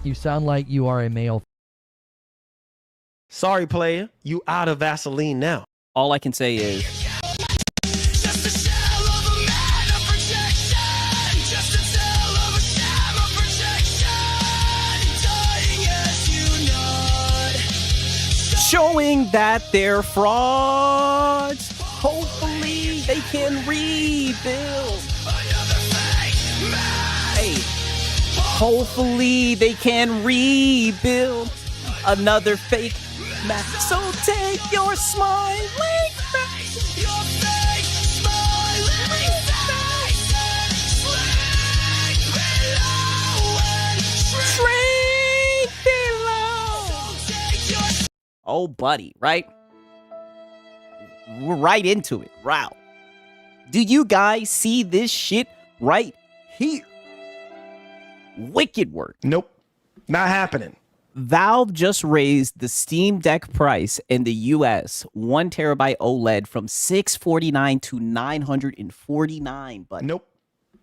You sound like you are a male. Sorry, player. You out of Vaseline now. All I can say is, showing that they're frauds. Hopefully they can rebuild. Hey, hopefully they can rebuild another fake Mac. So take your smiling face. Your fake smiling face. Shrink below. Oh, buddy, right? We're right into it. Wow. Do you guys see this shit right here? Wicked work. Nope. Not happening. Valve just raised the Steam Deck price in the US 1 terabyte OLED from $649 to $949. But nope.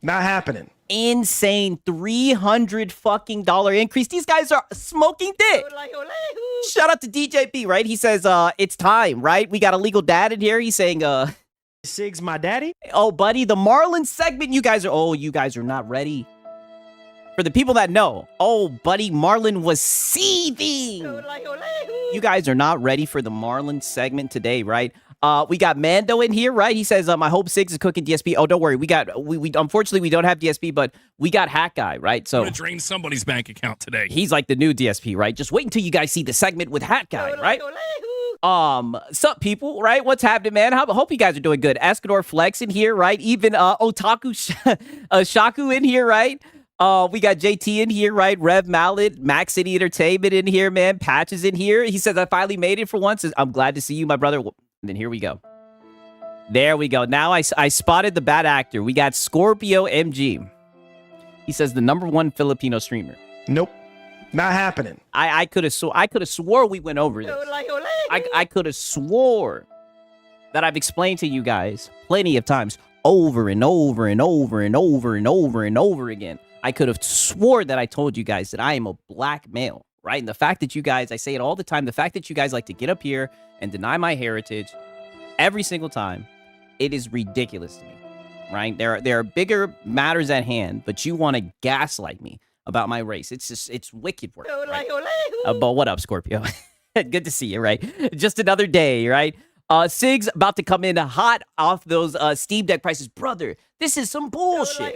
Not happening. Insane $300 fucking increase. These guys are smoking dick. Shout out to DJB, right? He says it's time, right? We got a legal dad in here. He's saying Sig's my daddy? Oh, buddy, the Marlin segment, you guys are not ready. For the people that know, oh, buddy, Marlin was seething. You guys are not ready for the Marlin segment today, right? We got Mando in here, right? He says, I hope Sigs is cooking DSP. Oh, don't worry. We unfortunately, we don't have DSP, but we got Hat Guy, right? So I'm going to drain somebody's bank account today. He's like the new DSP, right? Just wait until you guys see the segment with Hat Guy, right? Sup, people, right? What's happening, man? Hope you guys are doing good. Escador Flex in here, right? Even Otaku Shaku in here, right? We got JT in here, right? Rev Mallet, Max City Entertainment in here, man. Patches in here. He says, I finally made it for once. I'm glad to see you, my brother. And then here we go. There we go. Now I spotted the bad actor. We got Scorpio MG. He says the #1 Filipino streamer. Nope. Not happening. I could have swore we went over this. I could have swore that I've explained to you guys plenty of times over and over and over and over and over and over again. I could have swore that I told you guys that I am a black male, right? And the fact that you guys, I say it all the time, the fact that you guys like to get up here and deny my heritage every single time, it is ridiculous to me, right? There are bigger matters at hand, but you want to gaslight me about my race. It's wicked work, right? But what up, Scorpio? Good to see you, right? Just another day, right? Sig's about to come in hot off those Steam Deck prices. Brother, this is some bullshit.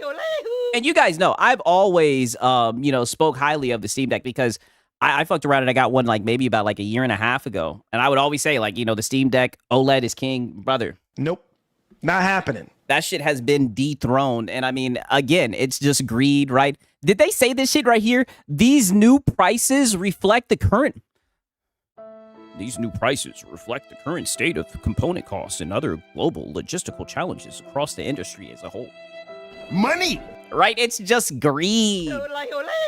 And you guys know, I've always, spoke highly of the Steam Deck because I fucked around and I got one maybe about a year and a half ago. And I would always say the Steam Deck OLED is king. Brother. Nope. Not happening. That shit has been dethroned. And I mean, again, it's just greed, right? Did they say this shit right here? These new prices reflect the current... These new prices reflect the current state of component costs and other global logistical challenges across the industry as a whole. Money! Right? It's just greed.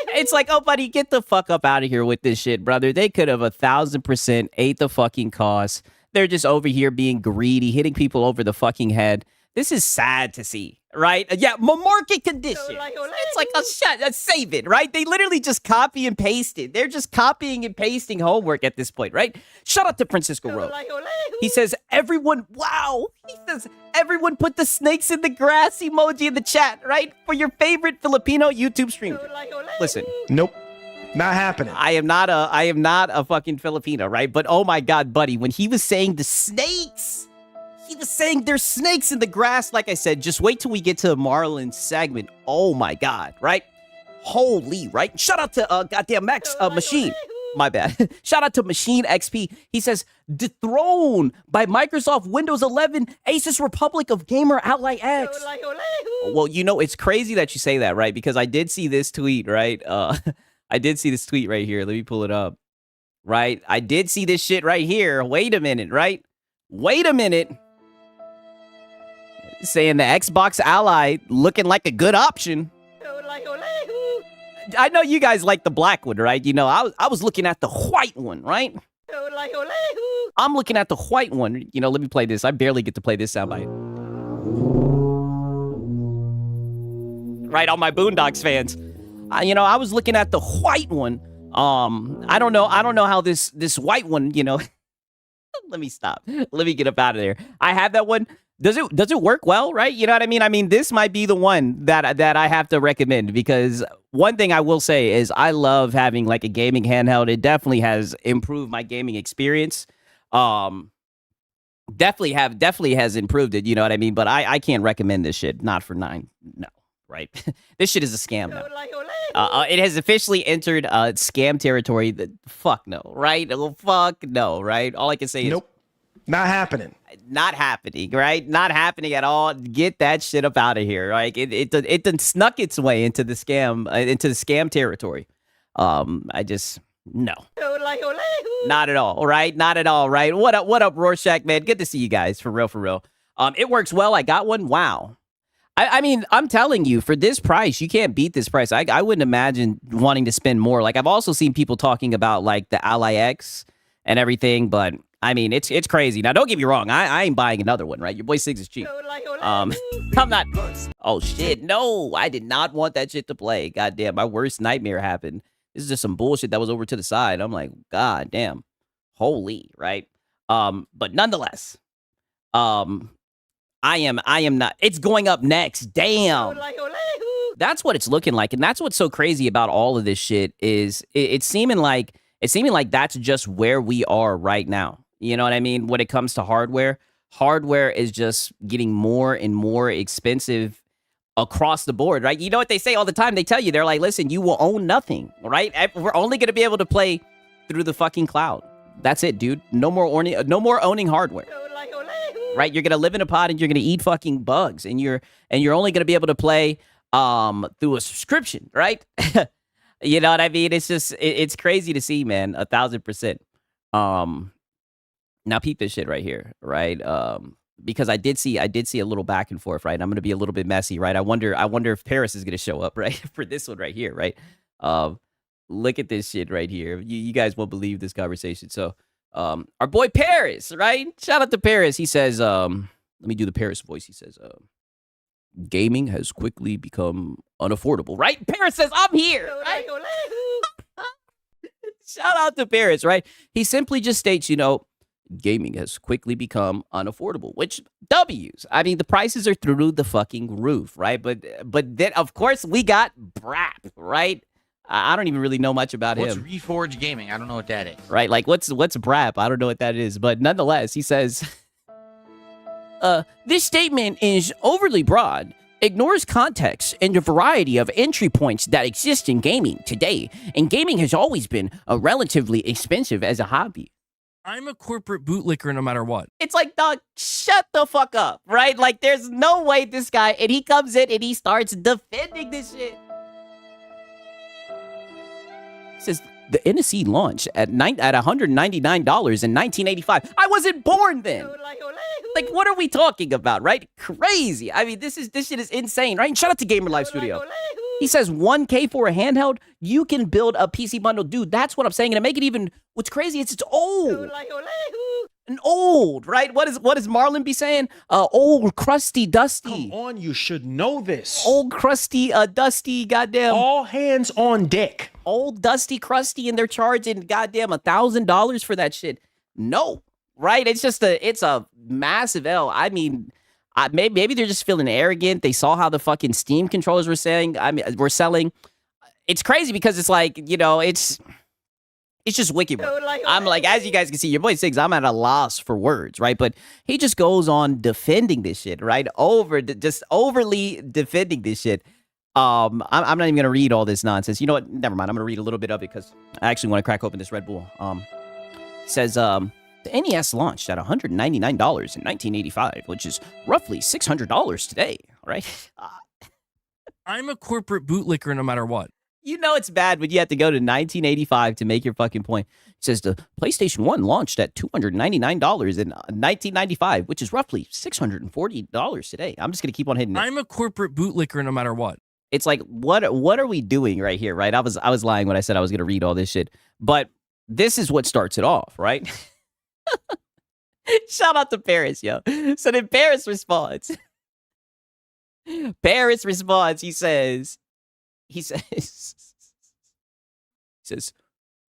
It's like, oh, buddy, get the fuck up out of here with this shit, brother. They could have 1,000% ate the fucking cost. They're just over here being greedy, hitting people over the fucking head. This is sad to see, right? Yeah, market condition. It's like, save it, right? They literally just copy and paste it. They're just copying and pasting homework at this point, right? Shout out to Francisco Rowe. He says, everyone put the snakes in the grass emoji in the chat, right? For your favorite Filipino YouTube streamer. Listen. Nope. Not happening. I am not a fucking Filipino, right? But oh my God, buddy, when he was saying the snakes... He was saying there's snakes in the grass. Like I said, just wait till we get to the Marlin segment. Oh my God, right? Holy, right? Shout out to goddamn Max Machine. My bad. Shout out to Machine XP. He says, dethroned by Microsoft Windows 11 Asus Republic of Gamer Ally X. Well, it's crazy that you say that, right? Because I did see this tweet, right? I did see this tweet right here. Let me pull it up. Right? I did see this shit right here. Wait a minute, right? Wait a minute. Saying the Xbox Ally looking like a good option. I know you guys like the black one, right? I was looking at the white one, right? I'm looking at the white one. Let me play this. I barely get to play this soundbite. Right, all my Boondocks fans. I was looking at the white one. I don't know how this white one, you know. Let me stop. Let me get up out of there. I have that one. Does it work well, right? You know what I mean? I mean, this might be the one that I have to recommend, because one thing I will say is I love having like a gaming handheld. It definitely has improved my gaming experience. Definitely has improved it, you know what I mean? But I can't recommend this shit, not for 9. No, right? This shit is a scam now. It has officially entered scam territory. Fuck no, right? Oh, fuck no, right? All I can say is Nope. Not happening. not happening, right? Not happening at all. Get that shit up out of here. Like it done snuck its way into the scam territory. I just no. Not at all, right? Not at all, right? What up, Rorschach, man? Good to see you guys, for real. It works well. I got one. Wow. I mean, I'm telling you, for this price, you can't beat this price. I wouldn't imagine wanting to spend more. Like, I've also seen people talking about, like, the Ally X and everything, but, I mean, it's crazy. Now, don't get me wrong. I ain't buying another one, right? Your boy Sigs is cheap. I'm not. Oh, shit. No, I did not want that shit to play. Goddamn, my worst nightmare happened. This is just some bullshit that was over to the side. I'm like, God damn. Holy, right? But nonetheless, I am not. It's going up next. Damn. That's what it's looking like, and that's what's so crazy about all of this shit is it's seeming like that's just where we are right now. You know what I mean? When it comes to hardware is just getting more and more expensive across the board, right? You know what they say all the time? They tell you, they're like, listen, you will own nothing, right? We're only going to be able to play through the fucking cloud. That's it, dude. No more owning hardware. Right? You're going to live in a pod and you're going to eat fucking bugs, and you're only going to be able to play through a subscription, right? You know what I mean? It's just it's crazy to see, man. 1,000%. Now peep this shit right here, right? Because I did see a little back and forth, right? I'm going to be a little bit messy, right? I wonder if Paris is going to show up, right? For this one right here, right? Look at this shit right here. You guys won't believe this conversation. So, our boy Paris, right? Shout out to Paris. He says, let me do the Paris voice. He says, gaming has quickly become unaffordable, right? Paris says, I'm here, right? Shout out to Paris, right? He simply just states, you know, gaming has quickly become unaffordable, which W's. I mean, the prices are through the fucking roof, right? But then, of course, we got Brap, right? I don't even really know much about him. What's Reforge Gaming? I don't know what that is. Right, like what's Brap? I don't know what that is, but nonetheless, he says, this statement is overly broad, ignores context and the variety of entry points that exist in gaming today, and gaming has always been relatively expensive as a hobby. I'm a corporate bootlicker no matter what. It's like, dog, shut the fuck up, right? Like, there's no way this guy, and he comes in and he starts defending this shit. It says the NSC launched at $199 in 1985. I wasn't born then. Like, what are we talking about, right? Crazy. I mean, this shit is insane, right? And shout out to Gamer Life Studio. He says 1K for a handheld, you can build a PC bundle. Dude, that's what I'm saying. And to make it even, what's crazy is it's old. And old, right? What does Marlon be saying? Old, crusty, dusty. Come on, you should know this. Old, crusty, dusty, goddamn. All hands on deck. Old, dusty, crusty, and they're charging goddamn $1,000 for that shit. No, right? It's just it's a massive L. I mean, maybe they're just feeling arrogant. They saw how the fucking Steam controllers were selling. It's crazy because it's like, you know, it's just wiki work. I'm like, as you guys can see, your boy Sigs, I'm at a loss for words, right? But he just goes on defending this shit, right? Just overly defending this shit. I'm not even gonna read all this nonsense. You know what? Never mind. I'm gonna read a little bit of it because I actually want to crack open this Red Bull. It says, the NES launched at $199 in 1985, which is roughly $600 today, right? I'm a corporate bootlicker no matter what. You know it's bad when you have to go to 1985 to make your fucking point. It says the PlayStation 1 launched at $299 in 1995, which is roughly $640 today. I'm just going to keep on hitting it. I'm a corporate bootlicker no matter what. It's like, what are we doing right here, right? I was lying when I said I was going to read all this shit. But this is what starts it off, right? Shout out to Paris, yo. So then Paris responds. He says,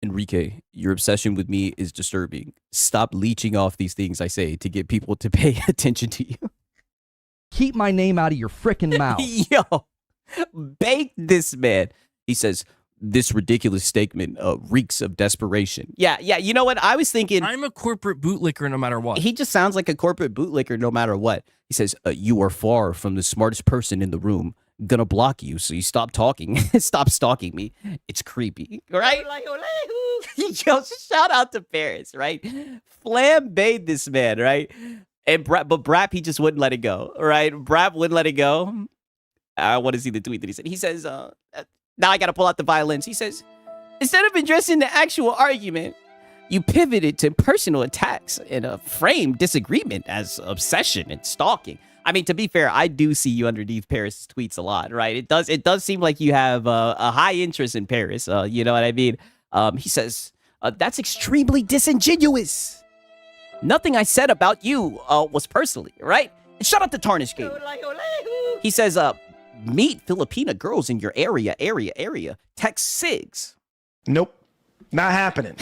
Enrique, your obsession with me is disturbing. Stop leeching off these things I say to get people to pay attention to you. Keep my name out of your frickin' mouth. Yo, bake this man. He says, this ridiculous statement reeks of desperation. Yeah, you know what? I was thinking... I'm a corporate bootlicker no matter what. He just sounds like a corporate bootlicker no matter what. He says, you are far from the smartest person in the room. Gonna block you, so you stop talking. Stop stalking me. It's creepy, right? Yo, shout out to Paris, right? Flambéed this man, right? And but Brap, he just wouldn't let it go, right? Brap wouldn't let it go. I want to see the tweet that he said. He says, now I got to pull out the violins. He says, instead of addressing the actual argument, you pivoted to personal attacks and a framed disagreement as obsession and stalking. I mean, to be fair, I do see you underneath Paris' tweets a lot, right? It does seem like you have a high interest in Paris. You know what I mean? He says, that's extremely disingenuous. Nothing I said about you was personally, right? And shout out to Tarnish Game. He says, meet Filipina girls in your area. Text SIGs. Nope. Not happening.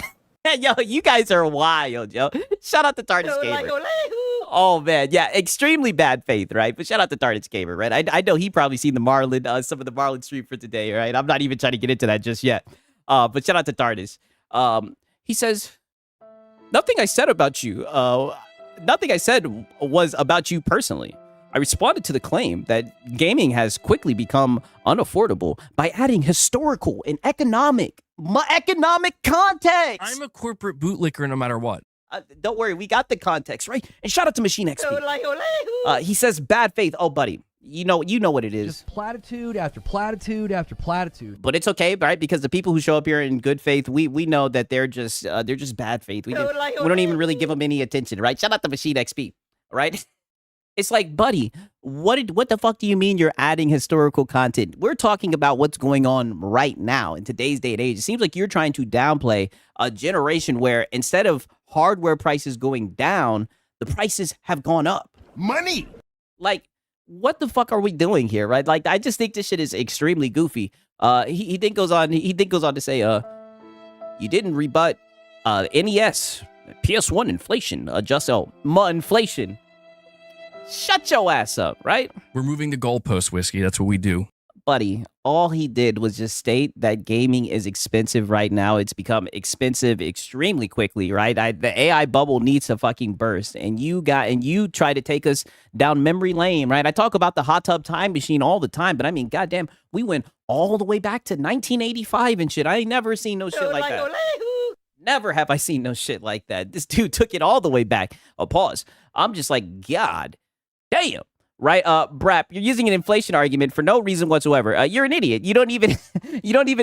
Yo, you guys are wild, yo. Shout out to Tarnish Gamer. Oh, man. Yeah, extremely bad faith, right? But shout out to Tarnish Gamer, right? I know he probably seen the Marlon, some of the Marlon stream for today, right? I'm not even trying to get into that just yet. But shout out to Tarnish. He says, nothing I said about you, nothing I said was about you personally. I responded to the claim that gaming has quickly become unaffordable by adding historical and economic context. I'm a corporate bootlicker no matter what. Don't worry, we got the context, right? And shout out to Machine XP. He says bad faith. Oh, buddy, you know what it is. Just platitude after platitude after platitude. But it's okay, right? Because the people who show up here in good faith, we know that they're just bad faith. We don't even really give them any attention, right? Shout out to Machine XP, right? It's like, buddy, what the fuck do you mean you're adding historical content? We're talking about what's going on right now in today's day and age. It seems like you're trying to downplay a generation where instead of hardware prices going down, the prices have gone up. Money. Like, what the fuck are we doing here, right? Like, I just think this shit is extremely goofy. He then goes on to say, you didn't rebut NES, PS1 inflation, inflation. Shut your ass up, right? We're moving the goalpost, Whiskey. That's what we do. Buddy, all he did was just state that gaming is expensive right now. It's become expensive extremely quickly, right? The AI bubble needs to fucking burst. And you try to take us down memory lane, right? I talk about the hot tub time machine all the time, but I mean, goddamn, we went all the way back to 1985 and shit. I ain't never seen no shit like that. Never have I seen no shit like that. This dude took it all the way back. Pause. I'm just like, God damn. Right, Brap, you're using an inflation argument for no reason whatsoever. You're an idiot. You don't even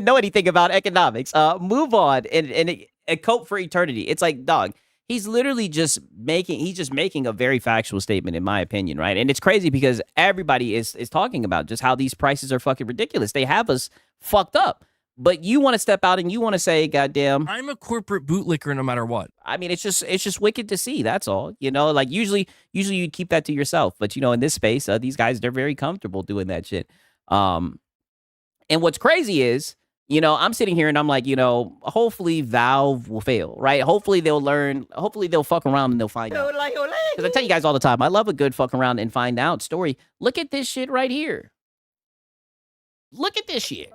know anything about economics. Move on and cope for eternity. It's like, dog, he's literally just making a very factual statement, in my opinion, right? And it's crazy because everybody is talking about just how these prices are fucking ridiculous. They have us fucked up. But you want to step out and you want to say, goddamn, I'm a corporate bootlicker no matter what. I mean, it's just wicked to see. That's all. You know, like usually you'd keep that to yourself. But, you know, in this space, these guys, they're very comfortable doing that shit. And what's crazy is, you know, I'm sitting here and I'm like, you know, hopefully Valve will fail, right? Hopefully they'll learn. Hopefully they'll fuck around and they'll find out. Because I tell you guys all the time, I love a good fuck around and find out story. Look at this shit right here. Look at this shit.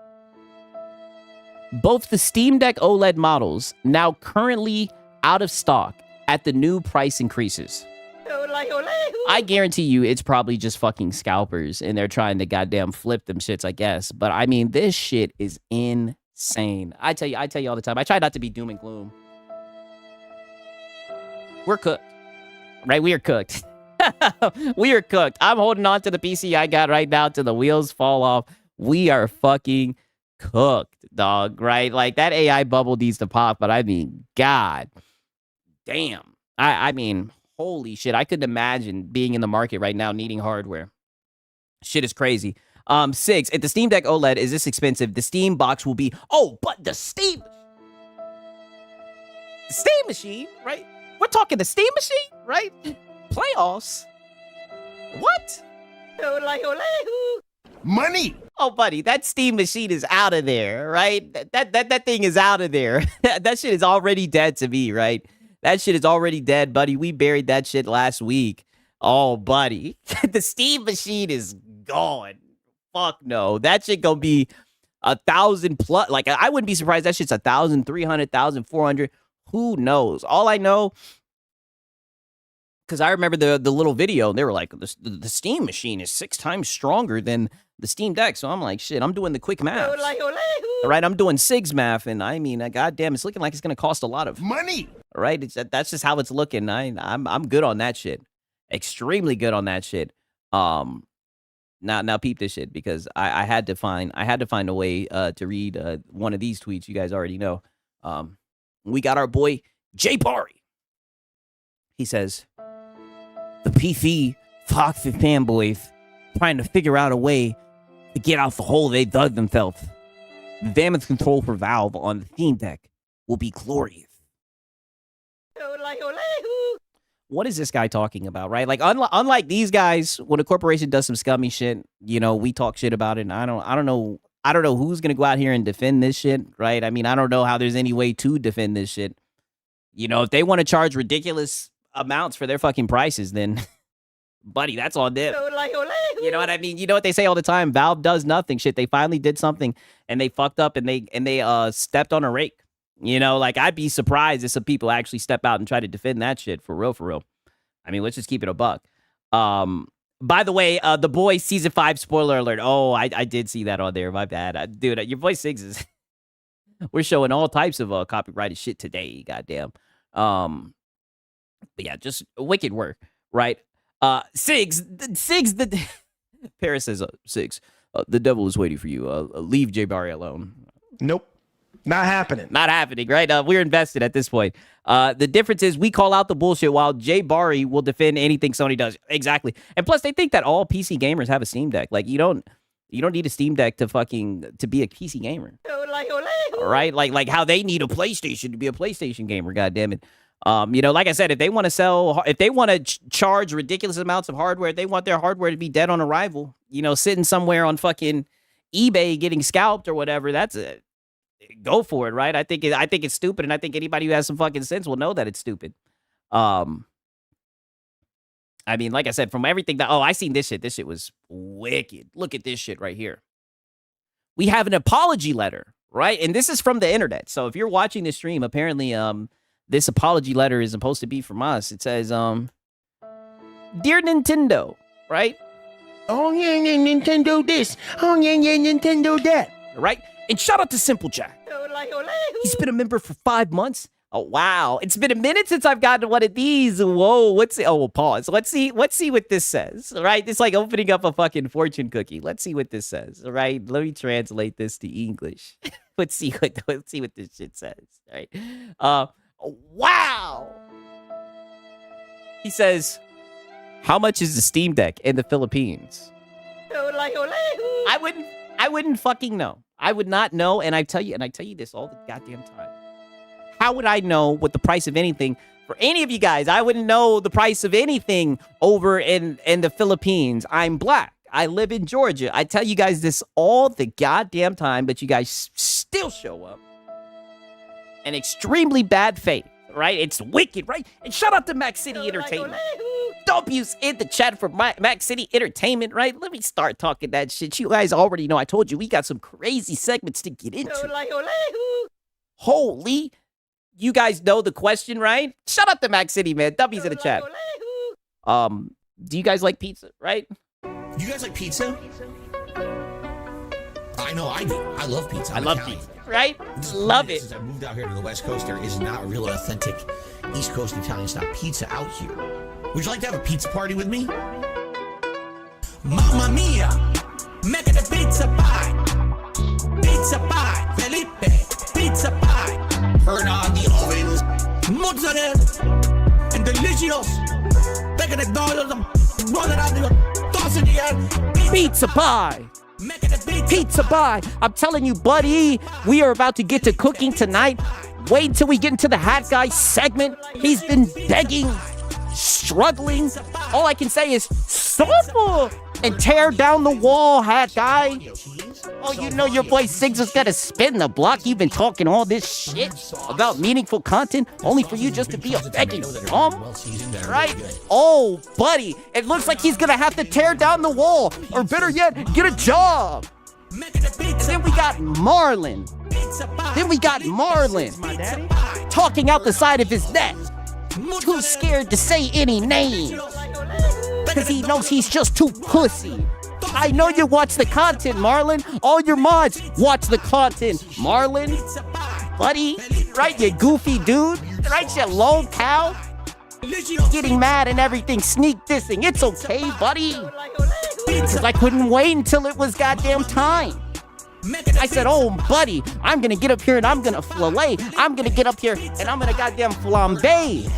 Both the Steam Deck OLED models now currently out of stock at the new price increases. I guarantee you it's probably just fucking scalpers and they're trying to goddamn flip them shits, I guess. But I mean, this shit is insane. I tell you all the time. I try not to be doom and gloom. We're cooked. Right? We are cooked. We are cooked. I'm holding on to the PC I got right now till the wheels fall off. We are fucking cooked, dog, right? Like, that AI bubble needs to pop, but I mean, god damn. I mean, holy shit. I couldn't imagine being in the market right now needing hardware. Shit is crazy. 6, if the Steam Deck OLED is this expensive, the Steam box will be, but the Steam machine, right? We're talking the Steam machine, right? Playoffs. What? Money. Oh, buddy, that steam machine is out of there, right? That thing is out of there. That shit is already dead to me, right? That shit is already dead, buddy. We buried that shit last week. Oh, buddy. The steam machine is gone. Fuck no. That shit gonna be 1,000 plus. Like, I wouldn't be surprised that shit's 1,300, 1,400. Who knows? All I know, because I remember the little video, and they were like, the Steam machine is 6 times stronger than the Steam Deck. So I'm like, shit, I'm doing the quick math. All right, I'm doing SIG's math, and I mean, goddamn, it's looking like it's going to cost a lot of money. All right, that's just how it's looking. I'm good on that shit. Extremely good on that shit. Now peep this shit, because I had to find a way to read one of these tweets. You guys already know. We got our boy Jay Bari. He says, the PC toxic fanboys trying to figure out a way to get out the hole they dug themselves. The damage control for Valve on the Steam Deck will be glorious. What is this guy talking about, right? Like, unlike these guys, when a corporation does some scummy shit, you know, we talk shit about it, and I don't know who's gonna go out here and defend this shit, right? I mean, I don't know how there's any way to defend this shit. You know, if they want to charge ridiculous amounts for their fucking prices, then, buddy, that's on them. You know what I mean? You know what they say all the time? Valve does nothing. Shit, they finally did something, and they fucked up, and they stepped on a rake. You know, like, I'd be surprised if some people actually step out and try to defend that shit for real, for real. I mean, let's just keep it a buck. By the way, The Boys Season 5 spoiler alert. Oh, I did see that on there. My bad. Dude, your boy Sigs is... We're showing all types of copyrighted shit today. Goddamn. But yeah, just wicked work, right? Sigs, the... Paris says, Sigs, the devil is waiting for you. Leave Jay Bari alone. Nope. Not happening. Not happening, right? We're invested at this point. The difference is we call out the bullshit while Jay Bari will defend anything Sony does. Exactly. And plus, they think that all PC gamers have a Steam Deck. Like, you don't need a Steam Deck to be a PC gamer. All right? Like how they need a PlayStation to be a PlayStation gamer, goddammit. You know, like I said, if they want to charge ridiculous amounts of hardware, if they want their hardware to be dead on arrival, you know, sitting somewhere on fucking eBay getting scalped or whatever, that's it. Go for it, right? I think it's stupid, and I think anybody who has some fucking sense will know that it's stupid. I mean, like I said, from everything that I seen this shit. This shit was wicked. Look at this shit right here. We have an apology letter, right? And this is from the internet. So if you're watching this stream, apparently this apology letter is supposed to be from us. It says, Dear Nintendo, right? Oh yeah, Nintendo this. Oh yeah, Nintendo that. Right? And shout out to Simple Jack. He's been a member for 5 months. Oh, wow. It's been a minute since I've gotten one of these. Whoa, pause. Let's see what this says. All right? It's like opening up a fucking fortune cookie. Let's see what this says. All right? Let me translate this to English. Let's see what this shit says. All right? Wow. He says, how much is the Steam Deck in the Philippines? I wouldn't fucking know. I would not know, and I tell you this all the goddamn time. How would I know what the price of anything for any of you guys? I wouldn't know the price of anything over in the Philippines. I'm black. I live in Georgia. I tell you guys this all the goddamn time, but you guys still show up. An extremely bad faith, right? It's wicked, right? And shout out to Mac City Entertainment. W's in the chat for Mac City Entertainment, right? Let me start talking that shit. You guys already know. I told you we got some crazy segments to get into. Holy, you guys know the question, right? Shout out to Mac City, man. W's in the chat. Do you guys like pizza, right? You guys like pizza? I know I do. I love pizza. I love pizza, right? Love it. Since I moved out here to the West Coast, there is not a real authentic East Coast Italian style pizza out here. Would you like to have a pizza party with me? Mamma mia, make it a pizza pie. Pizza pie, Felipe, pizza pie. Turn on the ovens, mozzarella, and delicious. Take it McDonald's, roll it out, toss it in. Pizza pie. Pizza pie. I'm telling you, buddy, we are about to get to cooking tonight. Wait until we get into the hat guy segment. He's been begging, struggling. All I can say is suffer and tear down the wall, hat guy. Oh, you know your boy Siggs was gonna spin the block. You've been talking all this shit about meaningful content only for you just to be a begging bum, right? Oh, buddy, it looks like he's gonna have to tear down the wall, or better yet, get a job. And then we got Marlon. Talking out the side of his neck. Too scared to say any name. Because he knows he's just too pussy. I know you watch the content, Marlon. All your mods watch the content, Marlon. Buddy, right, you goofy dude. Right, you low cow. Getting mad and everything, sneak dissing. It's okay, buddy. Because I couldn't wait until it was goddamn time. I said, oh, buddy, I'm going to get up here and I'm going to fillet. I'm going to get up here and I'm going to goddamn flambe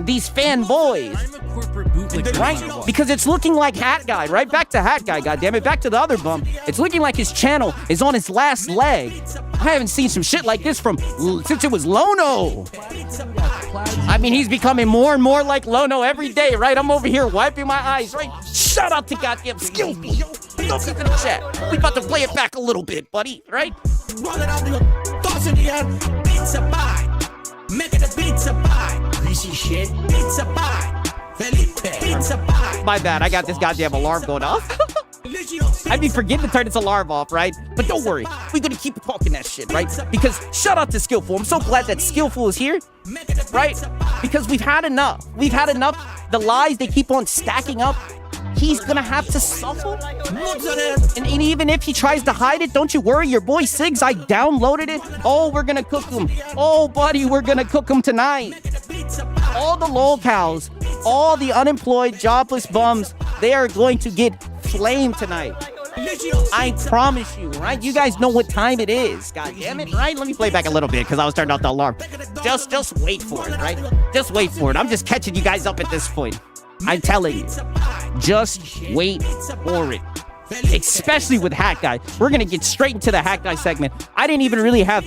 these fanboys. I'm a corporate bootlicker. Right? Because it's looking like Hat Guy. Right? Back to Hat Guy, goddammit. Back to the other bum. It's looking like his channel is on its last leg. I haven't seen some shit like this since it was Lono. I mean, he's becoming more and more like Lono every day, right? I'm over here wiping my eyes, right? Shout out to goddamn Skillful, yo. Look into the chat. We about to play it back a little bit, buddy, right? Roll it out, toss in the air. Pizza pie. Make it a pizza pie. Greasy shit. Pizza pie. Felipe. Pizza pie. My bad, I got this goddamn alarm going off. I be forgetting to turn this alarm off, right? But don't worry, we're gonna keep talking that shit, right? Because shout out to Skillful. I'm so glad that Skillful is here, right? Because we've had enough. We've had enough. The lies, they keep on stacking up. He's gonna have to suffer. And even if he tries to hide it, don't you worry, your boy Siggs, I downloaded it. Oh, we're gonna cook him. Oh, buddy, we're gonna cook him tonight. All the lol cows, all the unemployed, jobless bums, they are going to get flamed tonight. I promise you, right? You guys know what time it is. God damn it, right? Let me play back a little bit because I was turning off the alarm. Just wait for it, right? Just wait for it. I'm just catching you guys up at this point. I'm telling you, just wait for it. Especially with Hat Guy. We're going to get straight into the Hat Guy segment. I didn't even really have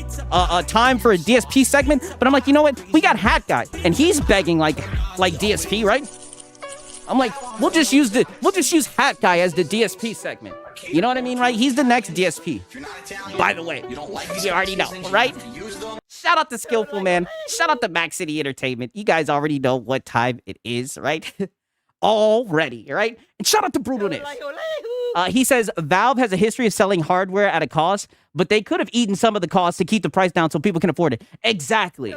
time for a DSP segment, but I'm like, you know what? We got Hat Guy, and he's begging like DSP, right? I'm like, we'll just use Hat Guy as the DSP segment. You know what I mean, right? He's the next DSP. By the way, you already know, right? Shout out to Skillful, man. Shout out to Max City Entertainment. You guys already know what time it is, right? Already, right? And shout out to Brutalness. He says, Valve has a history of selling hardware at a cost, but they could have eaten some of the cost to keep the price down so people can afford it. Exactly.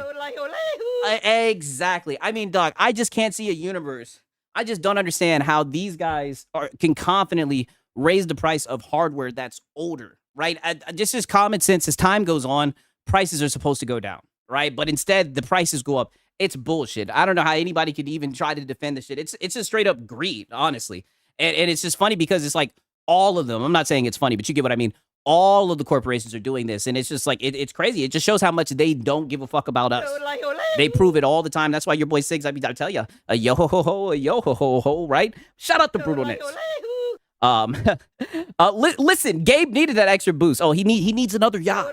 Exactly. I mean, dog, I just can't see a universe. I just don't understand how these guys can confidently raise the price of hardware that's older, right? Just as common sense, as time goes on, prices are supposed to go down, right? But instead, the prices go up. It's bullshit. I don't know how anybody could even try to defend this shit. It's just straight up greed, honestly. And it's just funny because it's like all of them. I'm not saying it's funny, but you get what I mean. All of the corporations are doing this, and it's just like it's crazy. It just shows how much they don't give a fuck about us. They prove it all the time. That's why your boy Siggs, I tell you, a yo ho ho ho, a yo ho ho ho, right? Shout out to Brutalness. Listen, Gabe needed that extra boost. Oh, he needs another yacht,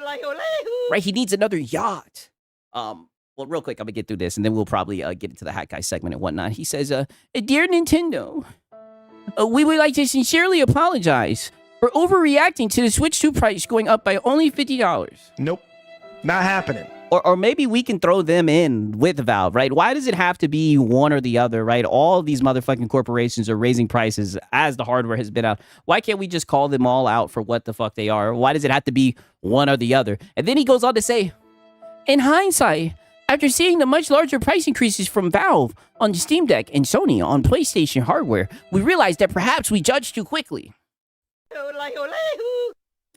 right? He needs another yacht. Well, real quick, I'm gonna get through this, and then we'll probably get into the Hat Guy segment and whatnot. He says, "Dear Nintendo, we would like to sincerely apologize for overreacting to the Switch 2 price going up by only $50. Nope. Not happening. Or maybe we can throw them in with Valve, right? Why does it have to be one or the other, right? All of these motherfucking corporations are raising prices as the hardware has been out. Why can't we just call them all out for what the fuck they are? Why does it have to be one or the other? And then he goes on to say, in hindsight, after seeing the much larger price increases from Valve on the Steam Deck and Sony on PlayStation hardware, we realized that perhaps we judged too quickly.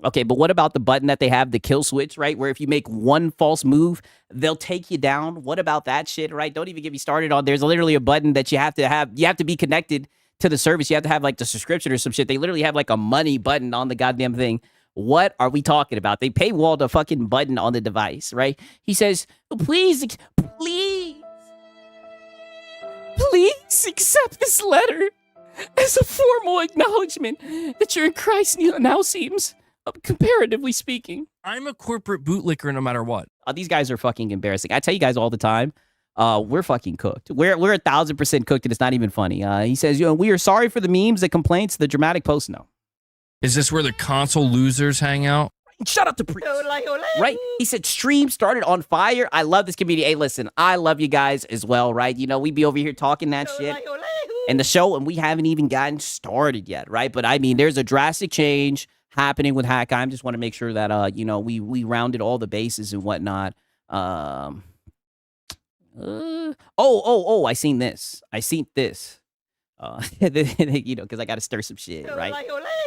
Okay, but what about the button that they have, the kill switch, right? Where if you make one false move, they'll take you down. What about that shit, right? Don't even get me started on. There's literally a button that you have to be connected to the service. You have to have like the subscription or some shit. They literally have like a money button on the goddamn thing. What are we talking about? They paywalled a fucking button on the device, right? He says, please accept this letter as a formal acknowledgement that you're in Christ now seems, comparatively speaking. I'm a corporate bootlicker no matter what. These guys are fucking embarrassing. I tell you guys all the time, we're fucking cooked. We're 1,000% cooked, and it's not even funny. He says, we are sorry for the memes, the complaints, the dramatic posts. No. Is this where the console losers hang out? Shout out to Priest. Right? He said stream started on fire. I love this community. Hey, listen, I love you guys as well, right? You know, we be over here talking that shit in the show, and we haven't even gotten started yet, right? But I mean, there's a drastic change happening with Hack. I just want to make sure that you know, we rounded all the bases and whatnot. I seen this. You know, because I got to stir some shit, right?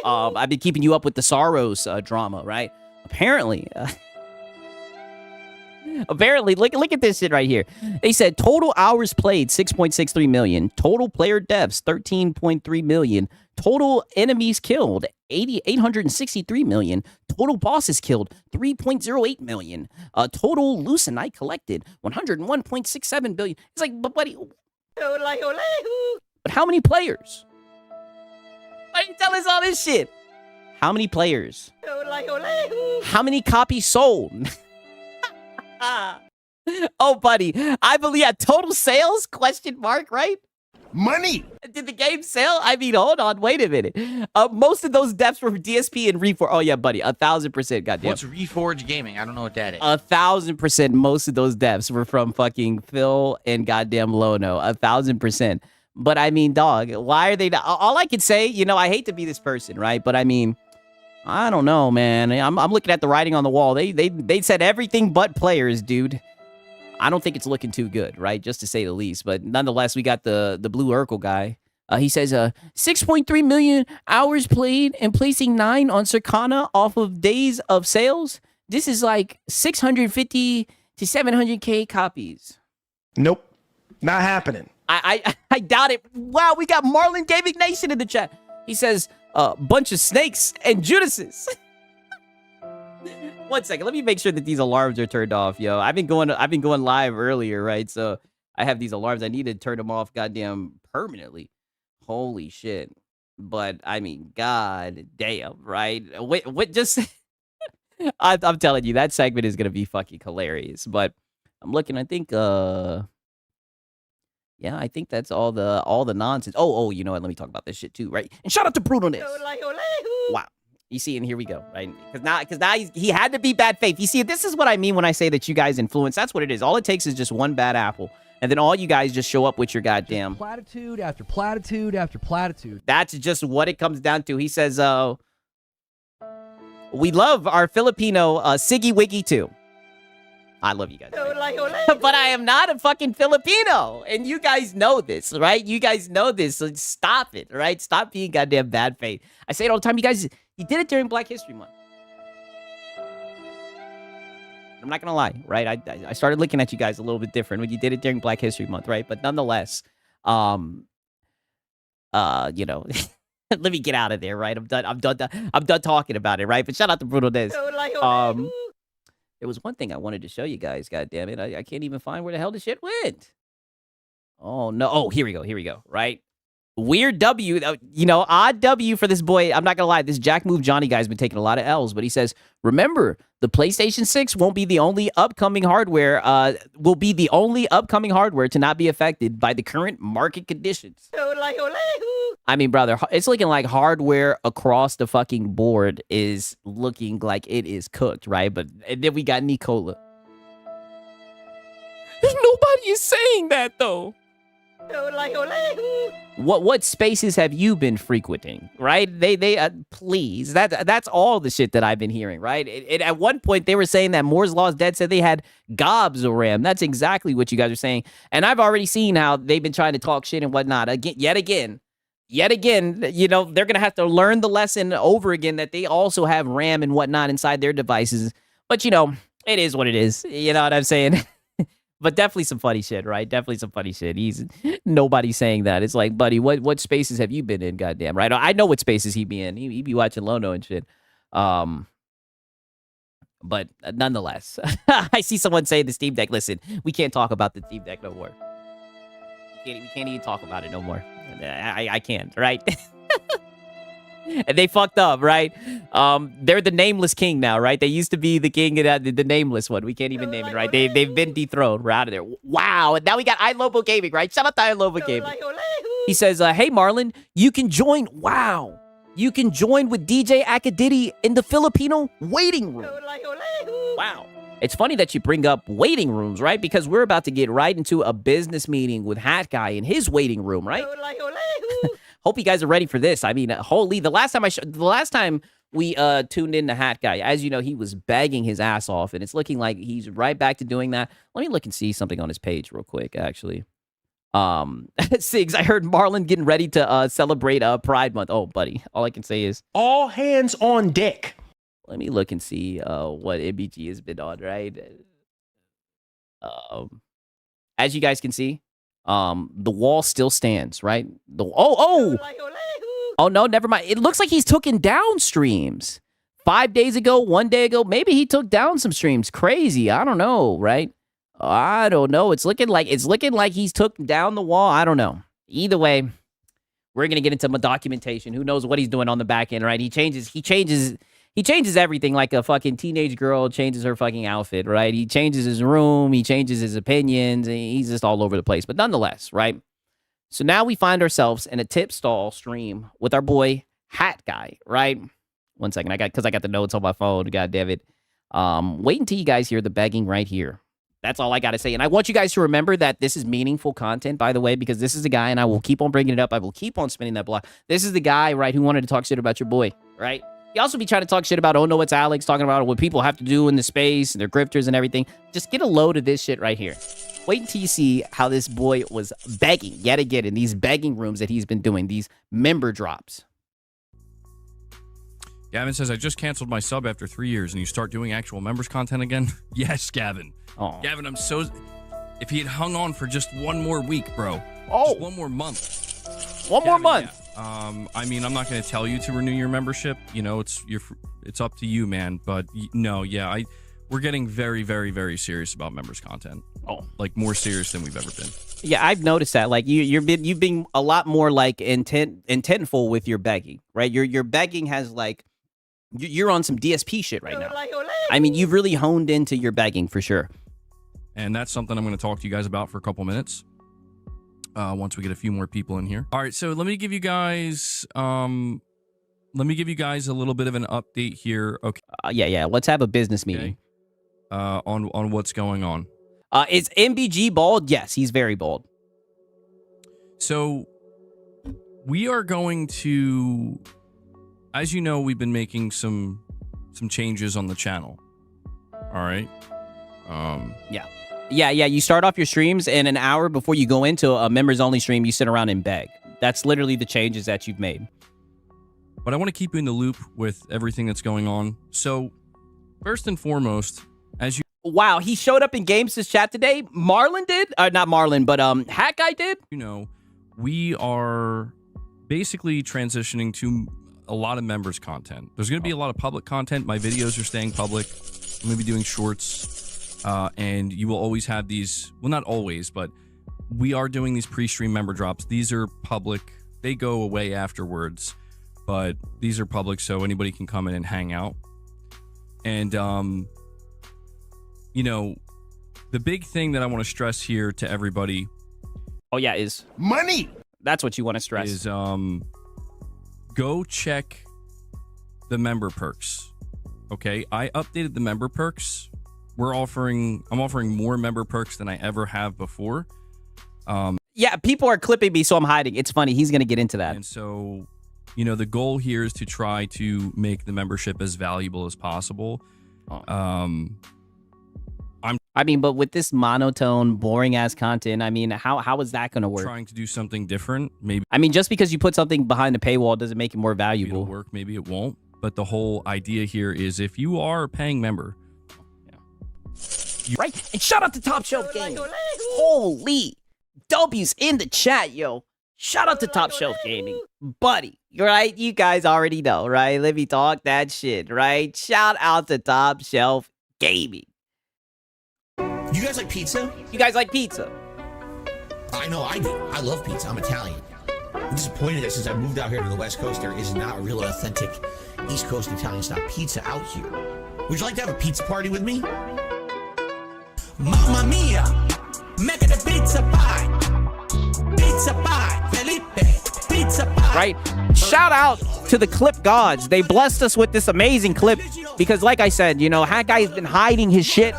I've been keeping you up with the Sorrows drama, right? Apparently, look at this shit right here. They said total hours played 6.63 million, total player deaths 13.3 million, total enemies killed 863 million, total bosses killed 3.08 million, total Lucenite collected 101.67 billion. It's like, but buddy, but how many players? Why you tell us all this shit? How many players? How many copies sold? Oh, buddy, I believe total sales? Question mark, right? Money. Did the game sell? I mean, hold on, wait a minute. Most of those deaths were from DSP and Reforge. Oh yeah, buddy, 1,000%. Goddamn. What's Reforge Gaming? I don't know what that is. 1,000%. Most of those deaths were from fucking Phil and goddamn Lono. 1,000%. But I mean, dog, why are they not? All I can say, you know, I hate to be this person, right? But I mean, I don't know, man. I'm looking at the writing on the wall. They said everything but players, dude. I don't think it's looking too good, right? Just to say the least. But nonetheless, we got the Blue Urkel guy. He says 6.3 million hours played and placing 9 on Circana off of days of sales. This is like 650 to 700K copies. Nope. Not happening. I doubt it. Wow, we got Marlon Gaming Nation in the chat. He says, bunch of snakes and Judases. 1 second, let me make sure that these alarms are turned off, yo. I've been going live earlier, right? So I have these alarms. I need to turn them off, goddamn, permanently. Holy shit. But I mean, god damn, right? What just? I'm telling you, that segment is gonna be fucking hilarious. But I'm looking. I think, yeah, I think that's all the nonsense. Oh, you know what? Let me talk about this shit too, right? And shout out to Bruno Ness. Wow. You see, and here we go, right? Because now he had to be bad faith. You see, this is what I mean when I say that you guys influence. That's what it is. All it takes is just one bad apple, and then all you guys just show up with your goddamn platitude after platitude after platitude. That's just what it comes down to. He says, we love our Filipino Siggy Wiggy too. I love you guys. But I am not a fucking Filipino. And you guys know this, right? You guys know this. So stop it, right? Stop being goddamn bad faith. I say it all the time. You guys, you did it during Black History Month. I'm not going to lie, right? I started looking at you guys a little bit different when you did it during Black History Month, right? But nonetheless, you know, let me get out of there, right? I'm done talking about it, right? But shout out to Bruno Ness. There was one thing I wanted to show you guys, goddamn it. I can't even find where the hell the shit went. Oh, no. Oh, here we go, right? Weird W, you know, odd W for this boy. I'm not going to lie. This Jack Move Johnny guy's been taking a lot of L's, but he says, remember, the PlayStation 6 won't be the only upcoming hardware, will be the only upcoming hardware to not be affected by the current market conditions. I mean, brother, it's looking like hardware across the fucking board is looking like it is cooked, right? But and then we got Nicola. Nobody is saying that, though. What spaces have you been frequenting, right? They please, that's all the shit that I've been hearing, right? At one point they were saying that Moore's Law is dead, said they had gobs of RAM. That's exactly what you guys are saying, and I've already seen how they've been trying to talk shit and whatnot yet again. You know, they're gonna have to learn the lesson over again that they also have RAM and whatnot inside their devices. But you know, it is what it is. You know what I'm saying? But definitely some funny shit, right? Definitely some funny shit. Nobody's saying that. It's like, buddy, what spaces have you been in, goddamn, right? I know what spaces he be in. He be watching Lono and shit. But nonetheless, I see someone say the Steam Deck. Listen, we can't talk about the Steam Deck no more. We can't even talk about it no more. I can't, right? And they fucked up, right? They're the nameless king now, right? They used to be the king of the nameless one. We can't even name it, right? They've been dethroned. We're out of there. Wow. And now we got iLobo Gaming, right? Shout out to iLobo Gaming. He says, hey, Marlon, you can join. Wow. You can join with DJ Akadidi in the Filipino waiting room. Wow. It's funny that you bring up waiting rooms, right? Because we're about to get right into a business meeting with Hat Guy in his waiting room, right? Hope you guys are ready for this. I mean, holy, the last time we tuned in to Hat Guy, as you know, he was begging his ass off, and it's looking like he's right back to doing that. Let me look and see something on his page real quick, actually. Sigs, I heard Marlon getting ready to celebrate Pride Month. Oh, buddy, all I can say is All hands on deck. let me look and see what MBG has been on, right? As you guys can see, the wall still stands, right? Oh no, never mind. It looks like he's taken down streams 5 days ago, 1 day ago. Maybe he took down some streams. Crazy. I don't know, right? I don't know. It's looking like he's took down the wall. I don't know. Either way, we're gonna get into my documentation. Who knows what he's doing on the back end, right? He changes everything like a fucking teenage girl changes her fucking outfit, right? He changes his room, he changes his opinions, and he's just all over the place. But nonetheless, right? So now we find ourselves in a tip stall stream with our boy Hat Guy, right? 1 second, I got the notes on my phone. God damn it. Wait until you guys hear the begging right here. That's all I got to say. And I want you guys to remember that this is meaningful content, by the way, because this is the guy, and I will keep on bringing it up. I will keep on spinning that block. This is the guy, right, who wanted to talk shit about your boy, right? He also be trying to talk shit about, oh, no, it's Alex, talking about what people have to do in the space, and their grifters and everything. Just get a load of this shit right here. Wait until you see how this boy was begging, yet again, in these begging rooms that he's been doing, these member drops. Gavin says, I just canceled my sub after 3 years, and you start doing actual members content again? Yes, Gavin. Oh. Gavin, I'm so... If he had hung on for just 1 more week, bro. Oh. Just 1 more month. One more month. Yeah. I mean, I'm not going to tell you to renew your membership. You know, it's up to you, man. But no, yeah, we're getting very, very, very serious about members content. Oh, like more serious than we've ever been. Yeah, I've noticed that. Like you've been a lot more like intentful with your begging, right? Your begging has like you're on some DSP shit right now. I mean, you've really honed into your begging for sure. And that's something I'm going to talk to you guys about for a couple minutes. Once we get a few more people in here. All right, so let me give you guys a little bit of an update here. Okay. Yeah. Let's have a business meeting. Okay. On what's going on. Is MBG bald? Yes, he's very bald. So we are going to, as you know, we've been making some changes on the channel. All right. Yeah. You start off your streams, and an hour before you go into a members-only stream, you sit around and beg. That's literally the changes that you've made. But I want to keep you in the loop with everything that's going on. So, first and foremost, as you... Wow, he showed up in Games' chat today? Marlon did? Not Marlon, but Hat Guy did? You know, we are basically transitioning to a lot of members content. There's going to be a lot of public content. My videos are staying public. I'm going to be doing shorts. And you will always have these, well, not always, but we are doing these pre-stream member drops. These are public. They go away afterwards, but these are public, so anybody can come in and hang out. And, you know, the big thing that I want to stress here to everybody. Oh, yeah, is money. That's what you want to stress. Is, go check the member perks. Okay, I updated the member perks. I'm offering more member perks than I ever have before. Yeah, people are clipping me, so I'm hiding. It's funny. He's going to get into that. And so, you know, the goal here is to try to make the membership as valuable as possible. I mean, but with this monotone, boring-ass content, I mean, how is that going to work? Trying to do something different, maybe. I mean, just because you put something behind the paywall doesn't make it more valuable. Maybe it'll work, maybe it won't. But the whole idea here is if you are a paying member... Right, and shout out to Top Shelf Gaming. Holy W's in the chat, yo. Shout out to Top Shelf Gaming, buddy. Right, you guys already know, right? Let me talk that shit, right? Shout out to Top Shelf Gaming. You guys like pizza? You guys like pizza? I know I do. I love pizza. I'm Italian. I'm disappointed that since I moved out here to the West Coast, there is not a real authentic East Coast Italian style pizza out here. Would you like to have a pizza party with me? Mamma mia, make it a pizza pie, Felipe, pizza pie. Right, shout out to the clip gods. They blessed us with this amazing clip because, like I said, you know, Hat Guy's been hiding his shit.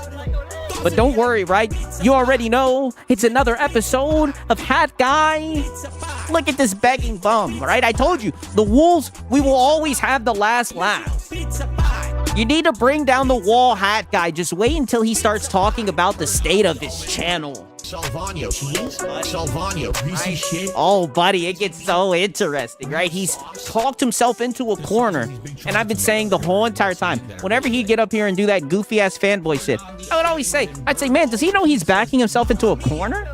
But don't worry, right? You already know it's another episode of Hat Guy. Look at this begging bum, right? I told you, the Wolves, we will always have the last laugh. You need to bring down the wall, Hat Guy. Just wait until he starts talking about the state of his channel. Salvano, Salvano, greasy shit. Oh, buddy, it gets so interesting, right? He's talked himself into a corner, and I've been saying the whole entire time, whenever he'd get up here and do that goofy-ass fanboy shit, I would always say, man, does he know he's backing himself into a corner?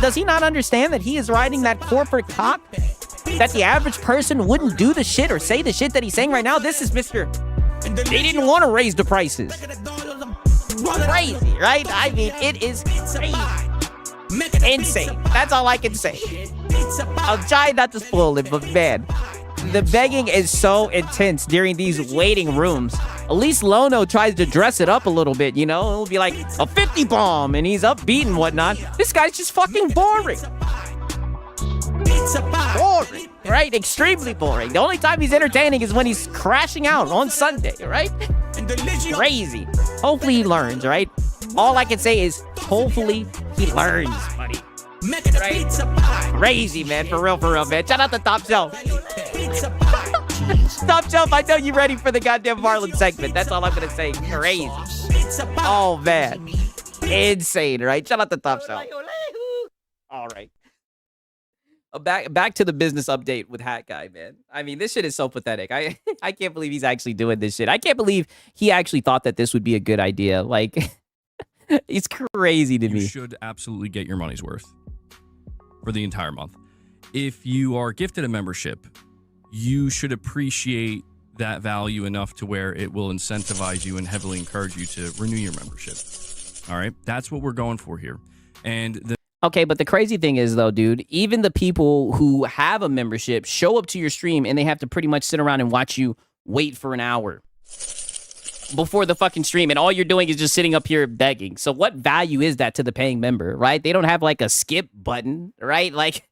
Does he not understand that he is riding that corporate cock? That the average person wouldn't do the shit or say the shit that he's saying right now? This is Mr. They didn't want to raise the prices. Crazy, right? I mean, it is crazy. Insane. That's all I can say. I'm trying not to spoil it, but man, the begging is so intense during these waiting rooms. At least Lono tries to dress it up a little bit, you know? It'll be like a 50 bomb, and he's upbeat and whatnot. This guy's just fucking boring. Boring, right? Extremely boring. The only time he's entertaining is when he's crashing out on Sunday, right? Crazy. Hopefully he learns, right? All I can say is, hopefully he learns, buddy. Right? Crazy, man. For real, man. Shout out to Top Shelf. Top Shelf, I know you're ready for the goddamn Marlon segment. That's all I'm going to say. Crazy. Oh, man. Insane, right? Shout out to Top Shelf. All right. Back to the business update with Hat Guy, man. I mean, this shit is so pathetic. I can't believe he's actually doing this shit. I can't believe he actually thought that this would be a good idea. Like, it's crazy to me. You should absolutely get your money's worth for the entire month. If you are gifted a membership, you should appreciate that value enough to where it will incentivize you and heavily encourage you to renew your membership. All right? That's what we're going for here. And okay, but the crazy thing is, though, dude, even the people who have a membership show up to your stream and they have to pretty much sit around and watch you wait for an hour before the fucking stream, and all you're doing is just sitting up here begging. So what value is that to the paying member, right? They don't have, like, a skip button, right? Like,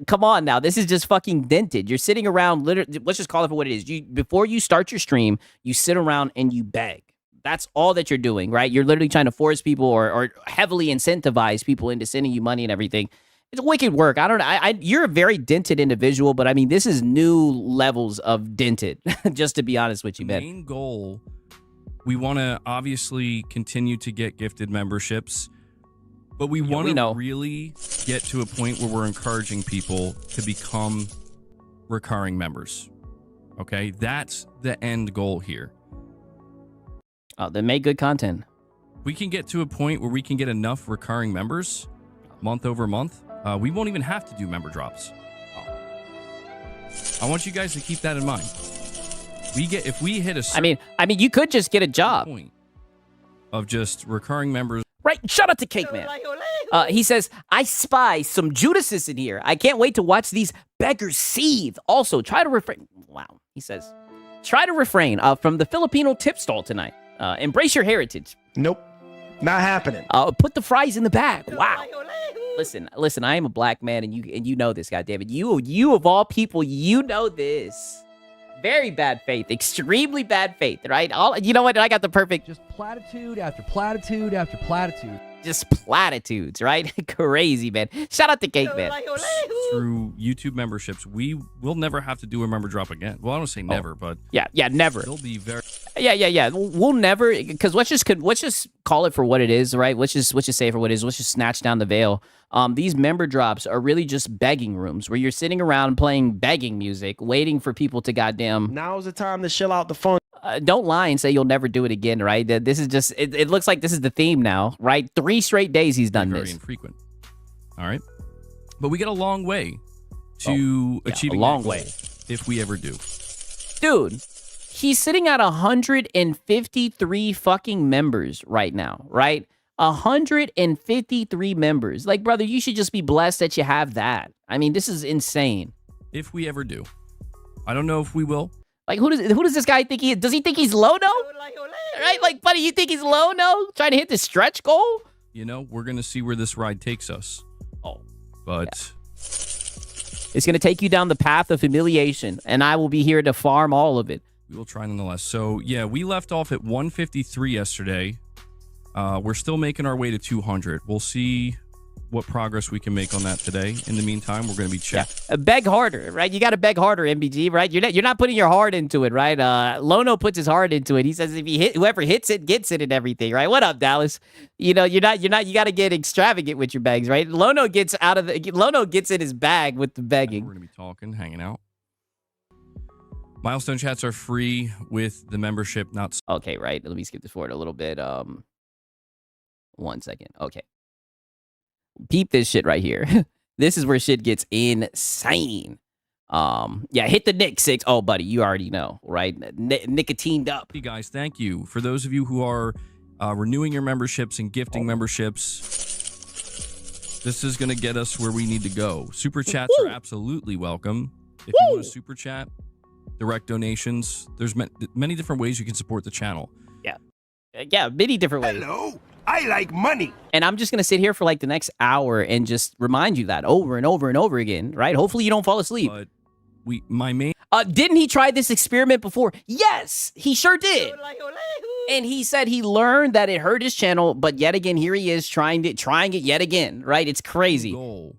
come on now. This is just fucking dented. You're sitting around, literally, let's just call it for what it is. Before you start your stream, you sit around and you beg. That's all that you're doing, right? You're literally trying to force people or heavily incentivize people into sending you money and everything. It's wicked work. I don't know. You're a very dented individual, but I mean, this is new levels of dented, just to be honest with you, man. The main goal, we want to obviously continue to get gifted memberships, but we want to really get to a point where we're encouraging people to become recurring members. Okay? That's the end goal here. Then make good content. We can get to a point where we can get enough recurring members month over month. We won't even have to do member drops. I want you guys to keep that in mind. If we hit a I mean, you could just get a job point of just recurring members. Right? Shout out to Cake Man. He says, I spy some Judases in here. I can't wait to watch these beggars seethe. Also, try to refrain. Wow. He says, try to refrain from the Filipino tip stall tonight. Embrace your heritage. Nope. Not happening. Put the fries in the bag. Wow. Listen, I am a black man, and you know this, goddammit. You of all people, you know this. Very bad faith. Extremely bad faith, right? You know what? I got the perfect... Just platitude after platitude after platitude. Just platitudes, right? Crazy, man. Shout out to Cake Man. Through YouTube memberships, we will never have to do a member drop again. Well, I don't say never, but yeah, never. It'll be very. Yeah. We'll never, because let's just call it for what it is, right? Let's just say it for what it is. Let's just snatch down the veil. These member drops are really just begging rooms where you're sitting around playing begging music, waiting for people to goddamn. Now's the time to chill out the phone. Don't lie and say you'll never do it again, right? This is just, it looks like this is the theme now, right? 3 straight days he's done very this. Infrequent. All right. But we get a long way to achieving a long that goal, way if we ever do. Dude, he's sitting at 153 fucking members right now, right? 153 members. Like, brother, you should just be blessed that you have that. I mean, this is insane. If we ever do. I don't know if we will. Like, who does this guy think he is? Does he think he's Lono? Right? Like, buddy, you think he's Lono? Trying to hit the stretch goal? You know, we're going to see where this ride takes us. Oh. But It's going to take you down the path of humiliation, and I will be here to farm all of it. We will try nonetheless. So, yeah, we left off at 153 yesterday. We're still making our way to 200. We'll see what progress we can make on that today. In the meantime, we're going to be checking. Yeah. Beg harder, right? You got to beg harder, MBG, right? You're not putting your heart into it, right? Lono puts his heart into it. He says if he whoever hits it gets it and everything, right? What up, Dallas? You know, you got to get extravagant with your begs, right? Lono gets in his bag with the begging. We're going to be talking, hanging out. Milestone chats are free with the membership, not... Okay, right. Let me skip this forward a little bit. 1 second. Okay. Peep this shit right here. This is where shit gets insane. Yeah, hit the Nick 6. Oh, buddy, you already know, right? Nicotined up. Hey guys, thank you. For those of you who are renewing your memberships and gifting memberships, this is going to get us where we need to go. Super chats are absolutely welcome. If you want to super chat, direct donations, there's many different ways you can support the channel. Yeah. Yeah, many different ways. Hello, I like money. And I'm just going to sit here for like the next hour and just remind you that over and over and over again, right? Hopefully you don't fall asleep. But my main... Didn't he try this experiment before? Yes, he sure did. And he said he learned that it hurt his channel, but yet again, here he is trying it yet again, right? It's crazy. Goal.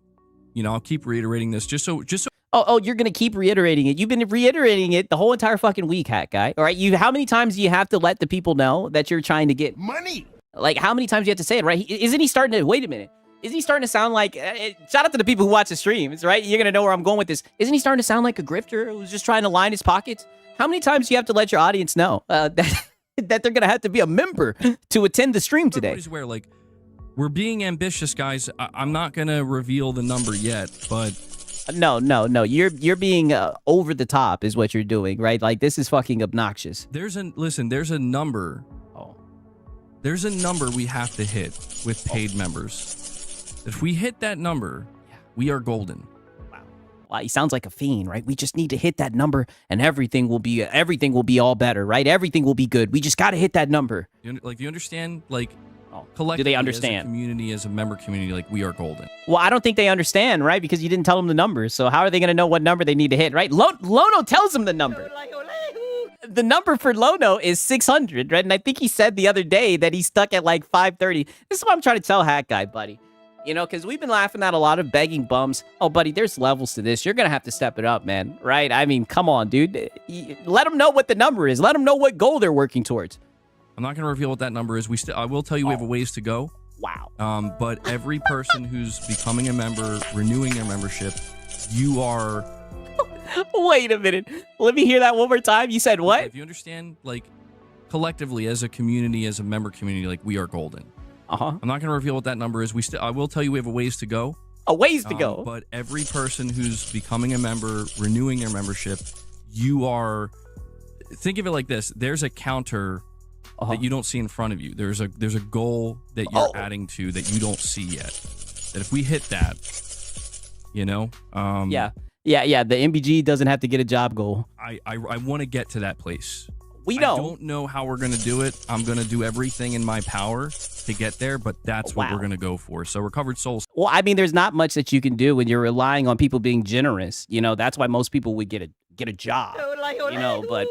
You know, I'll keep reiterating this just so... Oh, you're going to keep reiterating it. You've been reiterating it the whole entire fucking week, Hat Guy. All right, how many times do you have to let the people know that you're trying to get money? Like, how many times do you have to say it, right? Isn't he starting to... Wait a minute. Isn't he starting to sound like... shout out to the people who watch the streams, right? You're going to know where I'm going with this. Isn't he starting to sound like a grifter who's just trying to line his pockets? How many times do you have to let your audience know that they're going to have to be a member to attend the stream today? Everybody's aware, like, we're being ambitious, guys. I'm not going to reveal the number yet, but... No. You're being over the top is what you're doing, right? Like, this is fucking obnoxious. There's a number. Oh. There's a number we have to hit with paid members. If we hit that number, we are golden. Wow, he sounds like a fiend, right? We just need to hit that number and everything will be all better, right? Everything will be good. We just got to hit that number. You understand? Like, collectively, do they understand? As a community, as a member community, like, we are golden. Well, I don't think they understand, right? Because you didn't tell them the numbers. So how are they going to know what number they need to hit, right? Lono tells them the number. The number for Lono is 600, right? And I think he said the other day that he's stuck at like 530. This is what I'm trying to tell Hat Guy, buddy. You know, because we've been laughing at a lot of begging bums. Oh, buddy, there's levels to this. You're going to have to step it up, man, right? I mean, come on, dude. Let them know what the number is. Let them know what goal they're working towards. I'm not going to reveal what that number is. I will tell you we have a ways to go. Wow. But every person who's becoming a member, renewing their membership, you are... Wait a minute. Let me hear that one more time. You said what? If you understand, like, collectively, as a community, as a member community, like, we are golden. Uh-huh. I'm not going to reveal what that number is. I will tell you we have a ways to go. A ways to go. But every person who's becoming a member, renewing their membership, you are... Think of it like this. There's a counter... that you don't see in front of you. There's a goal that you're adding to that you don't see yet. That if we hit that, you know, yeah. The MBG doesn't have to get a job goal. I want to get to that place. We know. I don't know how we're gonna do it. I'm gonna do everything in my power to get there, but that's what we're gonna go for. So Recovered Souls. Well, I mean, there's not much that you can do when you're relying on people being generous. You know, that's why most people would get a job. You know, but.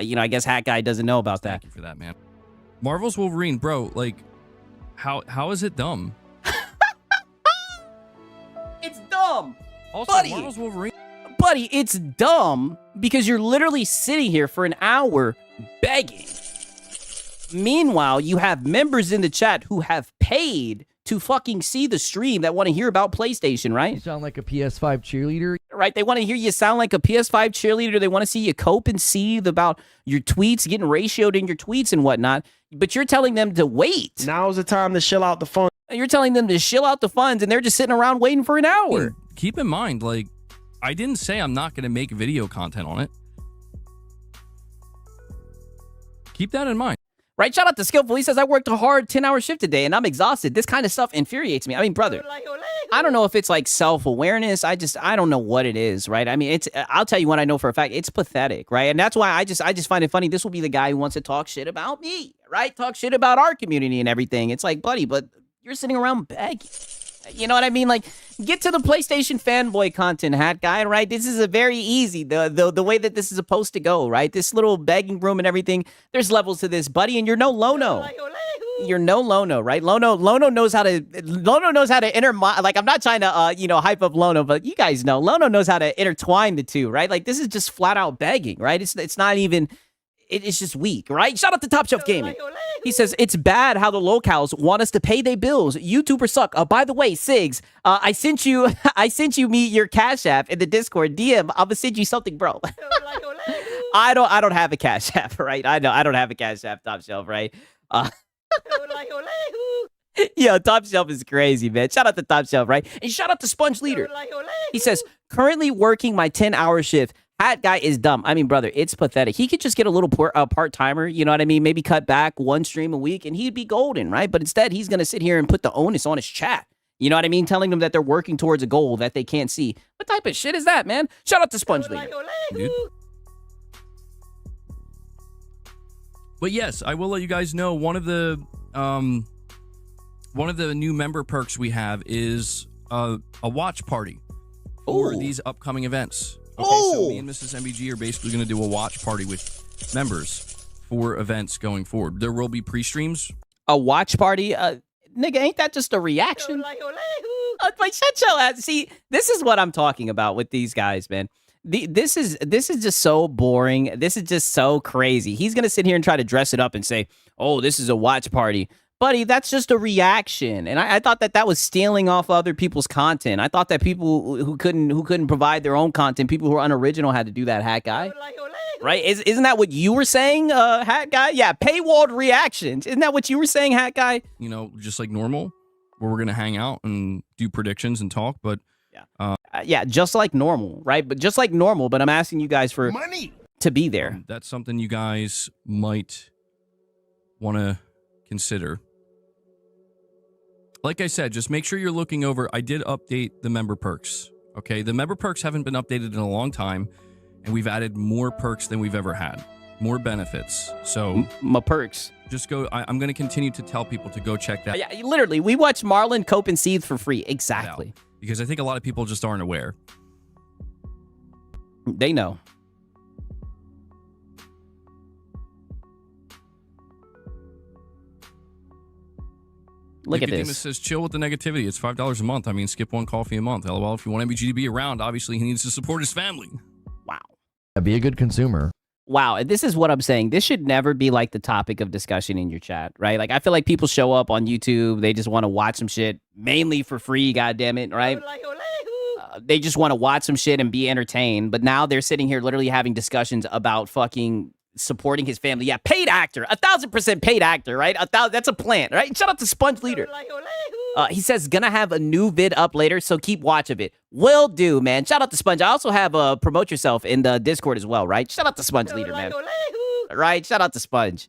You know, I guess Hat Guy doesn't know about that. Thank you for that, man. Marvel's Wolverine, bro, like, how is it dumb? It's dumb. Also, buddy, Marvel's Wolverine. Buddy, it's dumb because you're literally sitting here for an hour begging. Meanwhile, you have members in the chat who have paid to fucking see the stream that want to hear about PlayStation, right? You sound like a PS5 cheerleader. Right, they want to hear you sound like a PS5 cheerleader. They want to see you cope and seethe about your tweets, getting ratioed in your tweets and whatnot. But you're telling them to wait. Now's the time to shill out the funds. You're telling them to shill out the funds, and they're just sitting around waiting for an hour. Keep in mind, like, I didn't say I'm not going to make video content on it. Keep that in mind. Right, shout out to Skillful. He says, I worked a hard 10-hour shift today, and I'm exhausted. This kind of stuff infuriates me. I mean, brother, I don't know if it's like self-awareness. I don't know what it is, right? I mean, I'll tell you what I know for a fact. It's pathetic, right? And that's why I just find it funny. This will be the guy who wants to talk shit about me, right? Talk shit about our community and everything. It's like, buddy, but you're sitting around begging. You know what I mean? Like, Get to the PlayStation fanboy content, hat guy, right? This is a very easy, the way that this is supposed to go, right? This little begging room and everything, there's levels to this, buddy, and you're no Lono. You're no Lono, right? Lono knows how to like, I'm not trying to, hype up Lono, but you guys know, Lono knows how to intertwine the two, right? Like, this is just flat out begging, right? It's not even... It's just weak, right? Shout out to Top Shelf Gaming. He says, it's bad how the locals want us to pay their bills. YouTubers suck. By the way, Sigs, I sent you your Cash App in the Discord DM. I'm gonna send you something, bro. I don't have a Cash App, right? I know I don't have a Cash App, Top Shelf, right? Yo, Top Shelf is crazy, man. Shout out to Top Shelf, right? And shout out to Sponge Leader. He says, currently working my 10-hour shift. Hat guy is dumb. I mean, brother, it's pathetic. He could just get a little part-timer, you know what I mean? Maybe cut back one stream a week and he'd be golden, right? But instead, he's going to sit here and put the onus on his chat. You know what I mean? Telling them that they're working towards a goal that they can't see. What type of shit is that, man? Shout out to Sponge Leader. Dude. But yes, I will let you guys know one of the new member perks we have is a watch party for these upcoming events. Okay, so me and Mrs. MBG are basically going to do a watch party with members for events going forward. There will be pre-streams. A watch party? Nigga, ain't that just a reaction? Like, shut your ass. See, this is what I'm talking about with these guys, man. This is just so boring. This is just so crazy. He's going to sit here and try to dress it up and say, oh, this is a watch party. Buddy, that's just a reaction, and I thought that was stealing off other people's content. I thought that people who couldn't provide their own content, people who are unoriginal, had to do that, hat guy. Right? Isn't that what you were saying, hat guy? Yeah, paywalled reactions. Isn't that what you were saying, hat guy? You know, just like normal, where we're gonna hang out and do predictions and talk. But yeah, just like normal, right? But just like normal. But I'm asking you guys for money to be there. That's something you guys might want to consider. Like I said, just make sure you're looking over. I did update the member perks. Okay, the member perks haven't been updated in a long time, and we've added more perks than we've ever had, more benefits. So my perks. Just go. I'm going to continue to tell people to go check that. Yeah, literally, we watch Marlon, Cope, and Seeds for free. Exactly. Because I think a lot of people just aren't aware. They know. Look at this. Says, chill with the negativity. It's $5 a month. I mean, skip one coffee a month. LOL. If you want MBG to be around, obviously he needs to support his family. Wow. Be a good consumer. Wow. And this is what I'm saying. This should never be like the topic of discussion in your chat, right? Like, I feel like people show up on YouTube. They just want to watch some shit mainly for free, goddammit, right? They just want to watch some shit and be entertained. But now they're sitting here literally having discussions about fucking supporting his family. Yeah, paid actor. 1,000% paid actor, right? That's a plant, right? Shout out to Sponge Leader. He says, gonna have a new vid up later, so keep watch of it. Will do, man. Shout out to Sponge. I also have promote yourself in the Discord as well, right? Shout out to Sponge Leader, man. Right? Shout out to Sponge.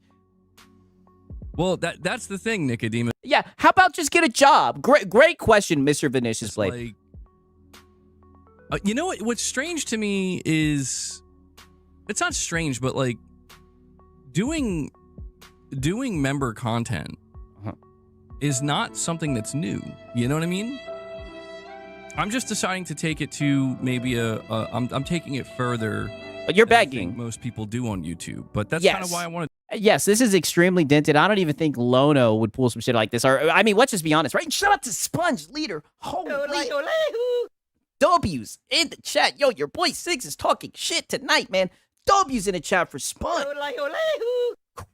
Well, that's the thing, Nicodemus. Yeah, how about just get a job? Great question, Mr. Vinicius Blade. Like, you know what? What's strange to me is, it's not strange, but like, doing member content is not something that's new. You know what I mean? I'm just deciding to take it to maybe I'm taking it further. But you're begging. Most people do on YouTube, but that's kind of why I want to. Yes, this is extremely dented. I don't even think Lono would pull some shit like this. Or, I mean, let's just be honest, right? Shout out to Sponge Leader. Holy W's in the chat. Yo, your boy Sigs is talking shit tonight, man. W's in the chat for Sponge.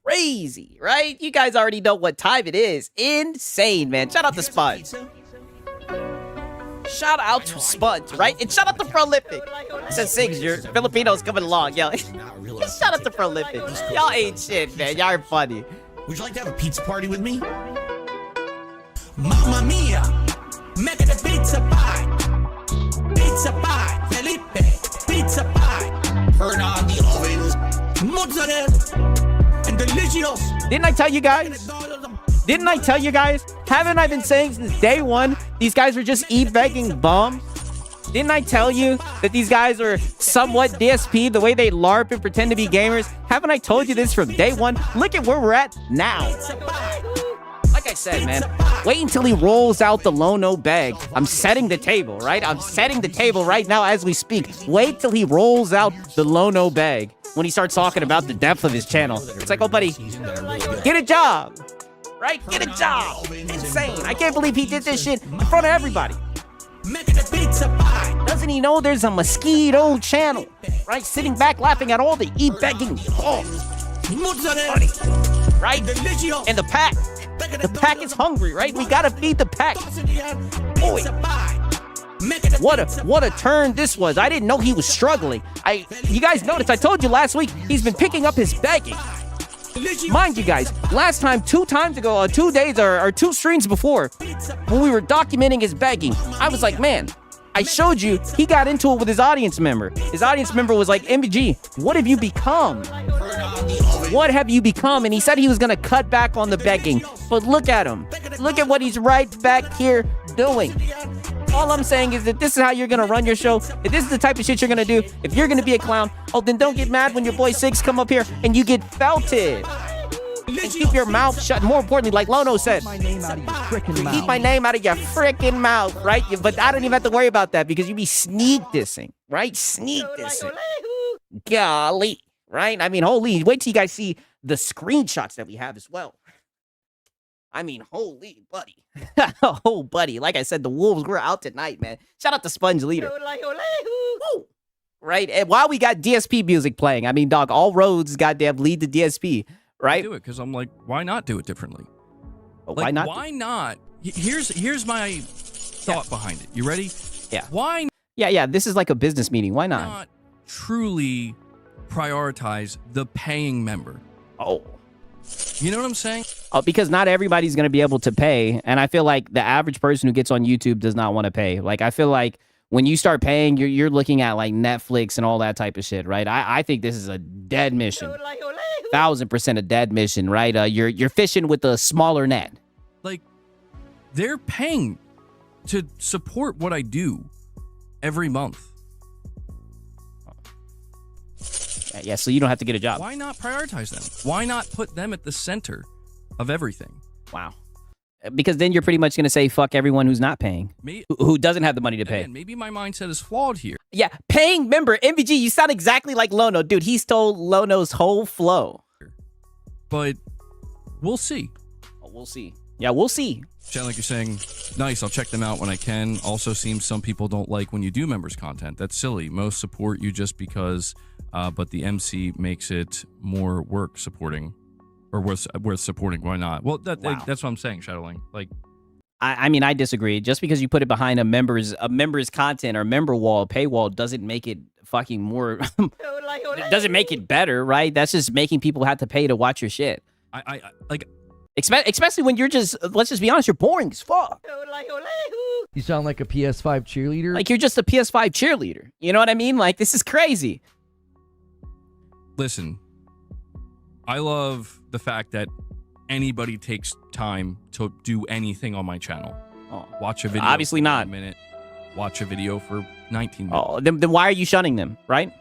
Crazy, right? You guys already know what time it is. Insane, man. Shout out to Sponge. Shout out to Sponge, right? And shout out to Prolific. Says Sigs, your Filipinos coming along, yo. Shout out to Prolific. Y'all ain't shit, man. Y'all are funny. Would you like to have a pizza party with me? Mamma mia, make it a pizza pie. Pizza pie, Felipe. Pizza pie. Turn on the ovens. Mozzarella and delicious. Didn't I tell you guys? Didn't I tell you guys? Haven't I been saying since day one these guys were just e-begging bums? Didn't I tell you that these guys are somewhat DSP, the way they LARP and pretend to be gamers? Haven't I told you this from day one? Look at where we're at now. Like, Like I said, man, wait until he rolls out the Lono bag. I'm setting the table, right? I'm setting the table right now as we speak. Wait till he rolls out the Lono bag when he starts talking about the depth of his channel. It's like, oh, buddy, get a job, right? Get a job. Insane. I can't believe he did this shit in front of everybody. Doesn't he know there's a Mosquito channel, right? Sitting back laughing at all the begging. Oh, funny, right? And the pack is hungry, right? We gotta feed the pack. Boy, what a turn this was. I didn't know he was struggling. You guys noticed, I told you last week, he's been picking up his begging. Mind you guys, last time, 2 times ago, 2 days or 2 streams before, when we were documenting his begging, I was like, man, I showed you, he got into it with his audience member. His audience member was like, MBG, what have you become? What have you become? And he said he was gonna cut back on the begging. But look at him. Look at what he's right back here doing. All I'm saying is that this is how you're gonna run your show. If this is the type of shit you're gonna do, if you're gonna be a clown, oh, then don't get mad when your boy Six come up here and you get felted. And keep your mouth shut. More importantly, like Lono said, keep my name out of your freaking mouth, right? But I don't even have to worry about that because you be sneak dissing, right? Sneak dissing. Golly, right? I mean, holy, wait till you guys see the screenshots that we have as well. I mean, holy buddy. Oh, buddy. Like I said, the Wolves were out tonight, man. Shout out to Sponge Leader. Woo. Right? And while we got DSP music playing, I mean, dog, all roads goddamn lead to DSP, right? I do it because I'm like, why not do it differently? But like, why not? Why not? Here's my thought behind it. You ready? Yeah. Why Yeah. This is like a business meeting. Why not truly prioritize the paying member? Oh. You know what I'm saying? Oh, because not everybody's going to be able to pay. And I feel like the average person who gets on YouTube does not want to pay. Like, I feel like when you start paying, you're looking at like Netflix and all that type of shit, right? I think this is a dead mission. 1000% a dead mission, right? You're fishing with a smaller net. Like, they're paying to support what I do every month. Yeah, so you don't have to get a job. Why not prioritize them? Why not put them at the center of everything? Wow. Because then you're pretty much going to say, fuck everyone who's not paying, who doesn't have the money to pay. Again, maybe my mindset is flawed here. Yeah, paying member, MVG, you sound exactly like Lono. Dude, he stole Lono's whole flow. But we'll see. Oh, we'll see. Yeah, we'll see. Sound like you're saying, nice, I'll check them out when I can. Also seems some people don't like when you do members content. That's silly. Most support you just because, but the MC makes it more work supporting. Or worth supporting. Why not? Well, that's what I'm saying, Shadowling. Like, I mean, I disagree. Just because you put it behind a member's content or member wall, paywall, doesn't make it fucking more. It doesn't make it better, right? That's just making people have to pay to watch your shit. I like, especially when you're just, let's just be honest, you're boring as fuck. You sound like a PS5 cheerleader. Like you're just a PS5 cheerleader. You know what I mean? Like, this is crazy. Listen, I love the fact that anybody takes time to do anything on my channel. Oh, watch a video. Obviously for not. 1 minute. Watch a video for 19 minutes. Oh, then why are you shunning them, right?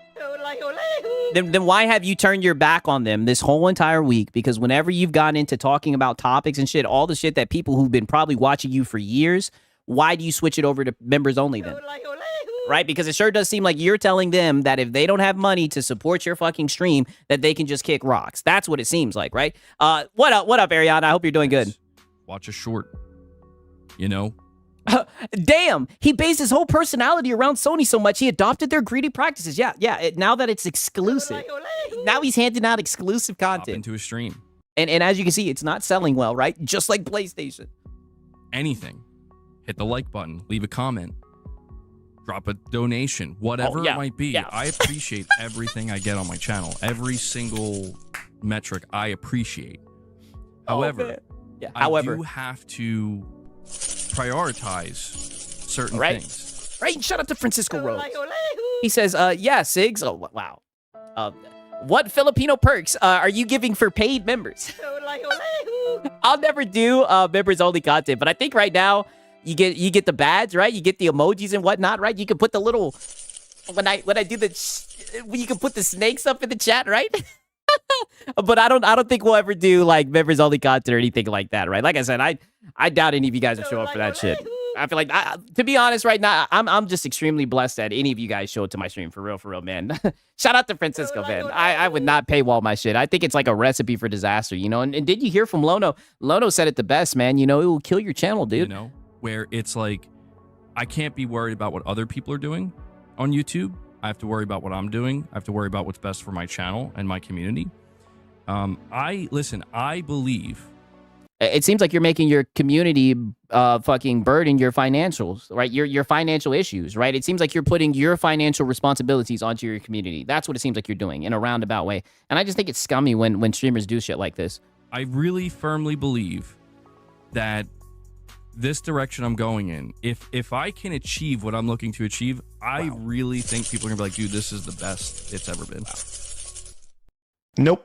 Then why have you turned your back on them this whole entire week? Because whenever you've gotten into talking about topics and shit, all the shit that people who've been probably watching you for years, why do you switch it over to members only then? Right? Because it sure does seem like you're telling them that if they don't have money to support your fucking stream, that they can just kick rocks. That's what it seems like, right? What up, Ariana? I hope you're doing good. Watch a short. You know? Damn, he based his whole personality around Sony so much he adopted their greedy practices. Yeah. Now that it's exclusive, now he's handing out exclusive content. Hop into a stream. And as you can see, it's not selling well, right? Just like PlayStation. Anything. Hit the like button. Leave a comment. Drop a donation. Whatever it might be. Yeah. I appreciate everything I get on my channel. Every single metric I appreciate. However, I do have to prioritize certain things. Right? Shout out to Francisco Rose. He says, yeah, Sigs. Oh, wow. What Filipino perks are you giving for paid members? I'll never do members only content, but I think right now you get the badge, right? You get the emojis and whatnot, right? You can put the little when I do you can put the snakes up in the chat, right? But I don't think we'll ever do like members only content or anything like that, right? Like I said, I doubt any of you guys will show up for that shit. I feel like, to be honest, right now, I'm just extremely blessed that any of you guys show up to my stream, for real, man. Shout out to Francisco, man. I would not paywall my shit. I think it's like a recipe for disaster, you know? And did you hear from Lono? Lono said it the best, man. You know, it will kill your channel, dude. You know, where it's like, I can't be worried about what other people are doing on YouTube. I have to worry about what I'm doing. I have to worry about what's best for my channel and my community. I believe... It seems like you're making your community fucking burden your financials, right? Your financial issues, right? It seems like you're putting your financial responsibilities onto your community. That's what it seems like you're doing in a roundabout way. And I just think it's scummy when streamers do shit like this. I really firmly believe that this direction I'm going in, if I can achieve what I'm looking to achieve, I really think people are gonna be like, dude, this is the best it's ever been. Nope.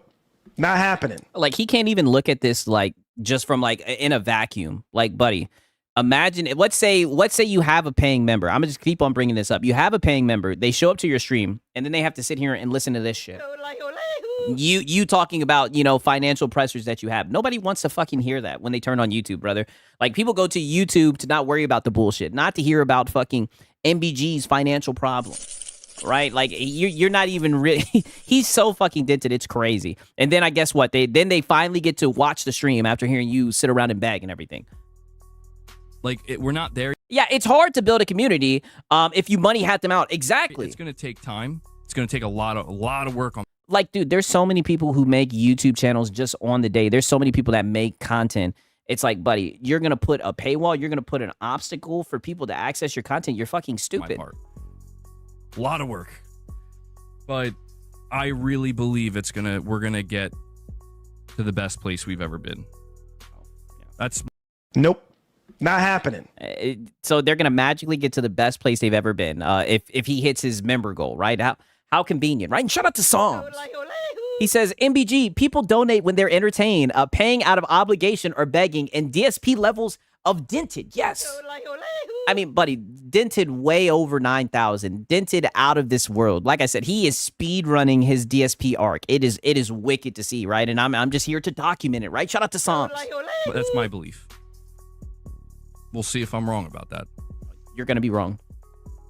Not happening. Like, he can't even look at this like just from like in a vacuum. Like, buddy, imagine, let's say you have a paying member. I'm gonna just keep on bringing this up. You have a paying member. They show up to your stream and then they have to sit here and listen to this shit. You talking about, you know, financial pressures that you have. Nobody wants to fucking hear that when they turn on YouTube, brother. Like, people go to YouTube to not worry about the bullshit, not to hear about fucking MBG's financial problems. Right, like you're not even really. He's so fucking dented, it's crazy. And then I guess what they finally get to watch the stream after hearing you sit around and beg and everything. Like, we're not there. Yeah, it's hard to build a community if you money hat them out. Exactly. It's gonna take time. It's gonna take a lot of work on. Like, dude, there's so many people who make YouTube channels just on the day. There's so many people that make content. It's like, buddy, you're gonna put a paywall. You're gonna put an obstacle for people to access your content. You're fucking stupid. A lot of work, but I really believe we're gonna get to the best place we've ever been. That's nope, not happening. So they're gonna magically get to the best place they've ever been if he hits his member goal, right? How convenient, right? And shout out to Psalms. He says, MBG, people donate when they're entertained, paying out of obligation or begging, and DSP levels of dented. Yes. I mean, buddy, dented way over 9,000. Dented out of this world. Like I said, he is speed running his DSP arc. It is wicked to see, right? And I'm just here to document it, right? Shout out to Psalms. But that's my belief. We'll see if I'm wrong about that. You're gonna be wrong.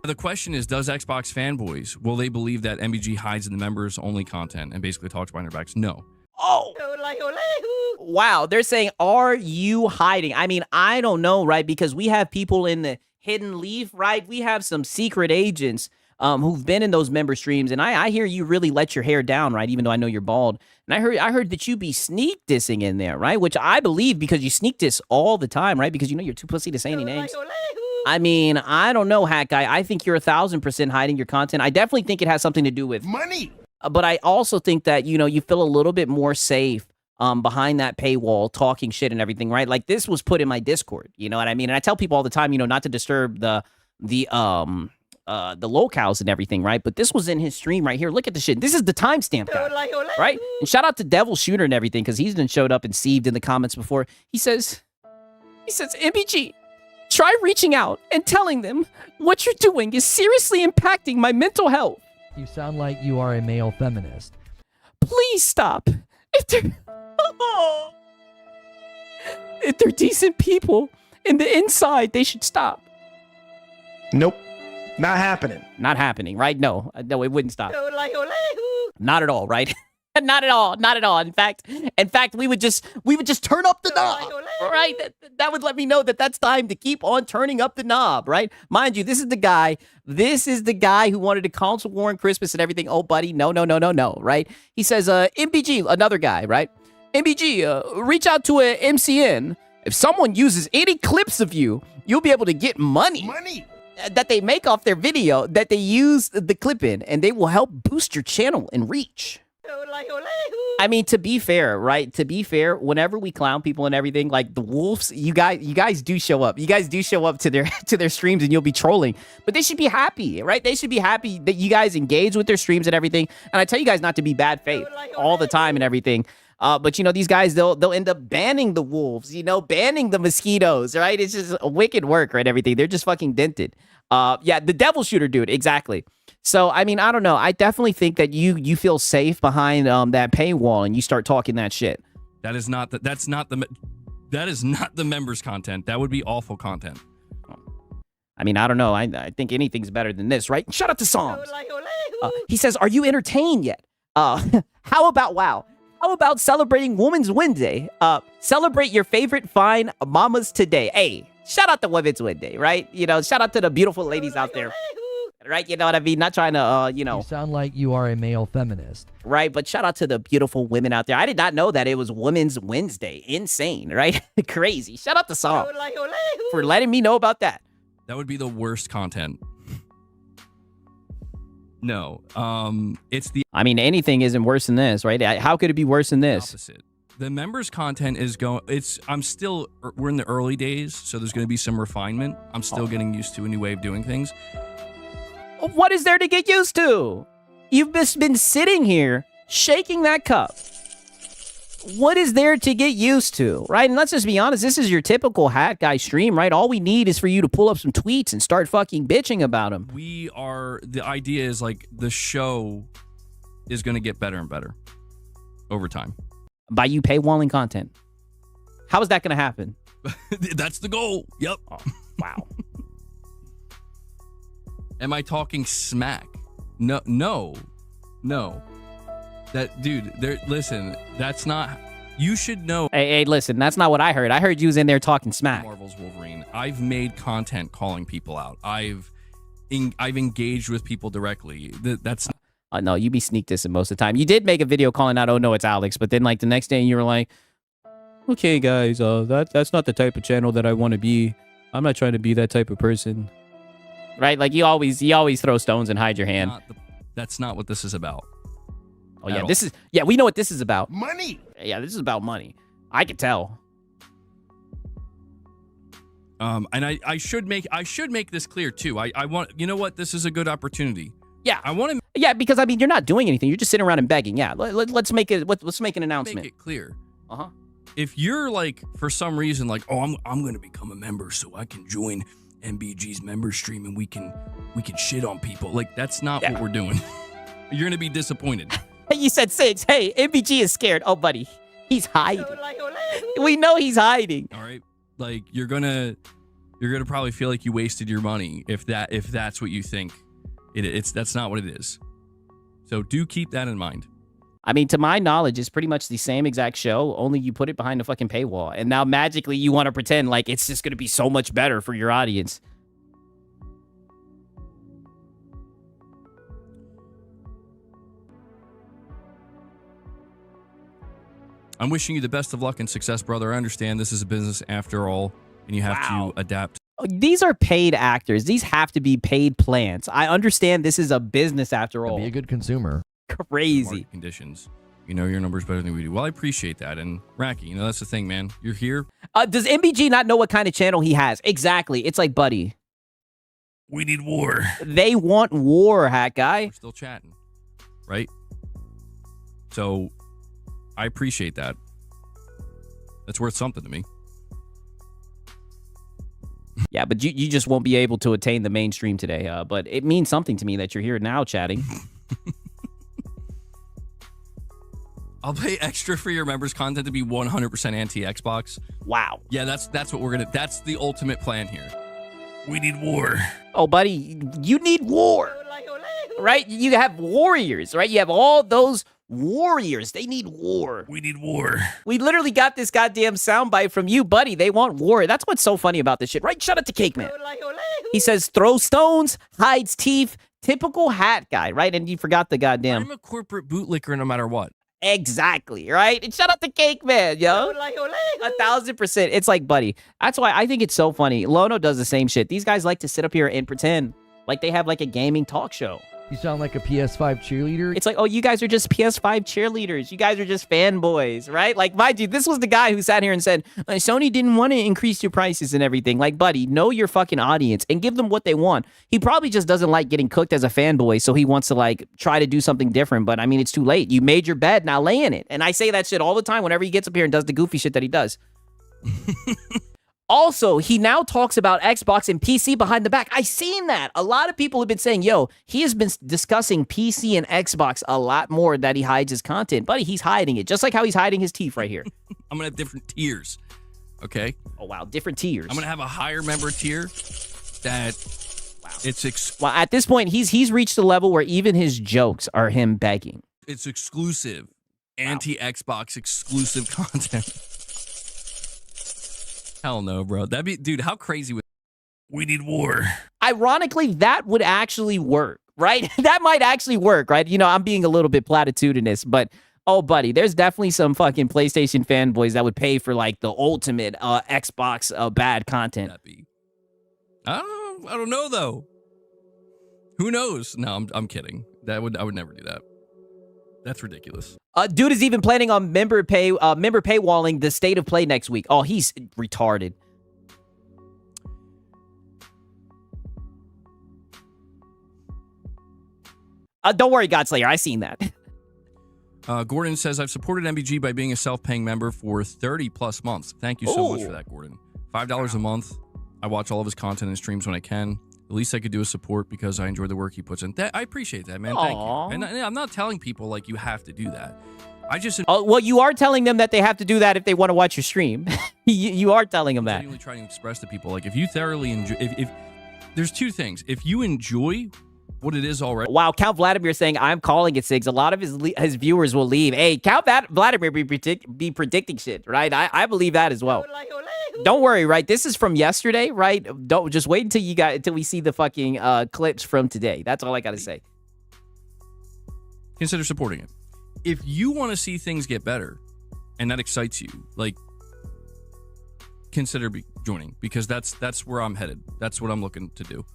The question is, does Xbox fanboys, will they believe that MBG hides in the members only content and basically talks behind their backs? No. Oh, wow. They're saying, are you hiding? I mean, I don't know, right? Because we have people in the hidden leaf, right? We have some secret agents who've been in those member streams. And I hear you really let your hair down, right? Even though I know you're bald. And I heard that you be sneak dissing in there, right? Which I believe because you sneak diss all the time, right? Because you know you're too pussy to say any names. I mean, I don't know, Hack Guy. I think you're 1,000% hiding your content. I definitely think it has something to do with money. But I also think that, you know, you feel a little bit more safe behind that paywall talking shit and everything, right? Like, this was put in my Discord, you know what I mean? And I tell people all the time, you know, not to disturb the locales and everything, right? But this was in his stream right here. Look at the shit. This is the timestamp guy, right? And shout out to Devil Shooter and everything, because he's been showed up and sieved in the comments before. He says, MBG, try reaching out and telling them what you're doing is seriously impacting my mental health. You sound like you are a male feminist. Please stop. If they're decent people in the inside, they should stop. Nope. Not happening. Not happening, right? No, it wouldn't stop. Not at all, right? Not at all. Not at all. In fact, we would just turn up the knob, right? That would let me know that that's time to keep on turning up the knob, right? Mind you, this is the guy who wanted to console war on Christmas and everything. Oh, buddy, no, right? He says, MBG, another guy, right? MBG, reach out to a MCN. If someone uses any clips of you, you'll be able to get money that they make off their video that they use the clip in, and they will help boost your channel and reach. I mean, to be fair, right? To be fair, whenever we clown people and everything, like the wolves, you guys do show up. You guys do show up to their streams, and you'll be trolling. But they should be happy, right? They should be happy that you guys engage with their streams and everything. And I tell you guys not to be bad faith all the time and everything. But you know, these guys, they'll end up banning the wolves, you know, banning the mosquitoes, right? It's just a wicked work, right? Everything. They're just fucking dented. Yeah, the devil shooter dude, exactly. So I mean, I don't know. I definitely think that you feel safe behind that paywall and you start talking that shit. That is not the members content. That would be awful content. I mean, I don't know. I think anything's better than this, right? Shout out to Psalms. He says, "Are you entertained yet? How about celebrating Women's Wednesday? Celebrate your favorite fine mamas today. Hey, shout out to Women's Wednesday, right? You know, shout out to the beautiful ladies out there, right? You know what I mean? Not trying to, you know. You sound like you are a male feminist. Right, but shout out to the beautiful women out there. I did not know that it was Women's Wednesday. Insane, right? Crazy. Shout out to Psalms for letting me know about that. That would be the worst content. No, it's the I mean, anything isn't worse than this, right? How could it be worse than this? opposite. The members content is going. We're in the early days, so there's going to be some refinement. I'm still getting used to a new way of doing things. What is there to get used to? You've just been sitting here shaking that cup. What is there to get used to, right? And let's just be honest, this is your typical hat guy stream, right? All we need is for you to pull up some tweets and start fucking bitching about them. The idea is like the show is going to get better and better over time. By you paywalling content. How is that going to happen? That's the goal. Yep. Oh, wow. Am I talking smack? No. That dude, listen, that's not. You should know. Hey, listen, that's not what I heard. I heard you was in there talking smack. Marvel's Wolverine. I've made content calling people out. I've engaged with people directly. That's No, you be sneak dissing most of the time. You did make a video calling out, oh no, it's Alex, but then like the next day you were like, okay guys, that's not the type of channel that I want to be. I'm not trying to be that type of person. Right? Like you always throw stones and hide your hand. That's not what this is about. Oh yeah, we know what this is about. Money. Yeah, this is about money. I could tell. And I should make this clear too. I want, you know what? This is a good opportunity. Yeah. I want to Yeah, because I mean, you're not doing anything. You're just sitting around and begging. Yeah. Let's make an announcement. make it clear. Uh-huh. If you're like, for some reason, like, oh, I'm going to become a member so I can join MBG's member stream and we can shit on people. Like, that's not what we're doing. You're going to be disappointed. You said 6. Hey, MBG is scared. Oh, buddy. He's hiding. We know he's hiding. All right. Like, you're gonna probably feel like you wasted your money if that's what you think. That's not what it is. So do keep that in mind. I mean, to my knowledge, it's pretty much the same exact show, only you put it behind a fucking paywall. And now magically you want to pretend like it's just going to be so much better for your audience. I'm wishing you the best of luck and success, brother. I understand this is a business after all, and you have to adapt. These are paid actors. These have to be paid plans. I understand this is a business after all. Be a good consumer. Crazy. Market conditions. You know your numbers better than we do. Well, I appreciate that. And Racky, you know, that's the thing, man. You're here. Does MBG not know what kind of channel he has? Exactly. It's like, buddy. We need war. They want war, hat guy. We're still chatting, right? So I appreciate that. That's worth something to me. Yeah, but you just won't be able to attain the mainstream today. But it means something to me that you're here now chatting. I'll pay extra for your members' content to be 100% anti-Xbox. Wow. Yeah, that's what we're gonna. That's the ultimate plan here. We need war. Oh, buddy, you need war, right? You have warriors, right? You have all those warriors. They need war. We need war. We literally got this goddamn soundbite from you, buddy. They want war. That's what's so funny about this shit, right? Shout out to Cake Man. He says, throw stones, hides teeth, typical hat guy, right? And you forgot the goddamn. I'm a corporate bootlicker no matter what. Exactly, right? And shout out to Cake Man, yo. 1,000%. It's like, buddy, that's why I think it's so funny. Lono does the same shit. These guys like to sit up here and pretend like they have like a gaming talk show. You sound like a PS5 cheerleader. It's like, oh, you guys are just PS5 cheerleaders. You guys are just fanboys, right? Like, my dude, this was the guy who sat here and said, Sony didn't want to increase your prices and everything. Like, buddy, know your fucking audience and give them what they want. He probably just doesn't like getting cooked as a fanboy, so he wants to, like, try to do something different. But, I mean, it's too late. You made your bed, now lay in it. And I say that shit all the time whenever he gets up here and does the goofy shit that he does. Also, he now talks about Xbox and PC behind the back. I seen that. A lot of people have been saying, yo, he has been discussing PC and Xbox a lot more that he hides his content. Buddy, he's hiding it. Just like how he's hiding his teeth right here. I'm going to have different tiers. Okay? Oh, wow. Different tiers. I'm going to have a higher member tier that well, at this point, he's reached the level where even his jokes are him begging. It's exclusive. Anti-Xbox exclusive content. Hell no, bro. That'd be, dude, how crazy would we need war? Ironically, that would actually work, right? That might actually work, right? You know, I'm being a little bit platitudinous, but oh, buddy, there's definitely some fucking PlayStation fanboys that would pay for like the ultimate Xbox bad content. I don't know though. Who knows? No, I'm kidding. I would never do that. That's ridiculous. Dude is even planning on member paywalling the State of Play next week. Oh, he's retarded. Don't worry, Godslayer. I seen that. Gordon says, I've supported MBG by being a self-paying member for 30 plus months. Thank you so much for that, Gordon. $5 a month. I watch all of his content and streams when I can. The least I could do is support because I enjoy the work he puts in. I appreciate that, man. Thank you. And I'm not telling people like you have to do that. I just well, you are telling them that they have to do that if they want to watch your stream. you are telling them that. I'm genuinely trying to express to people like if you thoroughly enjoy. If there's two things. If you enjoy what it is already. Wow, Count Vladimir saying I'm calling it, Sigs. A lot of his viewers will leave. Hey, Count Vladimir be predicting shit, right? I believe that as well. Don't worry, right? This is from yesterday, right? Don't just wait until we see the fucking clips from today. That's all I gotta say. Consider supporting it. If you want to see things get better, and that excites you, like consider joining because that's where I'm headed. That's what I'm looking to do.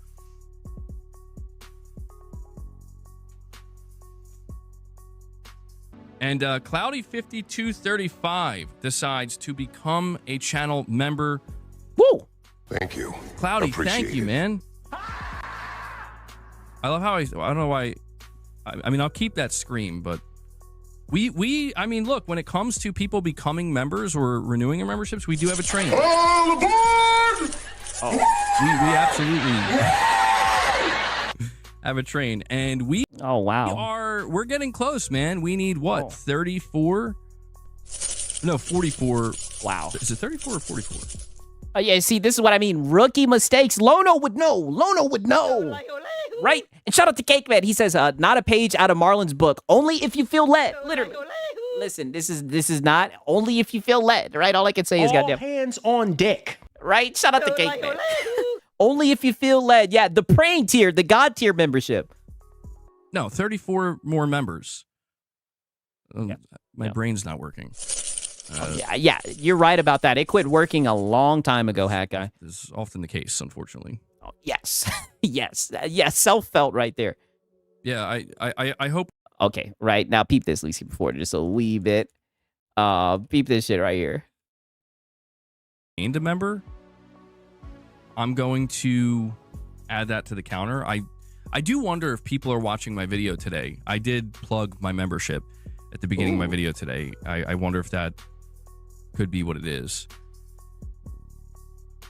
And Cloudy5235 decides to become a channel member. Woo! Thank you. Cloudy, thank you, man. I love how I don't know why. I mean, I'll keep that scream, but I mean, look, when it comes to people becoming members or renewing their memberships, we do have a train. All aboard! Oh, we absolutely have a train, and oh wow, we're getting close, man. We need what? 34? No, 44. Wow. Is it 34 or 44? Oh yeah, see, this is what I mean. Rookie mistakes. Lono would know. Right? And shout out to Cake Man. He says, not a page out of Marlon's book. Only if you feel led. Literally. Listen, this is not only if you feel led, right? All I can say is goddamn. Hands on deck. Right? Shout out to Cake Man. Only if you feel led. Yeah, the praying tier, the God tier membership. No, 34 more members. My brain's not working. Yeah, you're right about that. It quit working a long time ago, Hat Guy. This is often the case, unfortunately. Oh, yes. yes, self-felt right there. Yeah, I hope. Okay, right. Now peep this, Lucy, before just a wee bit. Peep this shit right here. Gained a member. I'm going to add that to the counter. I do wonder if people are watching my video today. I did plug my membership at the beginning of my video today. I wonder if that could be what it is.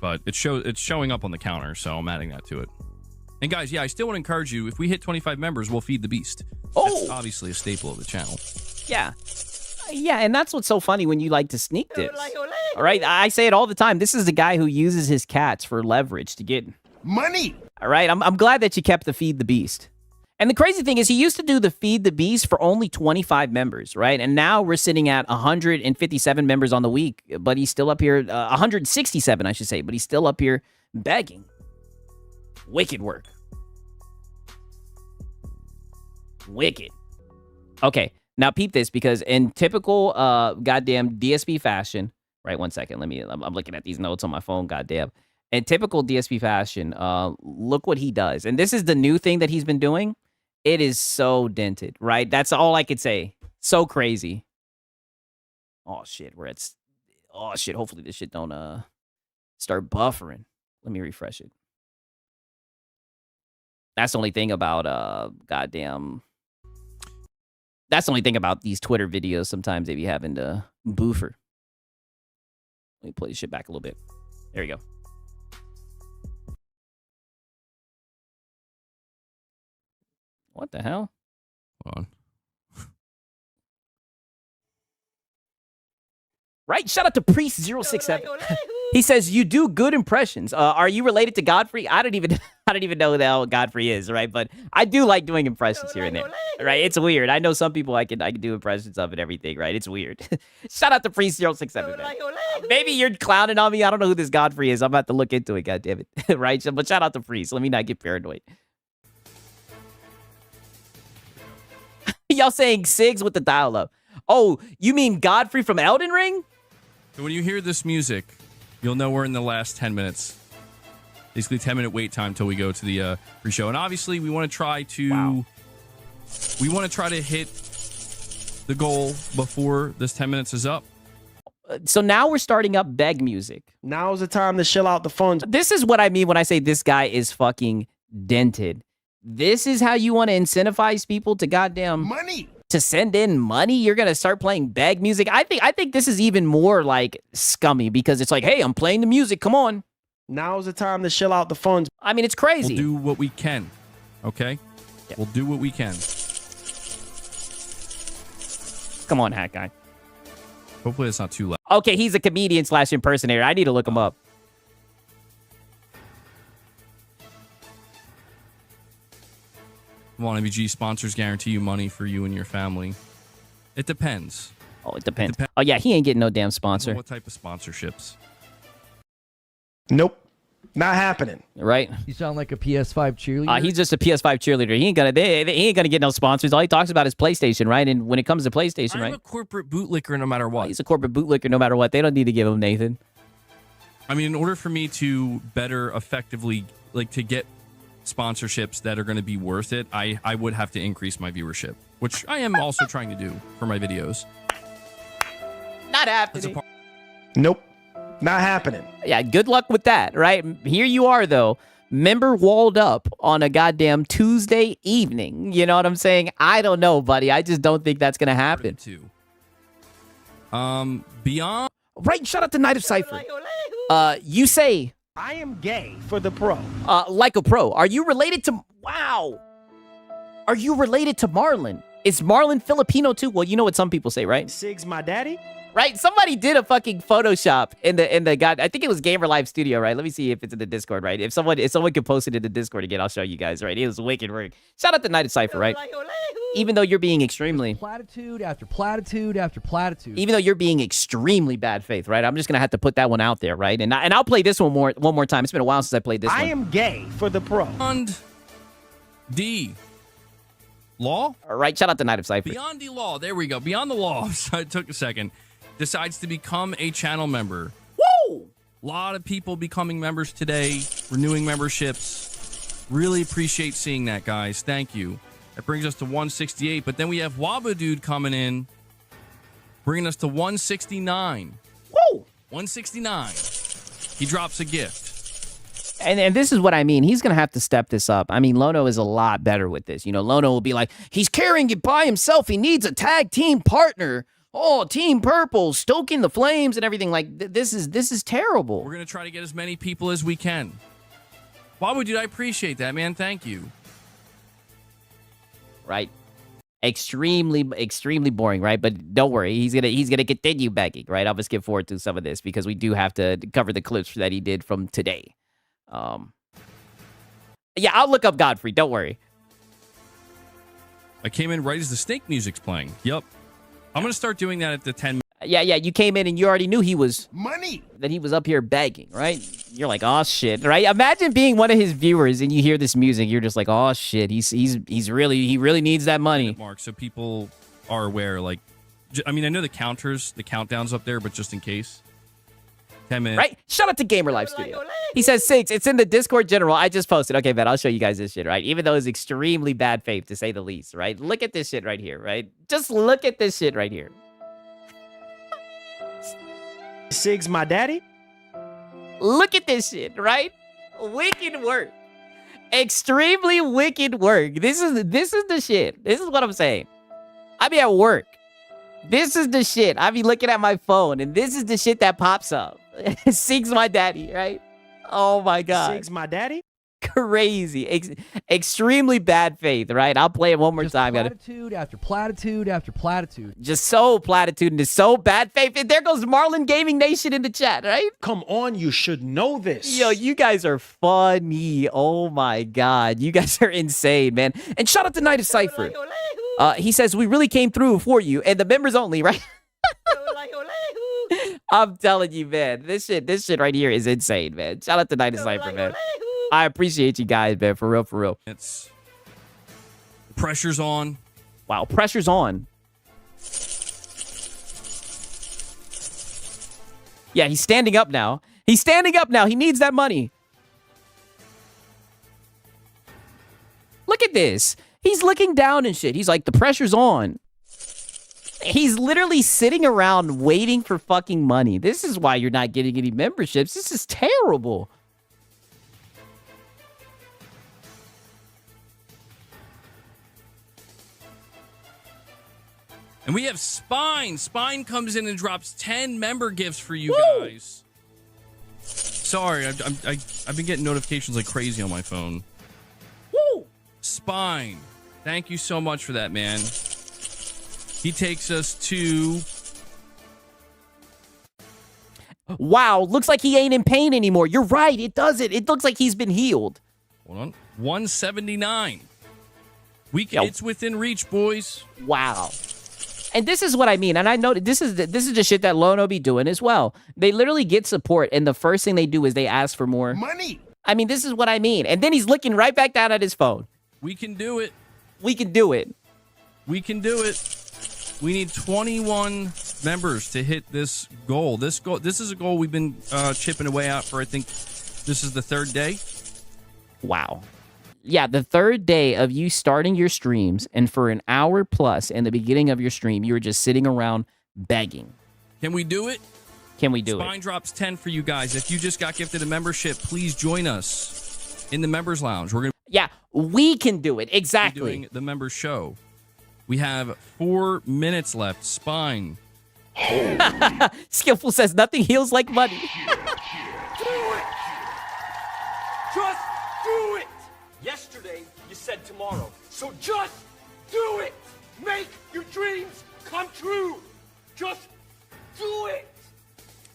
But it's showing up on the counter, so I'm adding that to it. And guys, yeah, I still want to encourage you. If we hit 25 members, we'll feed the beast. That's obviously a staple of the channel. Yeah. Yeah, and that's what's so funny when you like to sneak this. All right, I say it all the time. This is the guy who uses his cats for leverage to get money. All right, I'm glad that you kept the Feed the Beast. And the crazy thing is he used to do the Feed the Beast for only 25 members, right? And now we're sitting at 157 members on the week, but he's still up here, 167, I should say, but he's still up here begging. Wicked work. Wicked. Okay, now peep this, because in typical goddamn DSP fashion, right, 1 second, I'm looking at these notes on my phone, goddamn. In typical DSP fashion, look what he does. And this is the new thing that he's been doing. It is so dented, right? That's all I could say. So crazy. Oh shit, oh shit, hopefully this shit don't start buffering. Let me refresh it. That's the only thing about that's the only thing about these Twitter videos. Sometimes they be having to boofer. Let me play this shit back a little bit. There you go. What the hell? Hold on. Right? Shout out to Priest067. He says, you do good impressions. Are you related to Godfrey? I don't even know who the hell Godfrey is, right? But I do like doing impressions here and there. Right? It's weird. I know some people I can do impressions of and everything, right? It's weird. Shout out to Priest067, man. Maybe you're clowning on me. I don't know who this Godfrey is. I'm about to look into it, goddammit. Right? But shout out to Priest. Let me not get paranoid. Y'all saying Sigs with the dial-up. Oh, you mean Godfrey from Elden Ring? So when you hear this music, you'll know we're in the last 10 minutes. Basically 10-minute wait time till we go to the pre-show. And obviously we want to try to hit the goal before this 10 minutes is up. So now we're starting up beg music. Now's the time to shell out the funds. This is what I mean when I say this guy is fucking dented. This is how you want to incentivize people to goddamn Money. to send in money. You're gonna start playing beg music. I think this is even more like scummy because it's like, hey, I'm playing the music. Come on. Now's the time to shell out the funds. I mean, it's crazy. We'll do what we can. Okay? Yeah. We'll do what we can. Come on, hat guy. Hopefully it's not too loud. Okay, he's a comedian / impersonator. I need to look him up. Come on, MVG sponsors guarantee you money for you and your family. It depends. Oh, it depends. Oh yeah, he ain't getting no damn sponsor. What type of sponsorships? Nope. Not happening. Right? You sound like a PS5 cheerleader. He's just a PS5 cheerleader. He ain't gonna get no sponsors. All he talks about is PlayStation, right? And when it comes to PlayStation, I'm right? a corporate bootlicker no matter what. He's a corporate bootlicker no matter what. They don't need to give him Nathan. I mean, in order for me to better effectively, like, to get sponsorships that are going to be worth it, I would have to increase my viewership, which I am also trying to do for my videos. Not happening. Nope. Not happening. Yeah, good luck with that, right? Here you are, though. Member walled up on a goddamn Tuesday evening. You know what I'm saying? I don't know, buddy. I just don't think that's going to happen. Beyond... Right, shout out to Night of Cypher. You say... I am gay for the pro. Like a pro. Are you related to... Wow. Are you related to Marlon? Is Marlon Filipino too? Well, you know what some people say, right? Sig's my daddy? Right? Somebody did a fucking Photoshop in the god. I think it was Gamer Live Studio, right? Let me see if it's in the Discord, right? If someone could post it in the Discord again, I'll show you guys, right? It was wicked work. Shout out to Night of Cypher, right? Even though you're being extremely Platitude after platitude after platitude. even though you're being extremely bad faith, right? I'm just gonna have to put that one out there, right? And I'll play this one more time. It's been a while since I played this one. I am gay for the pro. Beyond D Law? All right, shout out to Night of Cypher. Beyond D Law. There we go. Beyond the Law. It took a second. Decides to become a channel member. Woo! A lot of people becoming members today, renewing memberships. Really appreciate seeing that, guys. Thank you. That brings us to 168. But then we have Waba Dude coming in, bringing us to 169. Woo! 169. He drops a gift. And this is what I mean. He's going to have to step this up. I mean, Lono is a lot better with this. You know, Lono will be like, he's carrying it by himself. He needs a tag team partner. Oh, Team Purple, stoking the flames and everything. Like, this is terrible. We're going to try to get as many people as we can. Waba Dude, I appreciate that, man. Thank you. Right. Extremely boring, right? But don't worry, he's gonna continue begging, right? I'll just get forward to some of this because we do have to cover the clips that he did from today. Yeah, I'll look up Godfrey. Don't worry. I came in right as the snake music's playing. Yep. I'm going to start doing that at the 10 minutes. Yeah, you came in and you already knew he was money. That he was up here begging, right? You're like, oh shit, right? Imagine being one of his viewers and you hear this music. You're just like, oh shit, he really needs that money. Mark, so people are aware. Like, I mean, I know the countdowns up there, but just in case. 10 minutes. Right? Shout out to Gamer Life Studio. He says, Six, it's in the Discord general. I just posted. Okay, man, I'll show you guys this shit, right? Even though it's extremely bad faith, to say the least, right? Look at this shit right here, right? Just look at this shit right here. Sig's my daddy? Look at this shit, right? Wicked work. Extremely wicked work. This is the shit. This is what I'm saying. I be at work. This is the shit. I be looking at my phone, and this is the shit that pops up. Sig's my daddy, right? Oh my god. Sig's my daddy? Crazy. Extremely bad faith, right? I'll play it one more Just time. platitude after platitude after platitude. Just so platitude and just so bad faith. And there goes Marlon Gaming Nation in the chat, right? Come on, you should know this. Yo, you guys are funny. Oh my god. You guys are insane, man. And shout out to Night of Cypher. He says, we really came through for you. And the members only, right? I'm telling you, man. This shit right here is insane, man. Shout out to Night of Cypher, man. I appreciate you guys, man. For real, for real. It's pressure's on. Wow, pressure's on. Yeah, he's standing up now. He's standing up now. He needs that money. Look at this. He's looking down and shit. He's like, the pressure's on. He's literally sitting around waiting for fucking money. This is why you're not getting any memberships. This is terrible. And we have Spine. Spine comes in and drops 10 member gifts for you guys. Sorry, I've been getting notifications like crazy on my phone. Woo! Spine. Thank you so much for that, man. He takes us to... Wow, looks like he ain't in pain anymore. You're right, it doesn't. It looks like he's been healed. Hold on. 179. Yo. It's within reach, boys. Wow. And this is what I mean. And I know this is the shit that Lono be doing as well. They literally get support, and the first thing they do is they ask for more Money. I mean, this is what I mean. And then he's looking right back down at his phone. We can do it. We can do it. We can do it. We need 21 members to hit this goal. This is a goal we've been chipping away at for, I think, this is the third day. Wow. Yeah, the third day of you starting your streams, and for an hour plus in the beginning of your stream, you were just sitting around begging. Can we do it? Can we do Spine it? drops 10 for you guys. If you just got gifted a membership, please join us in the members lounge. We're going to Yeah, we can do it. be Exactly. doing the members show. We have 4 minutes left. Spine. Skillful says nothing heals like money. Just do it! Yesterday, you said tomorrow. So just do it! Make your dreams come true! Just do it!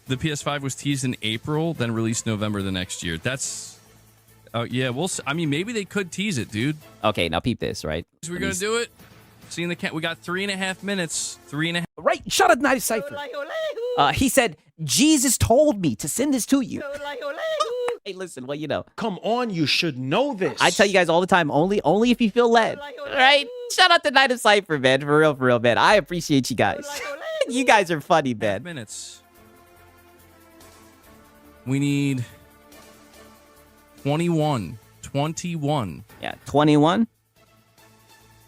The PS5 was teased in April, then released November the next year. That's... yeah, we'll... I mean, maybe they could tease it, dude. Okay, now peep this, right? We're going to do it. See in the cat. We got 3.5 minutes. 3.5. Right, shut up, Night of Cypher. He said, Jesus told me to send this to you. Hey, listen, well, you know. Come on, you should know this. I tell you guys all the time, only if you feel led. Right? Shout out to Night of Cypher, man. For real, man. I appreciate you guys. You guys are funny, man. Minutes. We need 21. 21. Yeah, 21.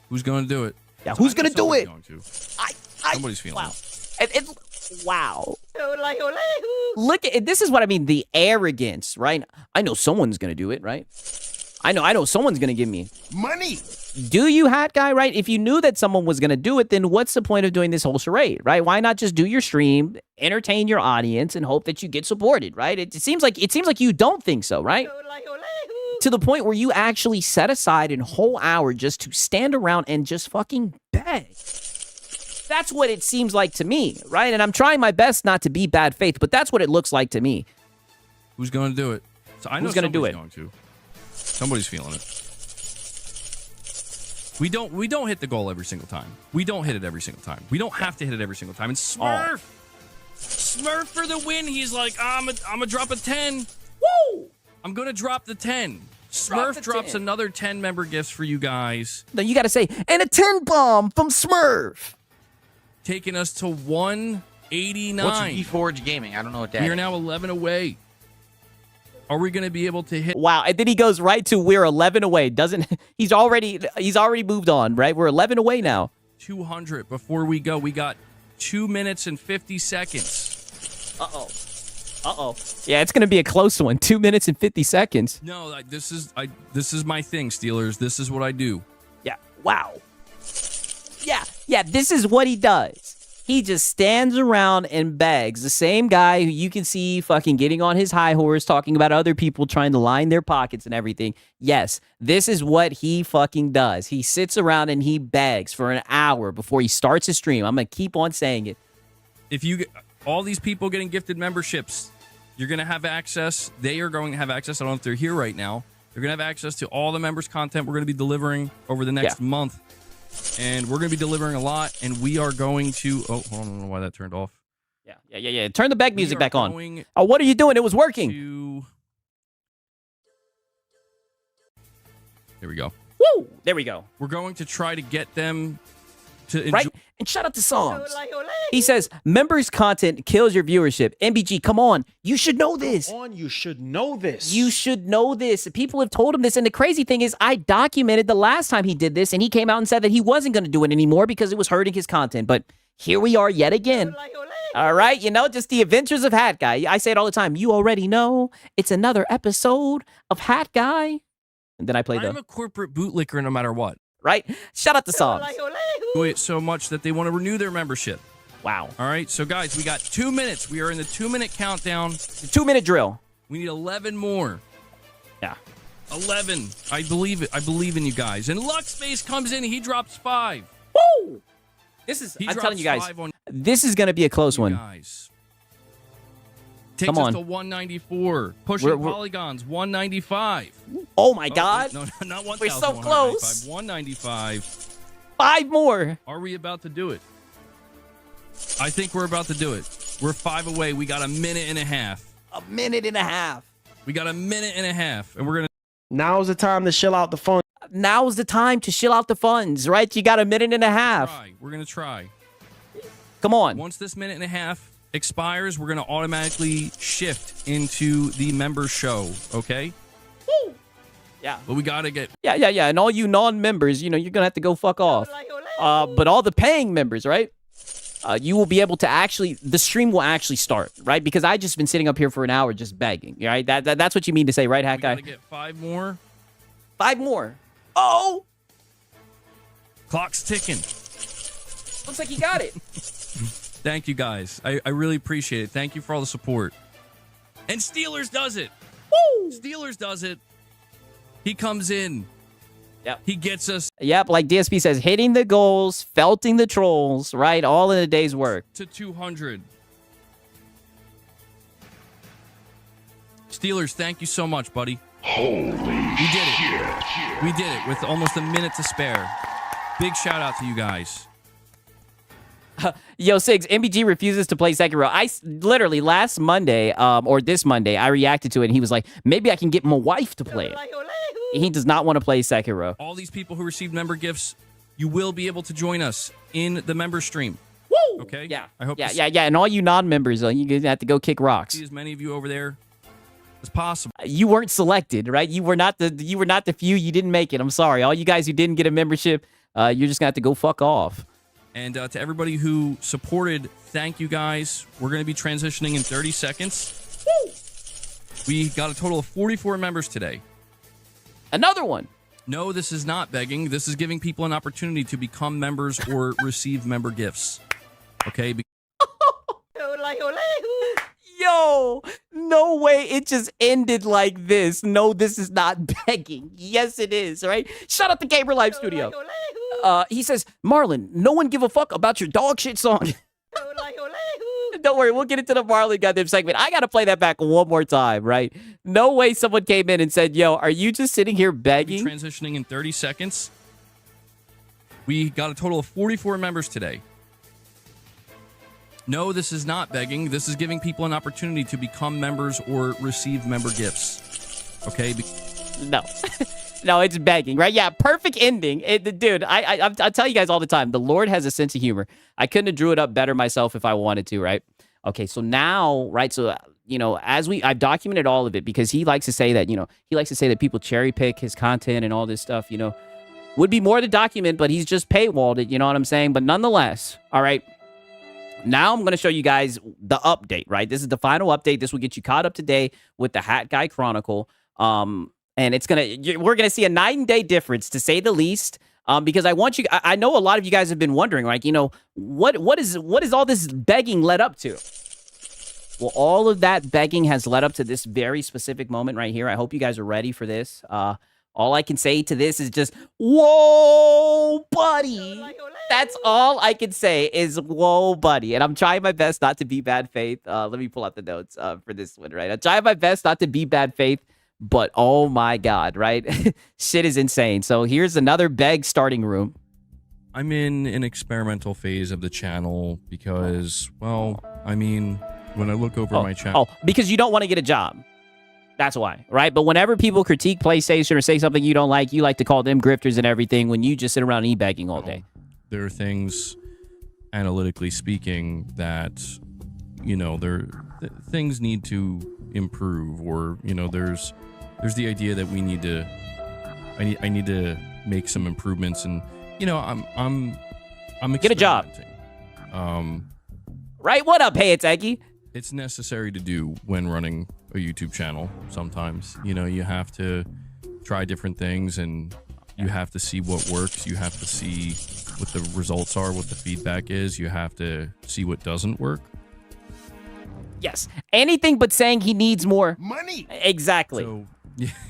Who's going to do it? Yeah, who's going to do it? Going to. I Somebody's feeling wow. it. Wow. Look at this is what I mean, the arrogance, right? I know someone's going to do it, right? I know someone's going to give me Money. Do you, hat guy, right? If you knew that someone was going to do it, then what's the point of doing this whole charade, right? Why not just do your stream, entertain your audience, and hope that you get supported, right? It seems like you don't think so, right? To the point where you actually set aside a whole hour just to stand around and just fucking beg. That's what it seems like to me, right? And I'm trying my best not to be bad faith, but that's what it looks like to me. Who's going to do it? So I know Who's going to do it? Going to. Somebody's feeling it. We don't hit the goal every single time. We don't hit it every single time. We don't have to hit it every single time. And Smurf, Smurf for the win. He's like, I'm gonna drop a 10. Woo! I'm gonna drop the 10. Smurf drops another 10 member gifts for you guys. No, you got to say, and a 10 bomb from Smurf. Taking us to 1 89. What's Reforge Gaming? I don't know what that We are is. now 11 away. Are we going to be able to hit? Wow. And then he goes right to we're 11 away. He's already moved on, right? We're 11 away now. 200 before we go. We got 2 minutes and 50 seconds. Uh-oh. Yeah, it's going to be a close one. 2 minutes and 50 seconds. No, this is my thing, Steelers. This is what I do. Yeah. Wow. Yeah, this is what he does. He just stands around and begs. The same guy who you can see fucking getting on his high horse talking about other people trying to line their pockets and everything. Yes, this is what he fucking does. He sits around and he begs for an hour before he starts his stream. I'm going to keep on saying it. If you get all these people getting gifted memberships, you're going to have access. They are going to have access. I don't know if they're here right now. They're going to have access to all the members' content we're going to be delivering over the next month. And we're going to be delivering a lot. And we are going to... Oh, hold on. I don't know why that turned off. Yeah. Turn the beg music back on. Oh, what are you doing? It was working. There we go. Woo! There we go. We're going to try to get them to enjoy. Right? And shout out to Songs. He says, members' content kills your viewership. MBG, come on. You should know this. You should know this. You should know this. People have told him this. And the crazy thing is, I documented the last time he did this, and he came out and said that he wasn't going to do it anymore because it was hurting his content. But here we are yet again. All right? You know, just the adventures of Hat Guy. I say it all the time. You already know it's another episode of Hat Guy. And then I play I'm a corporate bootlicker no matter what. Right? Shout out to Songs. Do it so much that they want to renew their membership. Wow. All right, so guys, we got 2 minutes. We are in the 2-minute countdown. The 2-minute drill. We need 11 more. Yeah. 11. I believe it. I believe in you guys. And Luckspace comes in. He drops 5. Woo! I'm drops telling you guys, 5 on this is going to be a close one. guys. Takes Come us on. to 194. Pushing polygons, 195. Oh, my God. No, not 1,000. We're so close. 195. 5 more. Are we about to do it? I think we're about to do it. We're 5 away. We got a minute and a half. A minute and a half. We got a minute and a half, and we're going to... Now's the time to shill out the fun. Now's the time to shill out the funds, right? You got a minute and a half. We're going to try. Come on. Once this minute and a half expires, we're going to automatically shift into the member show, okay? Woo! Yeah. But we got to get... Yeah. And all you non-members, you know, you're going to have to go fuck off. But all the paying members, right? You will be able to actually... The stream will actually start, right? Because I just been sitting up here for an hour just begging, right? That's what you mean to say, right, Hat Guy? We got to get 5 more. 5 more. Oh! Clock's ticking. Looks like he got it. Thank you, guys. I really appreciate it. Thank you for all the support. And Steelers does it. Woo! Steelers does it. He comes in. Yep. He gets us Yep, like DSP says, hitting the goals, felting the trolls, right? All in a day's work. to 200. Steelers, thank you so much, buddy. Holy We did it. We did it with almost a minute to spare. Big shout out to you guys. Yo, Sigs, MBG refuses to play Sekiro. Literally last Monday, or this Monday, I reacted to it, and he was like, maybe I can get my wife to play it. He does not want to play Sekiro. All these people who received member gifts, you will be able to join us in the member stream. Woo! Okay? Yeah. I hope Yeah. to And all you non-members, you're going to have to go kick rocks. see as many of you over there as possible. You weren't selected, right? You were not the few. You didn't make it. I'm sorry. All you guys who didn't get a membership, you're just going to have to go fuck off. And to everybody who supported, thank you guys. We're going to be transitioning in 30 seconds. Woo! We got a total of 44 members today. Another one. No, this is not begging. This is giving people an opportunity to become members or receive member gifts. Okay? Yo, no way it just ended like this. No, this is not begging. Yes, it is, right? Shout out to Gamer Live Studio. He says, Marlon, no one give a fuck about your dog shit song. Don't worry, we'll get into the Marlon goddamn segment. I got to play that back one more time, right? No way someone came in and said, yo, are you just sitting here begging? Transitioning in 30 seconds. We got a total of 44 members today. No, this is not begging. This is giving people an opportunity to become members or receive member gifts. Okay? No. No, it's begging, right? Yeah, perfect ending. Dude, I tell you guys all the time, the Lord has a sense of humor. I couldn't have drew it up better myself if I wanted to, right? Okay, so now, right, so, you know, I've documented all of it because he likes to say that, you know, people cherry pick his content and all this stuff, you know. Would be more to document, but he's just paywalled it, you know what I'm saying? But nonetheless, all right, now I'm going to show you guys the update, right? This is the final update. This will get you caught up to date with the Hat Guy Chronicle. And we're gonna see a night and day difference, to say the least. Because I know a lot of you guys have been wondering, like, you know, what is all this begging led up to? Well, all of that begging has led up to this very specific moment right here. I hope you guys are ready for this. All I can say to this is just, whoa, buddy. That's all I can say is, whoa, buddy. And I'm trying my best not to be bad faith. Let me pull out the notes for this one, right? I'm trying my best not to be bad faith. But oh my God, right? Shit is insane. So here's another beg starting room. I'm in an experimental phase of the channel because, well, I mean, when I look over my channel. Oh, because you don't want to get a job. That's why, right? But whenever people critique PlayStation or say something you don't like, you like to call them grifters and everything when you just sit around e-begging all day. There are things, analytically speaking, that, you know, things need to improve, or, you know, there's the idea that I need to make some improvements, and, you know, I'm get a job. Right? What up, Hey, it's Eggy? It's necessary to do when running a YouTube channel. Sometimes, you know, you have to try different things, and you have to see what works. You have to see what the results are, what the feedback is. You have to see what doesn't work. Yes. Anything but saying he needs more money. Exactly. So,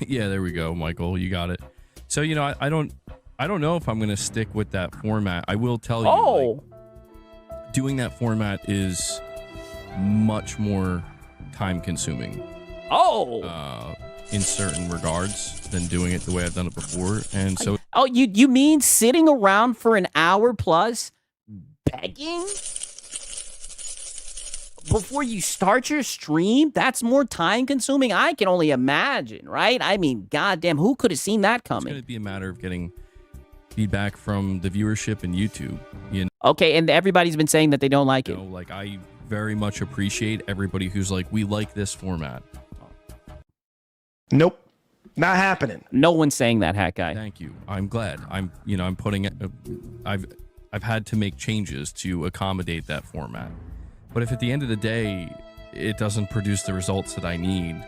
yeah, there we go, Michael. You got it. So, you know, I don't know if I'm going to stick with that format. I will tell you, like, doing that format is much more time consuming. In certain regards than doing it the way I've done it before. And so you mean sitting around for an hour plus begging before you start your stream? That's more time consuming. I can only imagine, right? I mean, goddamn, who could have seen that coming? It's going to be a matter of getting feedback from the viewership and YouTube. You know? Okay, and everybody's been saying that they don't like it. You know, like, I very much appreciate everybody who's like, we like this format. Nope. Not happening. No one's saying that, Hat Guy. Thank you. I'm glad. I'm putting it. I've had to make changes to accommodate that format. But if at the end of the day, it doesn't produce the results that I need.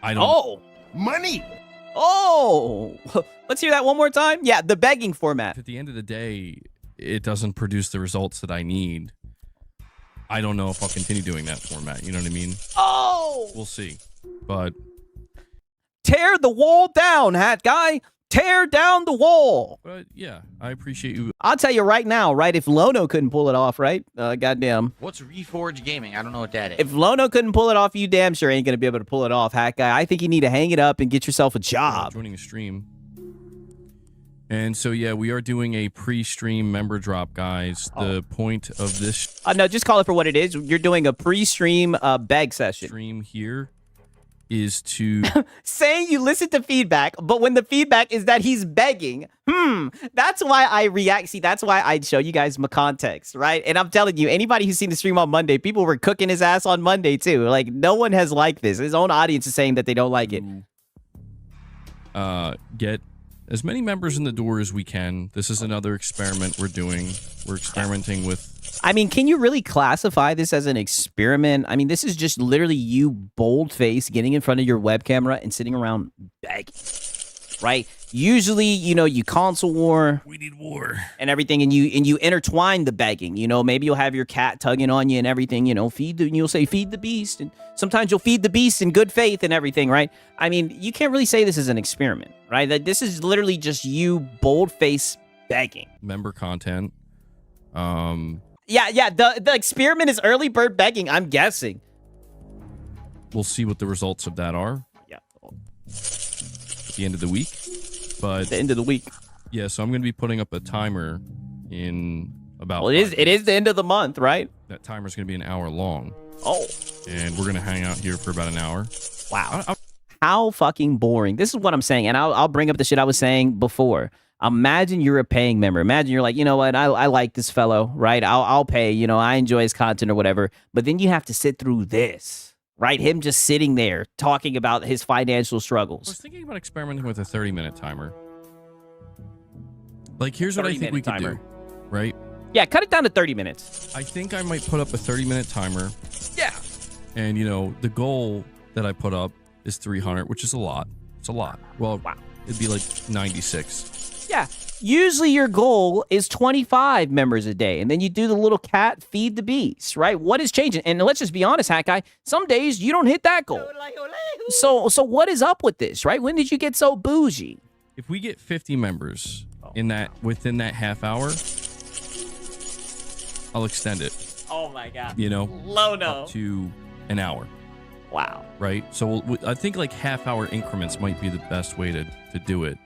I don't. Money. Let's hear that one more time. Yeah, the begging format. If at the end of the day, it doesn't produce the results that I need, I don't know if I'll continue doing that format. You know what I mean? We'll see. But tear the wall down, Hat Guy. Tear down the wall. But yeah, I appreciate you. I'll tell you right now, right? If Lono couldn't pull it off, right? Goddamn. What's Reforge Gaming? I don't know what that is. If Lono couldn't pull it off, you damn sure ain't going to be able to pull it off, Hat Guy. I think you need to hang it up and get yourself a job. Joining a stream. And so, yeah, we are doing a pre-stream member drop, guys. The point of this... no, just call it for what it is. You're doing a pre-stream beg session. Stream here is to... saying you listen to feedback, but when the feedback is that he's begging, that's why I react. See, that's why I show you guys my context, right? And I'm telling you, anybody who's seen the stream on Monday, people were cooking his ass on Monday, too. Like, no one has liked this. His own audience is saying that they don't like it. Get as many members in the door as we can. This is another experiment we're doing. We're experimenting with... I mean, can you really classify this as an experiment? I mean, this is just literally you bold-faced getting in front of your web camera and sitting around begging, right? Usually, you know, you console war. We need war. And everything, and you intertwine the begging. You know, maybe you'll have your cat tugging on you and everything, you know, you'll say, feed the beast. And sometimes you'll feed the beast in good faith and everything, right? I mean, you can't really say this is an experiment, right? That this is literally just you bold-faced begging. Member content. Yeah, the experiment is early bird begging, I'm guessing. We'll see what the results of that are. Yeah. At the end of the week. But the end of the week. Yeah, so I'm going to be putting up a timer in about... Well, it is the end of the month, right? That timer's going to be an hour long. Oh. And we're going to hang out here for about an hour. Wow. how fucking boring. This is what I'm saying, and I'll bring up the shit I was saying before. Imagine you're a paying member. Imagine you're like, you know what, I like this fellow, right? I'll pay, you know, I enjoy his content or whatever. But then you have to sit through this, right? Him just sitting there talking about his financial I was struggles. thinking about experimenting with a 30-minute timer. Like, here's what I think we could do, right? Yeah, cut it down to 30 minutes. I think I might put up a 30-minute timer. Yeah. And, you know, the goal that I put up is 300, which is a lot. It's a lot. Well, Wow. it'd be like 96. Yeah. Usually your goal is 25 members a day, and then you do the little cat feed the beast, right? What is changing? And let's just be honest, Hat Guy, some days you don't hit that goal. So what is up with this, right? When did you get so bougie? If we get 50 members within that half hour, I'll extend it, Oh my God. you know, Lono. up to an hour, Wow. right? So I think like half-hour increments might be the best way to do it,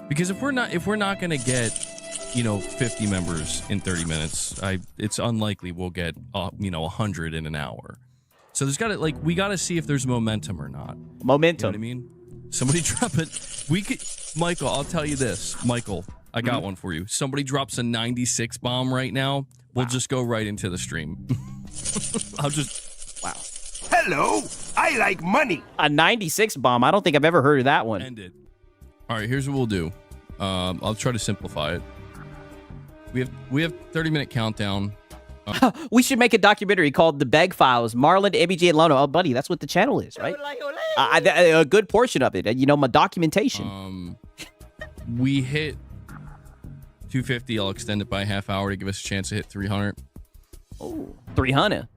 because if we're not gonna get, you know, 50 members in 30 minutes, it's unlikely we'll get 100 in an hour. So we gotta see if there's momentum or not. You know Momentum. what I mean? Somebody drop it. Michael, I'll tell you this. Michael, I got one for you. Somebody drops a 96 bomb right now. We'll just go right into the stream. Wow. Hello, I like money. A 96 bomb. I don't think I've ever heard of that one. end it. All right, here's what we'll do. I'll try to simplify it. We have 30-minute countdown. We should make a documentary called The Beg Files. Marlon, MBG, and Lono. Oh, buddy, that's what the channel is, right? A good portion of it. You know, my documentation. We hit 250. I'll extend it by a half hour to give us a chance to hit 300. Oh, 300.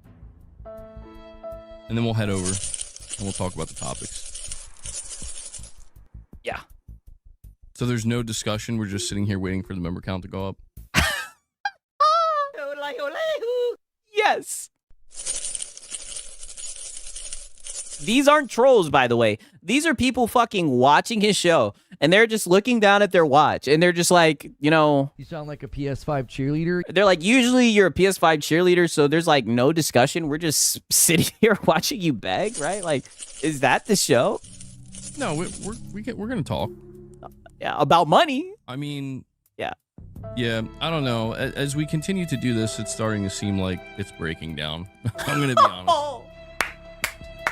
And then we'll head over and we'll talk about the topics. Yeah. So there's no discussion. We're just sitting here waiting for the member count to go up. Yes. These aren't trolls, by the way. These are people fucking watching his show, and they're just looking down at their watch, and they're just like, you know, You sound like a PS5 cheerleader. they're like, usually you're a PS5 cheerleader, so there's like no discussion. We're just sitting here watching you beg, right? Like, is that the show? No, we're gonna talk. Yeah, about money. I mean, Yeah. yeah. I don't know. As we continue to do this, it's starting to seem like it's breaking down. I'm gonna be honest. Oh,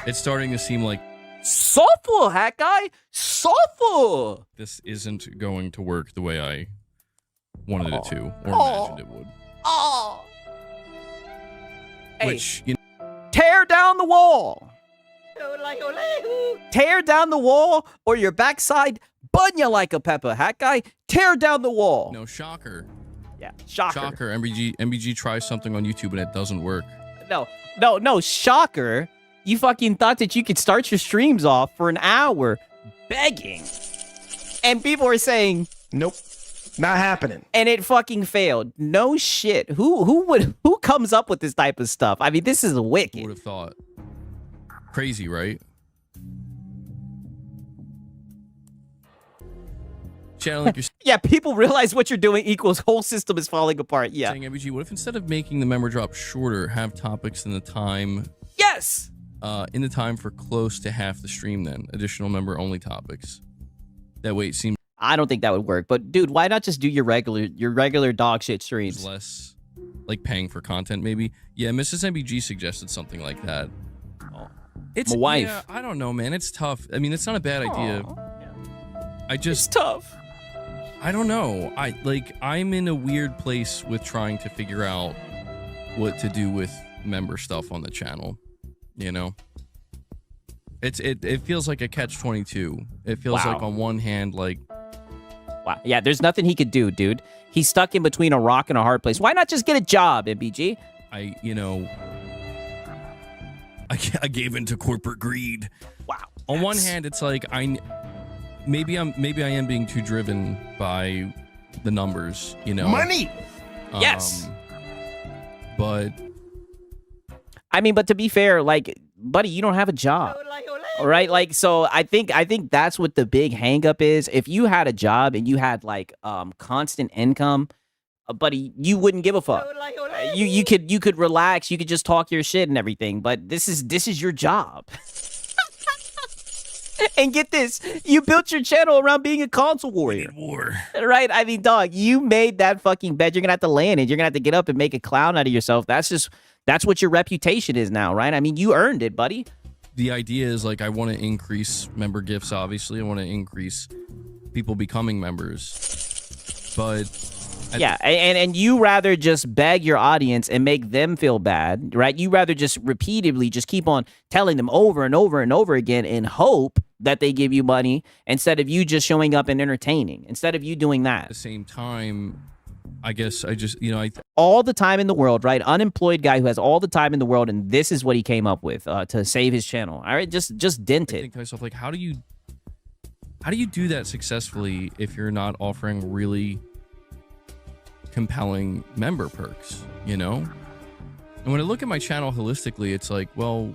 It's starting to seem like suffer, Hat Guy, suffer. this isn't going to work the way I wanted it to, or Oh. imagined it would. Oh. Hey, Which, you know, tear down the wall. Tear down the wall, or your backside bun you like a pepper, Hat Guy. Tear down the wall. no, shocker. Yeah, shocker. Shocker. MBG tries something on YouTube and it doesn't work. No, shocker. You fucking thought that you could start your streams off for an hour begging. And people are saying, Nope, not happening. and it fucking failed. No shit. Who comes up with this type of stuff? I mean, this is Who would wicked. have thought? Crazy, right? Channeling your Yeah, people realize what you're doing equals whole system is falling apart. Yeah. saying, MBG, what if instead of making the member drop shorter, have topics in the time Yes. for close to half the stream then? Additional member only topics. That way it seems I don't think that would work. But dude, why not just do your regular dog shit streams? less like paying for content maybe. Yeah, Mrs. MBG suggested something like that. It's My wife. Yeah, I don't know, man. It's tough. I mean, it's not a bad idea. I It's just tough. I don't know. I'm in a weird place with trying to figure out what to do with member stuff on the channel. You know? It feels like a catch-22. It feels Wow. like on one hand, like Wow. Yeah, there's nothing he could do, dude. He's stuck in between a rock and a hard place. Why not just get a job, MBG? I gave into corporate greed. Wow. On one Yes. hand, it's like maybe I am being too driven by the numbers, you know. Money. Yes. But I mean, but to be fair, like, buddy, you don't have a job. All right, like, so I think that's what the big hang up is. If you had a job and you had like constant income, buddy, you wouldn't give a fuck. You could relax, you could just talk your shit and everything, but this is your job. And get this, you built your channel around being a console warrior. War. Right? I mean, dog, you made that fucking bet. You're going to have to land it. You're going to have to get up and make a clown out of yourself. That's what your reputation is now, right? I mean, you earned it, buddy. The idea is like I want to increase member gifts, obviously. I want to increase people becoming members. But yeah, and you rather just beg your audience and make them feel bad, right? You rather just repeatedly just keep on telling them over and over and over again in hope that they give you money instead of you just showing up and entertaining, instead of you doing that. at the same time, I guess I just, All the time in the world, right? Unemployed guy who has all the time in the world, and this is what he came up with to save his channel. All right, just dent I it. think to myself, like, how do you do that successfully if you're not offering really compelling member perks, And when I look at my channel holistically, it's like, well,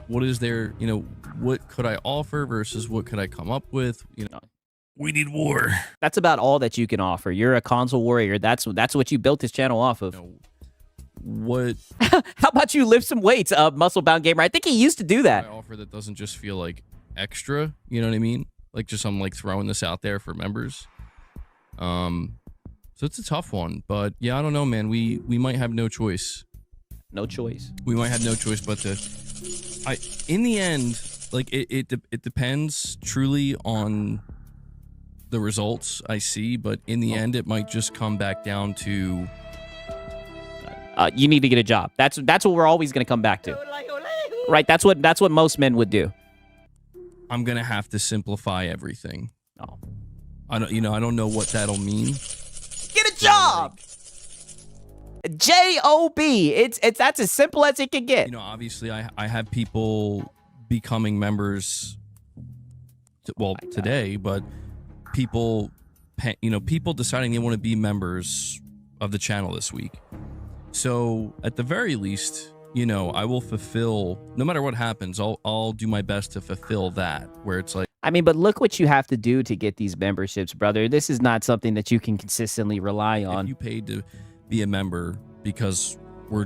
what is there, what could I offer versus what could I come up with? We need war. That's about all that you can offer. You're a console warrior. That's what you built this channel off of. What How about you lift some weights, Muscle Bound Gamer? I think he used to do that. I offer that doesn't just feel like extra, you know what I mean? Like just I'm like throwing this out there for members. So it's a tough one, but yeah, I don't know, man. We might have no choice. No choice. We might have no choice but to. In the end, like it depends truly on the results I see, but in the end, it might just come back down to. You need to get a job. That's what we're always going to come back to. Right? That's what most men would do. I'm gonna have to simplify everything. Oh. I don't know what that'll mean. Get a job. J-O-B. It's that's as simple as it can get. Obviously, I have people becoming members. Today, but people deciding they want to be members of the channel this week. So at the very least, I will fulfill, no matter what happens, I'll do my best to fulfill that, where it's like, I mean, but look what you have to do to get these memberships, brother. This is not something that you can consistently rely on. if you paid to be a member because we're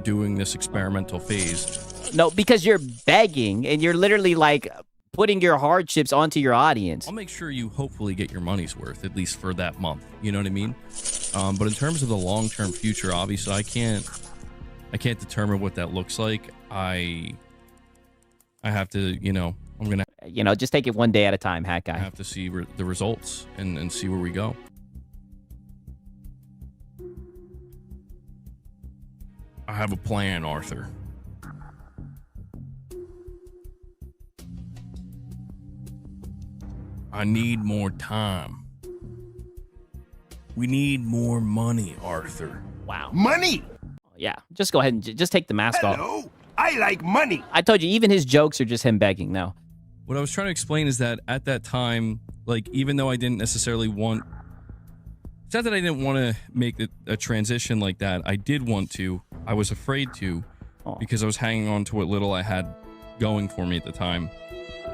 doing this experimental phase. No, because you're begging and you're literally like putting your hardships onto your audience. I'll make sure you hopefully get your money's worth, at least for that month. You know what I mean? But in terms of the long-term future, obviously, I can't determine what that looks like. I have to, I'm going to just take it one day at a time, Hat Guy. have to see the results and see where we go. I have a plan, Arthur. I need more time. We need more money, Arthur. Wow. Money. Yeah, just go ahead and just take the mask off. Hello. I like money. I told you, even his jokes are just him begging now. What I was trying to explain is that at that time, like, even though I didn't necessarily want... It's not that I didn't want to make a transition like that. I did want to. I was afraid to, because I was hanging on to what little I had going for me at the time.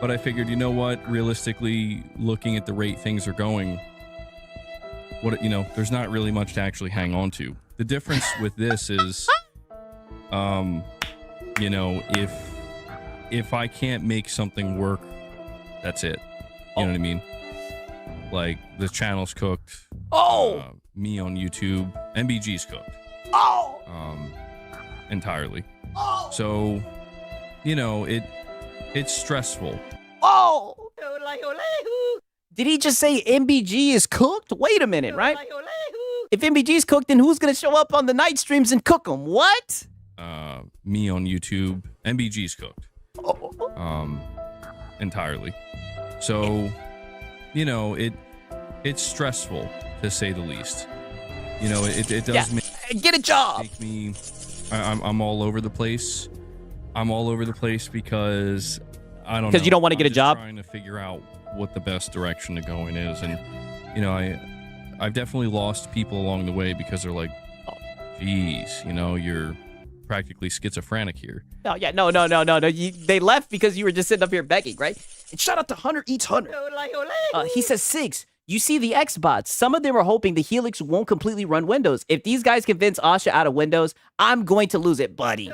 But I figured, you know what? Realistically, looking at the rate things are going, there's not really much to actually hang on to. The difference with this is, if I can't make something work, that's it. You know what I mean? Like, the channel's cooked. Me on YouTube. MBG's cooked. Entirely. So, it's stressful. Did he just say MBG is cooked? Wait a minute, right? If MBG's cooked, then who's going to show up on the night streams and cook them? What? Me on YouTube. MBG's cooked. Entirely. So, it's stressful, to say the least. It does get a job. make me... I'm all over the place. I'm all over the place because I don't know. Because you don't want to get a just job? Trying to figure out what the best direction to go in is. And, I've definitely lost people along the way because they're like, geez, you're practically schizophrenic here. No. They left because you were just sitting up here begging, right? And shout out to Hunter Eats Hunter. He says, Sigs, You see the Xbots. Some of them are hoping the Helix won't completely run Windows. If these guys convince Asha out of Windows, I'm going to lose it, buddy.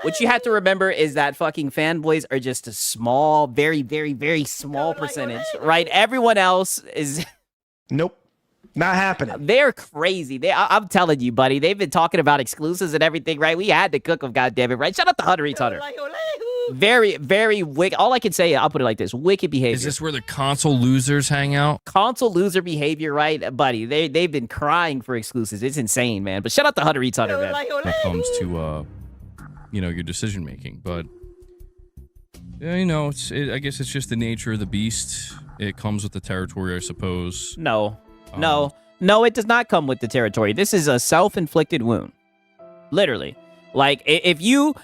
What you have to remember is that fucking fanboys are just a small, very, very, very small percentage, right? Everyone else is... Nope. Not happening. They're crazy. I'm telling you, buddy. They've been talking about exclusives and everything, right? We had to cook them, goddammit, right? Shout out to Hunter Eats Hunter. Very, very wicked. All I can say, I'll put it like this: wicked behavior. Is this where the console losers hang out? Console loser behavior, right, buddy? They've been crying for exclusives. It's insane, man. But shout out to Hunter Eats Hunter, man. When it comes to your decision making, but I guess it's just the nature of the beast. It comes with the territory, I suppose. No, it does not come with the territory. This is a self-inflicted wound, literally. Like if you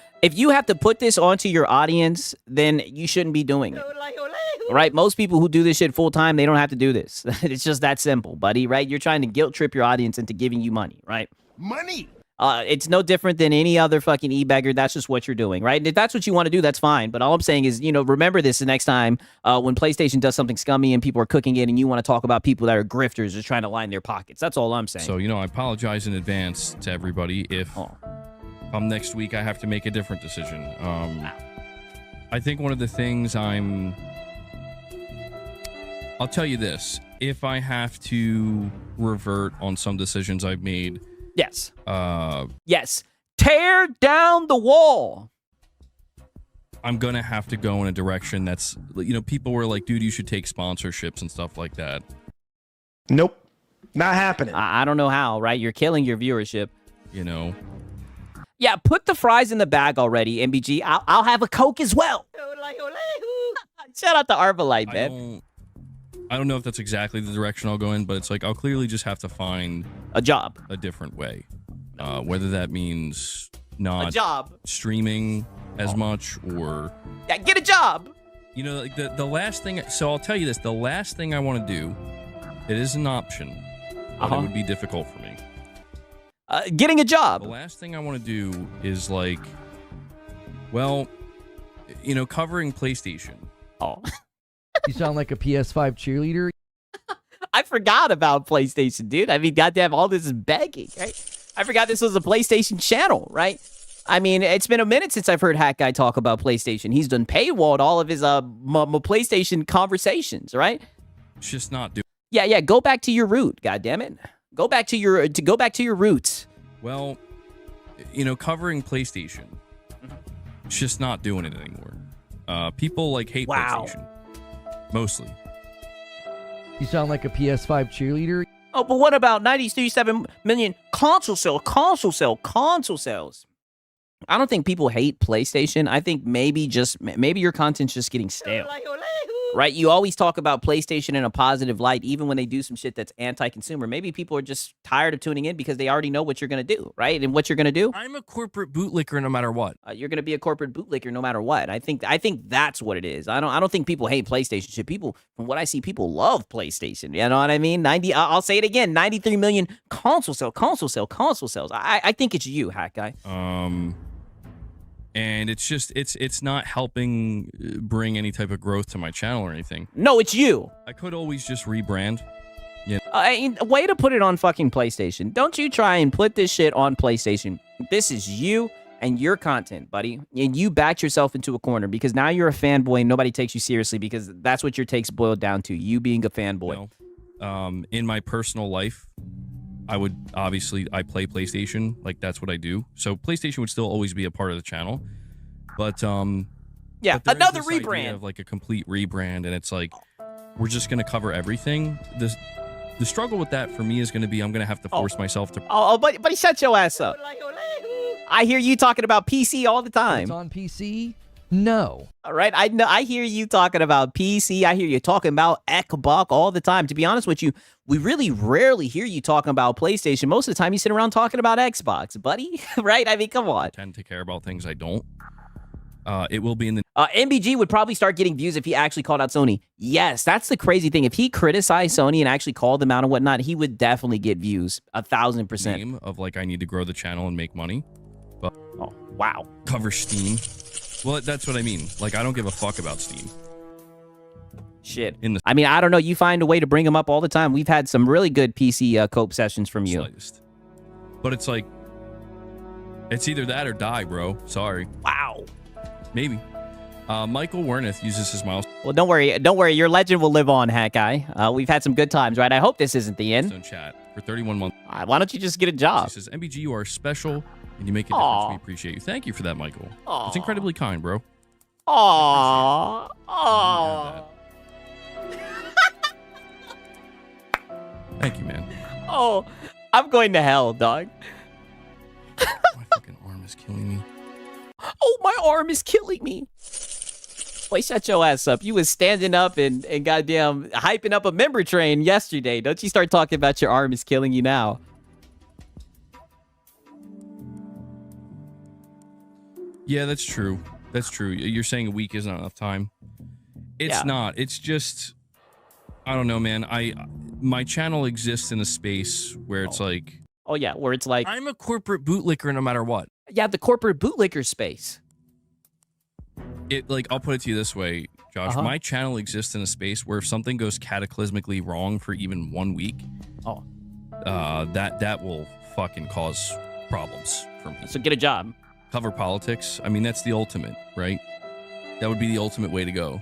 have to put this onto your audience, then you shouldn't be doing it. Right? Most people who do this shit full time, they don't have to do this. It's just that simple, buddy, right? You're trying to guilt trip your audience into giving you money, right? Money. It's no different than any other fucking e-bagger. That's just what you're doing, right? And if that's what you want to do, that's fine. But all I'm saying is, remember this the next time when PlayStation does something scummy and people are cooking it and you want to talk about people that are grifters just trying to line their pockets. That's all I'm saying. So, I apologize in advance to everybody if come next week I have to make a different decision. I think one of the things I'll tell you this. If I have to revert on some decisions I've made... Yes. Yes. Tear down the wall. I'm going to have to go in a direction that's, people were like, dude, you should take sponsorships and stuff like that. Nope. Not happening. I don't know how, right? You're killing your viewership. Yeah, put the fries in the bag already, MBG. I'll have a Coke as well. Shout out to Arbalite, man. I don't know if that's exactly the direction I'll go in, but it's like I'll clearly just have to find a job, a different way. Whether that means not a job, streaming as much, or get a job. Like the last thing. So I'll tell you this: the last thing I want to do, it is an option, but it would be difficult for me. Getting a job. The last thing I want to do is covering PlayStation. Oh. You sound like a PS5 cheerleader. I forgot about PlayStation, dude. I mean, goddamn, all this is begging, right? I forgot this was a PlayStation channel, right? I mean, it's been a minute since I've heard Hat Guy talk about PlayStation. He's done paywalled all of his PlayStation conversations, right? It's just not doing. Yeah. Go back to your root, goddammit. Go back to your roots. Well, covering PlayStation. It's just not doing it anymore. People hate PlayStation. Mostly. You sound like a PS5 cheerleader. Oh, but what about 97 million console sales? I don't think people hate PlayStation. I think maybe your content's just getting stale. Right? You always talk about PlayStation in a positive light, even when they do some shit that's anti-consumer. Maybe people are just tired of tuning in because they already know what you're going to do, right? And what you're going to do? I'm a corporate bootlicker no matter what. You're going to be a corporate bootlicker no matter what. I think that's what it is. I don't think people hate PlayStation shit. People, from what I see, people love PlayStation. You know what I mean? I'll say it again. 93 million console sales. I think it's you, Hat Guy. And it's just it's not helping bring any type of growth to my channel or anything. No, it's you. I could always just rebrand. Way to put it on fucking PlayStation. Don't you try and put this shit on PlayStation. This is you and your content, buddy. And you backed yourself into a corner because now you're a fanboy and nobody takes you seriously because that's what your takes boiled down to. You being a fanboy. In my personal life, I play PlayStation. That's what I do. So PlayStation would still always be a part of the channel. But another rebrand. Of a complete rebrand, and it's we're just gonna cover everything. The struggle with that for me is gonna be I'm gonna have to force myself to. Buddy, shut your ass up. I hear you talking about PC all the time. It's on PC. No. All right. I know. I hear you talking about PC. I hear you talking about Xbox all the time. To be honest with you, we really rarely hear you talking about PlayStation. Most of the time, you sit around talking about Xbox, buddy. Right? I mean, come on. I tend to care about things I don't. It will be in the... MBG would probably start getting views if he actually called out Sony. Yes, that's the crazy thing. If he criticized Sony and actually called them out and whatnot, he would definitely get views. 1,000%. Name of I need to grow the channel and make money. But wow. Cover Steam. Well, that's what I mean. I don't give a fuck about Steam. Shit. In the I mean, I don't know. You find a way to bring them up all the time. We've had some really good PC cope sessions from you. slightest. But it's like, it's either that or die, bro. Sorry. Wow. Maybe. Michael Wernath uses his milestone Well, don't worry. Don't worry. Your legend will live on, Hat Guy. We've had some good times, right? I hope this isn't the end. chat for 31 months. Why don't you just get a job? He says, MBG, you are special and you make a difference. Aw. We appreciate you. Thank you for that, Michael. Aw. It's incredibly kind, bro. Aww. You Aww. have Thank you, man. Oh, I'm going to hell, dog. My fucking arm is killing me. Oh, my arm is killing me. Boy, shut your ass up. You was standing up and goddamn hyping up a member train yesterday. Don't you start talking about your arm is killing you now. Yeah, that's true. That's true. You're saying a week isn't enough time. It's Yeah. not. It's just, I don't know, man. My channel exists in a space where it's like, Oh, yeah, where it's like, I'm a corporate bootlicker no matter what. yeah, the corporate bootlicker space. It like, I'll put it to you this way, Josh. Uh-huh. My channel exists in a space where if something goes cataclysmically wrong for even 1 week, Oh, that will fucking cause problems for me. so get a job. Cover politics. I mean, that's the ultimate, right? That would be the ultimate way to go.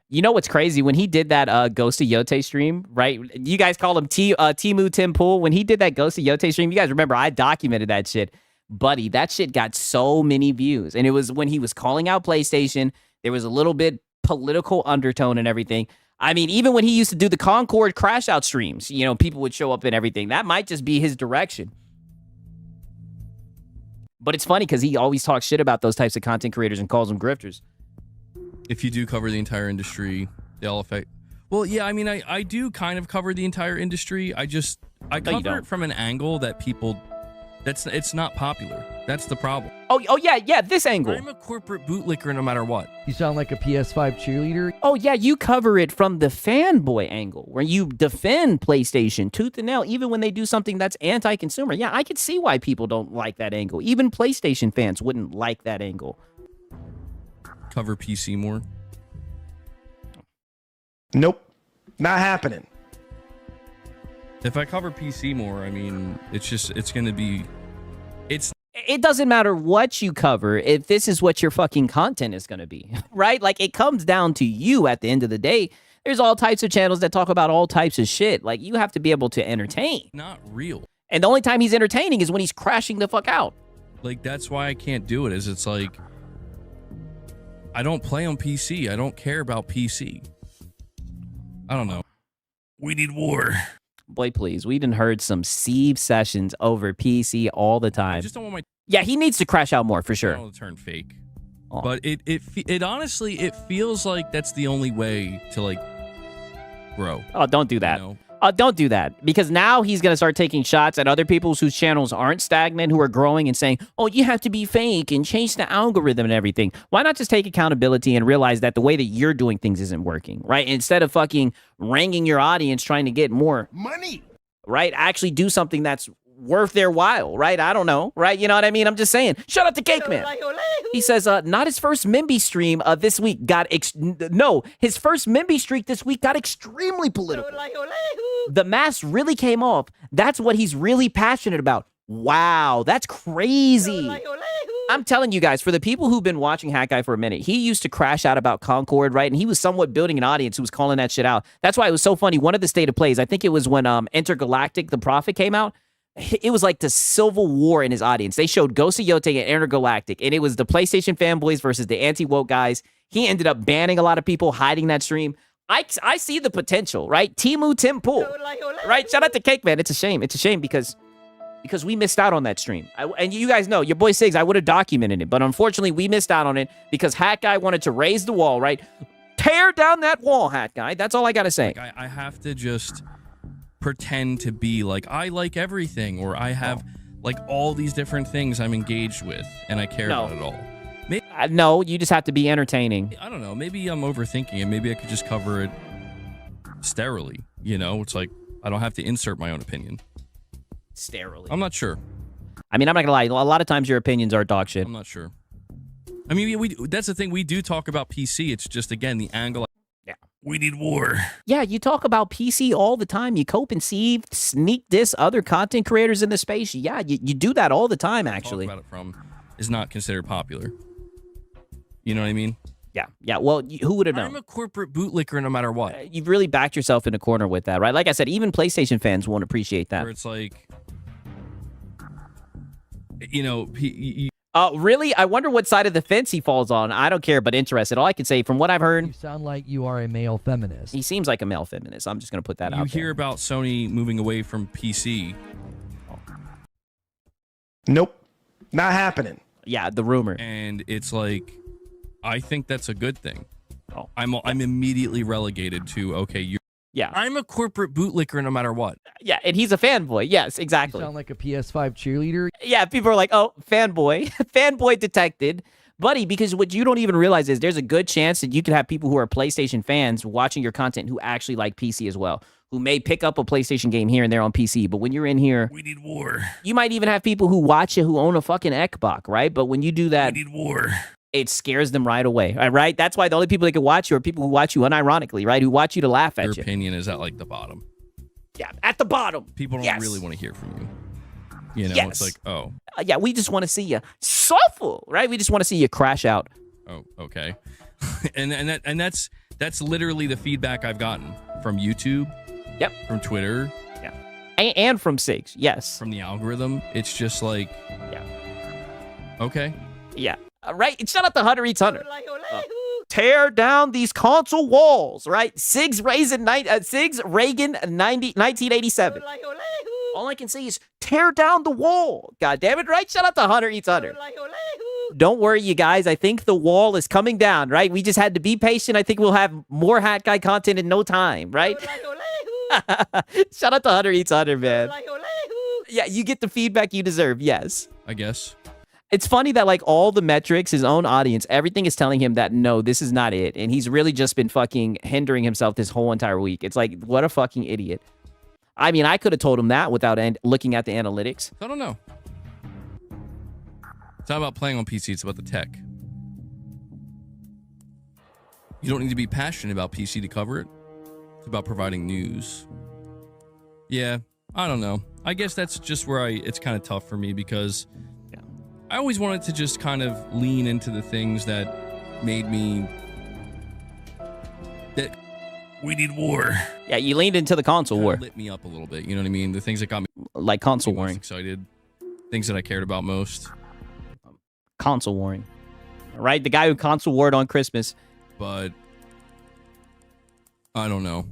You know what's crazy? When he did that Ghost of Yote stream, right? You guys call him Timu Tim Pool. When he did that Ghost of Yote stream, you guys remember I documented that shit. Buddy, that shit got so many views. And it was when he was calling out PlayStation. There was a little bit political undertone and everything. I mean, even when he used to do the Concord crash out streams, you know, people would show up and everything. That might just be his direction. But it's funny because he always talks shit about those types of content creators and calls them grifters. If you do cover the entire industry, they'll affect. Well, yeah, I mean, I do kind of cover the entire industry. I you cover don't. it from an angle that people, it's not popular. That's the problem. Oh yeah, this angle. I'm a corporate bootlicker no matter what. You sound like a PS5 cheerleader. Oh, yeah, you cover it from the fanboy angle, where you defend PlayStation tooth and nail, even when they do something that's anti-consumer. Yeah, I could see why people don't like that angle. Even PlayStation fans wouldn't like that angle. Cover PC more. Nope. Not happening. If I cover PC more, I mean, it's going to be, It doesn't matter what you cover if this is what your fucking content is going to be, right? Like, it comes down to you at the end of the day. There's all types of channels that talk about all types of shit. Like, you have to be able to entertain. not real. And the only time he's entertaining is when he's crashing the fuck out. Like, that's why I can't do it, is it's like, I don't play on PC. I don't care about PC. I don't know. We need war. Boy, please. We done heard some Steve sessions over PC all the I time. just don't want my Yeah, he needs to crash out more for sure. channel to turn fake. Aw. But it honestly, it feels like that's the only way to, like, grow. Oh, don't do that. You know? Don't do that, because now he's going to start taking shots at other people whose channels aren't stagnant, who are growing and saying, oh, you have to be fake and change the algorithm and everything. Why not just take accountability and realize that the way that you're doing things isn't working, right? Instead of fucking wrangling your audience trying to get more Money. right? Actually do something that's worth their while, right? I don't know, right? You know what I mean? I'm just saying. Shout out to Cake Man. He says, not his first Mimby stream this week got, no, his first Mimby streak this week got extremely political. The mask really came off. That's what he's really passionate about. Wow, that's crazy. I'm telling you guys, for the people who've been watching Hat Guy for a minute, he used to crash out about Concord, right? And he was somewhat building an audience who was calling that shit out. That's why it was so funny. One of the state of plays, I think it was when Intergalactic, The Prophet came out. It was like the civil war in his audience. They showed Ghost of Yote and Intergalactic, and it was the PlayStation fanboys versus the anti-woke guys. He ended up banning a lot of people, hiding that stream. I see the potential, right? Timu Tim Pool, right? Shout out to Cake Man. It's a shame. It's a shame because we missed out on that stream. And you guys know, your boy Siggs, I would have documented it, but unfortunately we missed out on it because Hat Guy wanted to raise the wall, right? Tear down that wall, Hat Guy. That's all I got to say. Like, I have to just pretend to be like, I like everything, or I have like all these different things I'm engaged with and I care about it all. Maybe, No, you just have to be entertaining. I don't know. Maybe I'm overthinking it. Maybe I could just cover it sterilely. You know, it's like I don't have to insert my own opinion. Sterilely. I'm not sure. I mean, I'm not gonna lie. A lot of times your opinions are dog shit. I'm not sure. I mean, that's the thing. We do talk about PC. It's just, again, the angle We need war. Yeah, you talk about PC all the time. You cope and sneak diss other content creators in the space. Yeah, you do that all the time, actually. Talk about it from is not considered popular. You know what I mean? Yeah. Well, who would have known? I'm a corporate bootlicker no matter what. You've really backed yourself in a corner with that, right? Like I said, even PlayStation fans won't appreciate that. Where it's like, you know, Really? I wonder what side of the fence he falls on. I don't care, but interested. All I can say, from what I've You heard, sound like you are a male feminist. he seems like a male feminist. I'm just going to put that out you there. hear about Sony moving away from PC. Nope. Not happening. Yeah, the rumor. And it's like, I think that's a good thing. Oh. I'm immediately relegated to, okay, Yeah. I'm a corporate bootlicker no matter what. Yeah, and he's a fanboy. Yes, You exactly. sound like a PS5 cheerleader. Yeah, people are like, oh, fanboy. Fanboy detected. Buddy, because what you don't even realize is there's a good chance that you could have people who are PlayStation fans watching your content who actually like PC as well, who may pick up a PlayStation game here and there on PC. But when you're in here, We need war. you might even have people who watch it who own a fucking Xbox, right? But when you do that, We need war. it scares them right away, right? That's why the only people that can watch you are people who watch you unironically, right? Who watch you to laugh Your at you. opinion is at like the bottom. Yeah, at the bottom. People don't Yes. really want to hear from you. You know, Yes. it's like, oh, Yeah, we just want to see you suffer, right? We just want to see you crash out. okay. and that's literally the feedback I've gotten from YouTube. Yep. From Twitter, And from Sigs, yes. from the algorithm. It's just like, Yeah. okay. Yeah. Right? Shout out to Hunter Eats Hunter. Tear down these console walls, right? Sigs Reagan 1987. All I can say is tear down the wall. God damn it, right? Shout out to Hunter Eats Hunter. Don't worry, you guys. I think the wall is coming down, right? We just had to be patient. I think we'll have more Hat Guy content in no time, right? Shout out to Hunter Eats Hunter, man. Yeah, you get the feedback you deserve, yes. I guess. It's funny that like all the metrics, his own audience, everything is telling him that no, this is not it. And he's really just been fucking hindering himself this whole entire week. It's like, what a fucking idiot. I mean, I could have told him that without looking at the analytics. I don't know. It's not about playing on PC, it's about the tech. You don't need to be passionate about PC to cover it. It's about providing news. Yeah, I don't know. I guess that's just where it's kind of tough for me because I always wanted to just kind of lean into the things that made me that we need war. Yeah, you leaned into the console war, Lit me up a little bit, you know what I mean? The things that got me like console most warring. excited, things that I cared about most. Console warring, right? The guy who console warred on Christmas. But I don't know.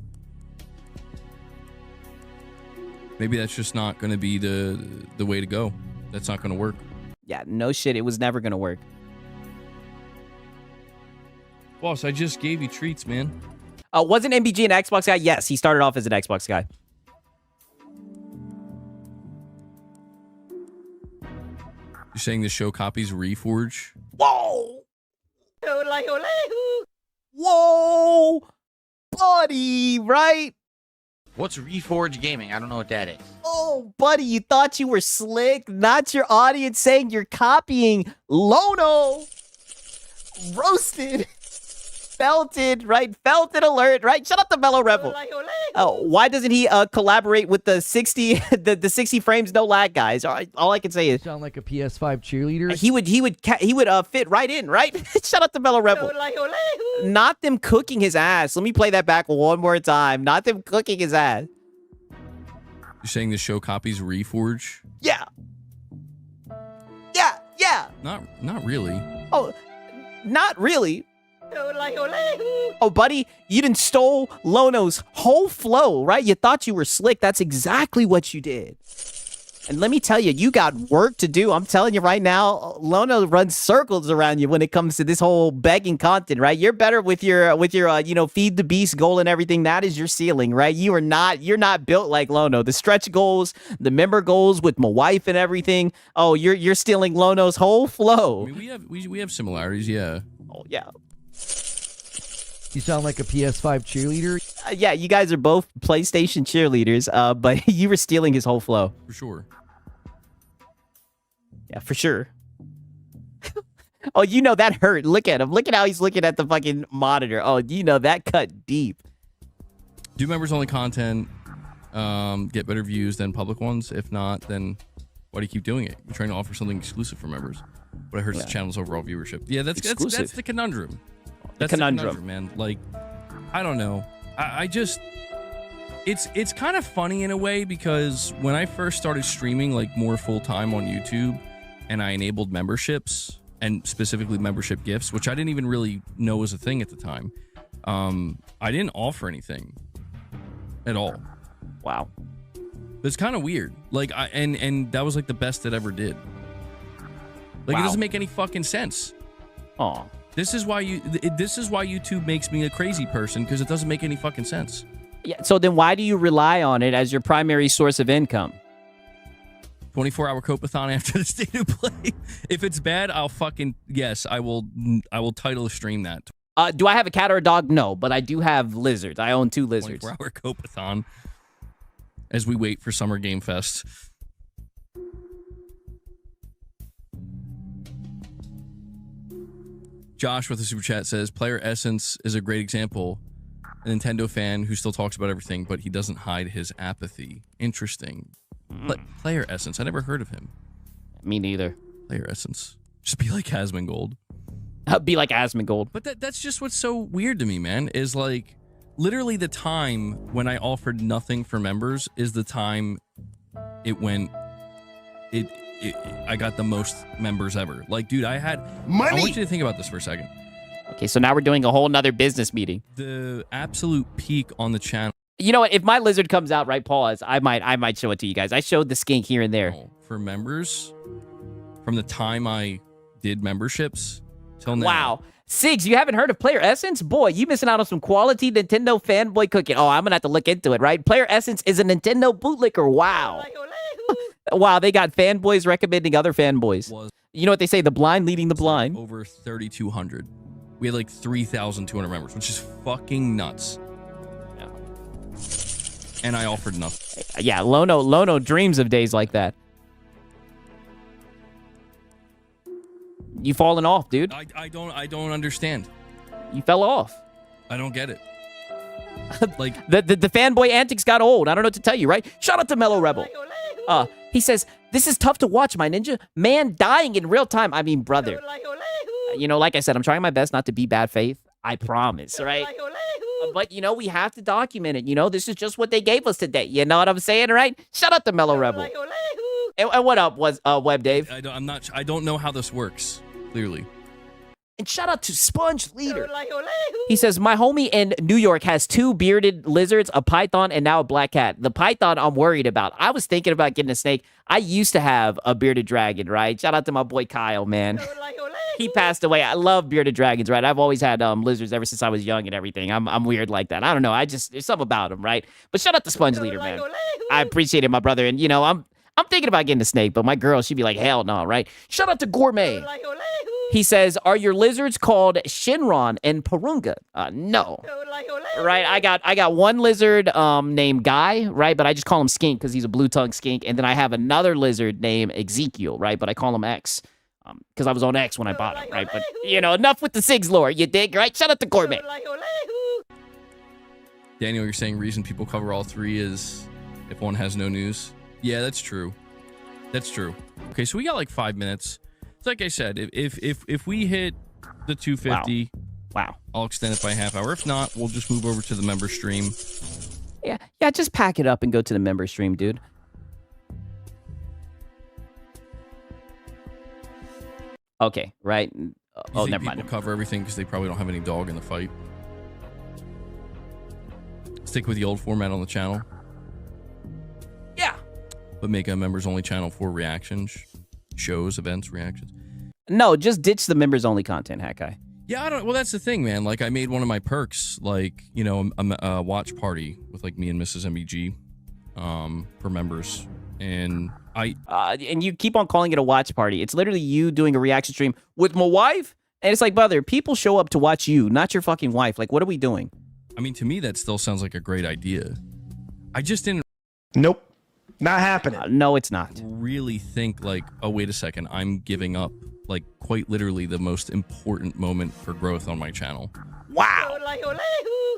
Maybe that's just not going to be the way to go. That's not going to work. Yeah, no shit. It was never going to work. Boss, I just gave you treats, man. Wasn't MBG an Xbox guy? Yes, he started off as an Xbox guy. You're saying the show copies Reforge? Whoa! Whoa! Buddy, right? What's Reforge Gaming? I don't know what that is. Oh, buddy, you thought you were slick? Not your audience saying you're copying Lono. Roasted. Felted, right? Felted alert, right? Shut up, the Mellow Rebel. Why doesn't he collaborate with the 60 the 60 frames no lag guys? All I can say You is sound like a PS5 cheerleader. he would fit right in, right? Shut up, the Mellow Rebel. Not them cooking his ass. Let me play that back one more time. Not them cooking his ass. You're saying the show copies Reforge? Yeah. Not really. Oh, not really. Oh, buddy, you done stole Lono's whole flow, right? You thought you were slick. That's exactly what you did. And let me tell you, you got work to do. I'm telling you right now, Lono runs circles around you when it comes to this whole begging content, right? You're better with your feed the beast goal and everything. That is your ceiling, right? You're not built like Lono. The stretch goals, the member goals with my wife and everything. Oh, you're stealing Lono's whole flow. I mean, we have similarities, yeah. Oh, yeah. You sound like a PS5 cheerleader. Yeah, you guys are both PlayStation cheerleaders, but you were stealing his whole flow. For sure. Yeah, for sure. Oh, you know that hurt. Look at him. Look at how he's looking at the fucking monitor. Oh, you know that cut deep. Do members only content get better views than public ones? If not, then why do you keep doing it? You're trying to offer something exclusive for members, but it hurts the channel's overall viewership. Yeah, that's the conundrum. That's the conundrum, man. Like, I don't know. I just it's kind of funny in a way, because when I first started streaming like more full time on YouTube, and I enabled memberships and specifically membership gifts, which I didn't even really know was a thing at the time. I didn't offer anything at all. Wow. It's kind of weird. Like, and that was like the best it ever did. Like, it doesn't make any fucking sense. Oh. This is why YouTube makes me a crazy person, because it doesn't make any fucking sense. Yeah. So then why do you rely on it as your primary source of income? 24-hour Copathon after the State of Play. If it's bad, I'll fucking yes, I will title a stream that. Do I have a cat or a dog? No, but I do have lizards. I own 2 lizards. 24-hour Copathon as we wait for Summer Game Fest. Josh with the super chat says, Player Essence is a great example. A Nintendo fan who still talks about everything, but he doesn't hide his apathy. Interesting. Player Essence. I never heard of him. Me neither. Player Essence. Just be like Asmongold. Be like Asmongold. But that's just what's so weird to me, man, is like literally the time when I offered nothing for members is the time I got the most members ever. Like, dude, I had money. I want you to think about this for a second. Okay, so now we're doing a whole nother business meeting. The absolute peak on the channel. You know what? If my lizard comes out, right, pause, I might show it to you guys. I showed the skink here and there. For members, from the time I did memberships till now. Wow. Sigs, you haven't heard of Player Essence? Boy, you missing out on some quality Nintendo fanboy cooking. Oh, I'm going to have to look into it, right? Player Essence is a Nintendo bootlicker. Wow. Wow, they got fanboys recommending other fanboys. You know what they say? The blind leading the blind. Over 3,200. We had like 3,200 members, which is fucking nuts. Yeah. And I offered nothing. Yeah, Lono dreams of days like that. You falling off, dude. I don't understand. You fell off. I don't get it. Like the fanboy antics got old. I don't know what to tell you, right? Shout out to Mellow Rebel. He says, this is tough to watch, my ninja. Man dying in real time. I mean, brother. You know, like I said, I'm trying my best not to be bad faith. I promise, right? But, you know, we have to document it. You know, this is just what they gave us today. You know what I'm saying, right? Shout out to Mellow Rebel. And what up, Web Dave? I don't know how this works, clearly. And shout out to Sponge Leader. He says, my homie in New York has 2 bearded lizards, a python, and now a black cat. The python I'm worried about. I was thinking about getting a snake. I used to have a bearded dragon, right? Shout out to my boy Kyle, man. He passed away. I love bearded dragons, right? I've always had lizards ever since I was young and everything. I'm weird like that. I don't know. There's something about them, right? But shout out to Sponge Leader, man. I appreciate it, my brother. And, you know, I'm thinking about getting a snake, but my girl, she'd be like, hell no, right? Shout out to Gourmet. He says, are your lizards called Shinron and Purunga? No. Right, I got one lizard named Guy, right? But I just call him Skink because he's a blue-tongued skink. And then I have another lizard named Ezekiel, right? But I call him X because I was on X when I bought him, right? But, you know, enough with the Sigs lore, you dig, right? Shout out to Gourmet. Daniel, you're saying reason people cover all 3 is if one has no news? Yeah, that's true. That's true. Okay, so we got like 5 minutes. It's like I said, if we hit the 250, wow, I'll extend it by a half hour. If not, we'll just move over to the member stream. Yeah, just pack it up and go to the member stream, dude. Okay, right. Oh, never mind. People cover everything because they probably don't have any dog in the fight. Stick with the old format on the channel. Yeah. But make a members-only channel for reactions, shows, events, reactions. No, just ditch the members-only content, Hackai. Yeah, well, that's the thing, man. Like, I made one of my perks, like, you know, a watch party with, like, me and Mrs. MEG for members. And and you keep on calling it a watch party. It's literally you doing a reaction stream with my wife. And it's like, brother, people show up to watch you, not your fucking wife. Like, what are we doing? I mean, to me, that still sounds like a great idea. I just didn't. Nope. Not happening. No, it's not. really think like, oh, wait a second, I'm giving up like quite literally the most important moment for growth on my channel. Wow.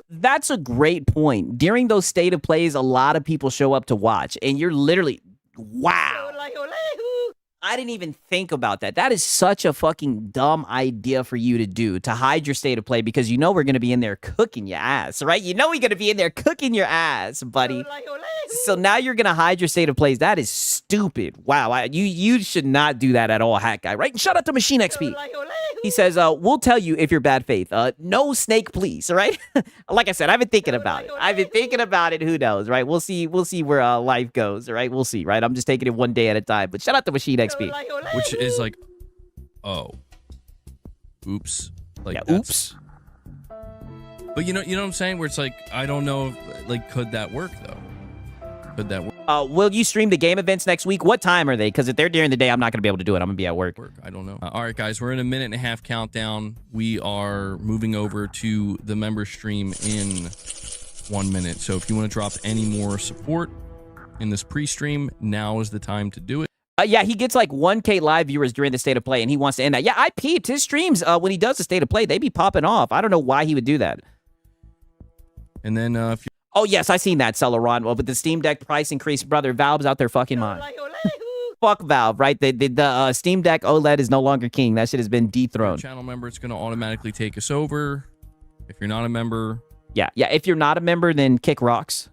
That's a great point. During those state of plays, a lot of people show up to watch, and you're literally, wow. I didn't even think about that. That is such a fucking dumb idea for you to do, to hide your state of play, because you know we're going to be in there cooking your ass, right? You know we're going to be in there cooking your ass, buddy. So now you're going to hide your state of plays. That is stupid. Wow. You should not do that at all, Hack Guy, right? And shout out to Machine XP. He says, we'll tell you if you're bad faith. No snake, please, all right? Like I said, I've been thinking about it. Who knows, right? We'll see where life goes, all right? We'll see, right? I'm just taking it one day at a time. But shout out to Machine XP. Which is like, oh, oops. Like, yeah, oops. But you know what I'm saying? Where it's like, I don't know, like, could that work, though? Could that work? Will you stream the game events next week? What time are they? Because if they're during the day, I'm not going to be able to do it. I'm going to be at work. I don't know. All right, guys, we're in a 1.5-minute countdown. We are moving over to the member stream in 1 minute. So if you want to drop any more support in this pre-stream, now is the time to do it. Yeah, he gets like 1K live viewers during the state of play, and he wants to end that. Yeah, I peeped his streams when he does the state of play. They be popping off. I don't know why he would do that. And then if you... Oh, yes, I seen that, Celeron. Well, with the Steam Deck price increase, brother, Valve's out their fucking mind. Fuck Valve, right? The Steam Deck OLED is no longer king. That shit has been dethroned. Channel member, it's going to automatically take us over. If you're not a member... Yeah, if you're not a member, then kick rocks.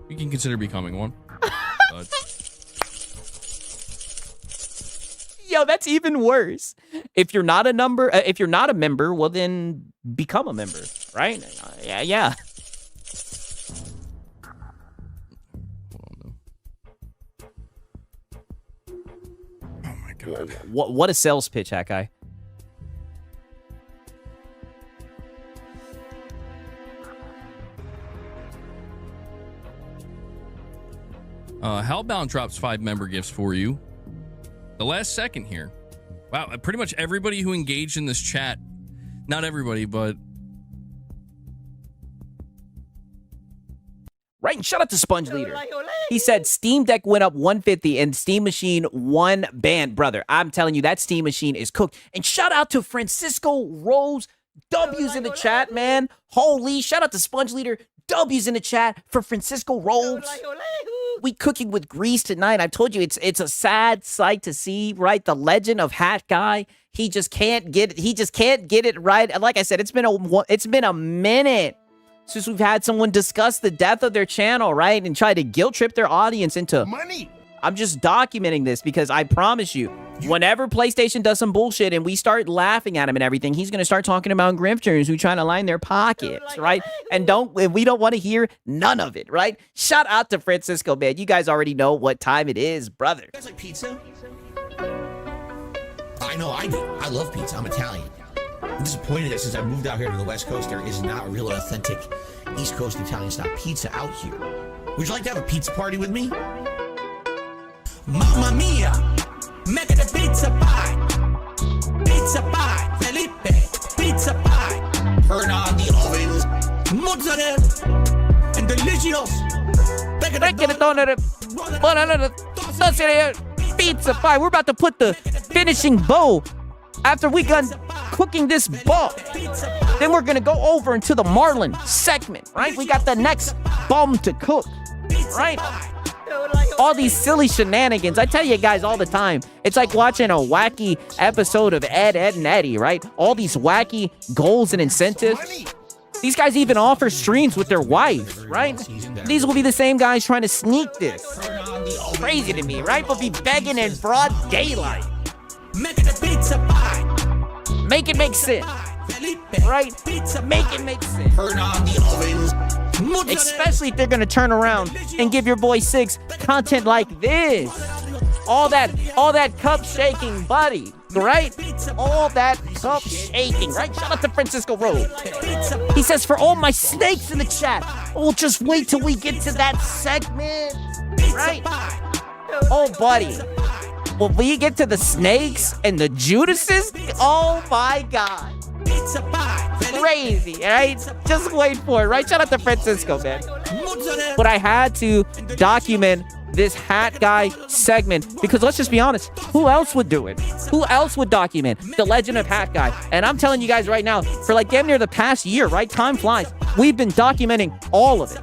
You can consider becoming one. Yo, that's even worse. If you're not a member, well then become a member, right? Yeah. Hold on, though. Oh my god. What a sales pitch, Hack Guy. Hellbound drops 5 member gifts for you. The last second here. Wow, pretty much everybody who engaged in this chat, not everybody, but... Right, and shout out to Sponge Leader. He said Steam Deck went up 150 and Steam Machine 1 band. Brother, I'm telling you, that Steam Machine is cooked. And shout out to Francisco Rose. W's in the chat, man. Holy, shout out to Sponge Leader. W's in the chat for Francisco Rose. We cooking with grease tonight. I told you it's a sad sight to see, right? The legend of Hat Guy. He just can't get it right. And like I said, it's been a minute since we've had someone discuss the death of their channel, right? And try to guilt trip their audience into money. I'm just documenting this because I promise you, whenever PlayStation does some bullshit and we start laughing at him and everything, he's going to start talking about grifters who trying to line their pockets, right? And we don't want to hear none of it, right? Shout out to Francisco, man. You guys already know what time it is, brother. You guys like pizza? I know I do. I love pizza. I'm Italian. I'm disappointed that since I moved out here to the West Coast, there is not a real authentic East Coast Italian style pizza out here. Would you like to have a pizza party with me? Mamma mia, make it a pizza pie. Pizza pie, Felipe, pizza pie. Turn on the ovens, mozzarella, and delicious. Pizza pie. We're about to put the finishing bow after we done cooking this ball. Then we're gonna go over into the Marlin segment, right? We got the next bum to cook, right? All these silly shenanigans. I tell you guys all the time, it's like watching a wacky episode of Ed, and Eddie, right? All these wacky goals and incentives. These guys even offer streams with their wife, right? These will be the same guys trying to sneak this. Crazy to me, right? But be begging in broad daylight. Make it make sense. Right? Make it make sense. Turn on the ovens. Especially if they're gonna turn around and give your boy Six content like this. All that cup shaking, buddy. Right? All that cup shaking, right? Shout out to Francisco Rose. He says, for all my snakes in the chat, we'll just wait till we get to that segment. Right? Oh, buddy. When we get to the snakes and the Judases, oh my God. Crazy, right? Just wait for it, right? Shout out to Francisco, man. But I had to document this hat guy segment because let's just be honest, who else would do it? Who else would document the legend of hat guy? And I'm telling you guys right now, for like damn near the past year, right? Time flies. We've been documenting all of it.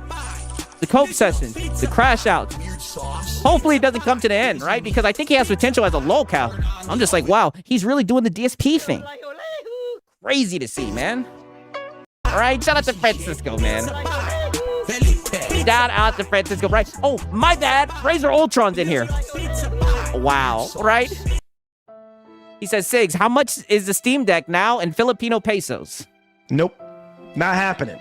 The cope sessions, the crash outs. Hopefully it doesn't come to the end, right? Because I think he has potential as a locale. I'm just like, wow, he's really doing the DSP thing. Crazy to see, man. All right, shout out to Francisco, man. Shout out to Francisco, right? Oh, my bad. Razor Ultron's in here. Wow, right? He says, Sigs, how much is the Steam Deck now in Filipino pesos? Nope. Not happening.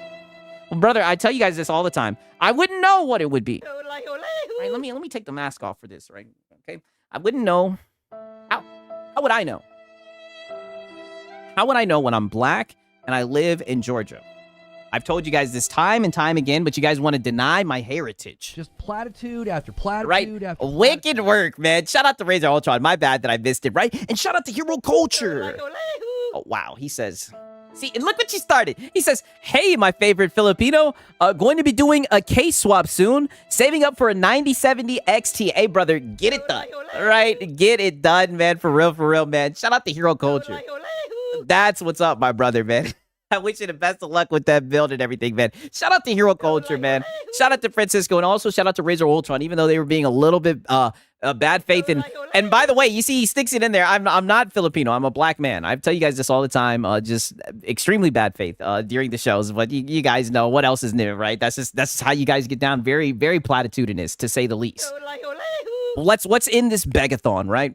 Well, brother, I tell you guys this all the time. I wouldn't know what it would be. Right, let me take the mask off for this, right? Okay. I wouldn't know. How would I know? How would I know when I'm black and I live in Georgia? I've told you guys this time and time again, but you guys want to deny my heritage. Just platitude after platitude right? after Wicked platitude. work, man. Shout out to Razor Ultron. My bad that I missed it, right? And shout out to Hero Culture. Oh, wow. He says, see, and look what she started. He says, hey, my favorite Filipino, going to be doing a case swap soon, saving up for a 9070 XT. Hey, brother, get it done. All right? Get it done, man. For real, man. Shout out to Hero Culture. That's what's up, my brother, man. I wish you the best of luck with that build and everything, man. Shout out to Hero Culture, man. Shout out to Francisco, and also shout out to Razor Ultron, even though they were being a little bit bad faith. And by the way, you see, he sticks it in there. I'm not Filipino. I'm a black man. I tell you guys this all the time. Just extremely bad faith during the shows. But you guys know what else is new, right? That's just how you guys get down. Very, very platitudinous, to say the least. What's in this begathon, right?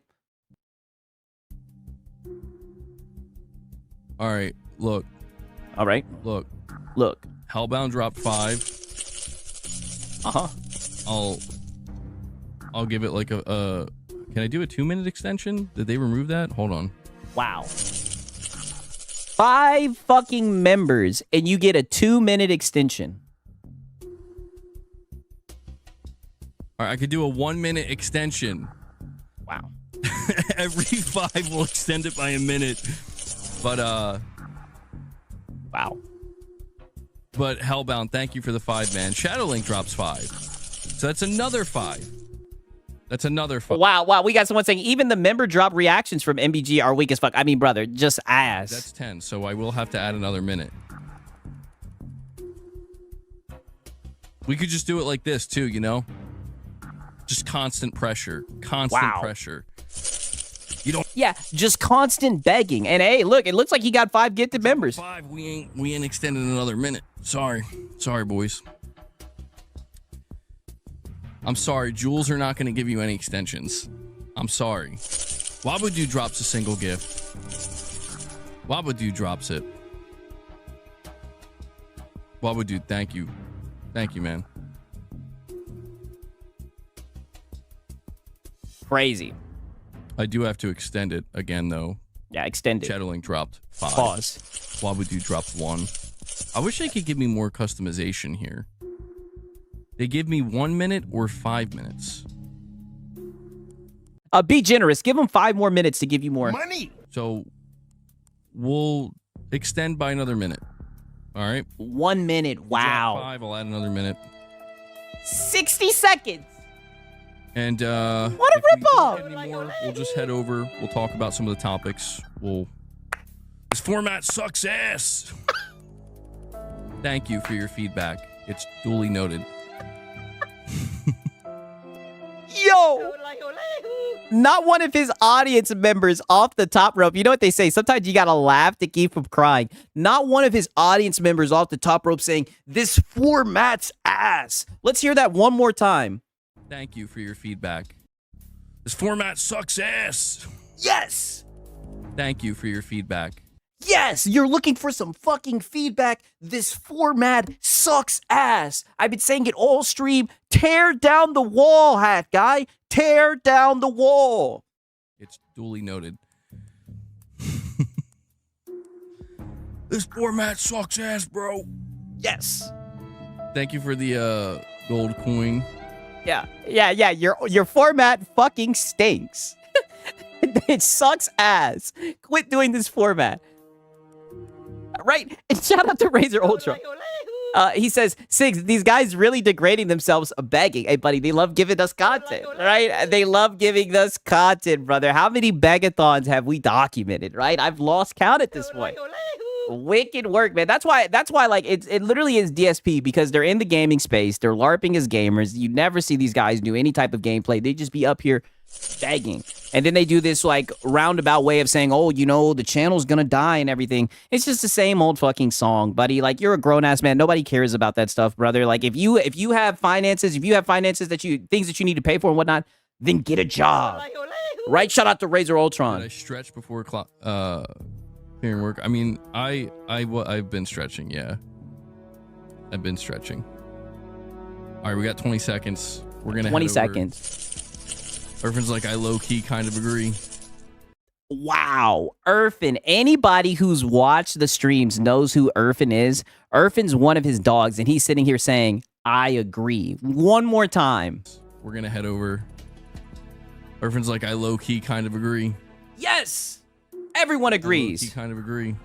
All right, look. All right. Look. Hellbound dropped 5. I'll give it like a can I do a 2-minute extension? Did they remove that? Hold on. Wow. 5 fucking members and you get a 2-minute extension. All right, I could do a 1-minute extension. Wow. Every 5 will extend it by a minute. But wow. But Hellbound, thank you for the 5, man. Shadowlink drops 5. So that's another 5. That's another 5. Wow. We got someone saying even the member drop reactions from MBG are weak as fuck. I mean, brother, just ass. That's 10, so I will have to add another minute. We could just do it like this too, you know? Just constant pressure. Constant pressure. You don't. Yeah, just constant begging. And hey, look, it looks like he got 5 gifted members. 5. We ain't extended another minute. Sorry, boys. I'm sorry. Jules are not going to give you any extensions. I'm sorry. Wabadu drops a single gift. Wabadu drops it. Wabadu, thank you. Thank you, man. Crazy. I do have to extend it again, though. Yeah, extend it. Shadowlink dropped 5. Pause. Wabadu dropped 1. I wish they could give me more customization here. They give me 1 minute or 5 minutes. Be generous. Give them 5 more minutes to give you more money. So we'll extend by another minute. All right. 1 minute. Wow. 5. I'll add another minute. 60 seconds. And what a ripoff! We'll just head over. We'll talk about some of the topics. This format sucks ass. Thank you for your feedback. It's duly noted. Yo! Not one of his audience members off the top rope. You know what they say? Sometimes you gotta laugh to keep from crying. Not one of his audience members off the top rope saying, this format's ass. Let's hear that one more time. Thank you for your feedback. This format sucks ass. Yes! Thank you for your feedback. Yes! You're looking for some fucking feedback. This format sucks ass. I've been saying it all stream. Tear down the wall, hat guy. Tear down the wall. It's duly noted. This format sucks ass, bro. Yes. Thank you for the gold coin. Yeah. Your format fucking stinks. It sucks ass. Quit doing this format. Right? And shout out to Razor Ultra. He says, Sigs, these guys really degrading themselves begging. Hey, buddy, they love giving us content, right? They love giving us content, brother. How many begathons have we documented, right? I've lost count at this point. Wicked work, man. That's why like it literally is DSP, because they're in the gaming space. They're LARPing as gamers. You never see these guys do any type of gameplay. They just be up here begging. And then they do this like roundabout way of saying, oh, you know, the channel's gonna die and everything. It's just the same old fucking song, buddy. Like, you're a grown-ass man. Nobody cares about that stuff, brother. Like, if you have finances, things that you need to pay for and whatnot, then get a job. Right? Shout out to Razor Ultron. Did I stretch before clearing work? I mean, I've been stretching, yeah. I've been stretching. All right, we got 20 seconds. We're gonna 20 seconds. Irfin's like, I low-key kind of agree. Wow. Irfin. Anybody who's watched the streams knows who Irfin is. Irfin's one of his dogs, and he's sitting here saying, I agree. One more time. We're gonna head over. Irfin's like, I low-key kind of agree. Yes! Everyone agrees. He kind of agree.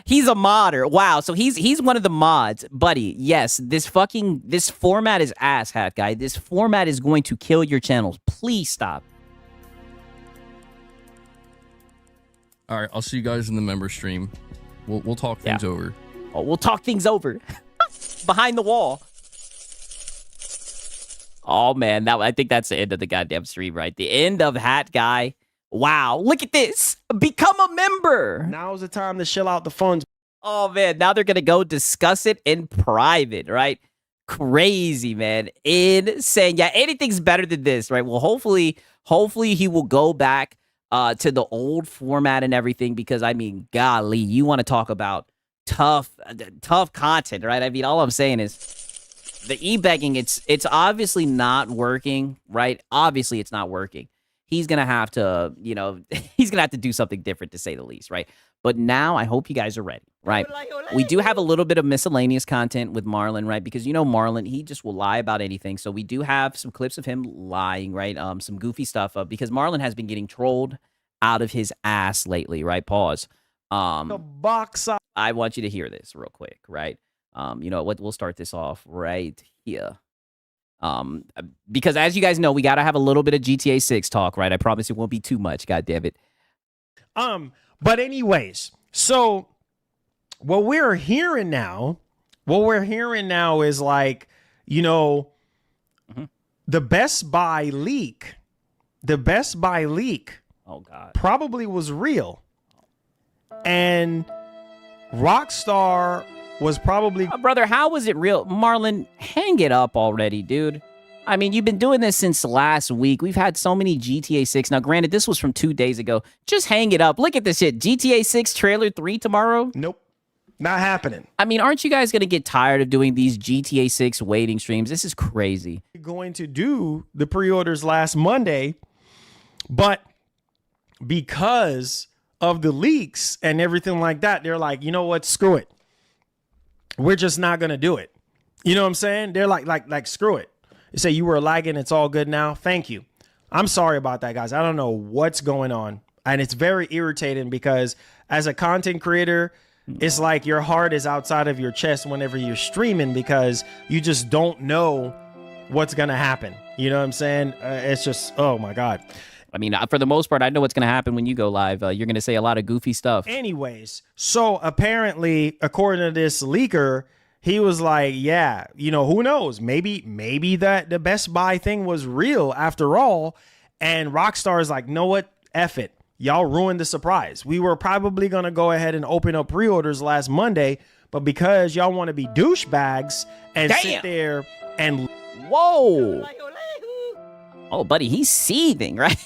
He's a modder. Wow. So he's one of the mods. Buddy, yes, this format is ass hat, guy. This format is going to kill your channels. Please stop. All right, I'll see you guys in the member stream. We'll talk things over. Oh, we'll talk things over. Behind the wall. Oh, man. I think that's the end of the goddamn stream, right? The end of Hat Guy. Wow, look at this. Become a member. Now's the time to shell out the funds. Oh, man. Now they're going to go discuss it in private, right? Crazy, man. Insane. Yeah, anything's better than this, right? Well, hopefully he will go back to the old format and everything, because, I mean, golly, you want to talk about tough content, right? I mean, all I'm saying is the e-begging, it's obviously not working, right? Obviously it's not working. He's going to have to, you know, he's going to have to do something different, to say the least, right? But now I hope you guys are ready, right? We do have a little bit of miscellaneous content with Marlon, right? Because, you know, Marlon, he just will lie about anything. So we do have some clips of him lying, right? Some goofy stuff, because Marlon has been getting trolled out of his ass lately, right? Pause. The box up. I want you to hear this real quick, right? You know what? We'll start this off right here. Because as you guys know, we got to have a little bit of GTA 6 talk, right? I promise it won't be too much. God damn it. But anyways, so what we're hearing now is like, you know, the Best Buy leak, Oh God, probably was real. And Rockstar was probably brother, how was it real? Marlon, hang it up already, dude. I mean, you've been doing this since last week. We've had so many GTA 6. Now, granted, this was from 2 days ago. Just hang it up. Look at this shit. GTA 6 trailer 3 tomorrow? Nope. Not happening. I mean, aren't you guys going to get tired of doing these GTA 6 waiting streams? This is crazy. Going to do the pre-orders last Monday, but because of the leaks and everything like that, they're like, you know what? Screw it. We're just not going to do it. You know what I'm saying? They're like, screw it. They say you were lagging. It's all good now. Thank you. I'm sorry about that, guys. I don't know what's going on. And it's very irritating because as a content creator, it's like your heart is outside of your chest whenever you're streaming because you just don't know what's going to happen. You know what I'm saying? It's just, oh my God. I mean, for the most part, I know what's going to happen when you go live. You're going to say a lot of goofy stuff. Anyways, so apparently, according to this leaker, he was like, yeah, you know, who knows? Maybe that the Best Buy thing was real after all. And Rockstar is like, know what? F it. Y'all ruined the surprise. We were probably going to go ahead and open up pre-orders last Monday, but because y'all want to be douchebags and sit there and... Whoa. Oh, buddy, he's seething, right?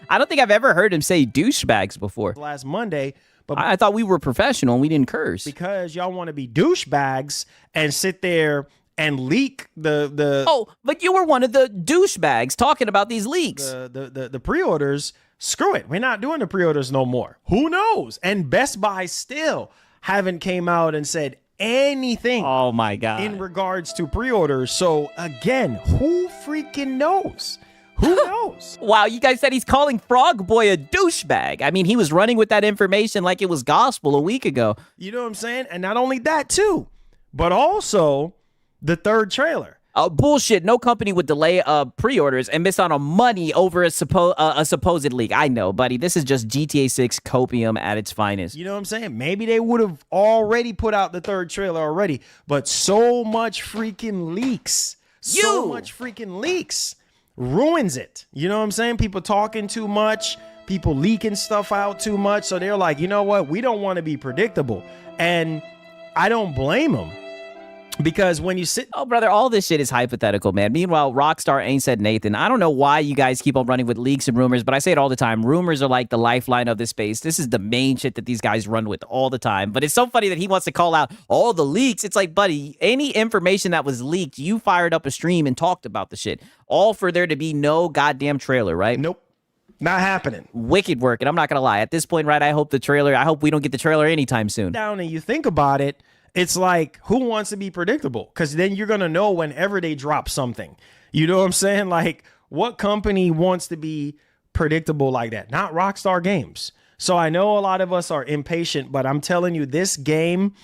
I don't think I've ever heard him say douchebags before. Last Monday... But I thought we were professional and we didn't curse. Because y'all want to be douchebags and sit there and leak the Oh, but you were one of the douchebags talking about these leaks. The pre-orders. Screw it. We're not doing the pre-orders no more. Who knows? And Best Buy still haven't came out and said anything. Oh my God. In regards to pre-orders. So again, who freaking knows? Who knows? Wow, you guys said he's calling Frog Boy a douchebag. I mean, he was running with that information like it was gospel a week ago. You know what I'm saying? And not only that, too, but also the third trailer. Bullshit. No company would delay pre-orders and miss out on money over a supposed leak. I know, buddy. This is just GTA 6 copium at its finest. You know what I'm saying? Maybe they would have already put out the third trailer already, but so much freaking leaks. So much freaking leaks ruins it. You know what I'm saying? People talking too much, people leaking stuff out too much. So they're like, you know what? We don't want to be predictable. And I don't blame them. Because when you sit... Oh, brother, all this shit is hypothetical, man. Meanwhile, Rockstar ain't said Nathan. I don't know why you guys keep on running with leaks and rumors, but I say it all the time. Rumors are like the lifeline of this space. This is the main shit that these guys run with all the time. But it's so funny that he wants to call out all the leaks. It's like, buddy, any information that was leaked, you fired up a stream and talked about the shit. All for there to be no goddamn trailer, right? Nope. Not happening. Wicked work. And I'm not going to lie. At this point, right, I hope we don't get the trailer anytime soon. Down and you think about it, it's like, who wants to be predictable? Because then you're going to know whenever they drop something. You know what I'm saying? Like, what company wants to be predictable like that? Not Rockstar Games. So I know a lot of us are impatient, but I'm telling you, this game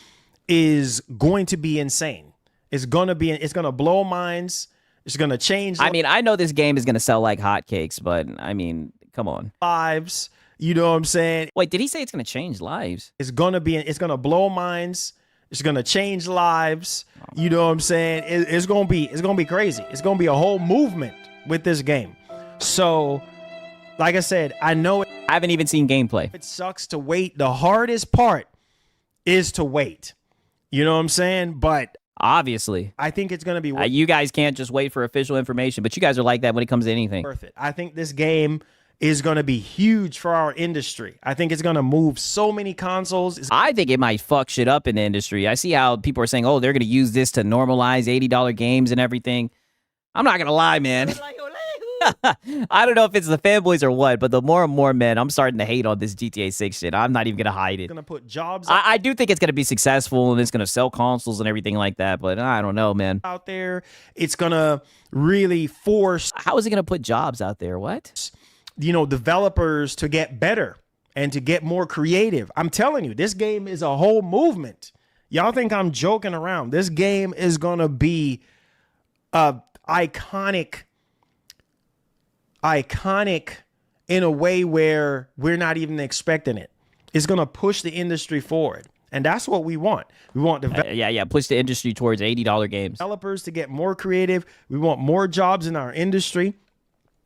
is going to be insane. It's going to blow minds. It's going to change. I mean, I know this game is going to sell like hotcakes, but I mean, come on. Lives. You know what I'm saying? Wait, did he say it's going to change lives? It's going to blow minds. It's going to change lives. You know what I'm saying? It's going to be crazy. It's going to be a whole movement with this game. So, like I said, I know I haven't even seen gameplay. It sucks to wait. The hardest part is to wait. You know what I'm saying? But obviously, I think it's going to be worth you guys can't just wait for official information, but you guys are like that when it comes to anything. Worth it. I think this game is going to be huge for our industry. I think it's going to move so many consoles. I think it might fuck shit up in the industry. I see how people are saying, oh, they're going to use this to normalize $80 games and everything. I'm not going to lie, man. I don't know if it's the fanboys or what, but the more and more, man, I'm starting to hate on this GTA 6 shit. I'm not even going to hide it. Going to put jobs I do think it's going to be successful and it's going to sell consoles and everything like that, but I don't know, man. Out there, it's going to really force... How is it going to put jobs out there? What? You know, developers to get better and to get more creative. I'm telling you, this game is a whole movement. Y'all think I'm joking around. This game is going to be iconic in a way where we're not even expecting it. It's going to push the industry forward. And that's what we want. We want push the industry towards $80 games. Developers to get more creative. We want more jobs in our industry,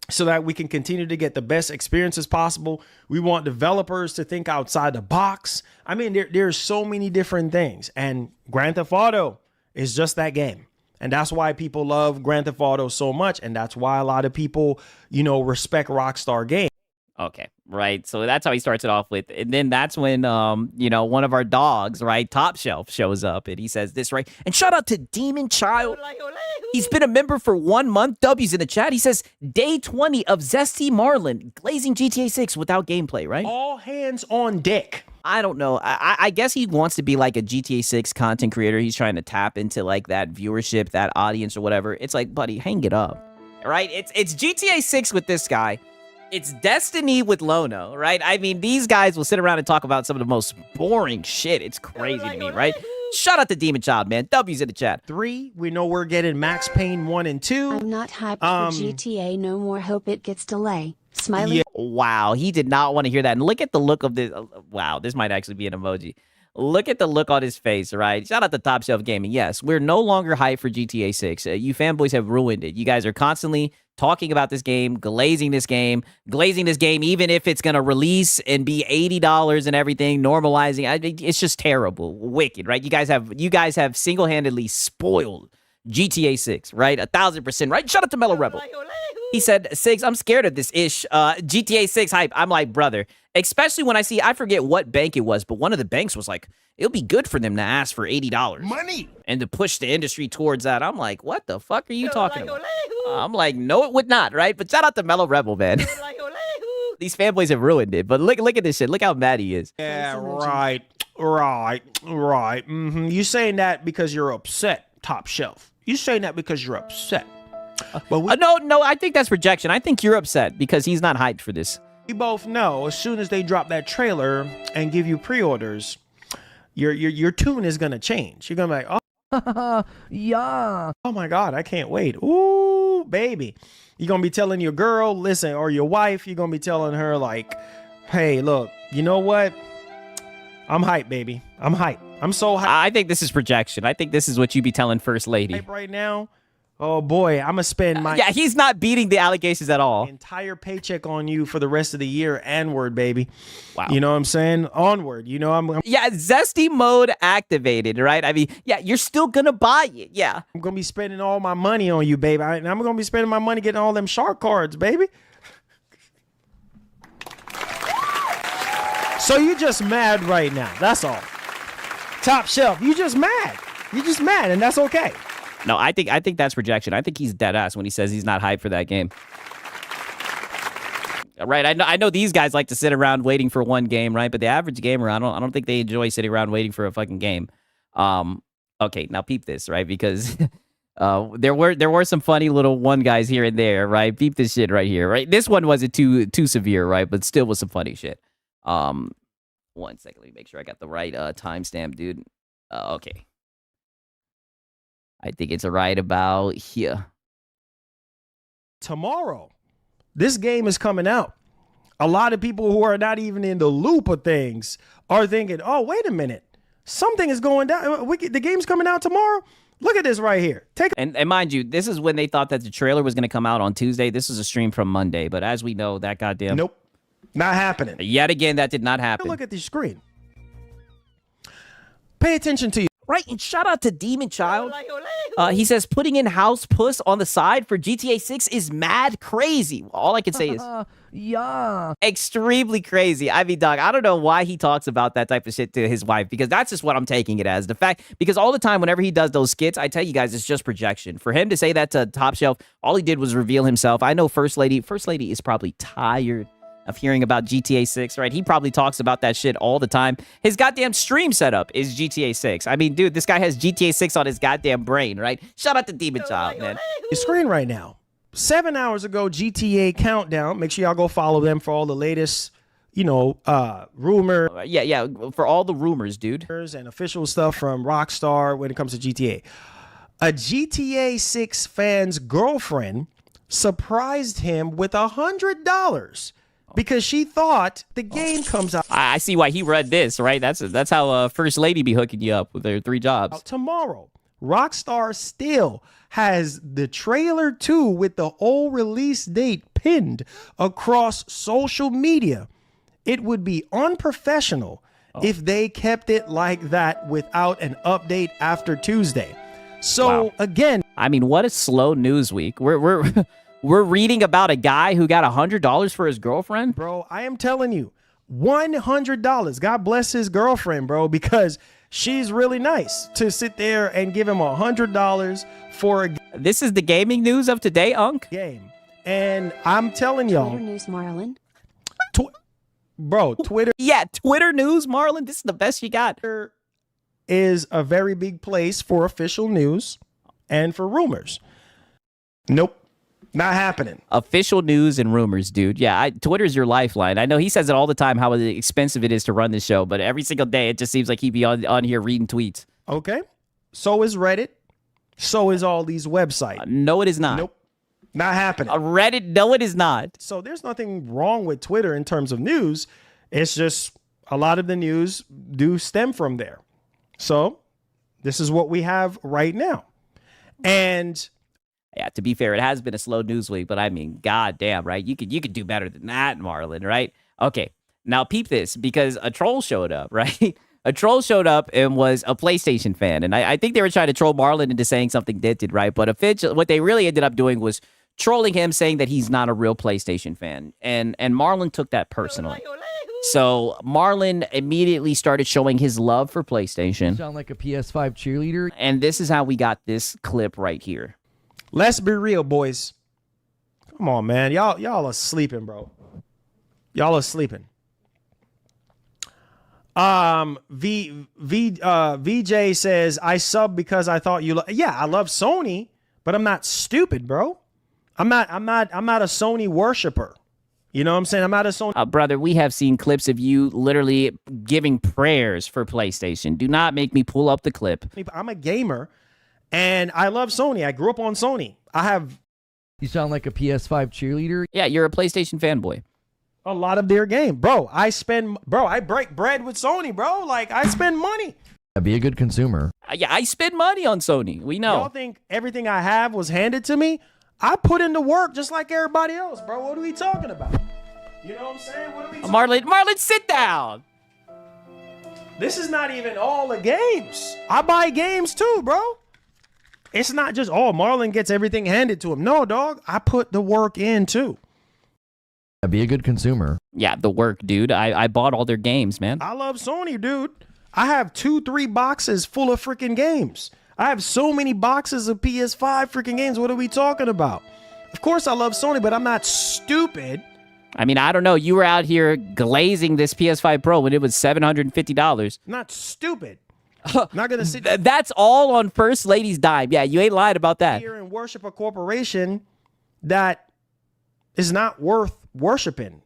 so that we can continue to get the best experiences possible. We want developers to think outside the box. I mean, there's so many different things. And Grand Theft Auto is just that game. And that's why people love Grand Theft Auto so much. And that's why a lot of people, you know, respect Rockstar Games. Okay, right. So that's how he starts it off with. And then that's when, you know, one of our dogs, right, Top Shelf, shows up and he says this, right? And shout out to Demon Child. He's been a member for 1 month. W's in the chat. He says, day 20 of Zesty Marlin, glazing GTA 6 without gameplay, right? All hands on deck. I don't know. I guess he wants to be like a GTA 6 content creator. He's trying to tap into like that viewership, that audience or whatever. It's like, buddy, hang it up, right? It's GTA 6 with this guy. It's Destiny with Lono, right? I mean, these guys will sit around and talk about some of the most boring shit. It's crazy to me, right? Shout out to Demon Child, man. W's in the chat. 3, we know we're getting Max Payne 1 and 2. I'm not hyped for GTA no more. Hope it gets delay. Smiley. Yeah. Wow, he did not want to hear that. And look at the look of this. Wow, this might actually be an emoji. Look at the look on his face, right? Shout out to Top Shelf Gaming. Yes, we're no longer hyped for GTA 6. You fanboys have ruined it. You guys are constantly talking about this game, glazing this game, even if it's going to release and be $80 and everything, normalizing. It's just terrible. Wicked, right? You guys have single-handedly spoiled GTA 6, right? 1,000%, right? Shout out to Mellow Rebel. He said, Sigs, I'm scared of this ish. GTA 6 hype. I'm like, brother, especially when I forget what bank it was, but one of the banks was like, it'll be good for them to ask for $80. Money! And to push the industry towards that. I'm like, what the fuck are you talking about? I'm like, no, it would not, right? But shout out to Mellow Rebel, man. These fanboys have ruined it. But look at this shit. Look how mad he is. Yeah, right. Mm-hmm. You saying that because you're upset, Top Shelf. You saying that because you're upset. But no, I think that's rejection. I think you're upset because he's not hyped for this. We both know as soon as they drop that trailer and give you pre-orders, your tune is gonna change. You're gonna be like, Yeah. Oh my God, I can't wait. Ooh, baby. You're going to be telling your girl, listen, or your wife, you're going to be telling her like, hey, look, you know what? I'm hyped, baby. I'm hyped. I'm so hyped I think this is projection. I think this is what you be telling First Lady. right now. Oh boy, I'm going to spend my Yeah, he's not beating the allegations at all. entire paycheck on you for the rest of the year and word, baby. Wow. You know what I'm saying? Onward. You know, I'm Yeah, zesty mode activated, right? I mean, yeah, you're still gonna buy it. Yeah. going to be spending all my money on you, baby. And I'm going to be spending my money getting all them shark cards, baby. So you just mad right now. That's all. Top shelf. You just mad. You just mad, and that's okay. No, I think that's projection. I think he's dead ass when he says he's not hyped for that game. Right? I know these guys like to sit around waiting for one game, right? But the average gamer, I don't think they enjoy sitting around waiting for a fucking game. Okay, now peep this, right? Because there were some funny little one guys here and there, right? Peep this shit right here, right? This one wasn't too severe, right? But still was some funny shit. 1 second, let me make sure I got the right timestamp, dude. Okay. I think it's right about here. Tomorrow, this game is coming out. A lot of people who are not even in the loop of things are thinking, oh, wait a minute. Something is going down. The game's coming out tomorrow. Look at this right here. And mind you, this is when they thought that the trailer was going to come out on Tuesday. This is a stream from Monday. But as we know, that goddamn... Nope. Not happening. Yet again, that did not happen. Look at the screen. Pay attention to you. Right, and shout out to Demon Child. He says putting in House Puss on the side for GTA 6 is mad crazy. All I can say is Yeah. extremely crazy. I mean, dog, I don't know why he talks about that type of shit to his wife, because that's just what I'm taking it as. The fact, because all the time, whenever he does those skits, I tell you guys, it's just projection. For him to say that to Top Shelf, all he did was reveal himself. I know First Lady is probably tired of hearing about GTA 6, right? He probably talks about that shit all the time. His goddamn stream setup is GTA 6. I mean, dude, this guy has GTA 6 on his goddamn brain, right? Shout out to Demon Child, man. Your screen right now. 7 hours ago, GTA Countdown. Make sure y'all go follow them for all the latest, rumor Yeah, for all the rumors, dude. and official stuff from Rockstar when it comes to GTA. A GTA 6 fan's girlfriend surprised him with $100 because she thought the game comes out I see why he read this, right? That's how First Lady be hooking you up with their 3 jobs. tomorrow. Rockstar still has the trailer 2 with the old release date pinned across social media. It would be unprofessional if they kept it like that without an update after Tuesday. So Wow. again, I mean, what a slow news week. We're reading about a guy who got $100 for his girlfriend. bro, I am telling you, $100. God bless his girlfriend, bro, because she's really nice to sit there and give him $100 for a This is the gaming news of today, Unc. game. And I'm telling Twitter y'all, News Marlin. Twitter Yeah, Twitter news, Marlon. This is the best you got. is a very big place for official news and for rumors. Nope, not happening. Official news and rumors, dude. Yeah, Twitter's your lifeline. I know he says it all the time how expensive it is to run this show, but every single day it just seems like he'd be on here reading tweets. Okay, so is Reddit. So is all these websites. No, it is not. Nope, not happening. Reddit, no, it is not. So there's nothing wrong with Twitter in terms of news. It's just a lot of the news do stem from there. So this is what we have right now. And Yeah, to be fair, it has been a slow news week, but I mean, goddamn, right? You could do better than that, Marlon, right? Okay, now peep this, because a troll showed up, right? A troll showed up and was a PlayStation fan, and I think they were trying to troll Marlon into saying something did, right? But what they really ended up doing was trolling him, saying that he's not a real PlayStation fan, and Marlon took that personally. So Marlon immediately started showing his love for PlayStation, Sound like a PS5 cheerleader. and this is how we got this clip right here. let's be real, boys. Come on, man. Y'all are sleeping, bro. Y'all are sleeping. VJ says, I sub because I thought you yeah, I love Sony, but I'm not stupid, bro. I'm not a Sony worshiper. You know what I'm saying? I'm not a Sony. Brother, we have seen clips of you literally giving prayers for PlayStation. Do not make me pull up the clip. I'm a gamer. And I love Sony. I grew up on Sony. I have You sound like a PS5 cheerleader. Yeah, you're a PlayStation fanboy. a lot of their game. Bro, I break bread with Sony, bro. Like, I spend money. Be a good consumer. Yeah, I spend money on Sony. We know. Y'all think everything I have was handed to me? I put in the work just like everybody else, bro. What are we talking about? You know what I'm saying? What are we talking Marlon, sit down. This is not even all the games. I buy games too, bro. It's not just, oh, Marlon gets everything handed to him. No, dog. I put the work in too. Be a good consumer. Yeah, the work, dude. I bought all their games, man. I love Sony, dude. I have 2-3 boxes full of freaking games. I have so many boxes of PS5 freaking games. What are we talking about? Of course I love Sony, but I'm not stupid. I mean, I don't know. You were out here glazing this PS5 Pro when it was $750. Not stupid. Not gonna sit That's all on First Lady's dime. Yeah, you ain't lied about that. here and worship a corporation that is not worth worshiping.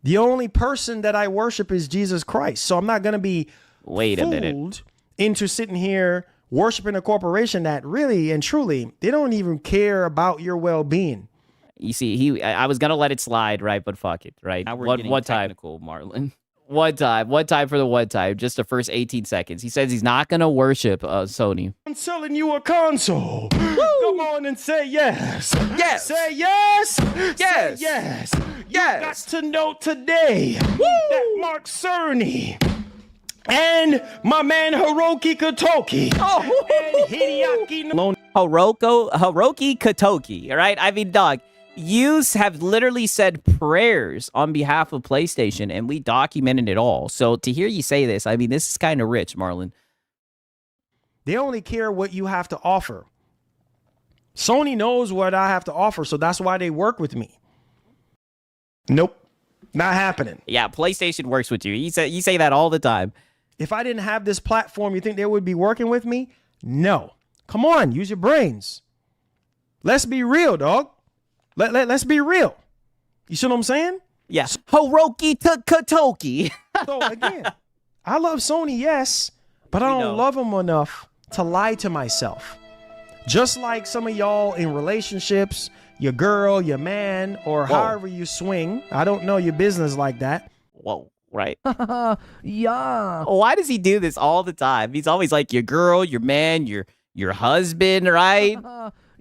The only person that I worship is Jesus Christ. So I'm not gonna be Wait a minute. fooled into sitting here worshiping a corporation that really and truly they don't even care about your well-being. You see, I was gonna let it slide, right? But fuck it, right? Now we're one getting time, technical, Marlon. one time for the one time, just the first 18 seconds. He says he's not gonna worship Sony. I'm selling you a console. Come on and say yes. Yes. Say yes. Yes. Say yes. You Yes. got to know today that Mark Cerny and my man Hiroki Kotoki and Hideaki no Hiroki Kotoki, all right? I mean, dog, you have literally said prayers on behalf of PlayStation, and we documented it all. So to hear you say this, I mean, this is kind of rich, Marlon. They only care what you have to offer. Sony knows what I have to offer, so that's why they work with me. Nope. Not happening. Yeah, PlayStation works with you. You say that all the time. If I didn't have this platform, you think they would be working with me? No. Come on, use your brains. Let's be real, dog. Let's be real. You see what I'm saying? Yeah. Hiroki Kotoki. So again, I love Sony, yes, but I don't love them enough to lie to myself. Just like some of y'all in relationships, your girl, your man, or however you swing. I don't know your business like that. Whoa, right? Yeah. Why does he do this all the time? He's always like your girl, your man, your husband, right?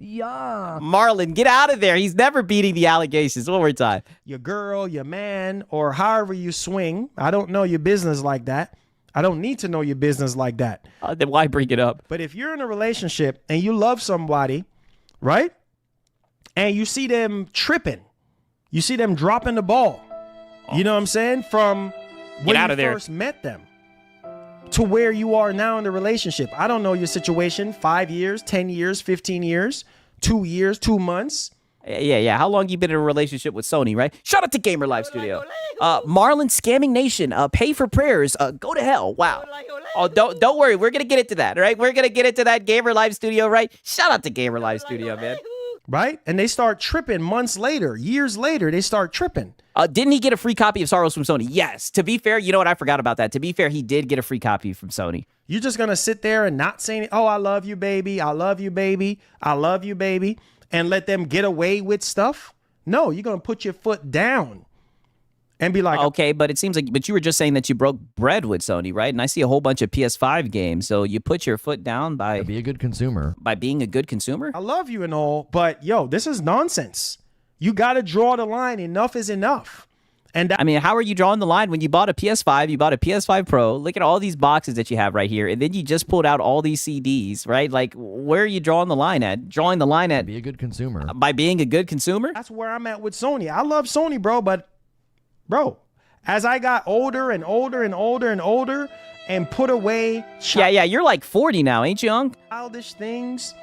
Yeah. Marlon, get out of there. He's never beating the allegations. One more time. Your girl, your man, or however you swing. I don't know your business like that. I don't need to know your business like that. Then why bring it up? But if you're in a relationship and you love somebody, right? And you see them tripping, you see them dropping the ball. You know what I'm saying? From when out you of there. first met them to where you are now in the relationship. I don't know your situation. 5 years, 10 years, 15 years, 2 years, 2 months. Yeah. How long you been in a relationship with Sony, right? Shout out to Gamer Live Studio. Marlon Scamming Nation, pay for prayers. Go to hell. Wow. Oh, don't worry. We're gonna get into that, right? We're gonna get into that Gamer Live Studio, right? Shout out to Gamer Live Studio, man. Right? And they start tripping months later, years later, they start tripping. Didn't he get a free copy of Sorrows from Sony? Yes. To be fair, you know what? I forgot about that. To be fair, he did get a free copy from Sony. You're just going to sit there and not say, oh, I love you, baby. I love you, baby. I love you, baby. And let them get away with stuff? No, you're going to put your foot down and be like, Okay, but it seems like, but you were just saying that you broke bread with Sony, right? And I see a whole bunch of PS5 games. So you put your foot down by Be a good consumer. being a good consumer? I love you and all, but yo, this is nonsense. You got to draw the line. Enough is enough. And that, I mean, how are you drawing the line when you bought a PS5, you bought a PS5 Pro, look at all these boxes that you have right here, and then you just pulled out all these CDs, right? Like, where are you drawing the line at? Drawing the line at Be a good consumer. by being a good consumer? that's where I'm at with Sony. I love Sony, bro, but bro, as I got older and older and older and older and put away Yeah, you're like 40 now, ain't you, Unc? childish things,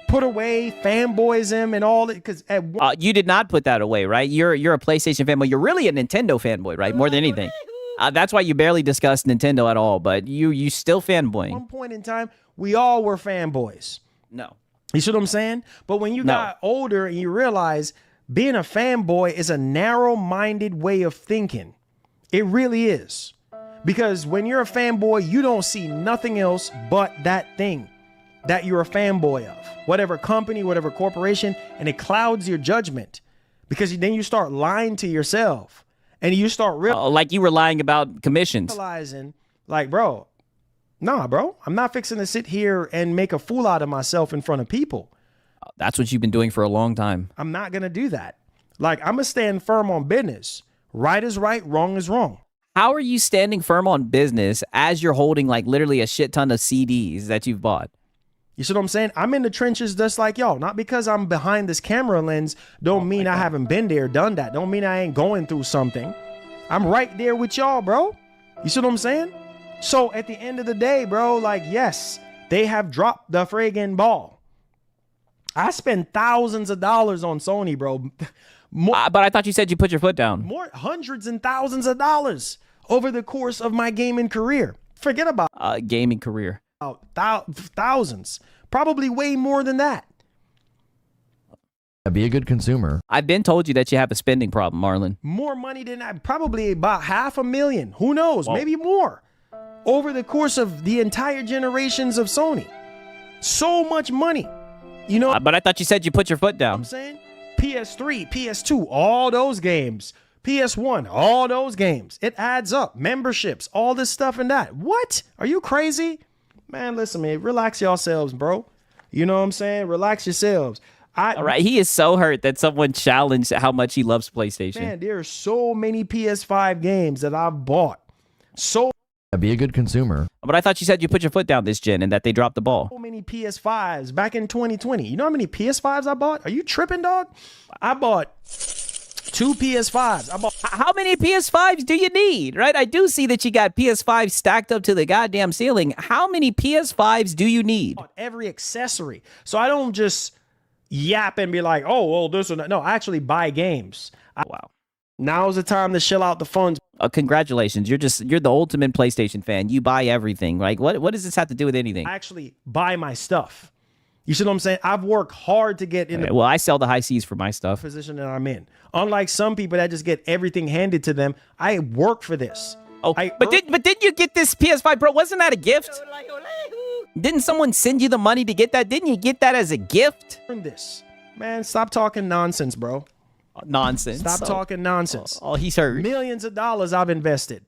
put away fanboyism and all that, because at one You did not put that away, right? You're a PlayStation fanboy. You're really a Nintendo fanboy, right? More than anything. That's why you barely discussed Nintendo at all, but you still fanboying. point in time, we all were fanboys. No. You see what I'm saying? But when you No. got older and you realize being a fanboy is a narrow-minded way of thinking. It really is. Because when you're a fanboy, you don't see nothing else but that thing. that you're a fanboy of, whatever company, whatever corporation, and it clouds your judgment because then you start lying to yourself and you start like you were lying about commissions. realizing, like, bro, I'm not fixing to sit here and make a fool out of myself in front of people. That's what you've been doing for a long time. I'm not going to do that. Like, I'm going to stand firm on business. Right is right, wrong is wrong. How are you standing firm on business as you're holding like literally a shit ton of CDs that you've bought? You see what I'm saying? I'm in the trenches just like y'all. Not because I'm behind this camera lens don't mean I haven't been there, done that. Don't mean I ain't going through something. I'm right there with y'all, bro. You see what I'm saying? So at the end of the day, bro, like, yes, they have dropped the friggin' ball. I spend thousands of dollars on Sony, bro. But I thought you said you put your foot down. More hundreds and thousands of dollars over the course of my gaming career. Forget about gaming career. Thousands, probably way more than that. Be a good consumer. I've been told you that you have a spending problem, Marlon. More money than that, probably about $500,000. Who knows? Maybe more. Over the course of the entire generations of Sony. So much money. You know But I thought you said you put your foot what down. I'm saying? PS3, PS2, all those games. PS1, all those games. It adds up. Memberships, all this stuff and that. What? Are you crazy? Man, listen, man, relax yourselves, bro. You know what I'm saying? Relax yourselves. All right, he is so hurt that someone challenged how much he loves PlayStation. Man, there are so many PS5 games that I've bought. So Be a good consumer. But I thought you said you put your foot down this gen and that they dropped the ball. many PS5s back in 2020. You know how many PS5s I bought? Are you tripping, dog? I bought 2 PS5s. I bought How many PS5s do you need, right? I do see that you got PS5 stacked up to the goddamn ceiling. How many PS5s do you need? every accessory. So I don't just yap and be like, oh, well, this or that. No, I actually buy games. Wow. Now's the time to shell out the funds. Congratulations. You're the ultimate PlayStation fan. You buy everything. Like, what does this have to do with anything? I actually buy my stuff. You see what I'm saying? I've worked hard to get in the Well, I sell the high seas for my stuff. position that I'm in. Unlike some people that just get everything handed to them, I work for this. Oh, but didn't you get this PS5 Pro? Wasn't that a gift? Didn't someone send you the money to get that? Didn't you get that as a gift? Earn this. Man, stop talking nonsense, bro. Nonsense. Stop talking nonsense. Oh, he's hurt. Millions of dollars I've invested.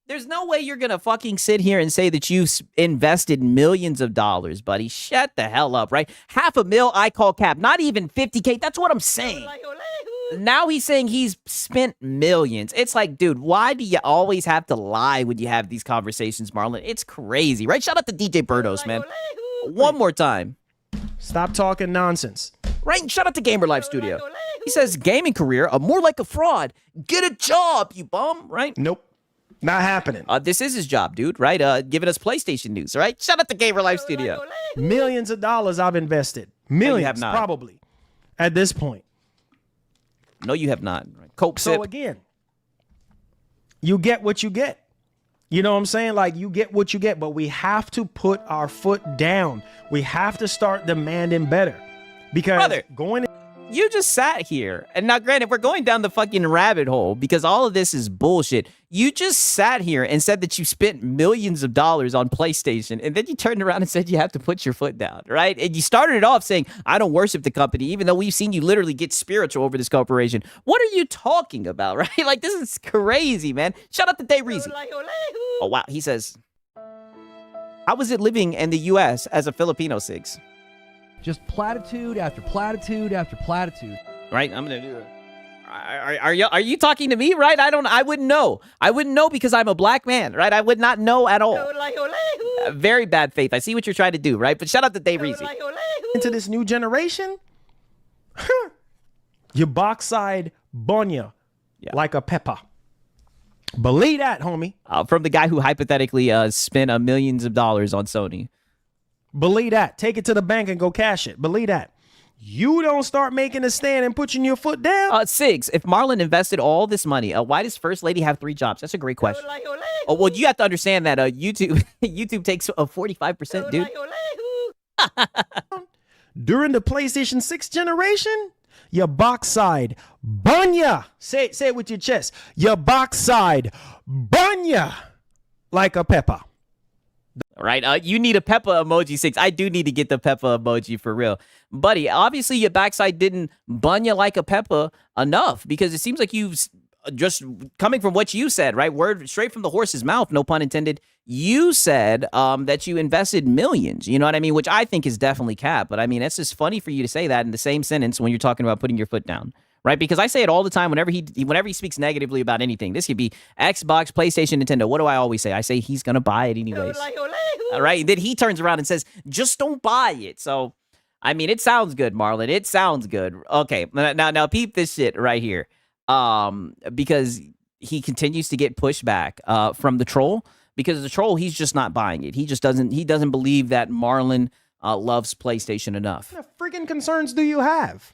There's no way you're going to fucking sit here and say that you've invested millions of dollars, buddy. Shut the hell up, right? $500,000 I call cap. Not even 50K. That's what I'm saying. Now he's saying he's spent millions. It's like, dude, why do you always have to lie when you have these conversations, Marlon? It's crazy, right? Shout out to DJ Birdos, man. One more time. Stop talking nonsense. Right? And shout out to Gamer Life Studio. He says, gaming career, more like a fraud. Get a job, you bum, right? Nope. Not happening. This is his job, dude, right? Giving us PlayStation news, right? Shout out to Gamer Life Studio. Millions of dollars I've invested. Millions, have not. probably, at this point. No, you have not. Coke So sip. again, you get what you get. You know what I'm saying? Like, you get what you get, but we have to put our foot down. We have to start demanding better. Because Brother. going You just sat here, and now granted, we're going down the fucking rabbit hole because all of this is bullshit. You just sat here and said that you spent millions of dollars on PlayStation, and then you turned around and said you have to put your foot down, right? And you started it off saying, I don't worship the company, even though we've seen you literally get spiritual over this corporation. What are you talking about, right? Like, this is crazy, man. Shout out to Dave Reezy. Oh, wow. He says, how was it living in the U.S. as a Filipino, Sigs? Just platitude after platitude after platitude. Right, I'm gonna do it. Are you talking to me? Right, I wouldn't know. I wouldn't know because I'm a black man. Right, I would not know at all. Very bad faith. I see what you're trying to do. Right, but shout out to Dave Reezy. into this new generation, your backside bunya like a pepper. Believe that, homie. From the guy who hypothetically spent millions of dollars on Sony. Believe that. Take it to the bank and go cash it. Believe that. You don't start making a stand and putting your foot down. Sigs, if Marlon invested all this money, why does First Lady have 3 jobs? That's a great question. Oh, well, you have to understand that YouTube takes a 45%, dude. During the PlayStation 6 generation, your backside bunya. Say it with your chest. Your backside bunya like a pepper. right? You need a Peppa emoji 6. I do need to get the Peppa emoji for real. Buddy, obviously your backside didn't bun you like a Peppa enough because it seems like you've just coming from what you said, right? Word straight from the horse's mouth, no pun intended. You said that you invested millions, you know what I mean? Which I think is definitely cap. But I mean, it's just funny for you to say that in the same sentence when you're talking about putting your foot down. Right, because I say it all the time whenever he speaks negatively about anything. This could be Xbox, PlayStation, Nintendo. What do I always say? I say he's gonna buy it anyways. All right, and then he turns around and says, "Just don't buy it." So, I mean, it sounds good, Marlon. It sounds good. Okay, now peep this shit right here, because he continues to get pushback from the troll because the troll he's just not buying it. He just doesn't believe that Marlon loves PlayStation enough. What freaking concerns do you have?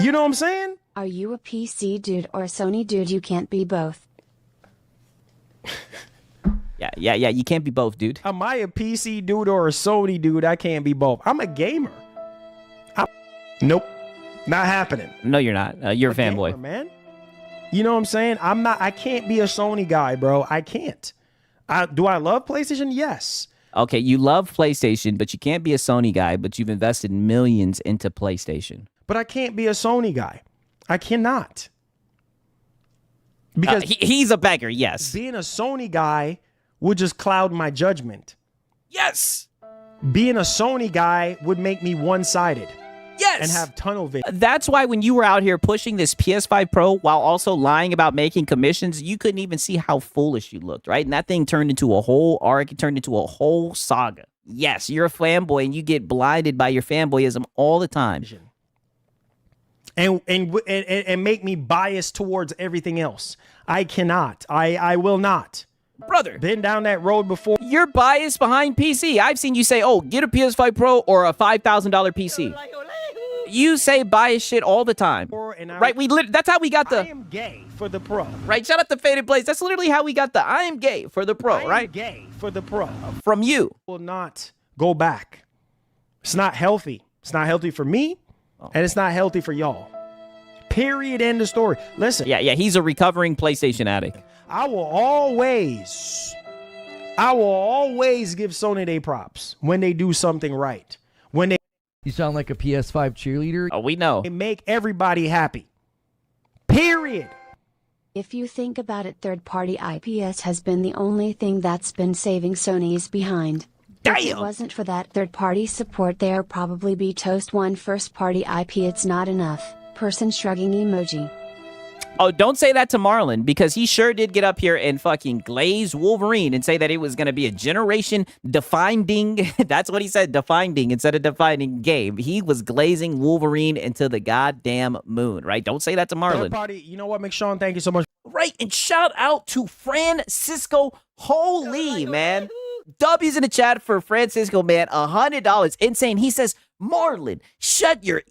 You know what I'm saying? Are you a PC dude or a Sony dude? You can't be both. Yeah. You can't be both, dude. Am I a PC dude or a Sony dude? I can't be both. I'm a gamer. Nope. Not happening. No, you're not. You're a fanboy. Gamer, man. You know what I'm saying? I can't be a Sony guy, bro. I can't. Do I love PlayStation? Yes. Okay, you love PlayStation, but you can't be a Sony guy, but you've invested millions into PlayStation. But I can't be a Sony guy. I cannot. Because he's a beggar, yes. Being a Sony guy would just cloud my judgment. Yes. Being a Sony guy would make me one-sided. Yes. And have tunnel vision. That's why when you were out here pushing this PS5 Pro while also lying about making commissions, you couldn't even see how foolish you looked, right? And that thing turned into a whole arc. It turned into a whole saga. Yes, you're a fanboy and you get blinded by your fanboyism all the time. And make me biased towards everything else. I cannot. I will not. Brother. Been down that road before. You're biased behind PC. I've seen you say, oh, get a PS5 Pro or a $5,000 PC. You say biased shit all the time. Right? That's how we got the... I am gay for the Pro. Right? Shout out to Faded Blaze. That's literally how we got the I am gay for the Pro, right? I am gay for the Pro. From you. Will not go back. It's not healthy. It's not healthy for me. And it's not healthy for y'all. Period. End of story. Listen. Yeah. He's a recovering PlayStation addict. I will always give Sony their props when they do something right. When they... You sound like a PS5 cheerleader. Oh, we know. They make everybody happy. Period. If you think about it, third-party IPS has been the only thing that's been saving Sony's behind. Damn. If it wasn't for that third-party support, there'd probably be toast one first-party IP. It's not enough. Person shrugging emoji. Oh, don't say that to Marlon, because he sure did get up here and fucking glaze Wolverine and say that it was going to be a generation-defining, that's what he said, defining instead of defining game. He was glazing Wolverine into the goddamn moon, right? Don't say that to Marlon. Third party, you know what, McShawn? Thank you so much. Right, and shout out to Francisco. Holy, man. W's in the chat for Francisco, man. $100. Insane. He says, Marlon, shut your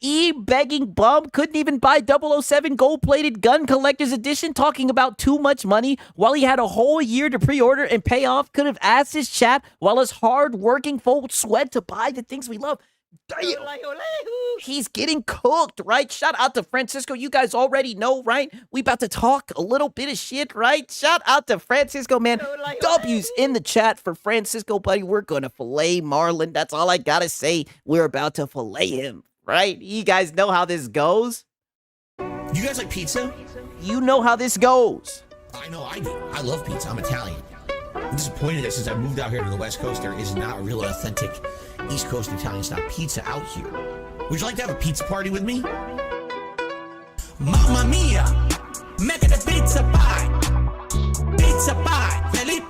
begging bum. Couldn't even buy 007 gold-plated gun collector's edition, talking about too much money while he had a whole year to pre-order and pay off. Could have asked his chat while his hard-working folks sweat to buy the things we love. Damn. He's getting cooked, right? Shout out to Francisco. You guys already know, right? We about to talk a little bit of shit, right? Shout out to Francisco, man. W's in the chat for Francisco, buddy. We're going to fillet Marlon. That's all I got to say. We're about to fillet him, right? You guys know how this goes? You guys like pizza? You know how this goes. I know I do. I love pizza. I'm Italian. I'm disappointed that since I moved out here to the West Coast, there is not a real authentic East Coast Italian style pizza out here. Would you like to have a pizza party with me? Mamma mia, make it a pizza pie. Pizza pie, Felipe,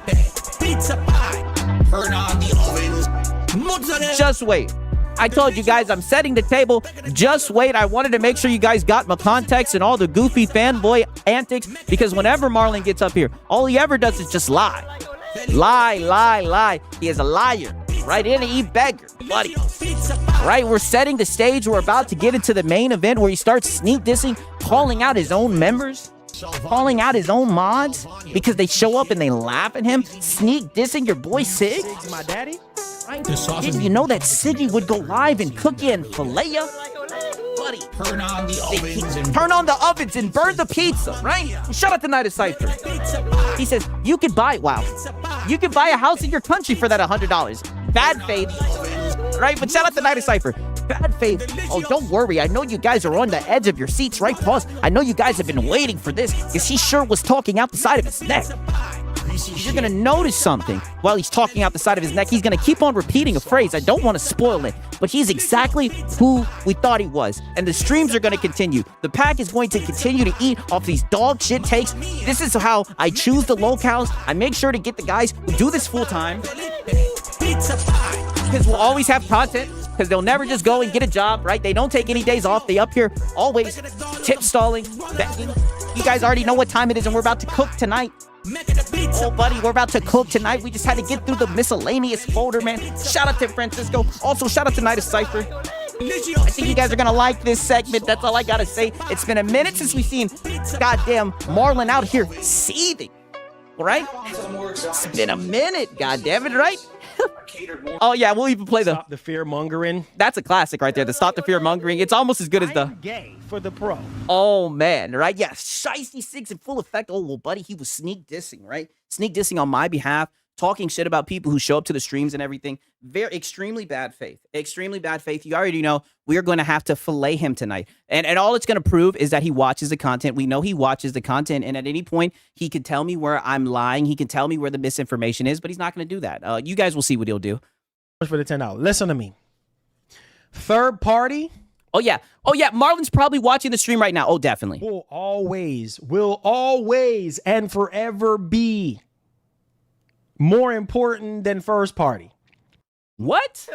pizza pie. Turn on the ovens. Mozzarella. Just wait. I told you guys I'm setting the table. Just wait. I wanted to make sure you guys got my context and all the goofy fanboy antics, because whenever Marlon gets up here, all he ever does is just lie. Lie. He is a liar. Right in, he beggar, buddy. Right, we're setting the stage. We're about to get into the main event where he starts sneak dissing, calling out his own members, calling out his own mods because they show up and they laugh at him. Sneak dissing your boy Sig. My daddy. Didn't you know that Siggy would go live and cook you and fillet you? buddy. Turn on the ovens and Turn on the ovens and burn the pizza, right? Shout out to Night of Cypher. He says, you could buy, you could buy a house in your country for that $100. Bad faith, right? But shout out to Night of Cypher. Bad faith. Oh, don't worry. I know you guys are on the edge of your seats, right? Pause. I know you guys have been waiting for this because he sure was talking out the side of his neck. You're going to notice something while he's talking out the side of his neck. He's going to keep on repeating a phrase. I don't want to spoil it, but he's exactly who we thought he was. And the streams are going to continue. The pack is going to continue to eat off these dog shit takes. This is how I choose the locales. I make sure to get the guys who do this full time because we'll always have content. Because they'll never just go and get a job, right? They don't take any days off. They up here always tip stalling, begging. You guys already know what time it is, and we're about to cook tonight. Oh, buddy, we're about to cook tonight. We just had to get through the miscellaneous folder, man. Shout out to Francisco. Also, shout out to Night of Cypher. I think you guys are going to like this segment. That's all I got to say. It's been a minute since we've seen goddamn Marlon out here seething. All right? It's been a minute, goddamn it, right? Oh yeah, we'll even play Stop the fear mongering. That's a classic right there. The Stop the Fear Mongering. It's almost as good as the gay for the pro. Oh man, right? Yeah, Shiesty Six in full effect. Oh well, buddy, he was sneak dissing, right? Sneak dissing on my behalf, talking shit about people who show up to the streams and everything. Very extremely bad faith. Extremely bad faith. You already know we are going to have to fillet him tonight. And all it's going to prove is that he watches the content. We know he watches the content, and at any point he could tell me where I'm lying. He can tell me where the misinformation is, but he's not going to do that. You guys will see what he'll do. For the $10. Listen to me. Third party. Oh yeah. Marlon's probably watching the stream right now. Oh, definitely. Will always and forever be more important than first party. What?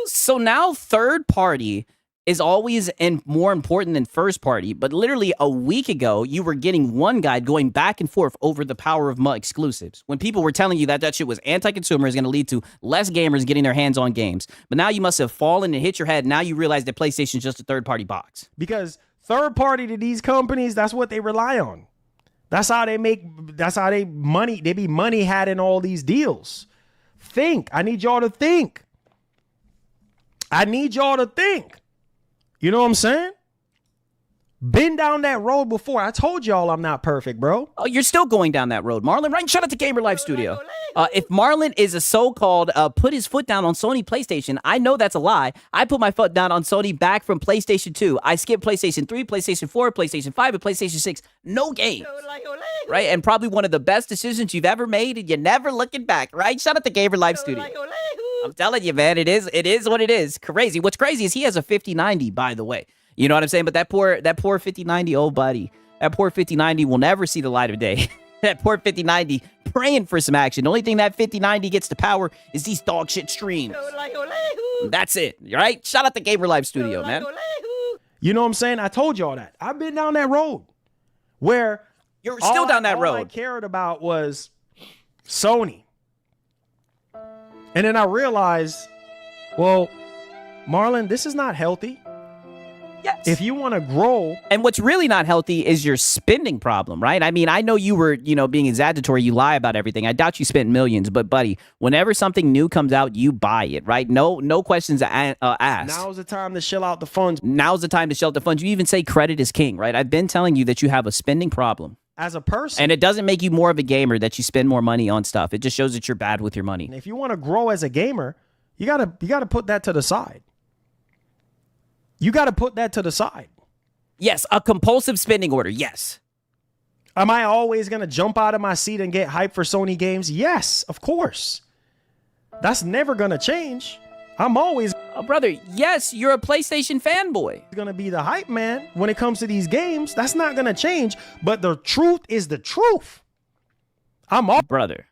So now third party is always more important than first party, but literally a week ago, you were getting one guy going back and forth over the Power of Mutt exclusives when people were telling you that shit was anti-consumer, is going to lead to less gamers getting their hands on games. But now you must have fallen and hit your head. Now you realize that PlayStation's just a third-party box. Because third party to these companies, that's what they rely on. They be money had in all these deals. I need y'all to think. You know what I'm saying? Been down that road before. I told y'all I'm not perfect, bro. Oh, you're still going down that road, Marlon, right? Shout out to Gamer Life Studio. If Marlon is a so-called put his foot down on Sony PlayStation, I know that's a lie. I put my foot down on Sony back from PlayStation 2. I skipped PlayStation 3, PlayStation 4, PlayStation 5, and PlayStation 6. No games. Right? And probably one of the best decisions you've ever made, and you're never looking back, right? Shout out to Gamer Life Studio. I'm telling you, man, it is what it is. Crazy. What's crazy is he has a 5090, by the way. You know what I'm saying? But that poor 5090, oh buddy, that poor 5090 will never see the light of day. That poor 5090 praying for some action. The only thing that 5090 gets to power is these dog shit streams. That's it, right? Shout out to Gamer Live Studio, man. You know what I'm saying? I told y'all that. I've been down that road where you're still down that road. All I cared about was Sony. And then I realized, well, Marlon, this is not healthy. Yes. If you want to grow. And what's really not healthy is your spending problem, right? I mean, I know you were, being exaggeratory. You lie about everything. I doubt you spent millions. But, buddy, whenever something new comes out, you buy it, right? No questions asked. Now's the time to shell out the funds. Now's the time to shell out the funds. You even say credit is king, right? I've been telling you that you have a spending problem. As a person. And it doesn't make you more of a gamer that you spend more money on stuff. It just shows that you're bad with your money. And if you want to grow as a gamer, you gotta put that to the side. Yes, a compulsive spending order. Yes. Am I always going to jump out of my seat and get hyped for Sony games? Yes, of course. That's never going to change. I'm always... brother, yes, you're a PlayStation fanboy. Going to be the hype man when it comes to these games. That's not going to change. But the truth is the truth. Brother.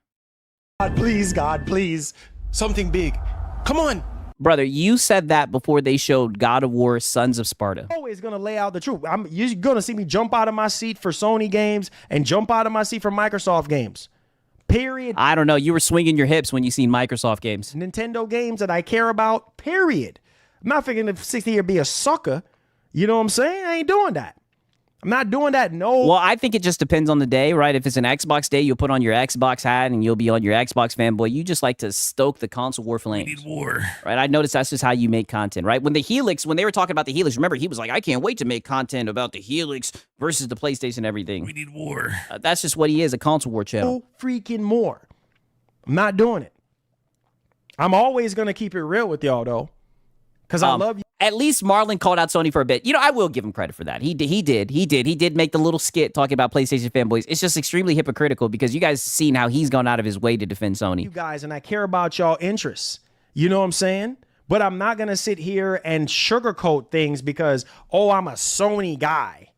God, please. Something big. Come on. Brother, you said that before they showed God of War Sons of Sparta. Always going to lay out the truth. You're going to see me jump out of my seat for Sony games and jump out of my seat for Microsoft games. Period. I don't know. You were swinging your hips when you seen Microsoft games. Nintendo games that I care about, period. I'm not figuring to sit here and be a sucker. You know what I'm saying? I ain't doing that. I'm not doing that. No. Well, I think it just depends on the day, right? If it's an Xbox day, you'll put on your Xbox hat and you'll be on your Xbox fanboy. You just like to stoke the console war flames. We need war. Right? I noticed that's just how you make content, right? When they were talking about the Helix, remember, he was like, I can't wait to make content about the Helix versus the PlayStation and everything. We need war. That's just what he is, a console war channel. No freaking more. I'm not doing it. I'm always going to keep it real with y'all, though, because I love you. At least Marlon called out Sony for a bit. You know, I will give him credit for that. He did make the little skit talking about PlayStation fanboys. It's just extremely hypocritical because you guys seen how he's gone out of his way to defend Sony. You guys, and I care about y'all interests. You know what I'm saying? But I'm not going to sit here and sugarcoat things because, oh, I'm a Sony guy.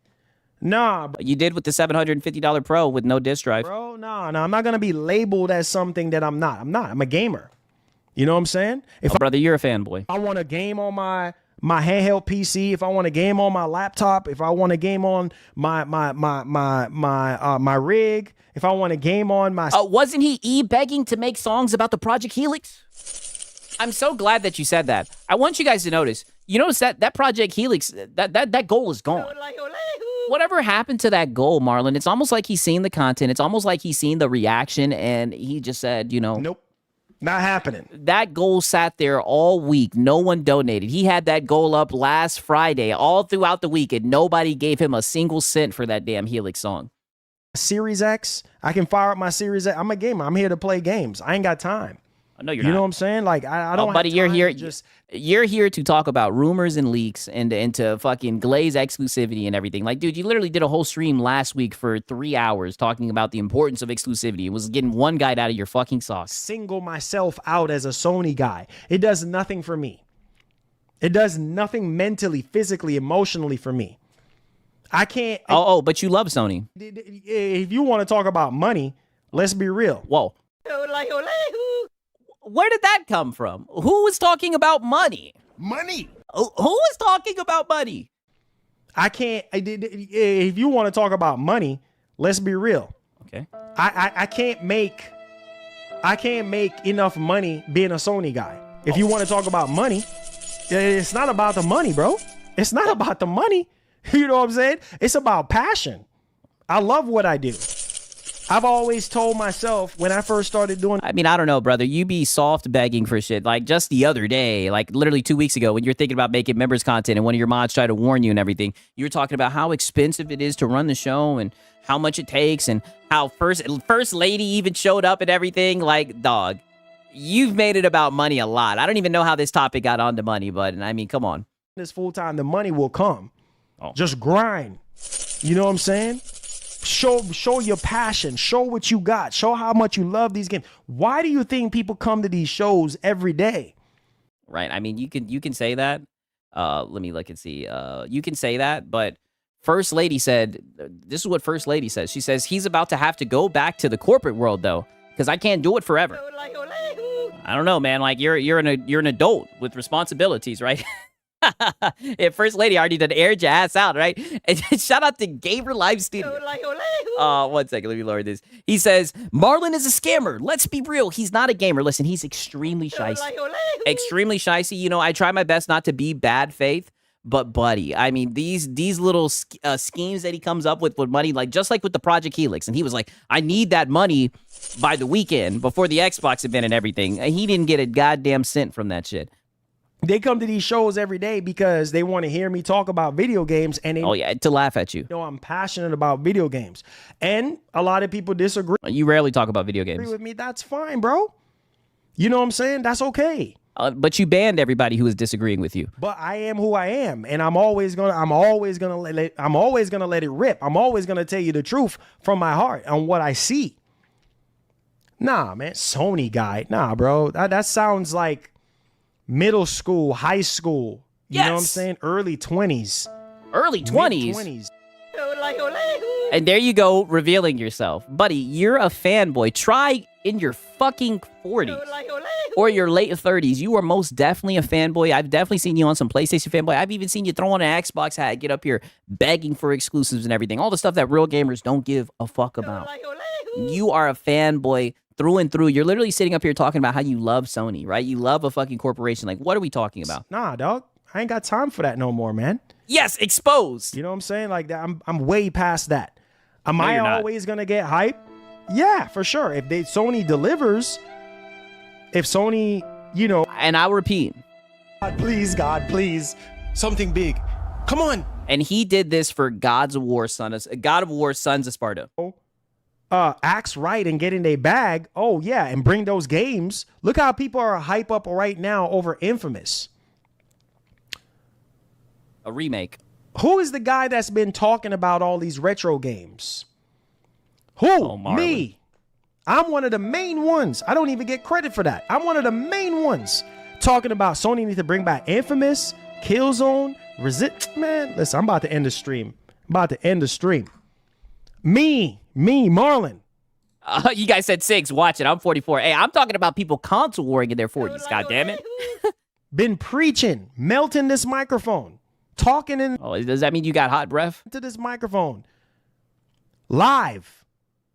Nah, You did with the $750 Pro with no disk drive. bro. Nah. I'm not going to be labeled as something that I'm not. I'm a gamer. You know what I'm saying? If Brother, you're a fanboy. I want a game on my handheld PC, if I want a game on my laptop, if I want a game on my rig, if I want a game on my Wasn't he begging to make songs about the Project Helix? I'm so glad that you said that. I want you guys to notice. You notice that Project Helix, that goal is gone. Whatever happened to that goal, Marlon? It's almost like he's seen the content. It's almost like he's seen the reaction, and he just said, Nope. Not happening. That goal sat there all week. No one donated. He had that goal up last Friday, all throughout the week, and nobody gave him a single cent for that damn Helix song. Series X, I can fire up my Series X. I'm a gamer. I'm here to play games. I ain't got time. No, you're You not. know what I'm saying? Like, I don't buddy, have you're time here. to just You're here to talk about rumors and leaks and to fucking glaze exclusivity and everything. Like, dude, you literally did a whole stream last week for 3 hours talking about the importance of exclusivity. It was getting one guy out of your fucking sauce. single myself out as a Sony guy. It does nothing for me. It does nothing mentally, physically, emotionally for me. I can't. But you love Sony. If you want to talk about money, let's be real. Whoa. Where did that come from? Who was talking about money? Money. Who was talking about money? I can't. If you want to talk about money, let's be real. Okay. I can't make enough money being a Sony guy. If you want to talk about money, it's not about the money, bro. It's not about the money. You know what I'm saying? It's about passion. I love what I do. I've always told myself when I first started doing. I mean, I don't know, brother. You be soft begging for shit. Like just the other day, like literally 2 weeks ago, when you're thinking about making members content and one of your mods tried to warn you and everything, you were talking about how expensive it is to run the show and how much it takes and how first lady even showed up and everything. Like, dog, you've made it about money a lot. I don't even know how this topic got onto money, but I mean, come on. This full time, the money will come. Oh. Just grind. You know what I'm saying? Show your passion. Show what you got. Show how much you love these games. Why do you think people come to these shows every day? Right. I mean, you can say that. Let me look and see. You can say that, but First Lady said, this is what First Lady says. She says he's about to have to go back to the corporate world though, because I can't do it forever. I don't know, man. Like you're an adult with responsibilities, right? If First Lady already done aired your ass out, right? And shout out to Gamer Live Studio. 1 second, let me lower this. He says, Marlon is a scammer. Let's be real. He's not a gamer. Listen, he's extremely shicey. Extremely shicey. You know, I try my best not to be bad faith, but buddy, I mean, these little schemes that he comes up with money, like just like with the Project Helix. And he was like, I need that money by the weekend before the Xbox event and everything. He didn't get a goddamn cent from that shit. They come to these shows every day because they want to hear me talk about video games, and they to laugh at you. know I'm passionate about video games. And a lot of people disagree You rarely talk about video games. with me. That's fine, bro. You know what I'm saying? That's okay. But you banned everybody who was disagreeing with you. But I am who I am, and I'm always gonna let it rip. I'm always gonna tell you the truth from my heart on what I see. Nah, man, Sony guy. Nah, bro. That sounds like middle school, high school. You know what I'm Yes. saying? Early 20s. Early 20s. Mid-20s. And there you go, revealing yourself. Buddy, you're a fanboy. Try in your fucking 40s or your late 30s. You are most definitely a fanboy. I've definitely seen you on some PlayStation fanboy. I've even seen you throw on an Xbox hat, get up here begging for exclusives and everything. All the stuff that real gamers don't give a fuck about. You are a fanboy through and through. You're literally sitting up here talking about how you love Sony, right? You love a fucking corporation. Like, what are we talking about? Nah, dog. I ain't got time for that no more, man. Yes, exposed. You know what I'm saying? Like that. I'm way past that. Am I you're not. always gonna get hype? Yeah, for sure. If Sony delivers, if Sony, you know, And I repeat, God, please, something big. Come on. and he did this for God of War, Sons of Sparta. Acts right and get in a bag. Oh yeah, and bring those games. Look how people are hype up right now over Infamous. A remake. Who is the guy that's been talking about all these retro games? Who? Marlon. Me. I'm one of the main ones. I don't even get credit for that. I'm one of the main ones talking about Sony need to bring back Infamous, Killzone, Resist. Man, listen, I'm about to end the stream. Me, Marlon. You guys said 6. Watch it. I'm 44. Hey, I'm talking about people console warring in their 40s. God damn it. Been preaching, melting this microphone, talking Oh, does that mean you got hot breath? into this microphone. Live.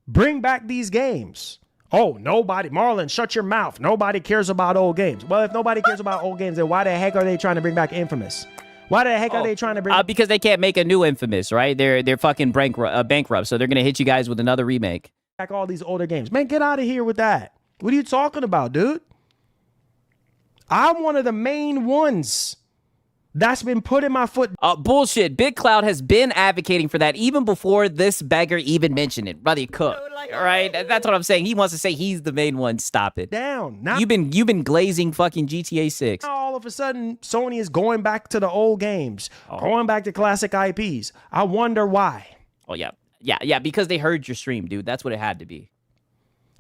Bring back these games. Oh, nobody. Marlon, shut your mouth. Nobody cares about old games. Well, if nobody cares about old games, then why the heck are they trying to bring back Infamous? Why the heck are they trying to bring Because they can't make a new Infamous, right? They're fucking bankrupt, so they're gonna hit you guys with another remake. back all these older games? Man, get out of here with that. What are you talking about, dude? I'm one of the main ones that's been putting my foot. Bullshit. Big Cloud has been advocating for that even before this beggar even mentioned it. Brother Cook. All right, that's what I'm saying. He wants to say he's the main one. Stop it. Down. Now, You've been glazing fucking GTA 6. all of a sudden, Sony is going back to the old games, going back to classic IPs. I wonder why. Oh yeah, because they heard your stream, dude. That's what it had to be.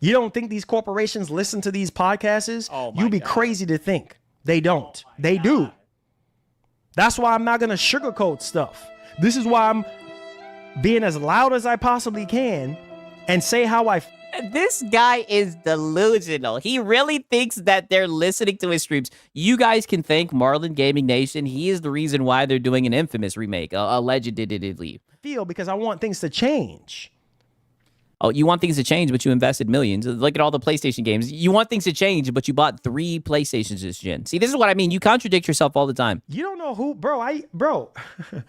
You don't think these corporations listen to these podcasts? You'd be crazy to think. They don't. They do. That's why I'm not going to sugarcoat stuff. This is why I'm being as loud as I possibly can and say how I This guy is delusional. He really thinks that they're listening to his streams. You guys can thank Marlon Gaming Nation. He is the reason why they're doing an Infamous remake, allegedly. feel, because I want things to change. Oh, you want things to change, but you invested millions. Look at all the PlayStation games. You want things to change, but you bought 3 PlayStations this gen. See, this is what I mean. You contradict yourself all the time. You don't know who, bro. A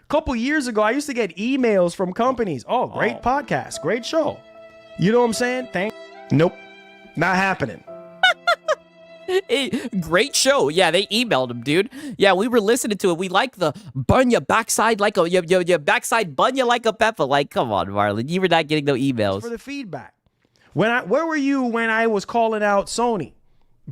couple years ago, I used to get emails from companies. Oh, great podcast, great show. You know what I'm saying? Nope, not happening. Great show. Yeah, they emailed him, dude. Yeah, we were listening to it. We like the bun your backside like a your backside bun you like a pepper. Like, come on, Marlon. You were not getting no emails. For the feedback. Where were you when I was calling out Sony?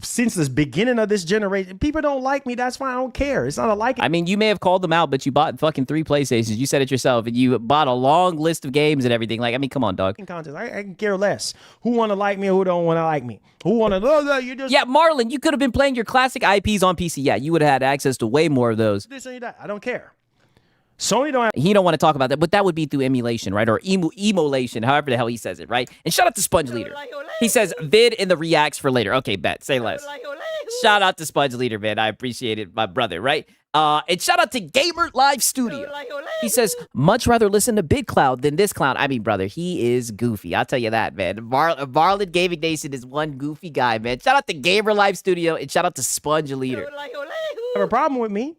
Since the beginning of this generation, people don't like me. That's fine. I don't care. It's not a liking. I mean, you may have called them out, but you bought fucking 3 PlayStations. You said it yourself, and you bought a long list of games and everything. Like, I mean, come on, dog. Contest. I can care less. Who want to like me or who don't want to like me? Who want to? You just Yeah, Marlon, you could have been playing your classic IPs on PC. Yeah, you would have had access to way more of those. this and that. I don't care. Sony don't have. He don't want to talk about that, but that would be through emulation, right? Or emulation, however the hell he says it, right? And shout out to Sponge Leader. He says vid in the reacts for later. Okay, bet. Say less. Shout out to Sponge Leader, man. I appreciate it, my brother, right? And shout out to Gamer Live Studio. He says, much rather listen to Big Cloud than this clown. I mean, brother, he is goofy. I'll tell you that, man. Marlon Gaming Nation is one goofy guy, man. Shout out to Gamer Live Studio and shout out to Sponge Leader. Have a problem with me.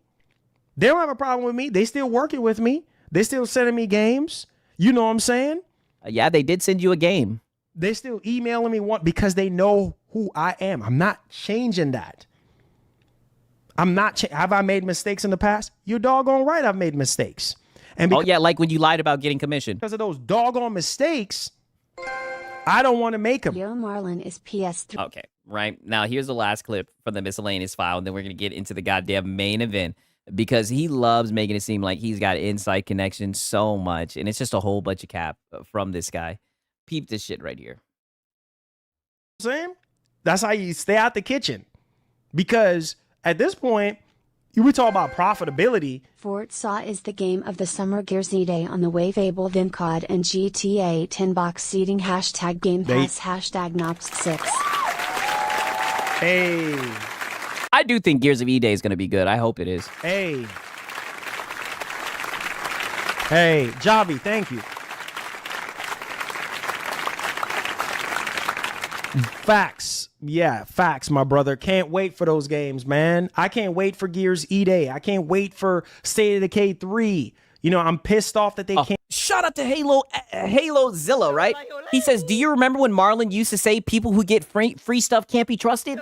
They don't have a problem with me. They still working with me. They still sending me games. You know what I'm saying? Yeah, they did send you a game. They still emailing me because they know who I am. I'm not changing that. I'm not. Have I made mistakes in the past? You're doggone right. I've made mistakes. And Oh, yeah, like when you lied about getting commission. because of those doggone mistakes, I don't want to make them. Yo Marlon is PS3. Okay, right. Now, here's the last clip from the miscellaneous file, and then we're going to get into the goddamn main event because he loves making it seem like he's got inside connection so much, and it's just a whole bunch of cap from this guy. Peep this shit right here. Saying that's how you stay out the kitchen, because at this point, we talk about profitability. Forza is the game of the summer. Gears E-Day on the Wave, Able, then COD and GTA 10 box seating. Hashtag Game Pass. Hashtag Nops 6. Hey, I do think Gears of E-Day is going to be good. I hope it is. hey, Javi, thank you. Facts. Yeah, facts, my brother. Can't wait for those games, man. I can't wait for Gears E-Day. I can't wait for State of Decay 3. You know, I'm pissed off that they can't. Shout out to Halo Zilla, right? He says, do you remember when Marlon used to say people who get free stuff can't be trusted?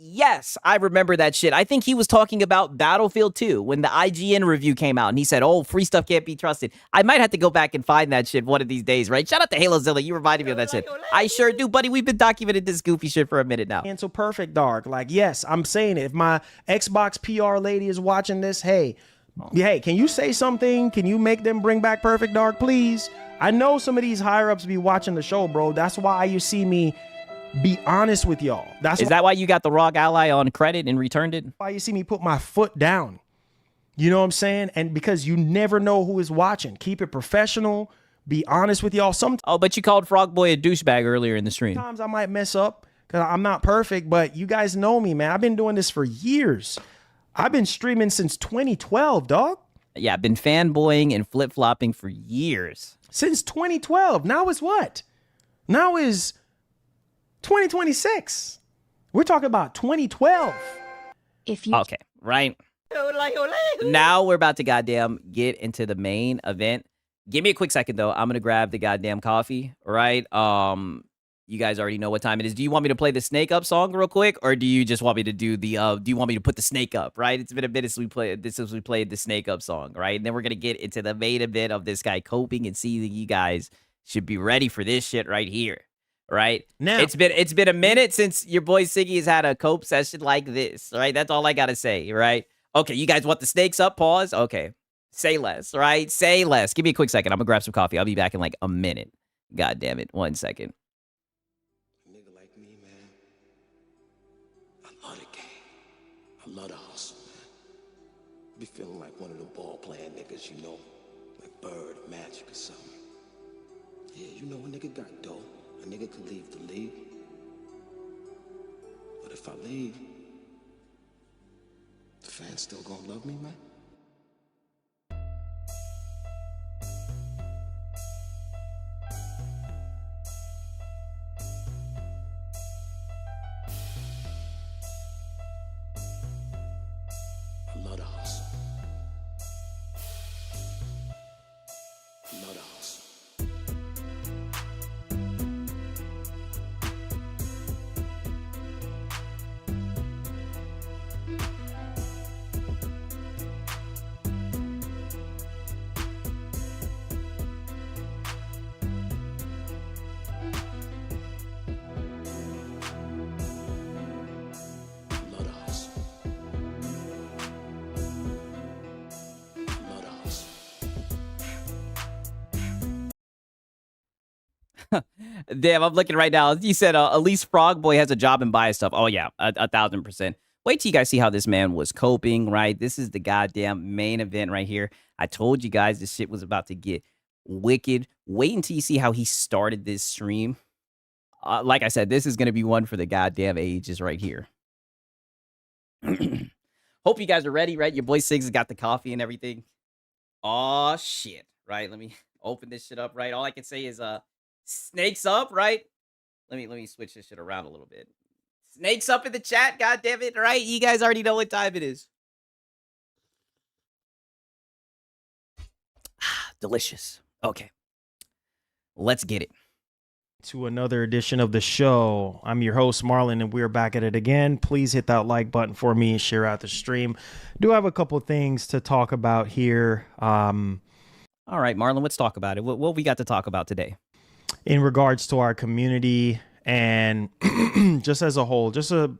Yes, I remember that shit. I think he was talking about Battlefield 2 when the IGN review came out, and he said, oh, free stuff can't be trusted. I might have to go back and find that shit one of these days, right? Shout out to Halo Zilla. You reminded me of that shit. I sure do, buddy. We've been documenting this goofy shit for a minute now. Cancel Perfect Dark. Like, yes, I'm saying it. If my Xbox PR lady is watching this, hey, can you say something? Can you make them bring back Perfect Dark, please? I know some of these higher ups be watching the show, bro. That's why you see me be honest with y'all. Is that why you got the ROG Ally on credit and returned it? Why you see me put my foot down. You know what I'm saying? And because you never know who is watching. Keep it professional. Be honest with y'all. But you called Frog Boy a douchebag earlier in the stream. Sometimes I might mess up because I'm not perfect, but you guys know me, man. I've been doing this for years. I've been streaming since 2012, dog. Yeah, I've been fanboying and flip-flopping for years. Since 2012. Now is what? Now is 2026. We're talking about 2012. Okay, right. Now we're about to goddamn get into the main event. Give me a quick second though. I'm gonna grab the goddamn coffee, right? You guys already know what time it is. Do you want me to play the Snake Up song real quick, or do you just want me to do the do you want me to put the snake up, right? It's been a minute since we played the Snake Up song, right? And then we're gonna get into the main event of this guy coping and seething. You guys should be ready for this shit right here. Right now, it's been a minute since your boy Siggy has had a cope session like this. Right, that's all I gotta say. Right, okay, you guys want the snakes up? Pause. Okay, say less. Right, say less. Give me a quick second. I'm gonna grab some coffee. I'll be back in like a minute. God damn it, 1 second. A nigga like me, man, I love the game. I love the hustle, man. I be feeling like one of the ball playing niggas, you know, like Bird, Magic, or something. Yeah, you know, a nigga got dough. A nigga could leave the league. But if I leave, the fans still gonna love me, man? I love the hustle. I love the hustle. Damn, I'm looking right now. You said at least Frog Boy has a job and buys stuff. Oh yeah, 1,000%. Wait till you guys see how this man was coping, right? This is the goddamn main event right here. I told you guys this shit was about to get wicked. Wait until you see how he started this stream. Like I said, this is going to be one for the goddamn ages right here. Hope you guys are ready, right? Your boy Siggs has got the coffee and everything. Oh shit, right? Let me open this shit up, right? All I can say is snakes up, right? Let me switch this shit around a little bit. Snakes up in the chat, god damn it, right? You guys already know what time it is. Delicious. Okay. Let's get it. To another edition of the show. I'm your host, Marlon, and we're back at it again. Please hit that like button for me and share out the stream. Do have a couple things to talk about here. All right, Marlon, let's talk about it. What we got to talk about today? In regards to our community and just as a whole, just a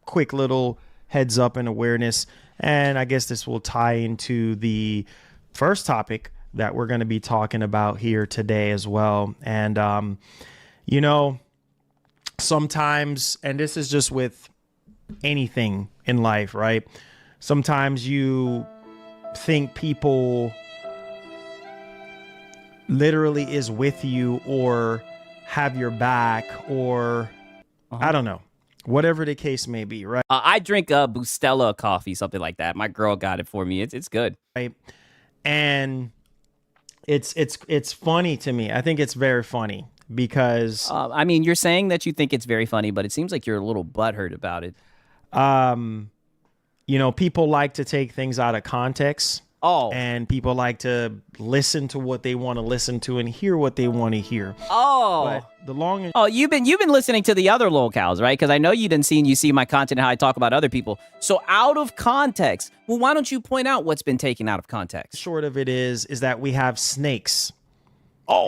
quick little heads up and awareness. And I guess this will tie into the first topic that we're going to be talking about here today as well. And, you know, sometimes, and this is just with anything in life, right? Sometimes you think people literally is with you or have your back or I don't know, whatever the case may be, right? I drink a Bustelo coffee, something like that. My girl got it for me. It's good. Right. And it's funny to me. I think it's very funny because I mean, you're saying that you think it's very funny, but it seems like you're a little butthurt about it. you know, people like to take things out of context. Oh. And people like to listen to what they want to listen to and hear what they want to hear. Oh. But the long and you've been listening to the other locals, right? Because I know you see my content and how I talk about other people. So out of context, well, why don't you point out what's been taken out of context? short of it is that we have snakes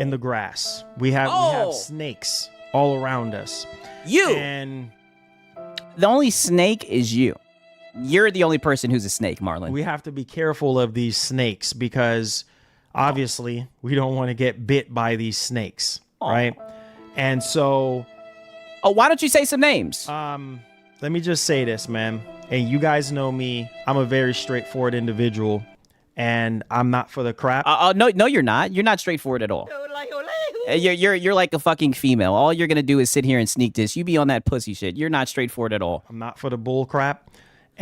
in the grass. We have snakes all around us. And the only snake is you. You're the only person who's a snake, Marlon. we have to be careful of these snakes because obviously we don't want to get bit by these snakes, right? And so why don't you say some names? let me just say this, man. And you guys know me. I'm a very straightforward individual and I'm not for the crap. No, you're not. You're not straightforward at all. You're like a fucking female. All you're gonna do is sit here and sneak this. You be on that pussy shit. You're not straightforward at all. I'm not for the bull crap.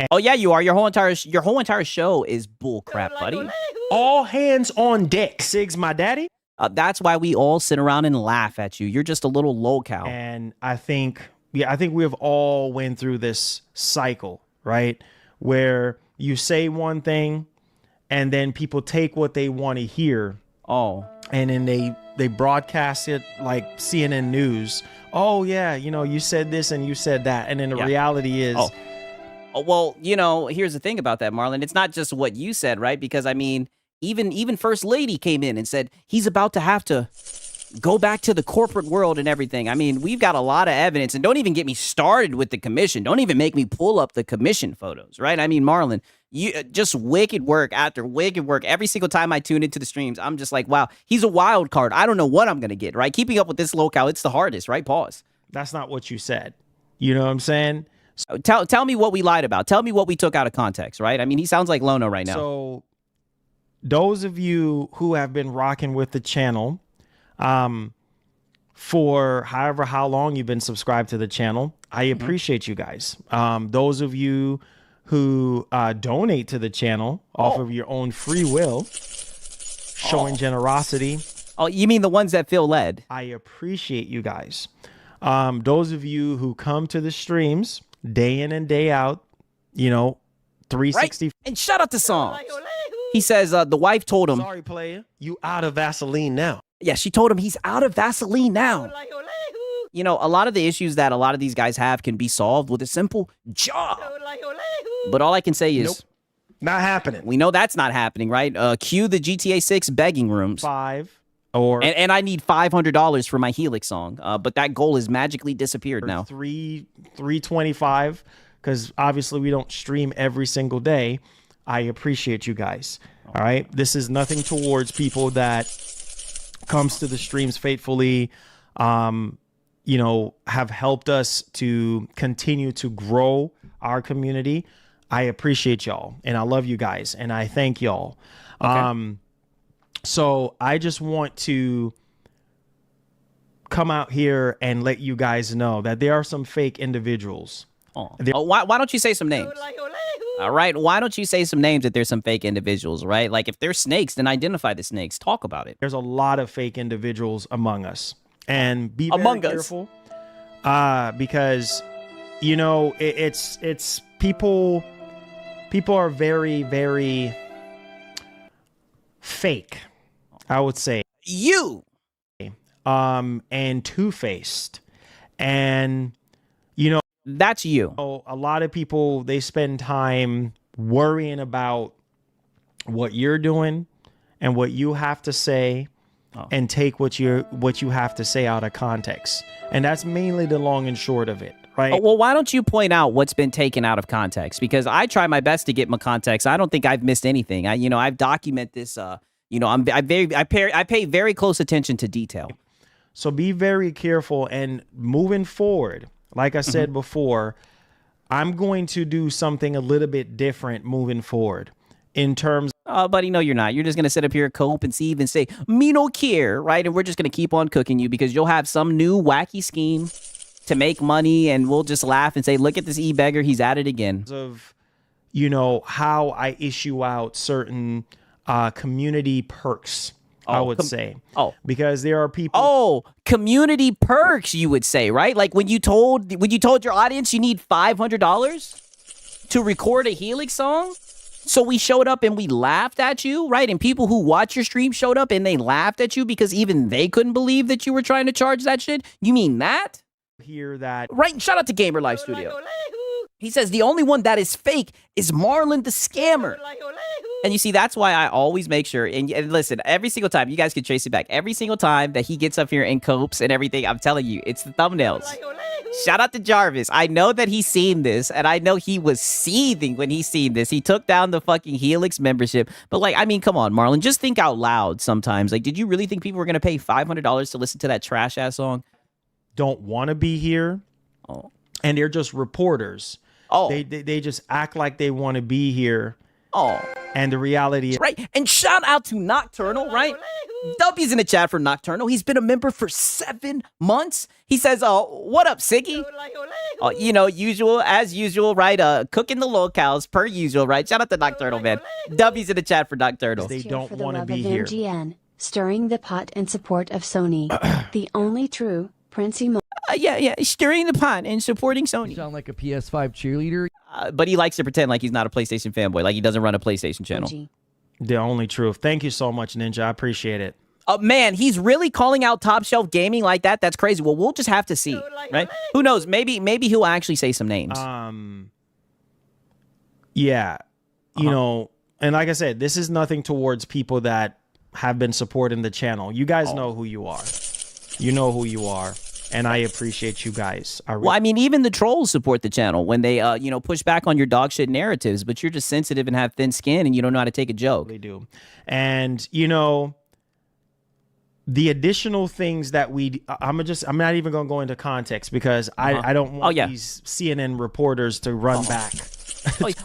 Oh yeah, you are. Your whole entire show is bull crap, buddy. All hands on deck. Sig's my daddy. That's why we all sit around and laugh at you. You're just a little lolcow. And I think we have all went through this cycle, right? Where you say one thing and then people take what they want to hear. And then they broadcast it like CNN News. Oh yeah, you know, you said this and you said that. And then the reality is well, you know, here's the thing about that, Marlon. It's not just what you said, right? Because I mean, even First Lady came in and said he's about to have to go back to the corporate world and everything. I mean, we've got a lot of evidence, and don't even get me started with the commission. Don't even make me pull up the commission photos, right? I mean, Marlon, you just wicked work after wicked work. Every single time I tune into the streams, I'm just like, wow, he's a wild card. I don't know what I'm gonna get, right? Keeping up with this locale, it's the hardest, right? Pause. That's not what you said. You know what I'm saying? So tell me what we lied about. Tell me what we took out of context, right? I mean, he sounds like Lono right now. So those of you who have been rocking with the channel for how long you've been subscribed to the channel, I appreciate you guys. Those of you who donate to the channel off of your own free will, showing generosity. Oh, you mean the ones that feel led? I appreciate you guys. Those of you who come to the streams day in and day out, you know, 360. Right. And shout out to Songs. He says the wife told him, sorry, player, you out of Vaseline now. Yeah, she told him he's out of Vaseline now. You know, a lot of the issues that a lot of these guys have can be solved with a simple job. But all I can say is, nope, not happening. We know that's not happening, right? Cue the GTA 6 begging rooms. And I need $500 for my Helix song. But that goal has magically disappeared now. $325, because obviously we don't stream every single day. I appreciate you guys. All right. This is nothing towards people that comes to the streams faithfully, you know, have helped us to continue to grow our community. I appreciate y'all and I love you guys and I thank y'all. Okay. So I just want to come out here and let you guys know that there are some fake individuals. Why don't you say some names? All right. Why don't you say some names if there's some fake individuals, right? Like if they're snakes, then identify the snakes. Talk about it. There's a lot of fake individuals among us. And be very careful. Because, you know, it's people are very, very fake, I would say. And two-faced. And, you know, that's you. A lot of people, they spend time worrying about what you're doing and what you have to say and take what you have to say out of context. And that's mainly the long and short of it, right? Well, why don't you point out what's been taken out of context? Because I try my best to get my context. I don't think I've missed anything. I've documented this. I pay very close attention to detail. So be very careful and moving forward. Like I said before, I'm going to do something a little bit different moving forward in terms. Buddy, no, you're not. You're just going to sit up here, cope and see and say, me no care, right? And we're just going to keep on cooking you because you'll have some new wacky scheme to make money and we'll just laugh and say, look at this e-beggar. He's at it again. Of, you know, how I issue out certain community perks I would say. Oh. Because there are people. Oh, community perks, you would say, right? Like when you told your audience you need $500 to record a Helix song. So we showed up and we laughed at you, right? And people who watch your stream showed up and they laughed at you because even they couldn't believe that you were trying to charge that shit. You mean that? Hear that. Right. Shout out to Gamer Life Studio. He says the only one that is fake is Marlon the Scammer. And you see, that's why I always make sure, and listen, every single time, you guys can trace it back, every single time that he gets up here and copes and everything, I'm telling you, it's the thumbnails. Shout out to Jarvis. I know that he's seen this, and I know he was seething when he seen this. He took down the fucking Helix membership. But, like, I mean, come on, Marlon, just think out loud sometimes. Like, did you really think people were going to pay $500 to listen to that trash-ass song? Don't want to be here. Oh. And they're just reporters. Oh. They just act like they want to be here. Oh. And the reality is... Right. And shout out to Nocturnal, right? W's in the chat for Nocturnal. He's been a member for 7 months. He says, what up, Siggy? You know, as usual, right? Cooking the locales per usual, right? Shout out to Nocturnal, man. W's in the chat for Nocturnal. They don't want to to be here. MGN, stirring the pot in support of Sony. The only true Princey Yeah, stirring the pot and supporting Sony. You sound like a PS5 cheerleader. But he likes to pretend like he's not a PlayStation fanboy, like he doesn't run a PlayStation channel. The only truth. Thank you so much, Ninja. I appreciate it. Man, he's really calling out Top Shelf Gaming like that. That's crazy. Well, we'll just have to see, right? Who knows? Maybe he'll actually say some names. Yeah, you know, and like I said, this is nothing towards people that have been supporting the channel. You guys know who you are. You know who you are. And I appreciate you guys. Well, I mean, even the trolls support the channel when they, push back on your dog shit narratives, but you're just sensitive and have thin skin and you don't know how to take a joke. They do. And, you know, the additional things that I'm not even going to go into context because I don't want these CNN reporters to run back.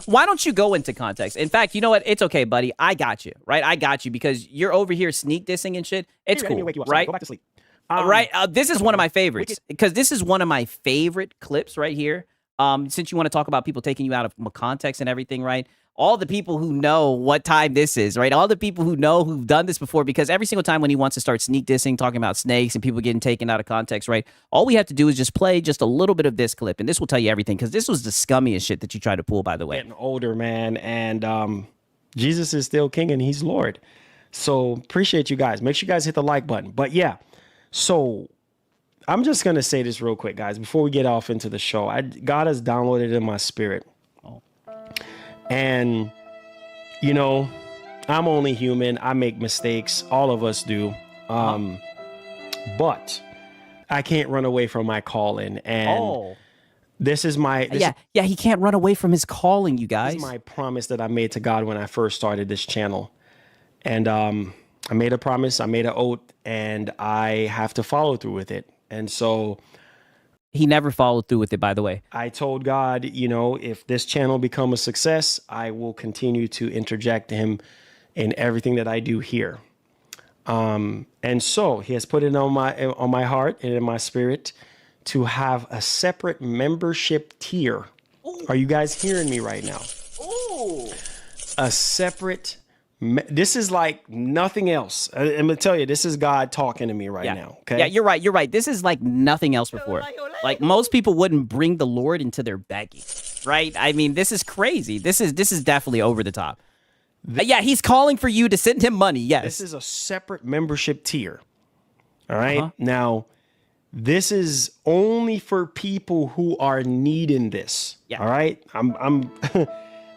Why don't you go into context? In fact, you know what? It's okay, buddy. I got you, right? I got you because you're over here sneak dissing and shit. It's cool, right? Go back to sleep. Right. This is one of my favorites because this is one of my favorite clips right here. Since you want to talk about people taking you out of context and everything, right? All the people who know what time this is, right? All the people who know who've done this before, because every single time when he wants to start sneak dissing, talking about snakes and people getting taken out of context, right? All we have to do is just play just a little bit of this clip, and this will tell you everything because this was the scummiest shit that you tried to pull, by the way. Getting older, man, and Jesus is still king and he's Lord. So appreciate you guys. Make sure you guys hit the like button. But yeah. So I'm just going to say this real quick, guys, before we get off into the show. God has downloaded in my spirit. And, you know, I'm only human. I make mistakes. All of us do. But I can't run away from my calling. And this is my... he can't run away from his calling, you guys. This is my promise that I made to God when I first started this channel. And I made a promise, I made an oath, and I have to follow through with it. And so... He never followed through with it, by the way. I told God, you know, if this channel become a success, I will continue to interject him in everything that I do here. And so he has put it on my heart and in my spirit to have a separate membership tier. Ooh. Are you guys hearing me right now? Ooh. A separate... This is like nothing else. I'm going to tell you, this is God talking to me right now. Okay? Yeah, you're right. You're right. This is like nothing else before. Like most people wouldn't bring the Lord into their begging, right? I mean, this is crazy. This is definitely over the top. He's calling for you to send him money. Yes. This is a separate membership tier. All right. Now, this is only for people who are needing this. Yeah. All right.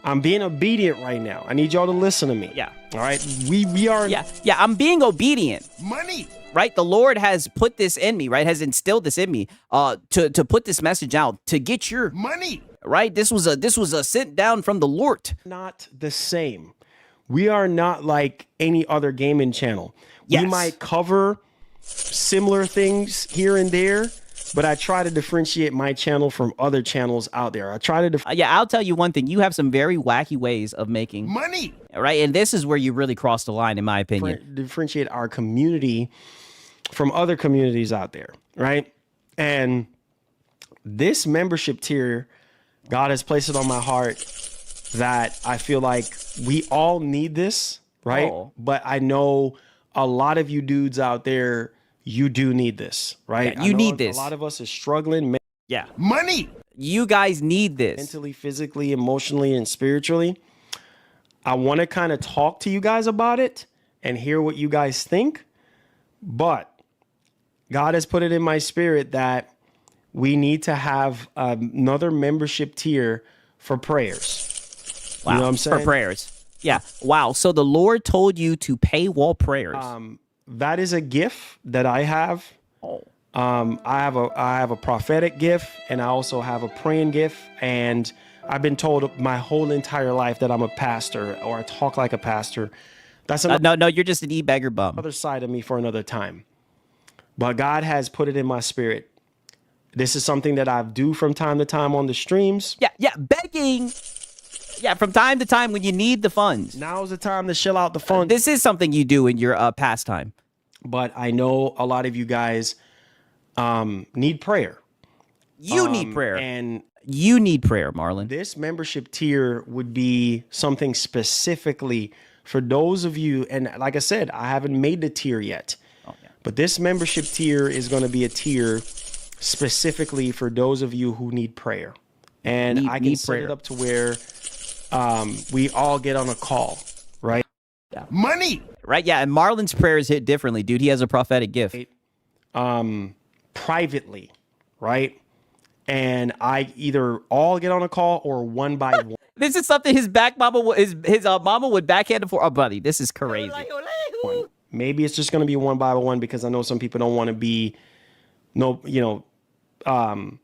I'm being obedient right now. I need y'all to listen to me. Yeah. All right. We are. Yeah. I'm being obedient. Money. Right. The Lord has put this in me. Right. Has instilled this in me. To put this message out to get your money. Right. This was a sent down from the Lord. Not the same. We are not like any other gaming channel. Yes. We might cover similar things here and there, but I try to differentiate my channel from other channels out there. I try to... I'll tell you one thing. You have some very wacky ways of making... money! Right? And this is where you really cross the line, in my opinion. Differentiate our community from other communities out there, right? And this membership tier, God has placed it on my heart that I feel like we all need this, right? But I know a lot of you dudes out there, you do need this, right? Yeah, you I know need this. A lot of us is struggling Yeah. Money! You guys need this. mentally, physically, emotionally, and spiritually. I want to kind of talk to you guys about it and hear what you guys think. But God has put it in my spirit that we need to have another membership tier for prayers. Wow. You know what I'm saying? For prayers. Yeah. Wow. So the Lord told you to paywall prayers. That is a gift that I have. I have a prophetic gift, and I also have a praying gift. And I've been told my whole entire life that I'm a pastor, or I talk like a pastor. That's another no, you're just an e-beggar bum. side of me for another time. But God has put it in my spirit. This is something that I do from time to time on the streams. Yeah, begging. Yeah, from time to time when you need the funds. Now's the time to shell out the funds. This is something you do in your pastime. But I know a lot of you guys need prayer. You need prayer. And You need prayer, Marlon. this membership tier would be something specifically for those of you. And like I said, I haven't made the tier yet. But this membership tier is going to be a tier specifically for those of you who need prayer. And I can set it up to where we all get on a call, right? Money! Right? Yeah, and Marlon's prayers hit differently, dude. He has a prophetic gift. Privately, right? And I either all get on a call or one by one. This is something his mama would backhand for. Oh, buddy, this is crazy. Maybe it's just going to be one by one because I know some people don't want to be what I'm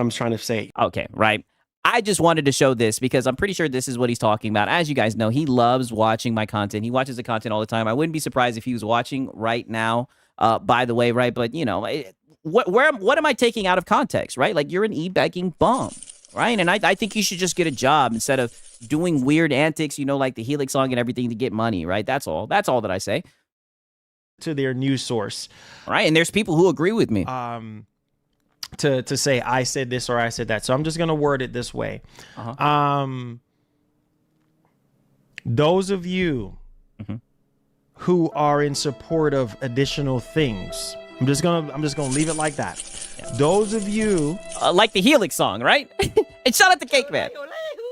trying to say. Okay, right. I just wanted to show this because I'm pretty sure this is what he's talking about. As you guys know, he loves watching my content. He watches the content all the time. I wouldn't be surprised if he was watching right now, by the way, right? But, you know, what am I taking out of context, right? Like, you're an e-begging bum, right? And I think you should just get a job instead of doing weird antics, you know, like the Helix song and everything to get money, right? That's all. That's all that I say. To their news source. All right, and there's people who agree with me. To say I said this or I said that. So I'm just going to word it this way. Those of you who are in support of additional things, I'm just gonna leave it like that. Yeah. Those of you like the Helix song, right? And shout out to Cake Man.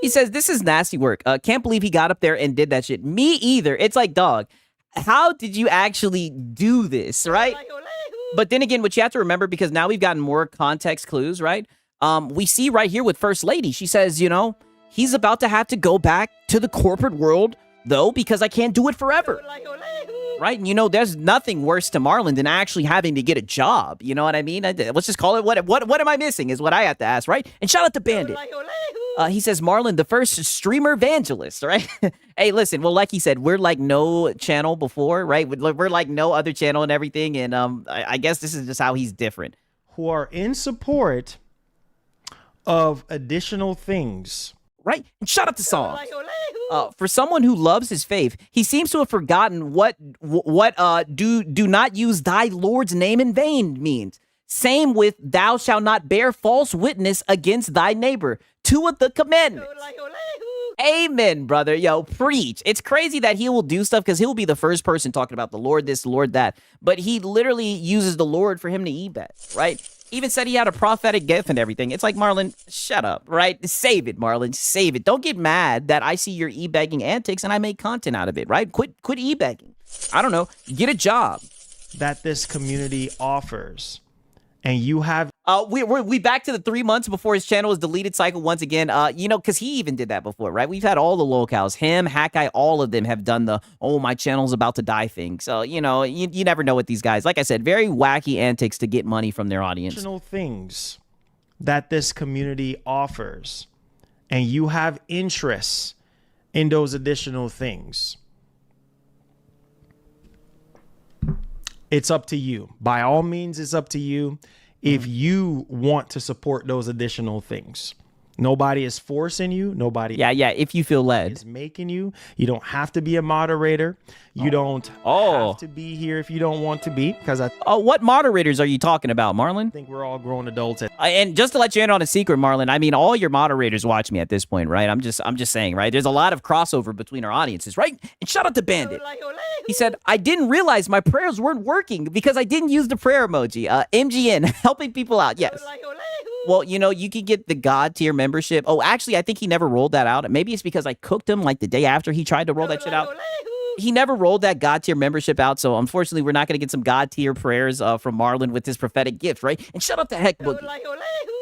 He says, this is nasty work. Can't believe he got up there and did that shit. Me either. It's like, dog, how did you actually do this, right? But then again, what you have to remember, because now we've gotten more context clues, right? We see right here with First Lady, she says, you know, he's about to have to go back to the corporate world, though, because I can't do it forever. Right? And, you know, there's nothing worse to Marlon than actually having to get a job. You know what I mean? Let's just call it what am I missing is what I have to ask, right? And shout out to Bandit. He says, Marlon, the first streamer evangelist, right? Hey, listen, well, like he said, we're like no channel before, right? We're like no other channel and everything. And I guess this is just how he's different. Who are in support of additional things. Right? And shout out to Songs. For someone who loves his faith, he seems to have forgotten what do not use thy Lord's name in vain means. Same with thou shalt not bear false witness against thy neighbor. Two of the commandments. Amen, brother. Yo, preach. It's crazy that he will do stuff because he'll be the first person talking about the Lord this, Lord that. But he literally uses the Lord for him to e-bet, right? Even said he had a prophetic gift and everything. It's like, Marlon, shut up, right? Save it, Marlon. Save it. Don't get mad that I see your e-begging antics and I make content out of it, right? Quit e-begging. I don't know. Get a job. That this community offers. And you have we back to the 3 months before his channel was deleted cycle once again. You know, because he even did that before, right? We've had all the locals, him, Hackeye, all of them have done the my channel's about to die thing. So you know, you never know what these guys. Like I said, very wacky antics to get money from their audience. Additional things that this community offers, and you have interests in those additional things. It's up to you. By all means, it's up to you if you want to support those additional things. Nobody is forcing you. Nobody Yeah, if you feel led. is making you. You don't have to be a moderator. You don't have to be here if you don't want to be. Because I Oh, what moderators are you talking about, Marlon? think we're all grown adults. And just to let you in on a secret, Marlon, I mean, all your moderators watch me at this point, right? I'm just saying, right? There's a lot of crossover between our audiences, right? And shout out to Bandit. He said, I didn't realize my prayers weren't working because I didn't use the prayer emoji. MGN, helping people out. Yes. Well, you know, you could get the God tier membership. Oh, actually, I think he never rolled that out. Maybe it's because I cooked him like the day after he tried to roll that shit out. He never rolled that God tier membership out, so unfortunately, we're not going to get some God tier prayers from Marlon with his prophetic gift, right? And shout out to Heck Boogie.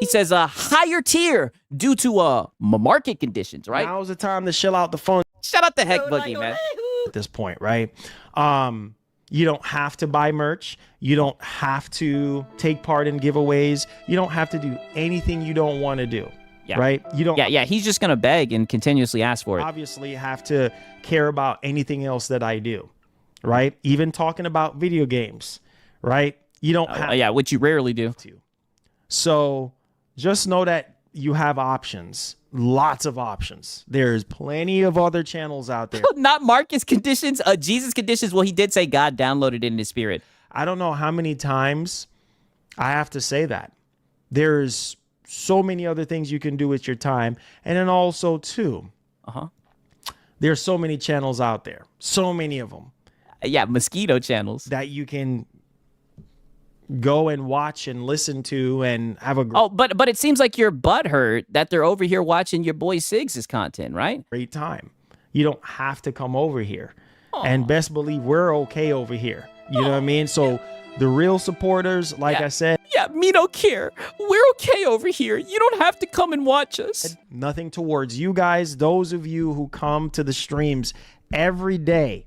He says, higher tier due to market conditions, right? Now's the time to chill out the phone Shout out to Heck Boogie, man. at this point, right? You don't have to buy merch. You don't have to take part in giveaways. You don't have to do anything you don't want to do, right? You don't He's just going to beg and continuously ask for it. obviously have to care about anything else that I do, right? Even talking about video games, right? You don't have which you rarely do. to. So just know that you have options, lots of options. There's plenty of other channels out there. Not Marcus conditions, Jesus conditions. Well, he did say God downloaded it in his spirit. I don't know how many times I have to say that. There's so many other things you can do with your time. And then also, too, there's so many channels out there, so many of them Mosquito channels. that you can go and watch and listen to and have a Oh, but it seems like you're butthurt that they're over here watching your boy Siggs' content, right? great time. You don't have to come over here. And best believe we're okay over here. You know what I mean? So the real supporters, like I said, Yeah, me don't care. We're okay over here. You don't have to come and watch us. nothing towards you guys, those of you who come to the streams every day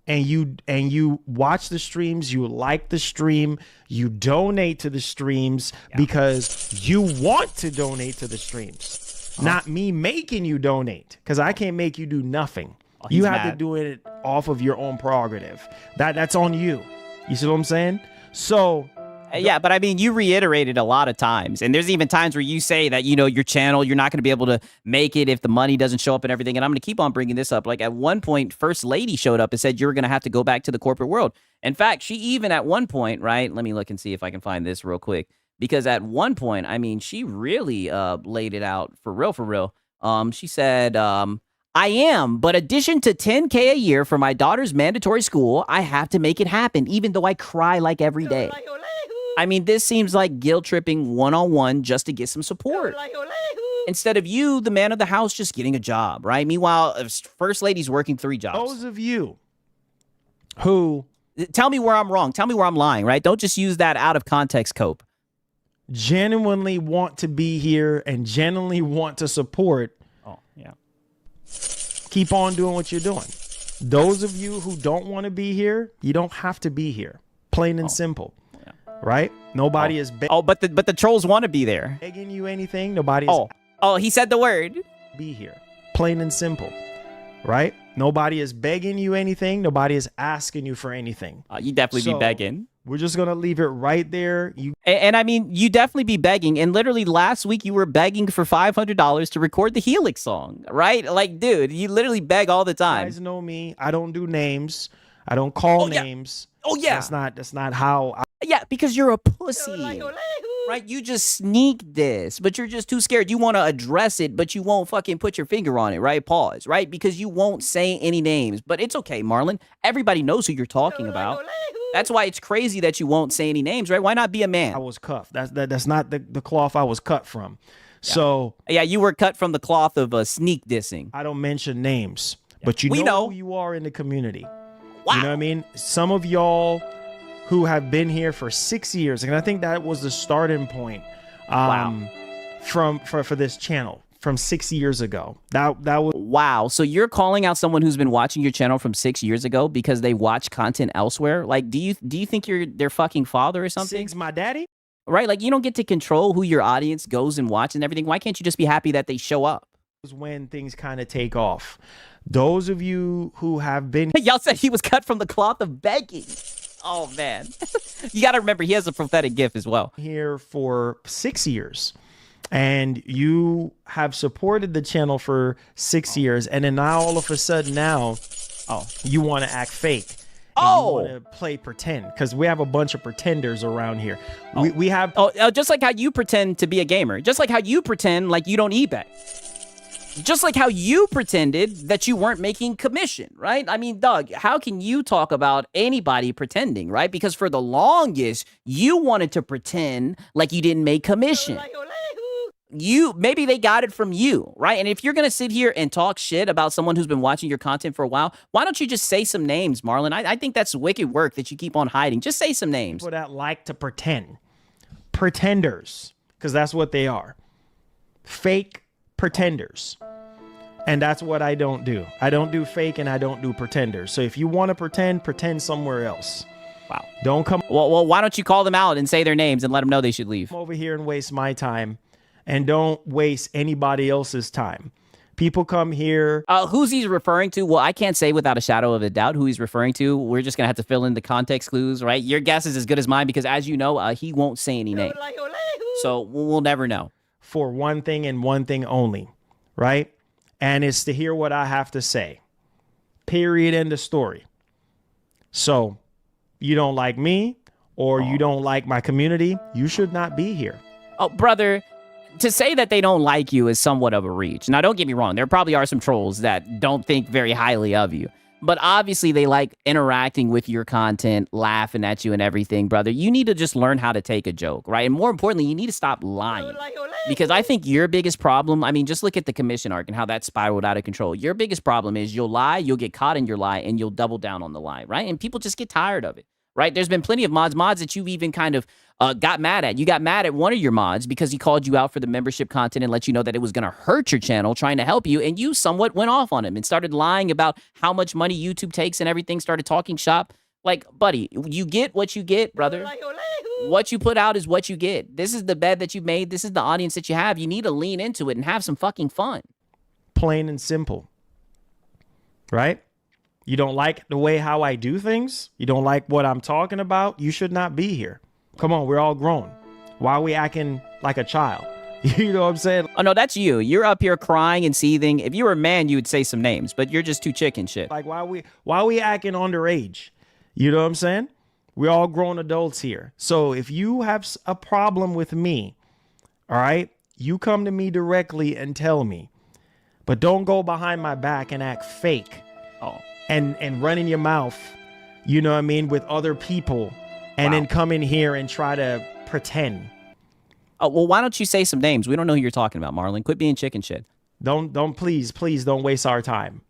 and you watch the streams, you like the stream, you donate to the streams because you want to donate to the streams. Not me making you donate, because I can't make you do nothing. You have to do it off of your own prerogative. That's on you. You see what I'm saying? So Yeah, but I mean, you reiterated a lot of times, and there's even times where you say that, you know, your channel, you're not going to be able to make it if the money doesn't show up and everything. And I'm going to keep on bringing this up. Like at one point, First Lady showed up and said you were going to have to go back to the corporate world. In fact, she even at one point, right? Let me look and see if I can find this real quick. Because at one point, I mean, she really laid it out for real. She said, I am, but addition to $10K a year for my daughter's mandatory school, I have to make it happen, even though I cry like every day. I mean, this seems like guilt tripping one-on-one just to get some support. Instead of you, the man of the house, just getting a job, right? Meanwhile, First Lady's working 3 jobs. those of you who Tell me where I'm wrong. Tell me where I'm lying, right? Don't just use that out of context, Cope. genuinely want to be here and genuinely want to support, Oh, yeah. keep on doing what you're doing. Those of you who don't want to be here, you don't have to be here. Plain and simple. Right? Nobody is Oh, but the trolls want to be there. begging you anything. Nobody is Oh, he said the word. be here. Plain and simple. Right? Nobody is begging you anything. Nobody is asking you for anything. You definitely be So- begging. We're just going to leave it right there. You And I mean, you definitely be begging. And literally last week, you were begging for $500 to record the Helix song, right? Like, dude, you literally beg all the time. guys know me. I don't do names. I don't call yeah. names. Oh, yeah. That's not how Yeah, because you're a pussy, right? You just sneak this, but you're just too scared. You want to address it, but you won't fucking put your finger on it, right? Pause, right? Because you won't say any names. But it's okay, Marlon. Everybody knows who you're talking about. That's why it's crazy that you won't say any names, right? Why not be a I man? was cuffed. That's not the cloth I was cut from. So Yeah, you were cut from the cloth of sneak dissing. I don't mention names, but you We know. who you are in the community. Wow. You know what I mean? Some of y'all who have been here for 6 years, and I think that was the starting point for this channel from 6 years ago. That was Wow. So you're calling out someone who's been watching your channel from 6 years ago because they watch content elsewhere? Like, do you think you're their fucking father or something? Siggs, my daddy. Right? Like, you don't get to control who your audience goes and watches and everything. Why can't you just be happy that they show up? Was when things kind of take off. Those of you who have been Y'all said he was cut from the cloth of begging. Oh, man. You got to remember, he has a prophetic gift as well. here for 6 years, and you have supported the channel for 6 years, and then now all of a sudden now, you want to act fake. And you want to play pretend, because we have a bunch of pretenders around here. We have just like how you pretend to be a gamer, just like how you pretend like you don't eBay. Just like how you pretended that you weren't making commission, right? I mean, Doug, how can you talk about anybody pretending, right? Because for the longest, you wanted to pretend like you didn't make commission. Maybe they got it from you, right? And if you're going to sit here and talk shit about someone who's been watching your content for a while, why don't you just say some names, Marlon? I think that's wicked work that you keep on hiding. Just say some names. People that like to pretend. Pretenders, because that's what they are. Fake pretenders. And that's what I don't do. I don't do fake and I don't do pretenders. So if you want to pretend somewhere else. Wow. Don't come Well, why don't you call them out and say their names and let them know they should leave? over here and waste my time, and don't waste anybody else's time. People come here. Who's he's referring to? Well, I can't say without a shadow of a doubt who he's referring to. We're just going to have to fill in the context clues, right? Your guess is as good as mine because, as you know, he won't say any name. So we'll never know. For one thing and one thing only, right? And it's to hear what I have to say. Period. End of story. So you don't like me or you don't like my community, you should not be here. Oh, brother, to say that they don't like you is somewhat of a reach. Now, don't get me wrong. There probably are some trolls that don't think very highly of you. But obviously, they like interacting with your content, laughing at you and everything, brother. You need to just learn how to take a joke, right? And more importantly, you need to stop lying. Because I think your biggest problem, I mean, just look at the commission arc and how that spiraled out of control. Your biggest problem is you'll lie, you'll get caught in your lie, and you'll double down on the lie, right? And people just get tired of it, right? There's been plenty of mods that you've even kind of got mad at. You got mad at one of your mods because he called you out for the membership content and let you know that it was going to hurt your channel trying to help you, and you somewhat went off on him and started lying about how much money YouTube takes and everything, started talking shop. Like, buddy, you get what you get, brother. What you put out is what you get. This is the bed that you made. This is the audience that you have. You need to lean into it and have some fucking fun. Plain and simple. Right? You don't like the way how I do things? You don't like what I'm talking about? You should not be here. Come on, we're all grown. Why are we acting like a child? You know what I'm saying? Oh, no, that's you. You're up here crying and seething. If you were a man, you would say some names, but you're just too chicken shit. Like, why are we acting underage? You know what I'm saying? We're all grown adults here. So if you have a problem with me, all right, you come to me directly and tell me. But don't go behind my back and act fake. Oh. And run in your mouth, you know what I mean, with other people. And then come in here and try to pretend. Oh, well, why don't you say some names? We don't know who you're talking about, Marlon. Quit being chicken shit. Please don't waste our time.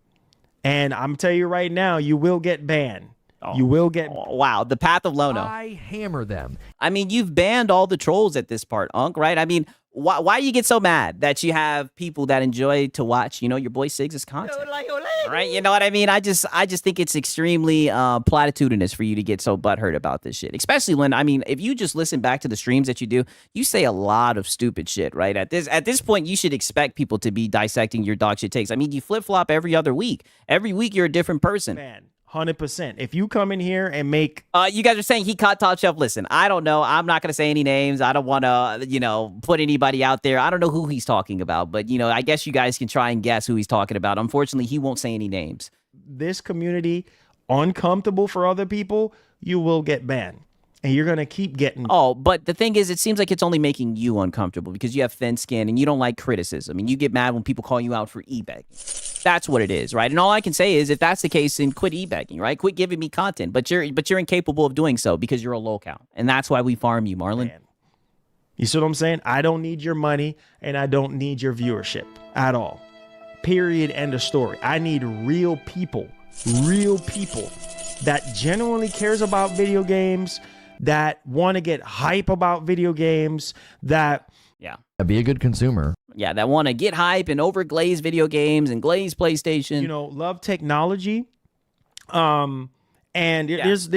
And I'm telling you right now, you will get banned. You will get... Wow, the path of Lono. I hammer them. I mean, you've banned all the trolls at this part, Unc, right? I mean, why you get so mad that you have people that enjoy to watch, you know, your boy Siggs' content? Right? You know what I mean? I just think it's extremely platitudinous for you to get so butthurt about this shit. Especially when, I mean, if you just listen back to the streams that you do, you say a lot of stupid shit, right? At this point, you should expect people to be dissecting your dog shit takes. I mean, you flip-flop every other week. Every week, you're a different person. Man. 100%. If you come in here and make... you guys are saying he caught Top Shelf. Listen, I don't know. I'm not going to say any names. I don't want to, you know, put anybody out there. I don't know who he's talking about. But, you know, I guess you guys can try and guess who he's talking about. Unfortunately, he won't say any names. This community uncomfortable for other people, you will get banned. And you're going to keep getting... Oh, but the thing is, it seems like it's only making you uncomfortable because you have thin skin and you don't like criticism. And you get mad when people call you out for e-begging. That's what it is, right? And all I can say is, if that's the case, then quit e-begging, right? Quit giving me content. But you're incapable of doing so because you're a lolcow. And that's why we farm you, Marlon. Man. You see what I'm saying? I don't need your money and I don't need your viewership at all. Period. End of story. I need real people that genuinely cares about video games, that want to get hype about video games, that... Yeah. Be a good consumer. Yeah, that want to get hype and overglaze video games and glaze PlayStation. You know, love technology. And there's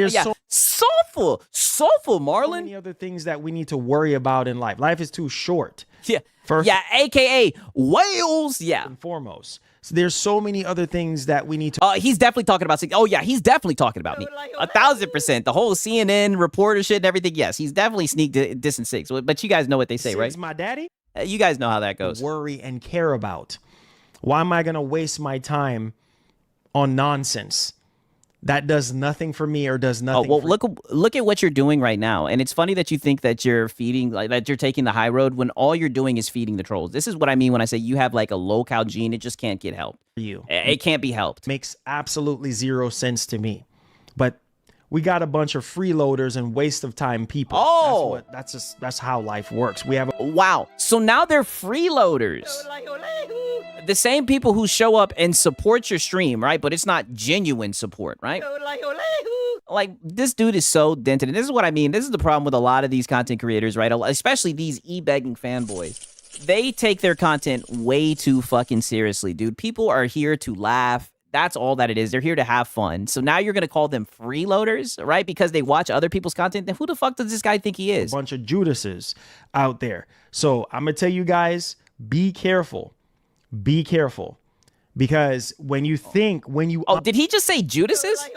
soulful, Marlon. so many other things that we need to worry about in life. Life is too short. Yeah. First, AKA whales. Yeah. and foremost. So there's so many other things that we need to... He's definitely talking about... Oh, yeah, he's definitely talking about me. 1,000%. The whole CNN reporter shit and everything. Yes, he's definitely sneak dissing Siggs. But you guys know what they say, right? Siggs my daddy? You guys know how that goes. Worry and care about. Why am I going to waste my time on nonsense that does nothing for me or does nothing? Oh, well, look at what you're doing right now. And it's funny that you think that you're feeding, like that you're taking the high road when all you're doing is feeding the trolls. This is what I mean when I say you have like a low-cow gene. It just can't get helped. You. It can't be helped. Makes absolutely zero sense to me. But we got a bunch of freeloaders and waste of time people. Oh, that's how life works. We have wow. So now they're freeloaders. The same people who show up and support your stream, right? But it's not genuine support, right? Like, this dude is so dented. And this is what I mean. This is the problem with a lot of these content creators, right? Especially these e-begging fanboys. They take their content way too fucking seriously, dude. People are here to laugh. That's all that it is. They're here to have fun. So now you're going to call them freeloaders, right? Because they watch other people's content. Then who the fuck does this guy think he is? a bunch of Judases out there. So I'm going to tell you guys, be careful. Be careful. Because when you think, Oh, did he just say Judases?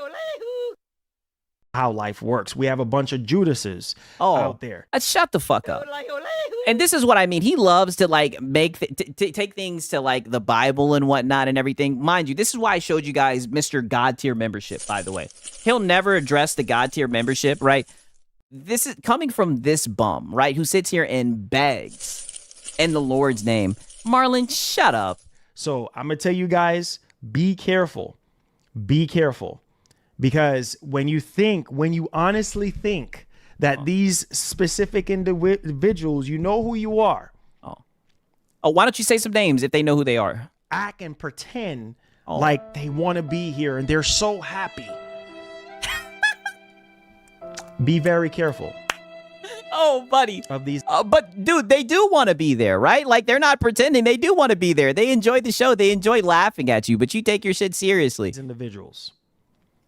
How life works. We have a bunch of Judases out there. Shut the fuck up. And this is what I mean. He loves to like take things to like the Bible and whatnot and everything. Mind you, this is why I showed you guys Mr. God tier membership, by the way. He'll never address the God tier membership, right? This is coming from this bum, right? Who sits here and begs in the Lord's name. Marlon, shut up. So I'm going to tell you guys, be careful. Be careful. Because when you honestly think that these specific individuals, you know who you are. Oh, why don't you say some names if they know who they are? Act and pretend like they want to be here and they're so happy. Be very careful. Oh, buddy. Of these. But, dude, they do want to be there, right? Like, they're not pretending. They do want to be there. They enjoy the show. They enjoy laughing at you, but you take your shit seriously. These individuals.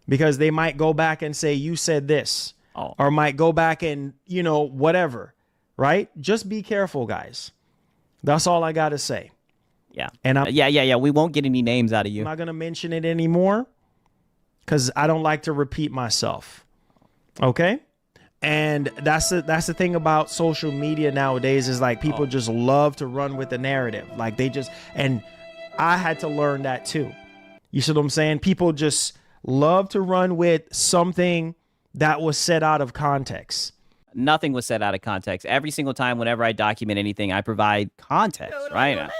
Because they might go back and say, you said this. Or might go back and, whatever. Right? Just be careful, guys. That's all I got to say. Yeah. And yeah. We won't get any names out of you. I'm not going to mention it anymore because I don't like to repeat myself. Okay? And that's the thing about social media nowadays is like people just love to run with the narrative. Like and I had to learn that too. You see what I'm saying? People just love to run with something that was set out of context. Nothing was set out of context. Every single time, whenever I document anything, I provide context, right?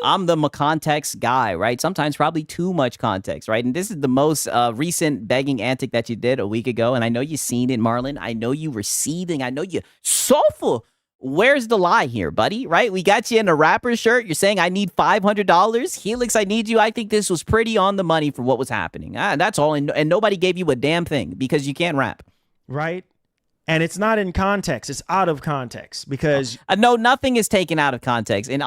I'm the context guy, right? Sometimes probably too much context, right? And this is the most recent begging antic that you did a week ago. And I know you seen it, Marlon. I know you receiving. I know you soulful. Where's the lie here, buddy? Right? We got you in a rapper shirt. You're saying I need $500. Helix, I need you. I think this was pretty on the money for what was happening. That's all. And nobody gave you a damn thing because you can't rap. Right? And it's not in context. It's out of context because... No, nothing is taken out of context. And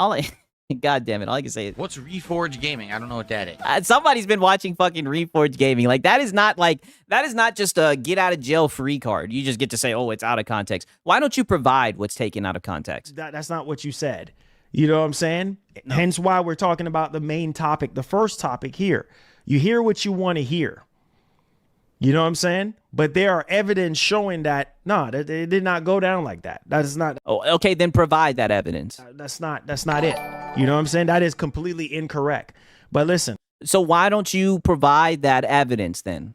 God damn it, all I can say is... What's Reforge Gaming? I don't know what that is. Somebody's been watching fucking Reforge Gaming. Like, that is not just a get out of jail free card. You just get to say, oh, it's out of context. Why don't you provide what's taken out of context? That's not what you said. You know what I'm saying? No. Hence why we're talking about the main topic, the first topic here. You hear what you want to hear. You know what I'm saying? But there are evidence showing that, it did not go down like that. That is not. Oh, okay, then provide that evidence. That's not it. You know what I'm saying? That is completely incorrect. But listen. So why don't you provide that evidence then?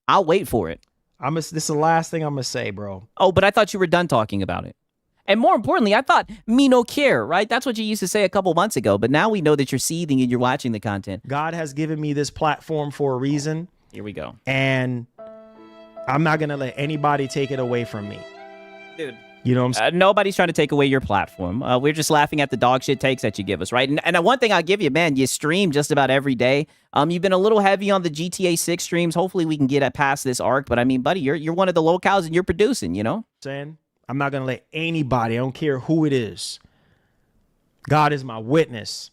I'll wait for it. This is the last thing I'm going to say, bro. Oh, but I thought you were done talking about it. And more importantly, I thought me no care, right? That's what you used to say a couple months ago. But now we know that you're seething and you're watching the content. God has given me this platform for a reason. Here we go. And I'm not going to let anybody take it away from me. Dude. You know what I'm saying? Nobody's trying to take away your platform. We're just laughing at the dog shit takes that you give us, right? And one thing I'll give you, man, you stream just about every day. You've been a little heavy on the GTA 6 streams. Hopefully we can get past this arc. But I mean, buddy, you're one of the locals and you're producing, you know? I'm not going to let anybody, I don't care who it is. God is my witness.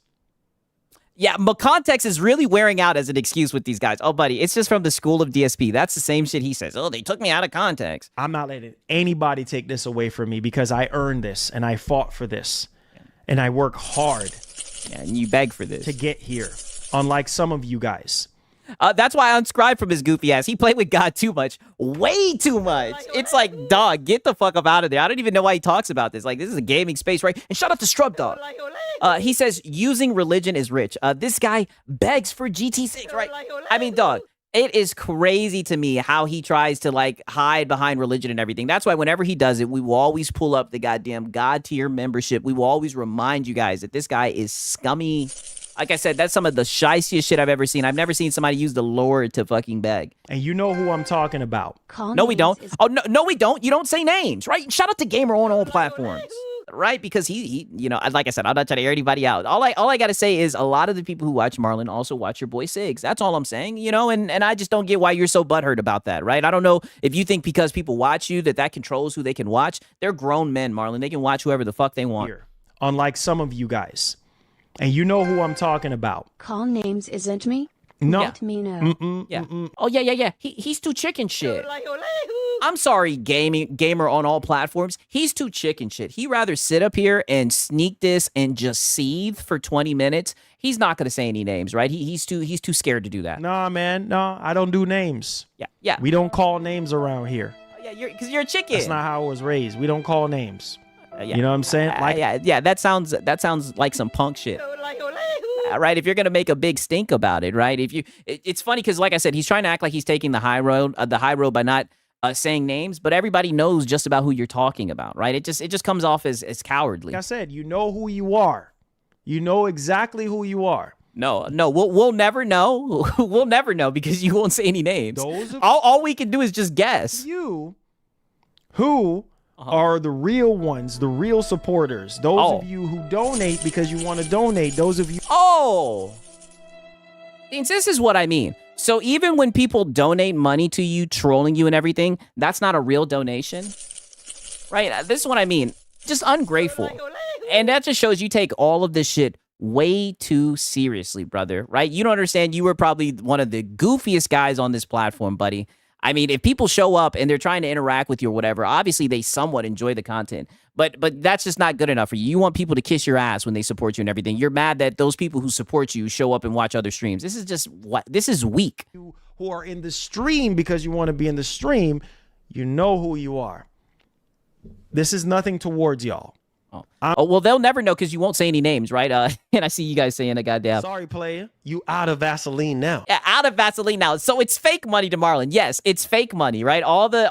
Yeah, but context is really wearing out as an excuse with these guys. Oh, buddy, it's just from the school of DSP. That's the same shit he says. Oh, they took me out of context. I'm not letting anybody take this away from me because I earned this and I fought for this. Yeah. And I work hard. Yeah, and you beg for this. To get here, unlike some of you guys. That's why I unscribed from his goofy ass. He played with God too much. Way too much. It's like, dog, get the fuck up out of there. I don't even know why he talks about this. Like, this is a gaming space, right? And shout out to Strub Dog. He says, using religion is rich. This guy begs for GT6, right? I mean, dog, it is crazy to me how he tries to, like, hide behind religion and everything. That's why whenever he does it, we will always pull up the goddamn God tier membership. We will always remind you guys that this guy is scummy. Like I said, that's some of the shiestiest shit I've ever seen. I've never seen somebody use the Lord to fucking beg. And you know who I'm talking about. No, we don't. Oh, no, we don't. You don't say names, right? Shout out to Gamer on all platforms. Right, because he, you know, like I said, I'm not trying to air anybody out. All I gotta say is a lot of the people who watch Marlon also watch your boy Sigs. That's all I'm saying, you know, and I just don't get why you're so butthurt about that, right? I don't know if you think because people watch you that controls who they can watch. They're grown men, Marlon. They can watch whoever the fuck they want. Here, unlike some of you guys, and you know who I'm talking about. Call names isn't me. No. Let me know. Oh yeah. He's too chicken shit. I'm sorry, gamer on all platforms. He's too chicken shit. He'd rather sit up here and sneak this and just seethe for 20 minutes. He's not gonna say any names, right? He's too scared to do that. Nah, man. No, I don't do names. Yeah. We don't call names around here. Yeah, because you're a chicken. That's not how I was raised. We don't call names. Yeah. You know what I'm saying? Like, yeah. That sounds like some punk shit. Right, if you're gonna make a big stink about it, right? It's funny because, like I said, he's trying to act like he's taking the high road by not saying names, but everybody knows just about who you're talking about, right? It just comes off as cowardly. Like I said, you know who you are. You know exactly who you are. No, we'll never know. We'll never know because you won't say any names. All we can do is just guess. You, who are the real ones, the real supporters. Those of you who donate because you want to donate. Those of you. Oh, this is what I mean. So even when people donate money to you, trolling you and everything, that's not a real donation, right? This is what I mean. Just ungrateful. And that just shows you take all of this shit way too seriously, brother, right? You don't understand. You were probably one of the goofiest guys on this platform, buddy. I mean, if people show up and they're trying to interact with you or whatever, obviously they somewhat enjoy the content, but that's just not good enough for you. You want people to kiss your ass when they support you and everything. You're mad that those people who support you show up and watch other streams. This is just this is weak. You who are in the stream because you want to be in the stream, you know who you are. This is nothing towards y'all. Oh, well, they'll never know because you won't say any names, right? And I see you guys saying a goddamn. Sorry, player. You out of Vaseline now. Yeah, out of Vaseline now. So it's fake money to Marlon. Yes, it's fake money, right? All the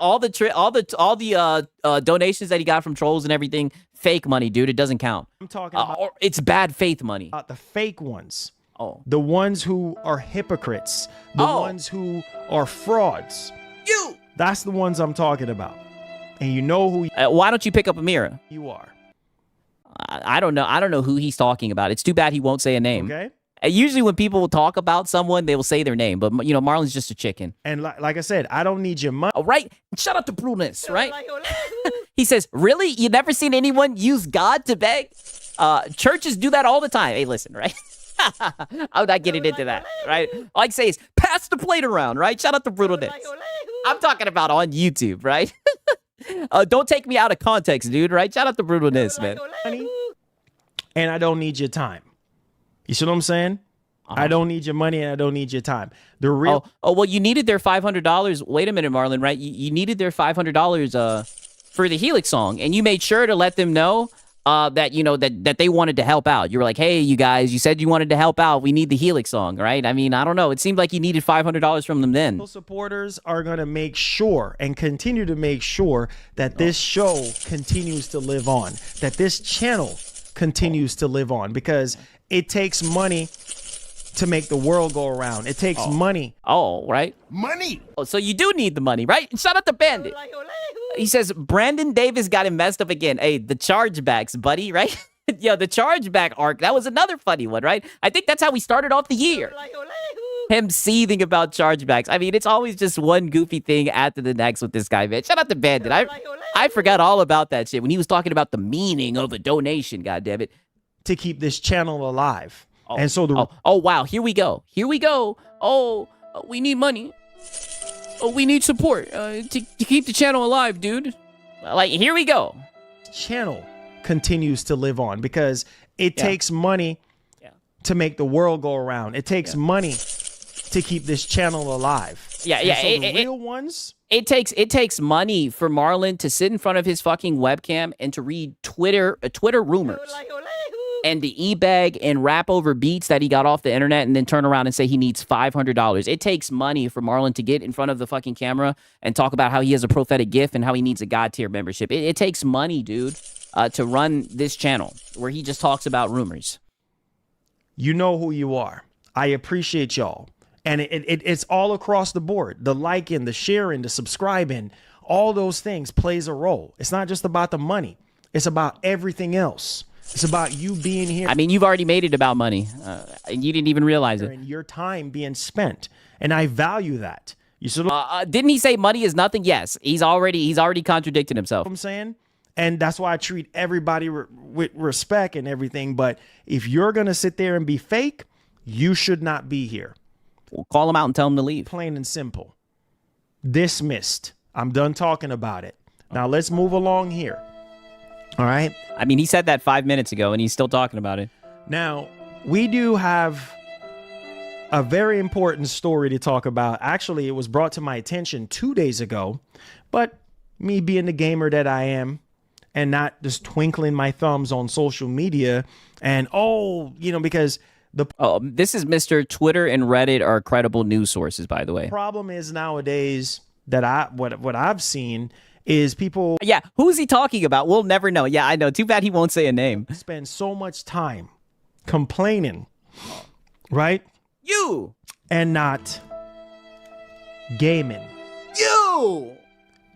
donations that he got from trolls and everything, fake money, dude. It doesn't count. I'm talking about. Or it's bad faith money. The fake ones. Oh, the ones who are hypocrites. The ones who are frauds. You. That's the ones I'm talking about. And you know who. Why don't you pick up a mirror? You are. I don't know. I don't know who he's talking about. It's too bad he won't say a name. Okay. Usually when people will talk about someone, they will say their name. But, you know, Marlon's just a chicken. And like I said, I don't need your money. Oh, right? Shout out to Brunis, right? He says, really? You never seen anyone use God to beg? Churches do that all the time. Hey, listen, right? I'm not getting into that, right? All I can say is pass the plate around, right? Shout out to Brunis. I'm talking about on YouTube, right? Don't take me out of context, dude, right? Shout out to Brutalness, man. And I don't need your time. You see what I'm saying? I don't need your money and I don't need your time. The real. Oh, well, you needed their $500. Wait a minute, Marlon, right? You needed their $500 for the Helix song, and you made sure to let them know that, you know, that they wanted to help out. You were like, hey, you guys, you said you wanted to help out. We need the Helix song, right? I mean, I don't know. It seemed like you needed $500 from them then. Supporters are going to make sure and continue to make sure that this show continues to live on, that this channel continues to live on, because it takes money to make the world go around. It takes money. Oh, right. Money. Oh, so you do need the money, right? Shout out to Bandit. He says, Brandon Davis got him messed up again. Hey, the chargebacks, buddy, right? Yo, the chargeback arc, that was another funny one, right? I think that's how we started off the year. Him seething about chargebacks. I mean, it's always just one goofy thing after the next with this guy, man. Shout out to Bandit. I forgot all about that shit when he was talking about the meaning of a donation, goddammit. To keep this channel alive. And so oh, wow, here we go. Here we go. Oh, we need money. Oh, we need support to keep the channel alive, dude. Like, here we go. Channel continues to live on because it takes money to make the world go around. It takes money to keep this channel alive. Yeah, And yeah, so it- the it- real ones. It takes money for Marlon to sit in front of his fucking webcam and to read Twitter rumors and to e-bag and rap over beats that he got off the internet and then turn around and say he needs $500. It takes money for Marlon to get in front of the fucking camera and talk about how he has a prophetic gift and how he needs a God tier membership. It takes money, dude, to run this channel where he just talks about rumors. You know who you are. I appreciate y'all. And it's all across the board. The liking, the sharing, the subscribing, all those things plays a role. It's not just about the money. It's about everything else. It's about you being here. I mean, you've already made it about money. And you didn't even realize it. And your time being spent. And I value that. You see what Didn't he say money is nothing? Yes. He's already contradicted himself. I'm saying? And that's why I treat everybody with respect and everything. But if you're going to sit there and be fake, you should not be here. We'll call him out and tell him to leave. Plain and simple. Dismissed. I'm done talking about it. Now let's move along here. All right. I mean, he said that 5 minutes ago and he's still talking about it. Now, we do have a very important story to talk about. Actually, it was brought to my attention 2 days ago, but me being the gamer that I am and not just twinkling my thumbs on social media and, because this is Mr. Twitter and Reddit are credible news sources, by the way. Problem is nowadays that what I've seen is people who's he talking about? We'll never know. Yeah, I know. Too bad he won't say a name. Spend so much time complaining, right? You and not gaming. You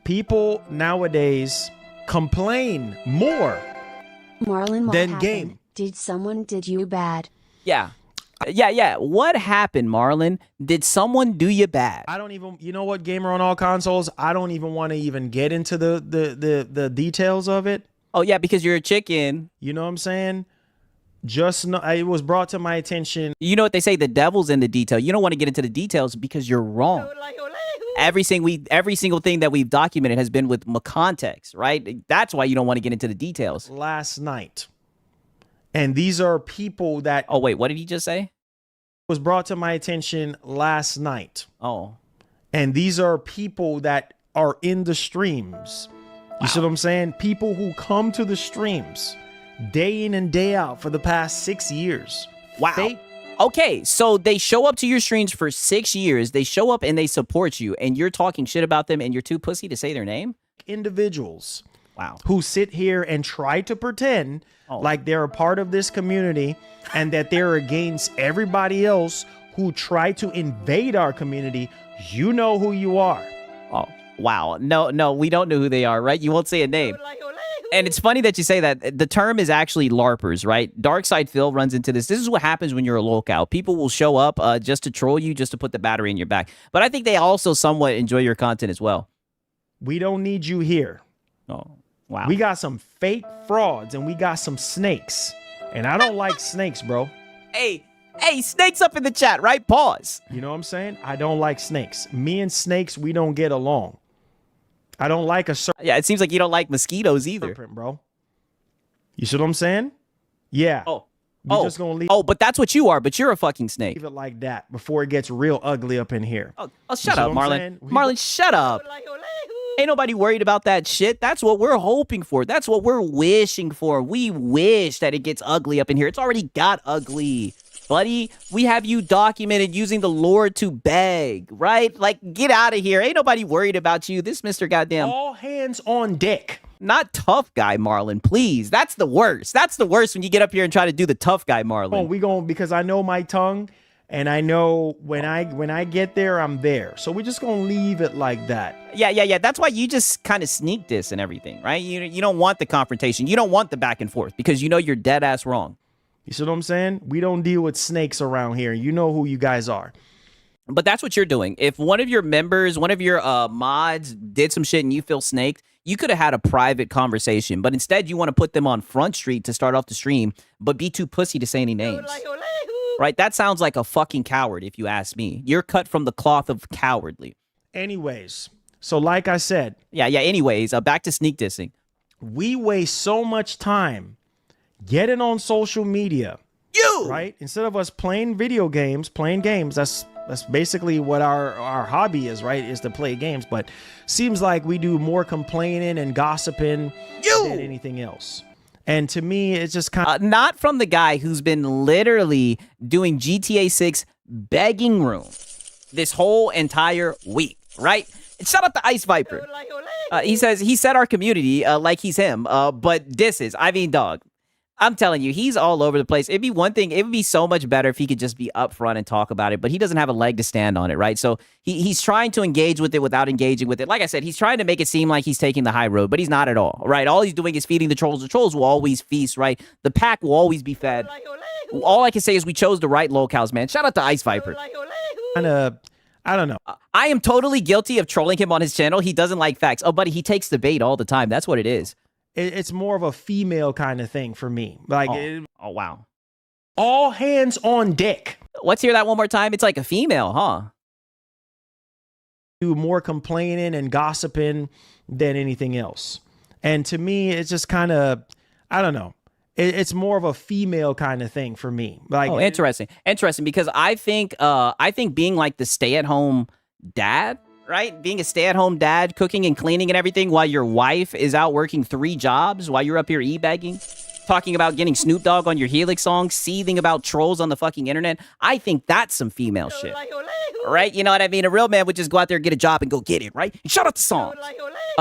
people nowadays complain more Marlon, what than happened? game. Did you bad? Yeah. What happened, Marlon? Did someone do you bad? I don't even, you know what, gamer on all consoles, I don't even want to even get into the details of it. Oh, yeah, because you're a chicken. You know what I'm saying? Just know, it was brought to my attention. You know what they say, the devil's in the detail. You don't want to get into the details because you're wrong. Every single thing that we've documented has been with context, right? That's why you don't want to get into the details. Last night. And these are people that... Oh, wait, what did he just say? Was brought to my attention last night. Oh. And these are people that are in the streams. You see what I'm saying? People who come to the streams day in and day out for the past 6 years. Wow. Okay, so they show up to your streams for 6 years. They show up and they support you, and you're talking shit about them, and you're too pussy to say their name? Individuals. Wow. Who sit here and try to pretend like they're a part of this community and that they're against everybody else who try to invade our community. You know who you are. Oh, wow. No, we don't know who they are, right? You won't say a name. And it's funny that you say that. The term is actually LARPers, right? Darkside Phil runs into this. This is what happens when you're a locale. People will show up just to troll you, just to put the battery in your back. But I think they also somewhat enjoy your content as well. We don't need you here. Oh, wow. We got some fake frauds and we got some snakes. And I don't like snakes, bro. Hey, snakes up in the chat, right? Pause. You know what I'm saying? I don't like snakes. Me and snakes, we don't get along. I don't like a serpent. Yeah, it seems like you don't like mosquitoes either. Bro. You see what I'm saying? Yeah. We're just gonna leave. Oh, but that's what you are, but you're a fucking snake. Leave it like that before it gets real ugly up in here. Oh, shut up, Marlon. Marlon, shut up. Ain't nobody worried about that shit. That's what we're hoping for. That's what we're wishing for. We wish that it gets ugly up in here. It's already got ugly. Buddy, we have you documented using the Lord to beg, right? Like, get out of here. Ain't nobody worried about you. This Mr. Goddamn... All hands on deck. Not tough guy, Marlon, please. That's the worst. That's the worst when you get up here and try to do the tough guy, Marlon. Oh, because I know my tongue, and I know when I get there, I'm there. So we're just gonna leave it like that. Yeah. That's why you just kind of sneak this and everything, right? You don't want the confrontation. You don't want the back and forth because you know you're dead ass wrong. You see what I'm saying? We don't deal with snakes around here. You know who you guys are. But that's what you're doing. If one of your members, one of your mods did some shit and you feel snaked, you could have had a private conversation. But instead, you want to put them on Front Street to start off the stream, but be too pussy to say any names. Right? That sounds like a fucking coward, if you ask me. You're cut from the cloth of cowardly. Anyways, so like I said. Yeah. Anyways, back to sneak dissing. We waste so much time getting on social media. Right? Instead of us playing games, that's That's basically what our hobby is, right? Is to play games. But seems like we do more complaining and gossiping than anything else. And to me, it's just kind of not from the guy who's been literally doing GTA 6 begging room this whole entire week, right? And shout out to Ice Viper. He says he said our community like he's him, but disses. I mean, dog. I'm telling you, he's all over the place. It'd be one thing. It would be so much better if he could just be upfront and talk about it, but he doesn't have a leg to stand on it, right? So he's trying to engage with it without engaging with it. Like I said, he's trying to make it seem like he's taking the high road, but he's not at all, right? All he's doing is feeding the trolls. The trolls will always feast, right? The pack will always be fed. All I can say is we chose the right locales, man. Shout out to Ice Viper. kind of, I don't know. I am totally guilty of trolling him on his channel. He doesn't like facts. Oh, buddy, he takes the bait all the time. That's what it is. It's more of a female kind of thing for me. Like, oh wow. All hands on deck. Let's hear that one more time. It's like a female, huh? Do more complaining and gossiping than anything else. And to me, it's just kind of, I don't know. It's more of a female kind of thing for me. Like, oh, interesting. Interesting, because I think being like the stay-at-home dad, right? Being a stay-at-home dad, cooking and cleaning and everything while your wife is out working 3 jobs, while you're up here e-begging, talking about getting Snoop Dogg on your Helix song, seething about trolls on the fucking internet. I think that's some female shit. Right? You know what I mean? A real man would just go out there and get a job and go get it, right? And shout out to Song.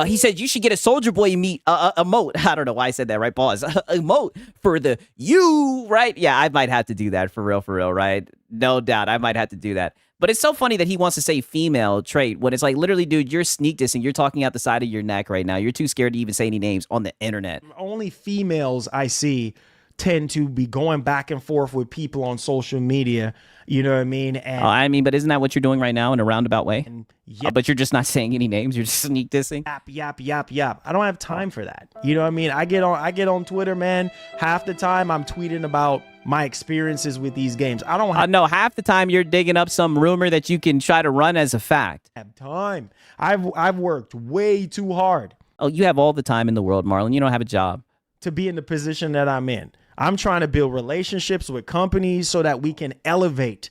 He said you should get a Soldier Boy emote. I don't know why I said that, right? Pause. Emote for the you, right? Yeah, I might have to do that for real, right? No doubt. I might have to do that. But it's so funny that he wants to say female trait when it's like, literally, dude, you're sneak dissing. You're talking out the side of your neck right now. You're too scared to even say any names on the internet. Only females I see tend to be going back and forth with people on social media. You know what I mean? And I mean, but isn't that what you're doing right now in a roundabout way? Yep. But you're just not saying any names. You're just sneak dissing. Yap. I don't have time for that. You know what I mean? I get on Twitter, man. Half the time I'm tweeting about my experiences with these games. I don't no, half the time you're digging up some rumor that you can try to run as a fact. Have time. I've worked way too hard. Oh, you have all the time in the world, Marlon. You don't have a job. To be in the position that I'm in. I'm trying to build relationships with companies so that we can elevate.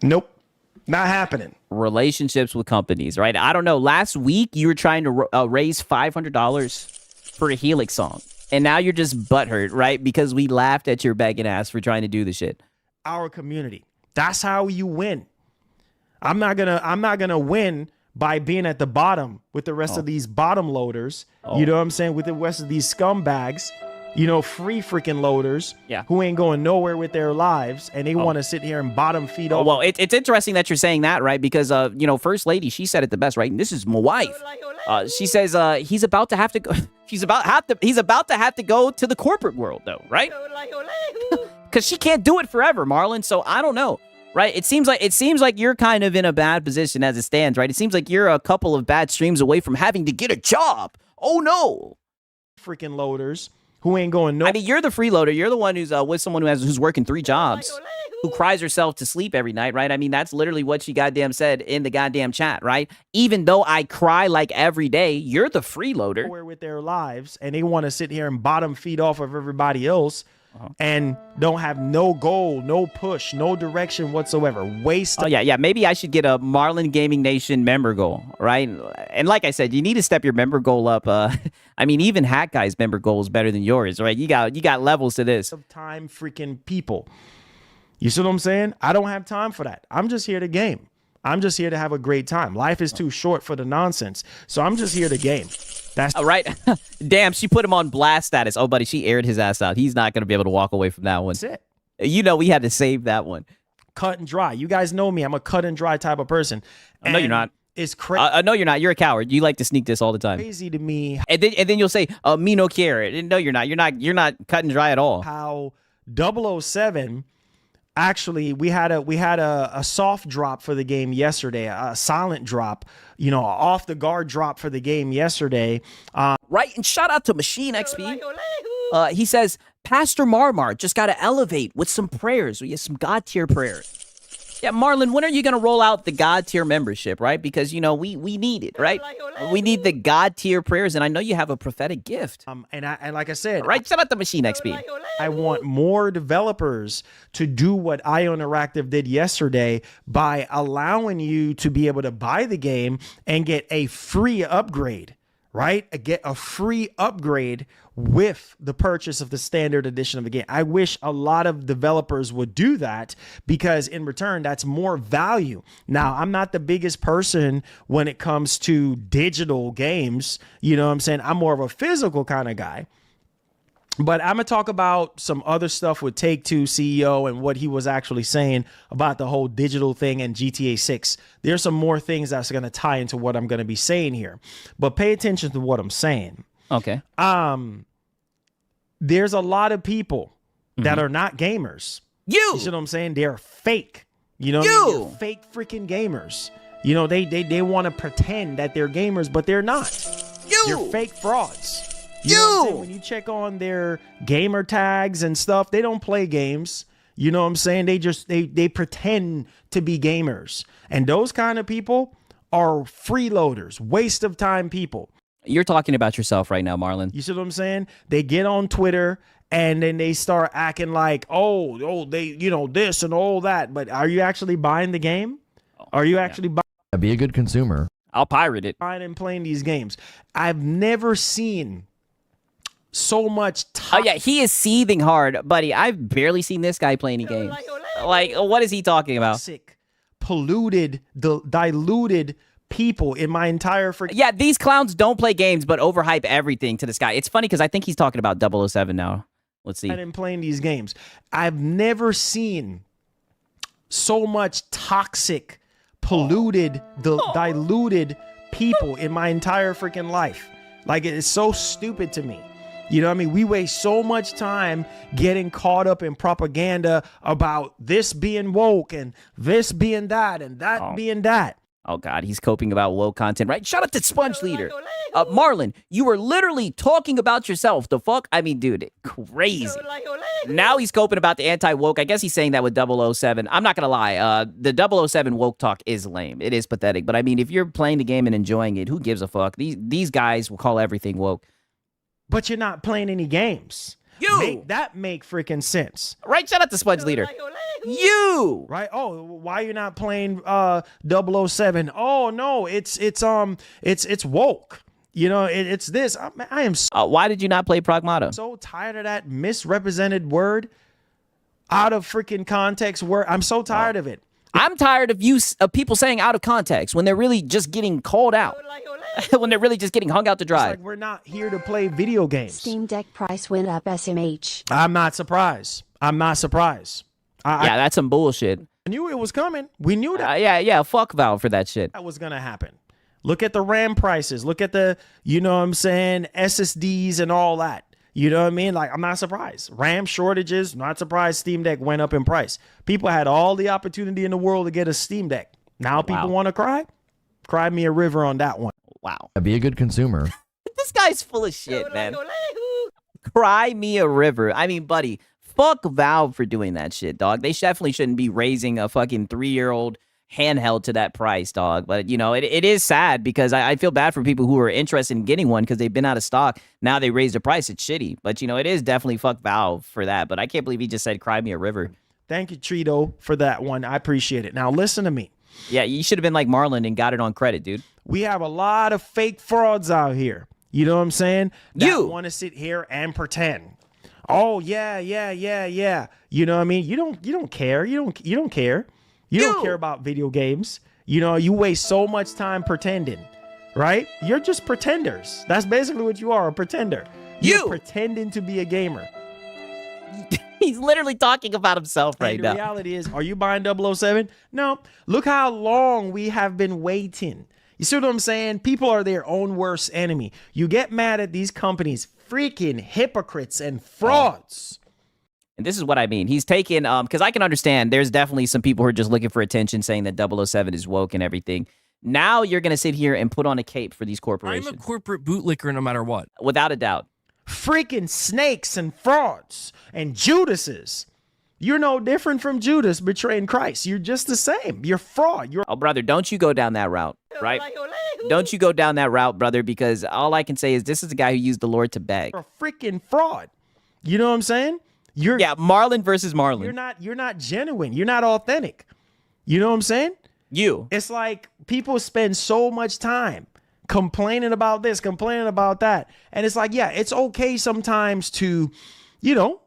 Nope. Not happening. Relationships with companies, right? I don't know. Last week, you were trying to raise $500 for a Helix song. And now you're just butthurt, right? Because we laughed at your begging ass for trying to do the shit. Our community. That's how you win. I'm not gonna win by being at the bottom with the rest of these bottom loaders. You know what I'm saying? With the rest of these scumbags. You know, free freaking loaders who ain't going nowhere with their lives, and they want to sit here and bottom feed off. Well, it's interesting that you're saying that, right? Because, you know, First Lady, she said it the best, right? And this is my wife. She says he's about to have to go. He's about to have to go to the corporate world, though, right? Because she can't do it forever, Marlon. So I don't know, right? It seems like you're kind of in a bad position as it stands, right? It seems like you're a couple of bad streams away from having to get a job. Oh no, freaking loaders. Who ain't going no? I mean, you're the freeloader. You're the one who's with someone who's working 3 jobs, who cries herself to sleep every night, right? I mean, that's literally what she goddamn said in the goddamn chat, right? Even though I cry like every day, you're the freeloader. With their lives, and they want to sit here and bottom feed off of everybody else, and don't have no goal, no push, no direction whatsoever. Waste. Oh yeah. Maybe I should get a Marlon Gaming Nation member goal, right? And like I said, you need to step your member goal up. I mean, even Hat Guy's member goal is better than yours, right? You got levels to this. Time freaking people. You see what I'm saying? I don't have time for that. I'm just here to game. I'm just here to have a great time. Life is too short for the nonsense. So I'm just here to game. That's right. Damn, she put him on blast status. Oh, buddy, she aired his ass out. He's not going to be able to walk away from that one. That's it. You know, we had to save that one. Cut and dry. You guys know me. I'm a cut and dry type of person. No, you're not. It's crazy. No, you're not. You're a coward. You like to sneak this all the time. Crazy to me. And then you'll say, me no care. No, you're not. You're not cut and dry at all. How 007... Actually, we had a soft drop for the game yesterday, a silent drop, you know, off the guard drop for the game yesterday. Right, and shout out to Machine XP. He says, Pastor Marmar just got to elevate with some prayers, some God tier prayers. Yeah, Marlon, when are you going to roll out the God tier membership, right? Because, you know, we need it, right? We need the God tier prayers, and I know you have a prophetic gift. And like I said, Right? Shout out to Machine XP. I want more developers to do what Ion Interactive did yesterday by allowing you to be able to buy the game and get a free upgrade, right? Get a free upgrade with the purchase of the standard edition of the game. I wish a lot of developers would do that because in return, that's more value. Now, I'm not the biggest person when it comes to digital games. You know what I'm saying? I'm more of a physical kind of guy. But I'm going to talk about some other stuff with Take-Two CEO and what he was actually saying about the whole digital thing and GTA 6. There's some more things that's going to tie into what I'm going to be saying here. But pay attention to what I'm saying. Okay. There's a lot of people that are not gamers. You see what I'm saying? They're fake. You know what I mean? They're fake freaking gamers. You know, they want to pretend that they're gamers, but they're not. They're fake frauds. You know what I'm saying? When you check on their gamer tags and stuff, they don't play games. You know what I'm saying? They pretend to be gamers. And those kind of people are freeloaders, waste of time people. You're talking about yourself right now, Marlon. You see what I'm saying? They get on Twitter and then they start acting like, oh, they, you know, this and all that. But are you actually buying the game? Are you actually Be a good consumer. I'll pirate it. buying and playing these games? I've never seen so much Oh, yeah, he is seething hard, buddy. I've barely seen this guy play any games. Like, what is he talking about? toxic, polluted, diluted people in my entire freaking... Yeah, these clowns don't play games, but overhype everything to this guy. It's funny because I think he's talking about 007 now. Let's see. And playing these games. I've never seen so much toxic, polluted, diluted people in my entire freaking life. Like, it's so stupid to me. You know what I mean? We waste so much time getting caught up in propaganda about this being woke and this being that and that being that. Oh, God, he's coping about woke content, right? Shout out to Sponge Leader. Marlon, you were literally talking about yourself. The fuck? I mean, dude, crazy. Now he's coping about the anti-woke. I guess he's saying that with 007. I'm not going to lie. The 007 woke talk is lame. It is pathetic. But, I mean, if you're playing the game and enjoying it, who gives a fuck? These guys will call everything woke. But you're not playing any games. Make freaking sense. Right? Shout out to Sponge Leader. You! Right? Oh, why you're not playing 007? Oh, no, it's woke. You know, it's this. I am why did you not play Pragmata? so tired of that misrepresented word, out of freaking context word. I'm so tired of it. I'm tired of people saying out of context when they're really just getting called out. When they're really just getting hung out to dry. It's like we're not here to play video games. Steam Deck price went up SMH. I'm not surprised. Yeah, that's some bullshit. I knew it was coming. We knew that. Yeah, fuck Valve for that shit. That was going to happen. Look at the RAM prices. Look at the, you know what I'm saying, SSDs and all that. You know what I mean? Like, I'm not surprised. RAM shortages, not surprised Steam Deck went up in price. People had all the opportunity in the world to get a Steam Deck. Now people want to cry? Cry me a river on that one. Wow. Be a good consumer. This guy's full of shit, man. Cry me a river. I mean, buddy, fuck Valve for doing that shit, dog. They definitely shouldn't be raising a fucking 3-year-old handheld to that price, dog. But, you know, it is sad because I feel bad for people who are interested in getting one because they've been out of stock. Now they raised the price. It's shitty. But, you know, it is definitely fuck Valve for that. But I can't believe he just said cry me a river. Thank you, Trito, for that one. I appreciate it. Now, listen to me. Yeah, you should have been like Marlon and got it on credit, dude. We have a lot of fake frauds out here. You know what I'm saying? That want to sit here and pretend. Oh, yeah. You know what I mean? You don't care. You don't care. You don't care about video games. You know, you waste so much time pretending, right? You're just pretenders. That's basically what you are, a pretender. You're pretending to be a gamer. He's literally talking about himself right now. The reality is, are you buying 007? No. Look how long we have been waiting. You see what I'm saying? People are their own worst enemy. You get mad at these companies, freaking hypocrites and frauds. And this is what I mean. He's taken, because I can understand there's definitely some people who are just looking for attention saying that 007 is woke and everything. Now you're going to sit here and put on a cape for these corporations. I'm a corporate bootlicker no matter what. Without a doubt. Freaking snakes and frauds and Judases. You're no different from Judas betraying Christ. You're just the same. You're fraud. You're Oh, brother, don't you go down that route, right? Don't you go down that route, brother, because all I can say is this is a guy who used the Lord to beg. a freaking fraud. You know what I'm saying? Yeah, Marlon versus Marlon. You're not genuine. You're not authentic. You know what I'm saying? It's like people spend so much time complaining about this, complaining about that. And it's like, yeah, it's okay sometimes to, you know,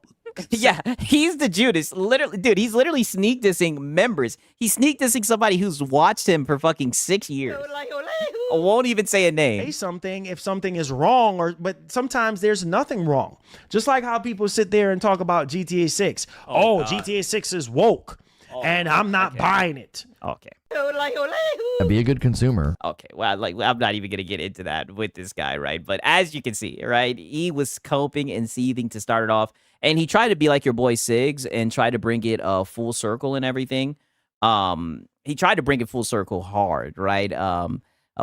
Yeah, he's the Judas. Literally, dude, he's literally sneak dissing members. He's sneak dissing somebody who's watched him for fucking 6 years. I won't even say a name. say something if something is wrong, but sometimes there's nothing wrong. Just like how people sit there and talk about GTA 6. GTA 6 is woke, and I'm not buying it. Okay. And be a good consumer. Okay, well, like I'm not even gonna get into that with this guy, right? But as you can see, right, he was coping and seething to start it off, and he tried to be like your boy Siggs and try to bring it full circle and everything. He tried to bring it full circle hard, right?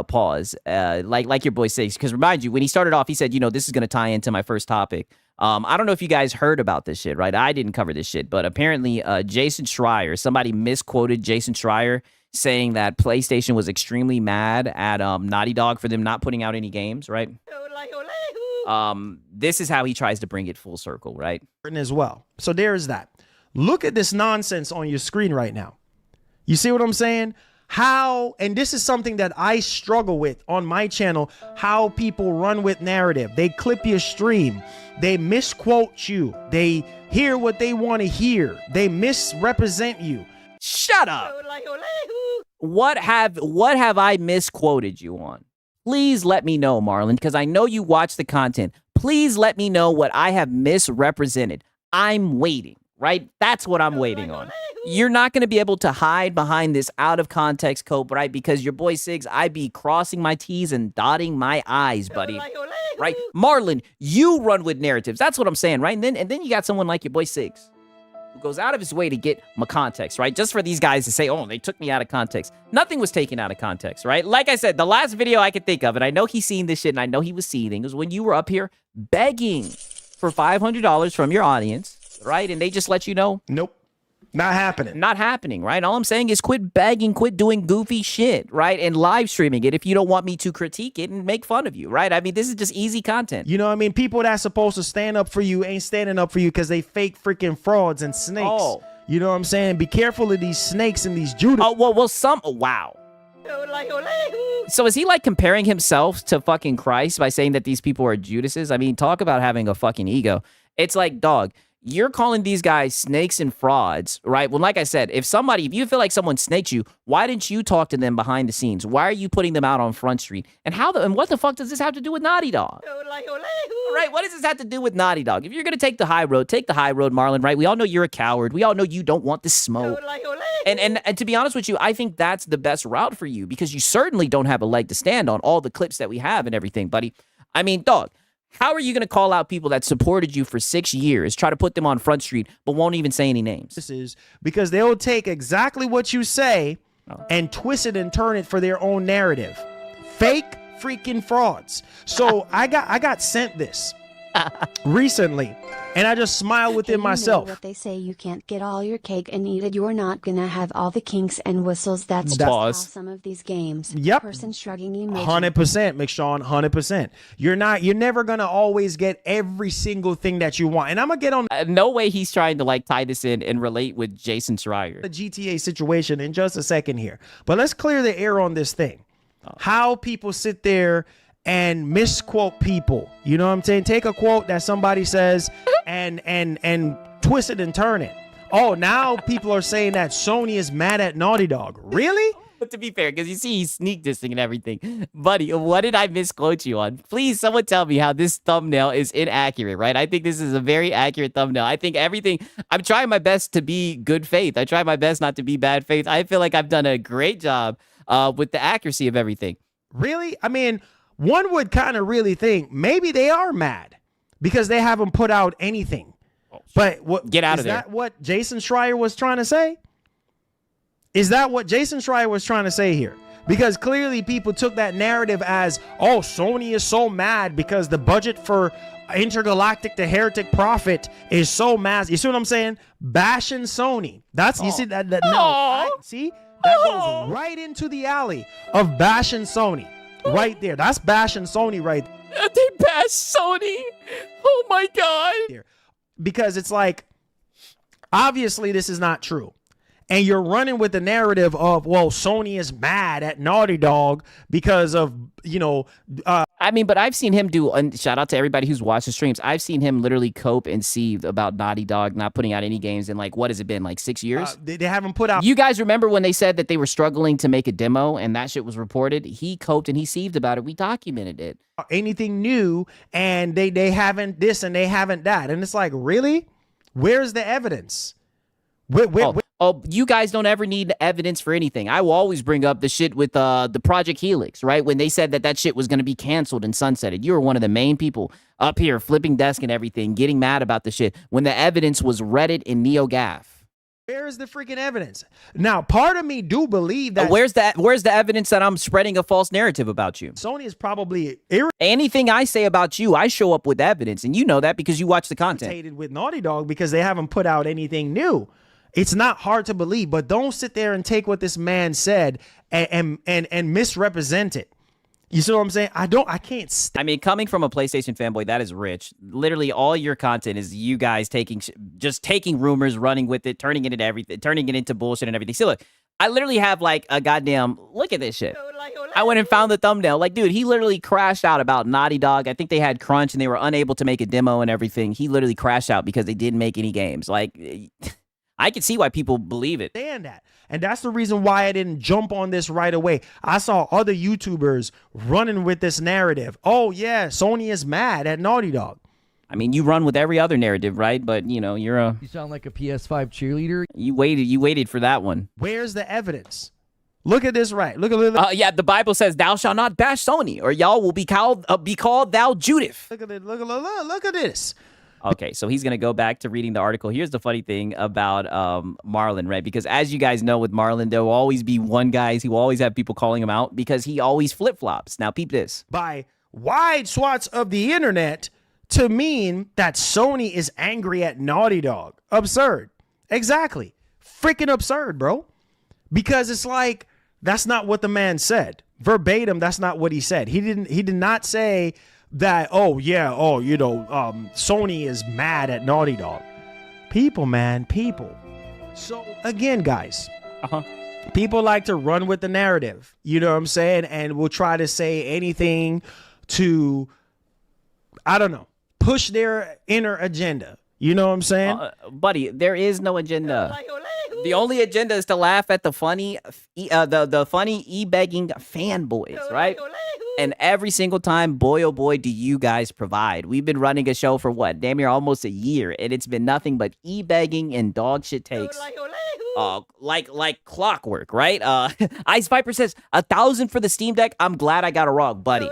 Pause. Like your boy Siggs, because remind you when he started off, he said, you know, this is gonna tie into my first topic. I don't know if you guys heard about this shit, right? I didn't cover this shit, but apparently Jason Schreier, somebody misquoted Jason Schreier saying that PlayStation was extremely mad at Naughty Dog for them not putting out any games, right? This is how he tries to bring it full circle, right? As well. So there is that. Look at this nonsense on your screen right now. You see what I'm saying? How, and this is something that I struggle with on my channel, how people run with narrative. They clip your stream. They misquote you. They hear what they want to hear. They misrepresent you. Shut up. What have I misquoted you on? Please let me know, Marlon, because I know you watch the content. Please let me know what I have misrepresented. I'm waiting, right? That's what I'm waiting on. You're not going to be able to hide behind this out of context cope, right? Because your boy Siggs, I be crossing my T's and dotting my I's, buddy. Right? Marlon, you run with narratives. That's what I'm saying, right? And then you got someone like your boy Siggs who goes out of his way to get my context, right? Just for these guys to say, oh, they took me out of context. Nothing was taken out of context, right? Like I said, the last video I could think of, and I know he's seen this shit and I know he was seething, was when you were up here begging for $500 from your audience, right? And they just let you know. Nope. Not happening. Not happening, right? All I'm saying is quit begging, quit doing goofy shit, right? And live streaming it if you don't want me to critique it and make fun of you, right? I mean, this is just easy content. You know what I mean? People that's supposed to stand up for you ain't standing up for you because they fake freaking frauds and snakes. Oh. You know what I'm saying? Be careful of these snakes and these Judas. Oh, wow. So is he like comparing himself to fucking Christ by saying that these people are Judases? I mean, talk about having a fucking ego. It's like, dog, you're calling these guys snakes and frauds, right? Well, like I said, if you feel like someone snakes you, why didn't you talk to them behind the scenes? Why are you putting them out on Front Street? And what the fuck does this have to do with Naughty Dog? Right? What does this have to do with Naughty Dog? If you're going to take the high road, Marlon, right? We all know you're a coward. We all know you don't want the smoke. And to be honest with you, I think that's the best route for you because you certainly don't have a leg to stand on all the clips that we have and everything, buddy. I mean, dog. How are you going to call out people that supported you for 6 years, try to put them on Front Street, but won't even say any names? This is because they'll take exactly what you say and twist it and turn it for their own narrative. Fake freaking frauds. So I got sent this recently, and I just smile within myself. What they say, you can't get all your cake and eat it. You're not gonna have all the kinks and whistles. That's just how some of these games. Yep. Person shrugging emoji. 100%, McShawn, 100%. You're never gonna always get every single thing that you want. And I'm gonna get on no way he's trying to like tie this in and relate with Jason Schreier. The GTA situation in just a second here. But let's clear the air on this thing. How people sit there and misquote people. You know what I'm saying? Take a quote that somebody says and twist it and turn it. Oh, now people are saying that Sony is mad at Naughty Dog. Really? But to be fair, because you see he's sneak dissing and everything. Buddy, what did I misquote you on? Please, someone tell me how this thumbnail is inaccurate, right? I think this is a very accurate thumbnail. I think everything, I'm trying my best to be good faith. I try my best not to be bad faith. I feel like I've done a great job with the accuracy of everything. Really? I mean, one would kind of really think maybe they are mad because they haven't put out anything. But get out of there. Is that what Jason Schreier was trying to say? Is that what Jason Schreier was trying to say here? Because clearly people took that narrative as, oh, Sony is so mad because the budget for Intergalactic the Heretic Prophet is so massive. You see what I'm saying? Bashing Sony. That's you see that see that goes right into the alley of bashing Sony. Right there. That's bashing Sony right there. They bash Sony. Oh my god. Because it's like, obviously this is not true. And you're running with the narrative of, well, Sony is mad at Naughty Dog because of, you know. I mean, but I've seen him do, and shout out to everybody who's watched the streams. I've seen him literally cope and seethe about Naughty Dog not putting out any games in, like, what has it been, like 6 years? They haven't put out. You guys remember when they said that they were struggling to make a demo and that shit was reported? He coped and he seethed about it. We documented it. Anything new, and they haven't this and they haven't that. And it's like, really? Where's the evidence? Oh, you guys don't ever need evidence for anything. I will always bring up the shit with the Project Helix, right? When they said that shit was going to be canceled and sunsetted. You were one of the main people up here flipping desk and everything, getting mad about the shit when the evidence was Reddit and NeoGAF. Where's the freaking evidence? Now, part of me do believe that. Where's the evidence that I'm spreading a false narrative about you? Sony is probably anything I say about you, I show up with evidence, and you know that because you watch the content. Irritated with Naughty Dog because they haven't put out anything new. It's not hard to believe, but don't sit there and take what this man said and misrepresent it. You see what I'm saying? I can't. I mean, coming from a PlayStation fanboy, that is rich. Literally, all your content is you guys just taking rumors, running with it, turning it into everything, turning it into bullshit and everything. See, look, I literally have like a goddamn look at this shit. I went and found the thumbnail. Like, dude, he literally crashed out about Naughty Dog. I think they had crunch and they were unable to make a demo and everything. He literally crashed out because they didn't make any games. Like, I can see why people believe it. And that's the reason why I didn't jump on this right away. I saw other YouTubers running with this narrative. Oh, yeah, Sony is mad at Naughty Dog. I mean, you run with every other narrative, right? But, you know, you sound like a PS5 cheerleader. You waited for that one. Where's the evidence? Look at this, right? Look at yeah, the Bible says, "Thou shalt not bash Sony, or y'all will be called thou Judith." Look at this. Okay, so he's going to go back to reading the article. Here's the funny thing about Marlon, right? Because as you guys know with Marlon, there will always be one guy who will always have people calling him out because he always flip-flops. Now, peep this. By wide swaths of the internet to mean that Sony is angry at Naughty Dog. Absurd. Exactly. Freaking absurd, bro. Because it's like, that's not what the man said. Verbatim, that's not what he said. He did not say that, oh yeah, oh, you know, Sony is mad at Naughty Dog. People, man, people. So again, guys, people like to run with the narrative, you know what I'm saying, and will try to say anything to, I don't know, push their inner agenda. You know what I'm saying? Buddy, there is no agenda. The only agenda is to laugh at the funny, the funny e-begging fanboys, right? And every single time, boy, oh boy, do you guys provide. We've been running a show for what? Damn near almost a year. And it's been nothing but e-begging and dog shit takes. Like clockwork, right? Ice Viper says, 1,000 for the Steam Deck. I'm glad I got a ROG, buddy.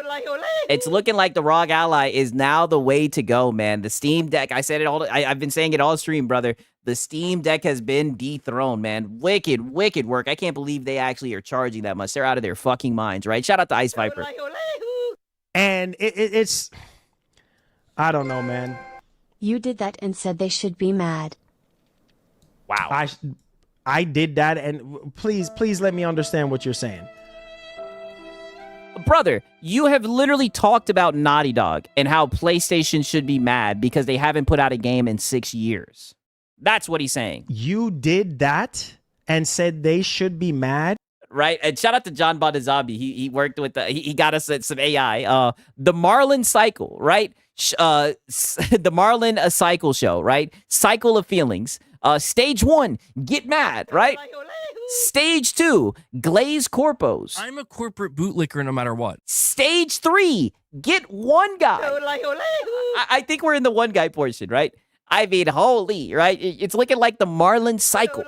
It's looking like the ROG Ally is now the way to go, man. The Steam Deck, I said it all, I've been saying it all stream, brother. The Steam Deck has been dethroned, man. Wicked work. I can't believe they actually are charging that much. They're out of their fucking minds, right? Shout out to Ice Viper. And it's, I don't know, man. You did that and said they should be mad. Wow. I did that, and please let me understand what you're saying. Brother, you have literally talked about Naughty Dog and how PlayStation should be mad because they haven't put out a game in 6 years. That's what he's saying. You did that and said they should be mad? Right? And shout out to John Zombie. He worked with he got us some AI. The Marlon Cycle, right? The Marlon Cycle show, right? Cycle of feelings. Stage 1, get mad, right? Stage 2, glaze corpos. I'm a corporate bootlicker no matter what. Stage 3, get one guy. I think we're in the one guy portion, right? I mean, holy, right? It's looking like the Marlon Cycle.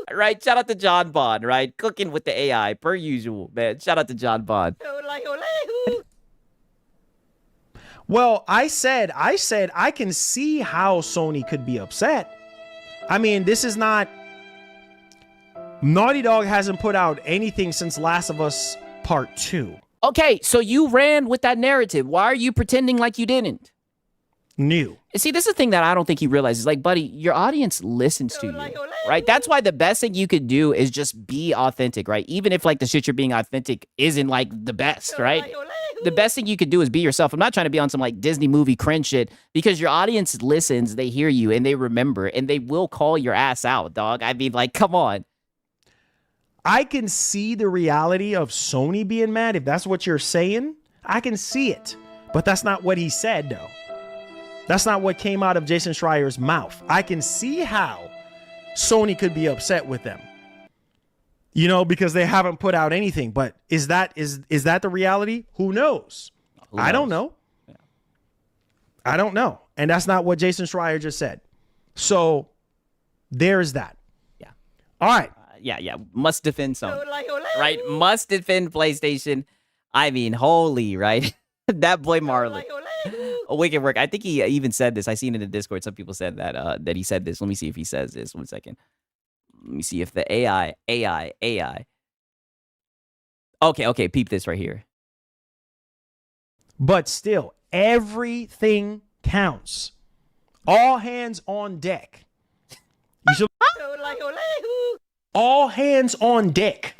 Right? Shout out to John Bond, right? Cooking with the AI, per usual, man. Shout out to John Bond. Well, I said I can see how Sony could be upset. I mean, this is not Naughty Dog hasn't put out anything since Last of Us Part 2. Okay, so you ran with that narrative. Why are you pretending like you didn't? New. And see, this is the thing that I don't think he realizes. Like, buddy, your audience listens to you, right? That's why the best thing you could do is just be authentic, right? Even if, like, the shit you're being authentic isn't, like, the best, right? The best thing you could do is be yourself. I'm not trying to be on some, like, Disney movie cringe shit, because your audience listens, they hear you, and they remember, and they will call your ass out, dog. I mean, like, come on. I can see the reality of Sony being mad. If that's what you're saying, I can see it. But that's not what he said, though. That's not what came out of Jason Schreier's mouth. I can see how Sony could be upset with them. You know, because they haven't put out anything. But is that the reality? Who knows? I don't know. Yeah. I don't know. And that's not what Jason Schreier just said. So there's that. Yeah. All right. Yeah. Must defend Sony. Right? Must defend PlayStation. I mean, holy, right? That boy Marlon. Wicked work. I think he even said this. I seen it in the Discord. Some people said that he said this. Let me see if he says this. 1 second. Let me see if the AI. Okay, peep this right here. But still, everything counts. All hands on deck. You should... All hands on deck.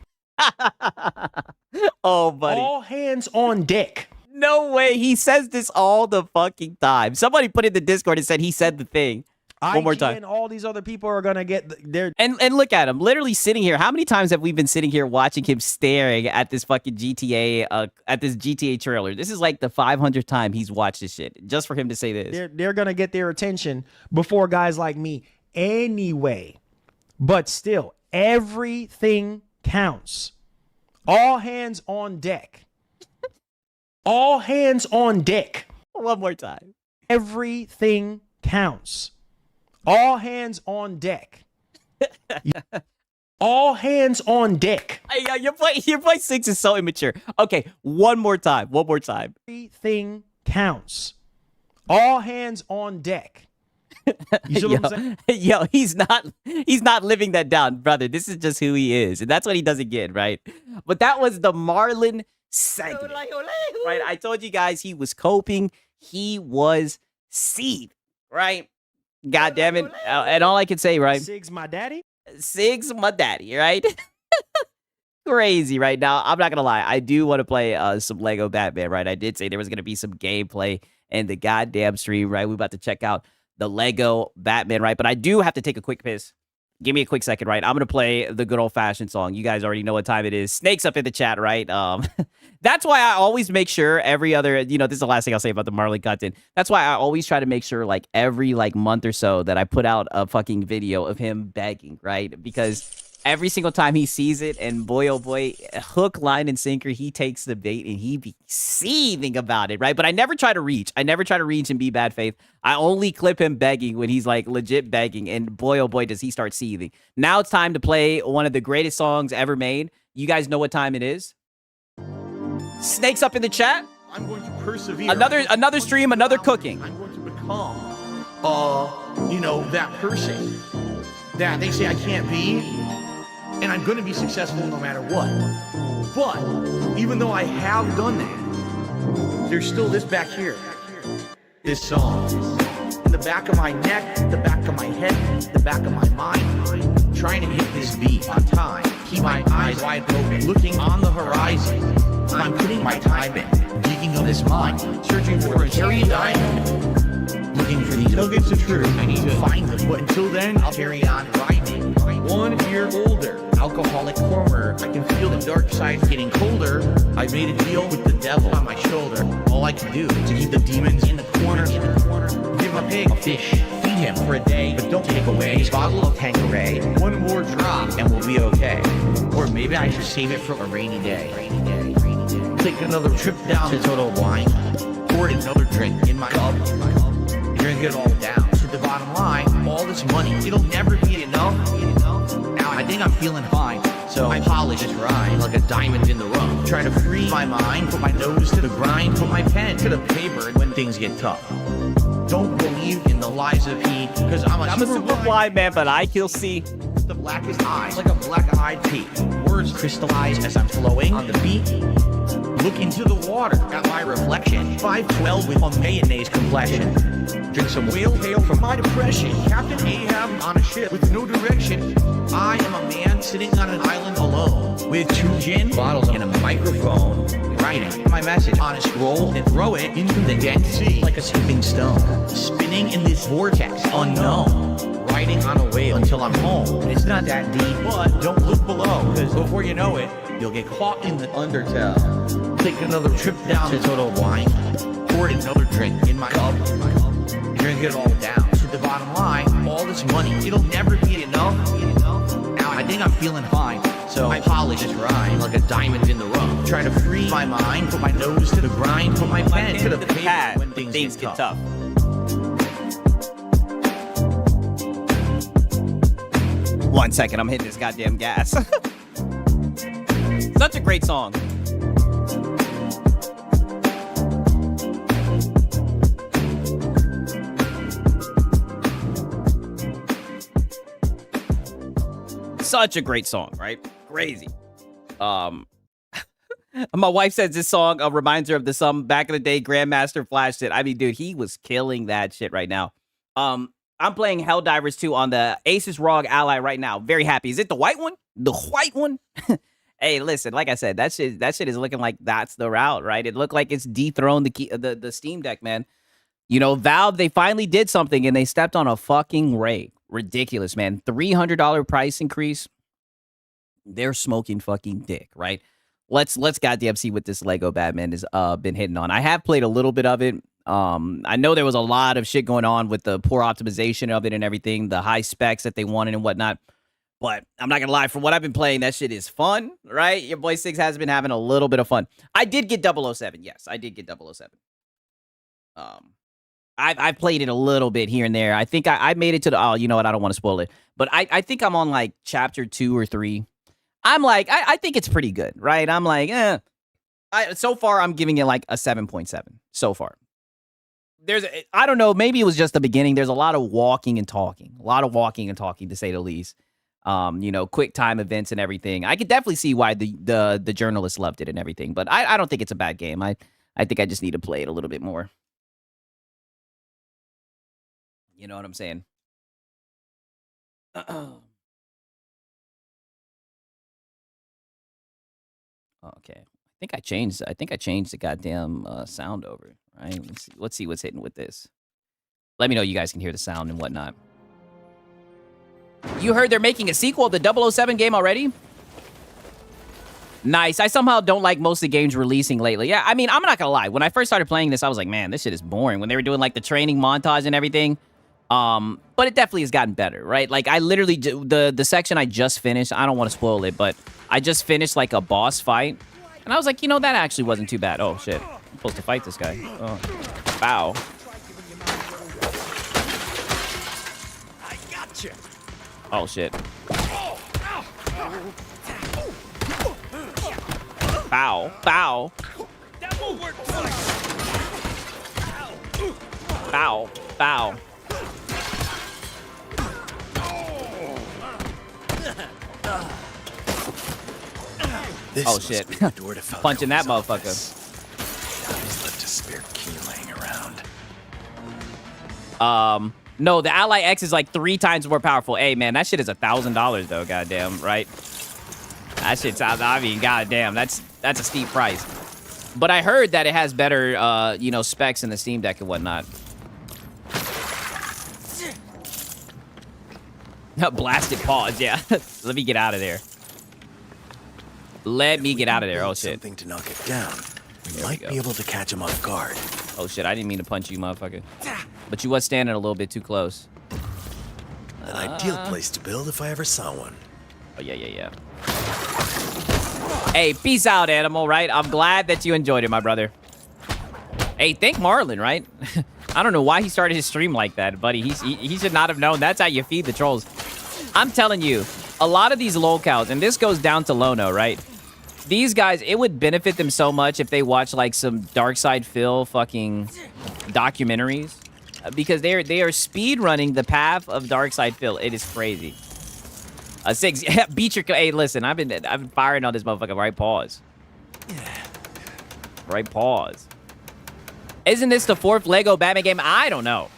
Oh, buddy. All hands on deck. No way. He says this all the fucking time. Somebody put in the Discord and said he said the thing. One more time. And all these other people are going to get their... And look at him, literally sitting here. How many times have we been sitting here watching him staring at this fucking GTA trailer? This is like the 500th time he's watched this shit, just for him to say this. They're going to get their attention before guys like me anyway. But still, everything counts. All hands on deck. All hands on deck. One more time. Everything counts. All hands on deck. All hands on deck. Hey, your boy Six is so immature. Okay, one more time. Everything counts. All hands on deck. You see what I'm saying? Yo, he's not living that down, brother. This is just who he is, and that's what he doesn't get, right? But that was the Marlon segment, right? I told you guys he was coping. He was seethed, right? God damn it. And all I can say, right? Sig's my daddy? Sig's my daddy, right? Crazy right now. I'm not going to lie. I do want to play some Lego Batman, right? I did say there was going to be some gameplay in the goddamn stream, right? We're about to check out the Lego Batman, right? But I do have to take a quick piss. Give me a quick second, right? I'm going to play the good old-fashioned song. You guys already know what time it is. Snakes up in the chat, right? That's why I always make sure every other, this is the last thing I'll say about the Marlon content. That's why I always try to make sure, like, every, month or so that I put out a fucking video of him begging, right? Because every single time he sees it, and boy, oh boy, hook, line, and sinker, he takes the bait and he be seething about it, right? But I never try to reach. And be bad faith. I only clip him begging when he's legit begging, and boy, oh boy, does he start seething. Now it's time to play one of the greatest songs ever made. You guys know what time it is? Snakes up in the chat. I'm going to persevere. Another stream, another cooking. I'm going to become, that person that they say I can't be. And I'm going to be successful no matter what. But even though I have done that, there's still this back here. This song. In the back of my neck, the back of my head, the back of my mind. Trying to hit this beat on time. Keep my eyes wide open, looking on the horizon. I'm putting my time in, digging on this mine, searching for a cherry diamond. Looking for these nuggets of truth. I need to find them. But until then, I'll carry on grinding. 1 year older, alcoholic former. I can feel the dark side getting colder. I made a deal with the devil on my shoulder. All I can do is to keep the demons in the corner. Give a pig a fish, feed him for a day, but don't take away his bottle of Tanqueray. 1 more drop and we'll be okay. Or maybe I should save it for a rainy day. Take another trip down to Total Wine. Pour another drink in my cup. Drink it all down. To the bottom line, all this money, it'll never be enough. Now I think I'm feeling fine, so I polish this rhyme like a diamond in the rough. Try to free my mind, put my nose to the grind, put my pen to the paper when things get tough. Don't believe in the lies of he, cause I'm a super blind man, but I kill C. the blackest eyes, like a black-eyed pea. Words crystallize as I'm flowing on the beat. Look into the water at my reflection. 5'12" with a mayonnaise complexion. Drink some whale hail from my depression. Captain Ahab on a ship with no direction. I am a man sitting on an island alone with 2 gin bottles and a microphone. Writing my message on a scroll and throw it into the Dead Sea like a skipping stone. Spinning in this vortex unknown. Riding on a whale until I'm home. It's not that deep, but don't look below, because before you know it, you'll get caught in the undertow. Take another trip down to Total Wine. Pour another drink in my cup. Drink it all down to the bottom line. All this money, it'll never be enough. Now I think I'm feeling fine, so I polish this rhyme like a diamond in the rough. Try to free my mind, put my nose to the grind, put my pen to the pad when things get tough. One second, I'm hitting this goddamn gas. Such a great song. Such a great song, right? Crazy. My wife says this song reminds her of some back in the day Grandmaster Flash shit. I mean, dude, he was killing that shit right now. I'm playing Helldivers 2 on the Asus ROG Ally right now. Very happy. Is it the white one? The white one? Hey, listen, like I said, that shit is looking like that's the route, right? It looked like it's dethroned the Steam Deck, man. You know, Valve, they finally did something and they stepped on a fucking rake. Ridiculous, man. $300 price increase. They're smoking fucking dick, right? Let's goddamn see what this Lego Batman has been hitting on. I have played a little bit of it. I know there was a lot of shit going on with the poor optimization of it and everything, the high specs that they wanted and whatnot. But I'm not gonna lie, from what I've been playing, that shit is fun, right? Your boy Six has been having a little bit of fun. I did get 007. Yes, I did get 007. I've played it a little bit here and there. I think I made it to the, oh, you know what? I don't want to spoil it. But I think I'm on like chapter 2 or 3. I'm like, I think it's pretty good, right? I'm like, so far, I'm giving it like a 7.7 so far. I don't know, maybe it was just the beginning. There's a lot of walking and talking. A lot of walking and talking, to say the least. You know, quick time events and everything. I could definitely see why the journalists loved it and everything. But I don't think it's a bad game. I think I just need to play it a little bit more. You know what I'm saying? Okay. I think I changed the goddamn sound over. Right? Let's see what's hitting with this. Let me know you guys can hear the sound and whatnot. You heard they're making a sequel of the 007 game already? Nice. I somehow don't like most of the games releasing lately. Yeah, I mean, I'm not gonna lie. When I first started playing this, I was like, man, this shit is boring. When they were doing like the training montage and everything. But it definitely has gotten better, right? Like I literally, the section I just finished, I don't want to spoil it, but I just finished like a boss fight. And I was like, you know, that actually wasn't too bad. Oh, shit. I'm supposed to fight this guy. Oh. Bow. I gotcha. Oh, shit. Bow. Bow. That won't work. Bow. Bow. Oh shit. Punching that motherfucker. Left a spare key laying around. No, the Ally X is like 3 times more powerful. Hey man, that shit is $1,000 though, goddamn, right? That shit's, I mean, goddamn, that's a steep price. But I heard that it has better you know, specs in the Steam Deck and whatnot. Blasted paws, yeah. Let me get out of there. Let me get out of there. Oh, shit. Something to knock it down. We might be able to catch him off guard. Oh, shit. I didn't mean to punch you, motherfucker. But you was standing a little bit too close. An ideal place to build if I ever saw one. Oh, yeah. Hey, peace out, animal, right? I'm glad that you enjoyed it, my brother. Hey, thank Marlon, right? I don't know why he started his stream like that, buddy. He should not have known. That's how you feed the trolls. I'm telling you, a lot of these lolcows, and this goes down to Lono, right? These guys, it would benefit them so much if they watch like some Darkside Phil fucking documentaries, because they are speed running the path of Darkside Phil. It is crazy. A 6. Yeah, beat your. Hey, listen, I've been firing on this motherfucker. Right pause. Right pause. Isn't this the 4th Lego Batman game? I don't know.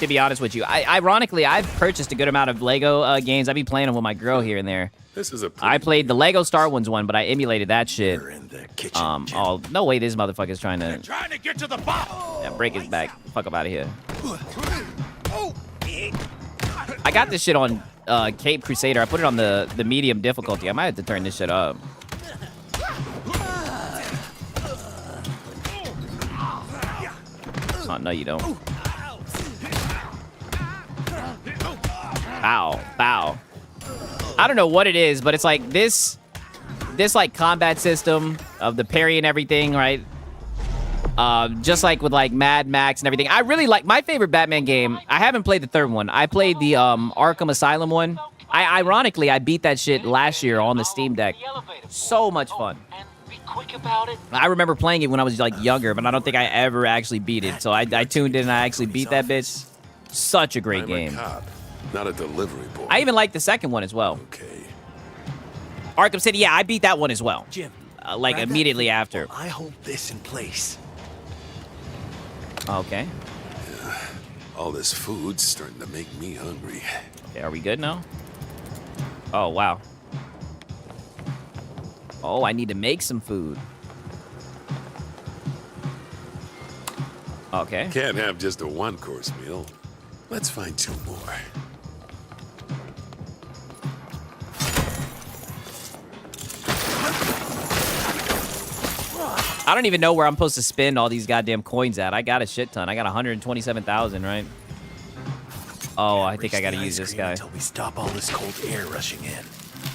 To be honest with you, ironically, I've purchased a good amount of Lego games. I be playing them with my girl here and there. This is a I played the Lego Star Wars one, but I emulated that shit. We're in the kitchen. Oh no way, this motherfucker's trying to get to the bottom. yeah, break his back. Fuck up out of here. I got this shit on Cape Crusader. I put it on the medium difficulty. I might have to turn this shit up. Oh no, you don't. Bow, bow. I don't know what it is, but it's like this like combat system of the parry and everything, right? Just like with like Mad Max and everything. I really like my favorite Batman game. I haven't played the 3rd one. I played the Arkham Asylum one. Ironically, I beat that shit last year on the Steam Deck. So much fun. I remember playing it when I was like younger, but I don't think I ever actually beat it. So I tuned in and I actually beat that bitch. Such a great game. Cop, not a delivery boy. I even like the 2nd one as well. Okay. Arkham City, yeah, I beat that one as well. Jim, like immediately after. I hold this in place. Okay. All this food's starting to make me hungry. Okay, are we good now? Oh, wow. Oh, I need to make some food. Okay. Can't have just a 1-course meal. Let's find 2 more. I don't even know where I'm supposed to spend all these goddamn coins at. I got a shit ton. I got 127,000, right? Oh, I think I gotta use this guy. Until we stop all this cold air rushing in.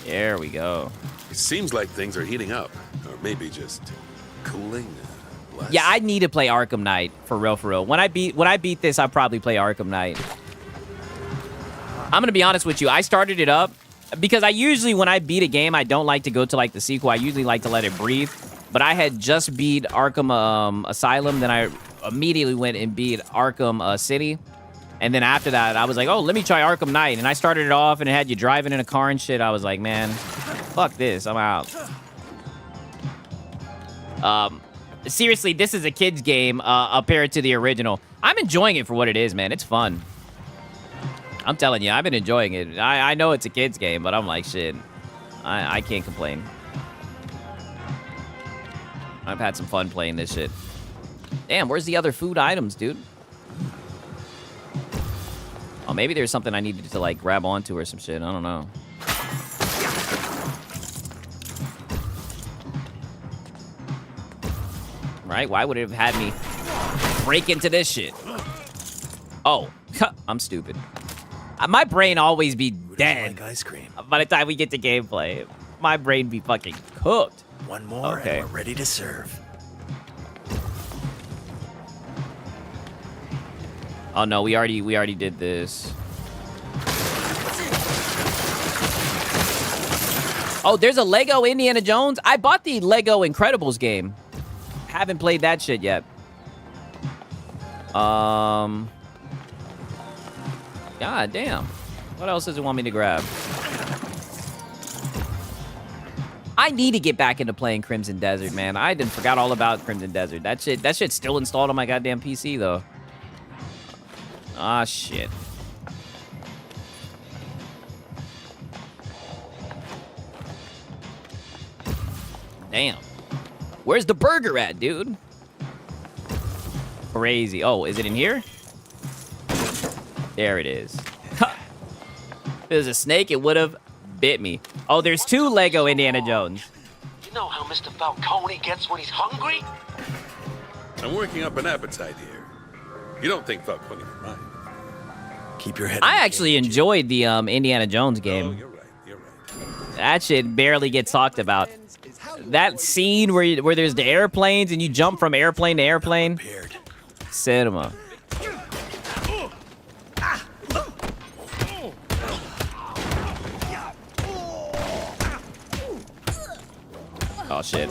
There we go. It seems like things are heating up, or maybe just cooling less. Yeah, I need to play Arkham Knight for real, for real. When I beat this, I'll probably play Arkham Knight. I'm gonna be honest with you. I started it up because I usually, when I beat a game, I don't like to go to like the sequel. I usually like to let it breathe. But I had just beat Arkham Asylum, then I immediately went and beat Arkham City. And then after that, I was like, oh, let me try Arkham Knight. And I started it off, and it had you driving in a car and shit. I was like, man, fuck this. I'm out. Seriously, this is a kid's game compared to the original. I'm enjoying it for what it is, man. It's fun. I'm telling you, I've been enjoying it. I know it's a kid's game, but I'm like, shit. I can't complain. I've had some fun playing this shit. Damn, where's the other food items, dude? Oh, maybe there's something I needed to, like, grab onto or some shit. I don't know. Right? Why would it have had me break into this shit? Oh, I'm stupid. My brain always be dead. Like ice cream. By the time we get to gameplay, my brain be fucking cooked. One more, Okay. and we're ready to serve. Oh no, we already did this. Oh, there's a Lego Indiana Jones. I bought the Lego Incredibles game. Haven't played that shit yet. God damn. What else does it want me to grab? I need to get back into playing Crimson Desert, man. I done forgot all about Crimson Desert. That shit's still installed on my goddamn PC though. Ah, shit. Damn. Where's the burger at, dude? Crazy. Oh, is it in here? There it is. If it was a snake, it would have bit me. Oh, there's two Lego Indiana Jones. You know how Mr. Falcone gets when he's hungry? I'm working up an appetite here. You don't think Falcone would mind? Keep your head. I actually enjoyed the Indiana Jones Oh, game. you're right. You're right. That shit barely gets talked about. That scene where there's the airplanes and you jump from airplane to airplane. Prepared. Cinema. Oh shit.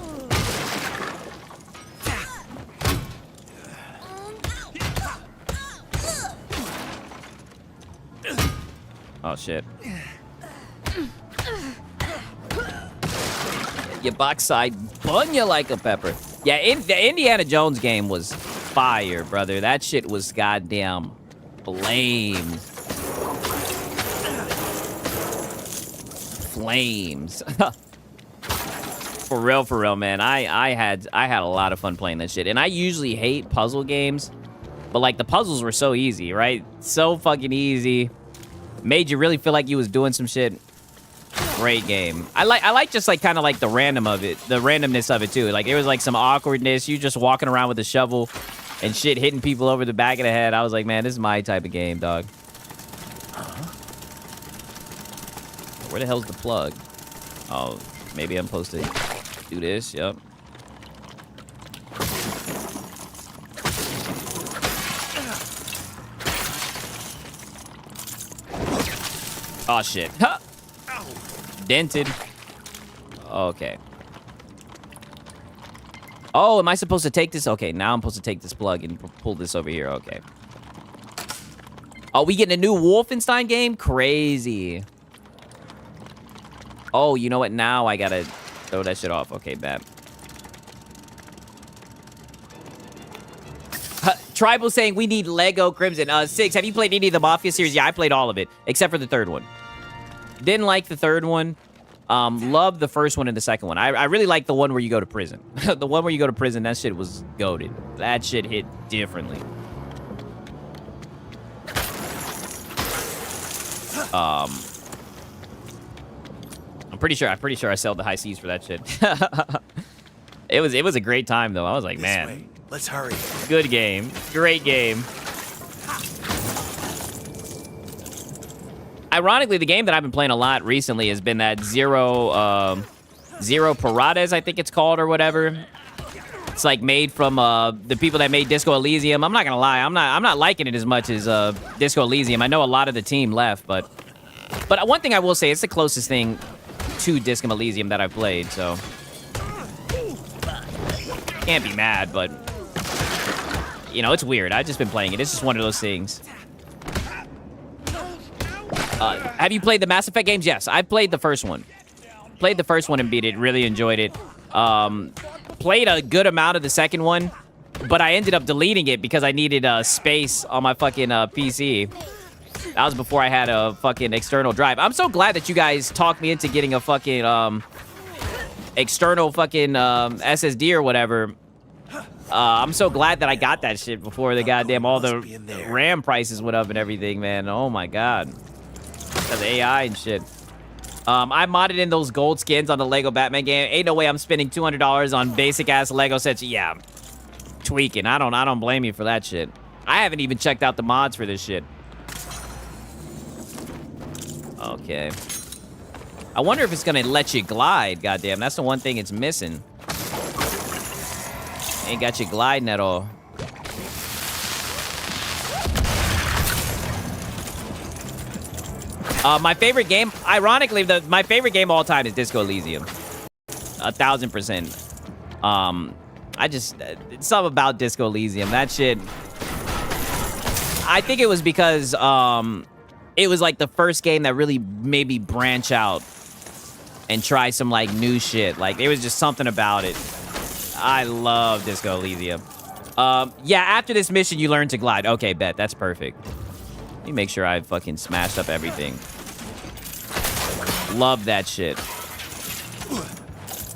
Oh shit. Your backside bun you like a pepper. Yeah, the Indiana Jones game was fire, brother. That shit was goddamn flames. Flames. For real, man. I had a lot of fun playing that shit. And I usually hate puzzle games, but like the puzzles were so easy, right? So fucking easy. Made you really feel like you was doing some shit. Great game. I like just like kind of like the randomness of it too. Like there was like some awkwardness. You just walking around with a shovel and shit hitting people over the back of the head. I was like, man, this is my type of game, dog. Where the hell's the plug? Oh, maybe I'm supposed to do this. Yep. Oh shit. Dented. Okay. Oh, am I supposed to take this? Okay, now I'm supposed to take this plug and pull this over here. Okay. Oh, we getting a new Wolfenstein game? Crazy. Oh, you know what? Now I gotta throw that shit off. Okay, bad. Tribal saying we need Lego Crimson. Six, have you played any of the Mafia series? Yeah, I played all of it, except for the third one. Didn't like the third one. Loved the first one and the second one. I really like the one where you go to prison. The one where you go to prison, that shit was goated. That shit hit differently. I'm pretty sure I sold the high seas for that shit. It was a great time though. I was like, man, let's hurry. Good game. Great game. Ironically, the game that I've been playing a lot recently has been that Zero Parades, I think it's called, or whatever. It's like made from the people that made Disco Elysium. I'm not gonna lie, I'm not liking it as much as Disco Elysium. I know a lot of the team left, but one thing I will say, it's the closest thing to Disco Elysium that I've played, so can't be mad, but you know, it's weird. I've just been playing it. It's just one of those things. Have you played the Mass Effect games? Yes, I've played the first one. Played the first one and beat it. Really enjoyed it. Played a good amount of the second one, but I ended up deleting it because I needed space on my fucking PC. That was before I had a fucking external drive. I'm so glad that you guys talked me into getting a fucking external fucking SSD or whatever. I'm so glad that I got that shit before the goddamn all the RAM prices went up and everything, man. Oh my god. That's AI and shit. I modded in those gold skins on the Lego Batman game. Ain't no way I'm spending $200 on basic ass Lego sets. Yeah, tweaking. I don't blame you for that shit. I haven't even checked out the mods for this shit. Okay. I wonder if it's gonna let you glide. Goddamn, that's the one thing it's missing. Ain't got you gliding at all. My favorite game, ironically, my favorite game of all time is Disco Elysium. 1000%. I just, it's something about Disco Elysium. That shit, I think it was because it was like the first game that really made me branch out and try some like new shit. Like there was just something about it. I love Disco Elysium. Yeah, after this mission, you learn to glide. Okay, bet. That's perfect. Let me make sure I fucking smashed up everything. Love that shit.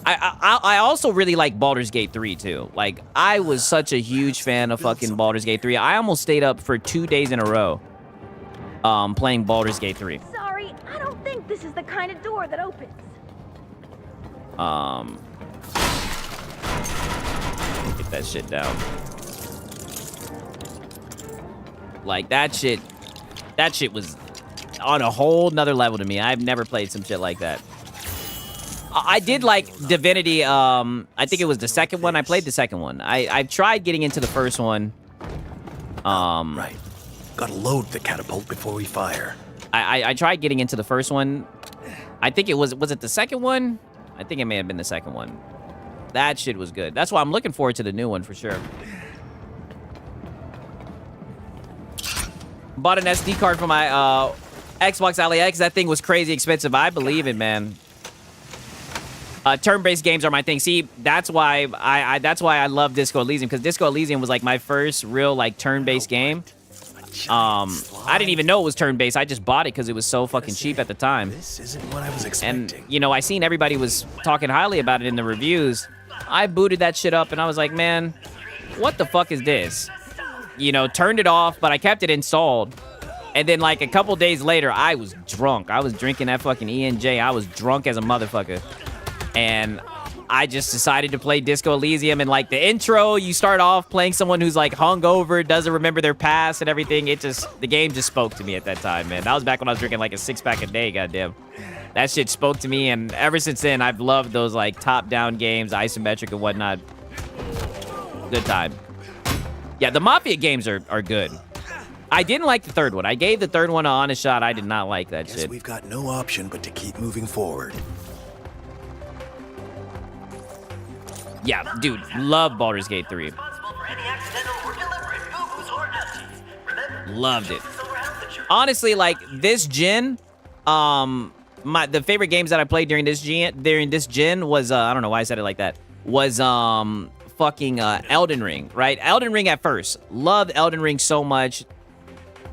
I also really like Baldur's Gate 3 too. Like, I was such a huge fan of fucking Baldur's Gate 3. I almost stayed up for 2 days in a row playing Baldur's Gate 3. Sorry, I don't think this is the kind of door that opens. Get that shit down. Like, that shit was on a whole nother level to me. I've never played some shit like that. I did like Divinity. I think it was the second one. I played the second one. I've tried getting into the first one. Right. Gotta load the catapult before we fire. I tried getting into the first one. I think it was it the second one? I think it may have been the second one. That shit was good. That's why I'm looking forward to the new one for sure. Bought an SD card for my Xbox Ally X. That thing was crazy expensive. I believe it, man. Turn-based games are my thing. See, that's why I love Disco Elysium, because Disco Elysium was like my first real like turn-based game. I didn't even know it was turn-based. I just bought it because it was so fucking cheap at the time. This isn't what I was expecting. And, you know, I seen everybody was talking highly about it in the reviews. I booted that shit up, and I was like, man, what the fuck is this? You know, turned it off, but I kept it installed. And then, like, a couple days later, I was drunk. I was drinking that fucking ENJ. I was drunk as a motherfucker. And I just decided to play Disco Elysium. And, like, the intro, you start off playing someone who's, like, hungover, doesn't remember their past and everything. The game just spoke to me at that time, man. That was back when I was drinking, like, a 6-pack a day, goddamn. That shit spoke to me, and ever since then, I've loved those, like, top-down games, isometric and whatnot. Good time. Yeah, the Mafia games are good. I didn't like the third one. I gave the third one an honest shot. I did not like that shit. We've got no option but to keep moving forward. Yeah, dude, love Baldur's Gate 3. Loved it. Honestly, like, this gen, the favorite games that I played during this gen was, I don't know why I said it like that, was, fucking, Elden Ring, right? Elden Ring at first. Loved Elden Ring so much.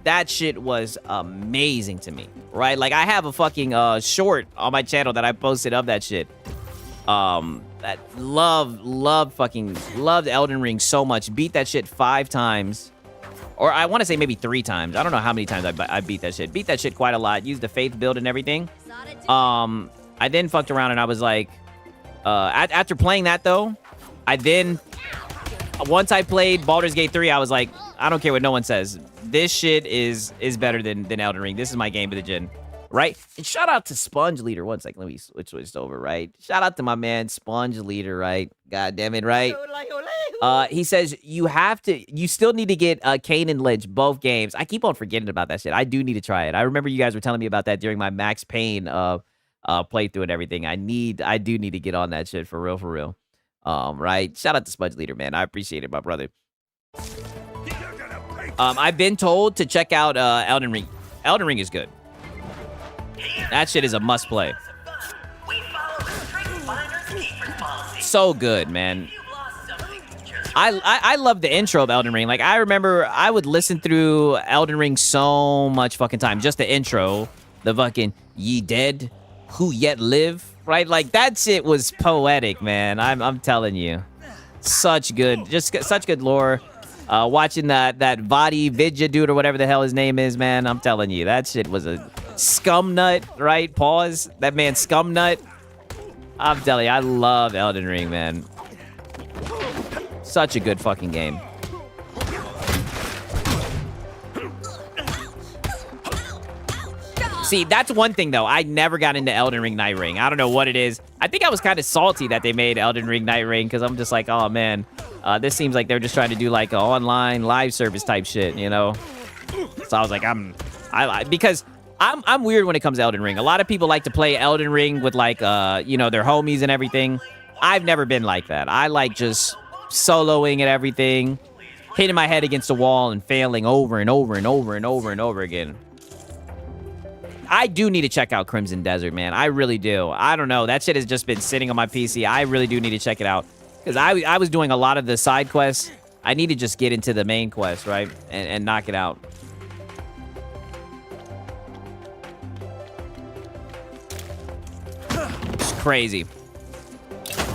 That shit was amazing to me, right? Like, I have a fucking, short on my channel that I posted of that shit. That loved Elden Ring so much. Beat that shit 5 times. Or I want to say maybe 3 times. I don't know how many times I beat that shit. Beat that shit quite a lot. Used the faith build and everything. I then fucked around and I was like, after playing that though, once I played Baldur's Gate 3, I was like, I don't care what no one says. This shit is better than Elden Ring. This is my game of the gen. Right? And shout out to Sponge Leader. One second, let me switch this over, right? Shout out to my man, Sponge Leader, right? God damn it, right? He says, you still need to get Kane and Lich, both games. I keep on forgetting about that shit. I do need to try it. I remember you guys were telling me about that during my Max Payne playthrough and everything. I do need to get on that shit for real. Right? Shout out to Sponge Leader, man. I appreciate it, my brother. I've been told to check out Elden Ring. Elden Ring is good. That shit is a must play. So good, man. I love the intro of Elden Ring. Like, I remember I would listen through Elden Ring so much fucking time. Just the intro. The fucking, ye dead, who yet live. Right? Like, that shit was poetic, man. I'm telling you. Such good lore. Watching that Vadi Vidya dude or whatever the hell his name is, man. I'm telling you, that shit was a scum nut, right? Pause. That man scum nut. I'm telling you, I love Elden Ring, man. Such a good fucking game. See, that's one thing, though. I never got into Elden Ring Night Ring. I don't know what it is. I think I was kind of salty that they made Elden Ring Night Ring, because I'm just like, oh, man. This seems like they're just trying to do, like, an online live service type shit, you know? So I was like, because I'm weird when it comes to Elden Ring. A lot of people like to play Elden Ring with, like, you know, their homies and everything. I've never been like that. I like just soloing and everything, hitting my head against the wall and failing over and over and over and over and over again. I do need to check out Crimson Desert, man. I really do. I don't know. That shit has just been sitting on my PC. I really do need to check it out. Because I was doing a lot of the side quests. I need to just get into the main quest, right? And knock it out. It's crazy.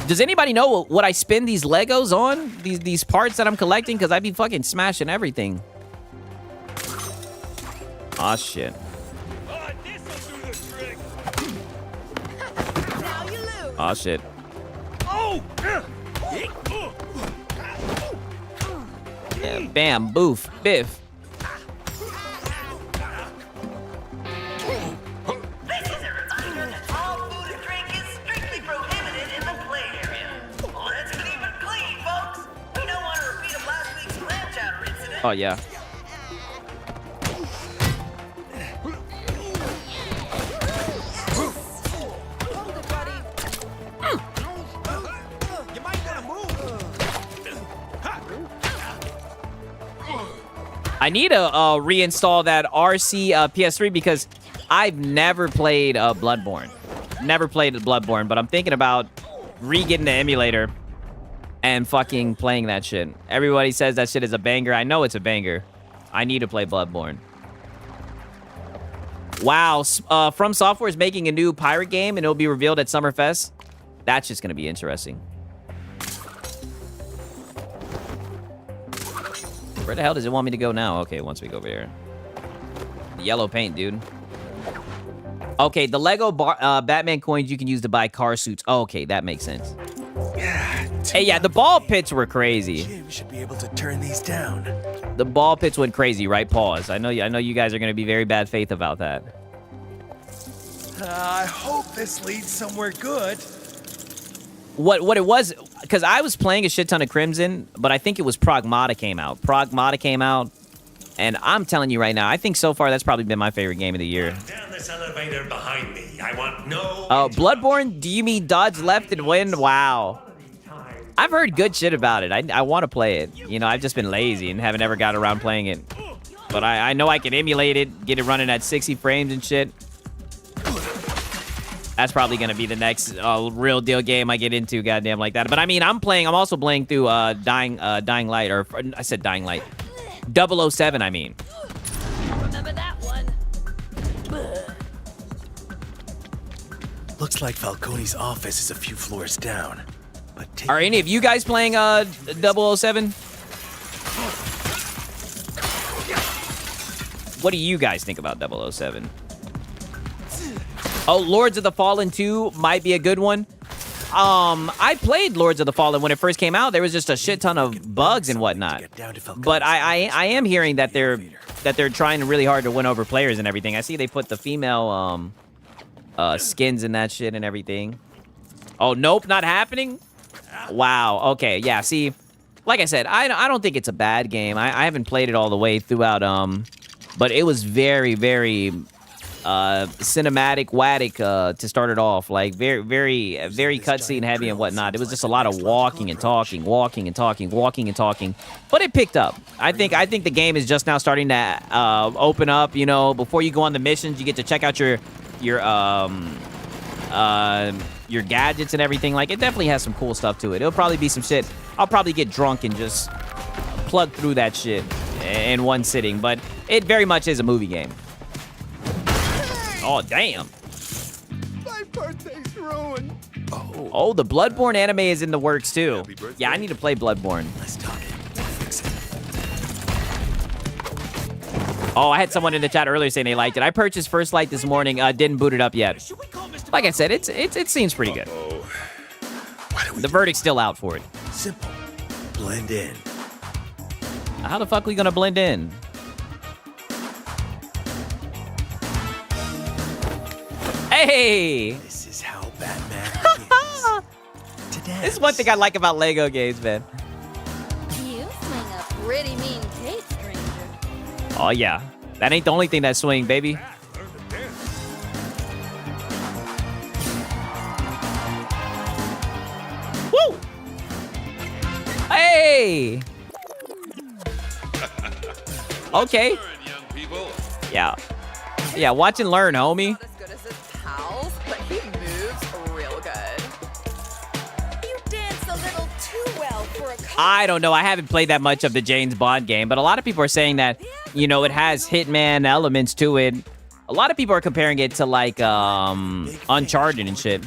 Does anybody know what I spend these Legos on? These parts that I'm collecting? Because I'd be fucking smashing everything. Aw, shit. Aw, shit. Yeah, bam, boof, biff. Oh, yeah. I need to reinstall that RC PS3 because I've never played Bloodborne. Never played Bloodborne, but I'm thinking about re-getting the emulator and fucking playing that shit. Everybody says that shit is a banger. I know it's a banger. I need to play Bloodborne. Wow, From Software is making a new pirate game and it'll be revealed at Summerfest. That's just gonna be interesting. Where the hell does it want me to go now? Okay, once we go over here. The yellow paint, dude. Okay, the Lego Batman coins you can use to buy car suits. Oh, okay, that makes sense. Hey, yeah, the ball pits were crazy. Jim should be able to turn these down. The ball pits went crazy, right? Pause. I know you guys are gonna be very bad faith about that. I hope this leads somewhere good. What it was, because I was playing a shit ton of Crimson, but I think it was Pragmata came out. Pragmata came out, and I'm telling you right now, I think so far that's probably been my favorite game of the year. Down this elevator behind me. I want no. Bloodborne? Do you mean dodge left and win? Wow. I've heard good shit about it. I want to play it. You know, I've just been lazy and haven't ever got around playing it. But I know I can emulate it, get it running at 60 frames and shit. That's probably going to be the next real deal game I get into, goddamn, like that. But I mean, I'm also playing through Dying Light, or I said Dying Light. 007, I mean. Remember that one? Looks like Falcone's office is a few floors down. But Are any of you guys playing 007? What do you guys think about 007? Oh, Lords of the Fallen 2 might be a good one. I played Lords of the Fallen when it first came out. There was just a shit ton of bugs and whatnot. But I am hearing that they're trying really hard to win over players and everything. I see they put the female skins in that shit and everything. Oh, nope, not happening? Wow, okay, yeah, see, like I said, I don't think it's a bad game. I haven't played it all the way throughout, but it was very, very cinematic, waddick to start it off. Like, very, very, very cutscene heavy and whatnot. It was just a lot of walking and talking. But it picked up. I think the game is just now starting to open up, you know. Before you go on the missions, you get to check out your gadgets and everything. Like, it definitely has some cool stuff to it. It'll probably be some shit. I'll probably get drunk and just plug through that shit in one sitting. But it very much is a movie game. Oh, damn. My birthday's ruined. Oh, the Bloodborne anime is in the works, too. Yeah, I need to play Bloodborne. Let's talk it. Fix it. Oh, I had someone in the chat earlier saying they liked it. I purchased First Light this morning. Didn't boot it up yet. Like I said, it seems pretty good. The verdict's still out for it. Simple. Blend in. How the fuck are we gonna blend in? Hey! This is how Batman begins. This is one thing I like about Lego games, man. You swing a pretty mean cape, stranger. Oh, yeah. That ain't the only thing that swing, baby. Woo! Hey! Okay. Yeah. Yeah, watch and learn, homie. Not as good as his pals, but he moves real good. You dance a little too well for a I don't know. I haven't played that much of the James Bond game, but a lot of people are saying that, you know, it has Hitman elements to it. A lot of people are comparing it to, like, Uncharted and shit.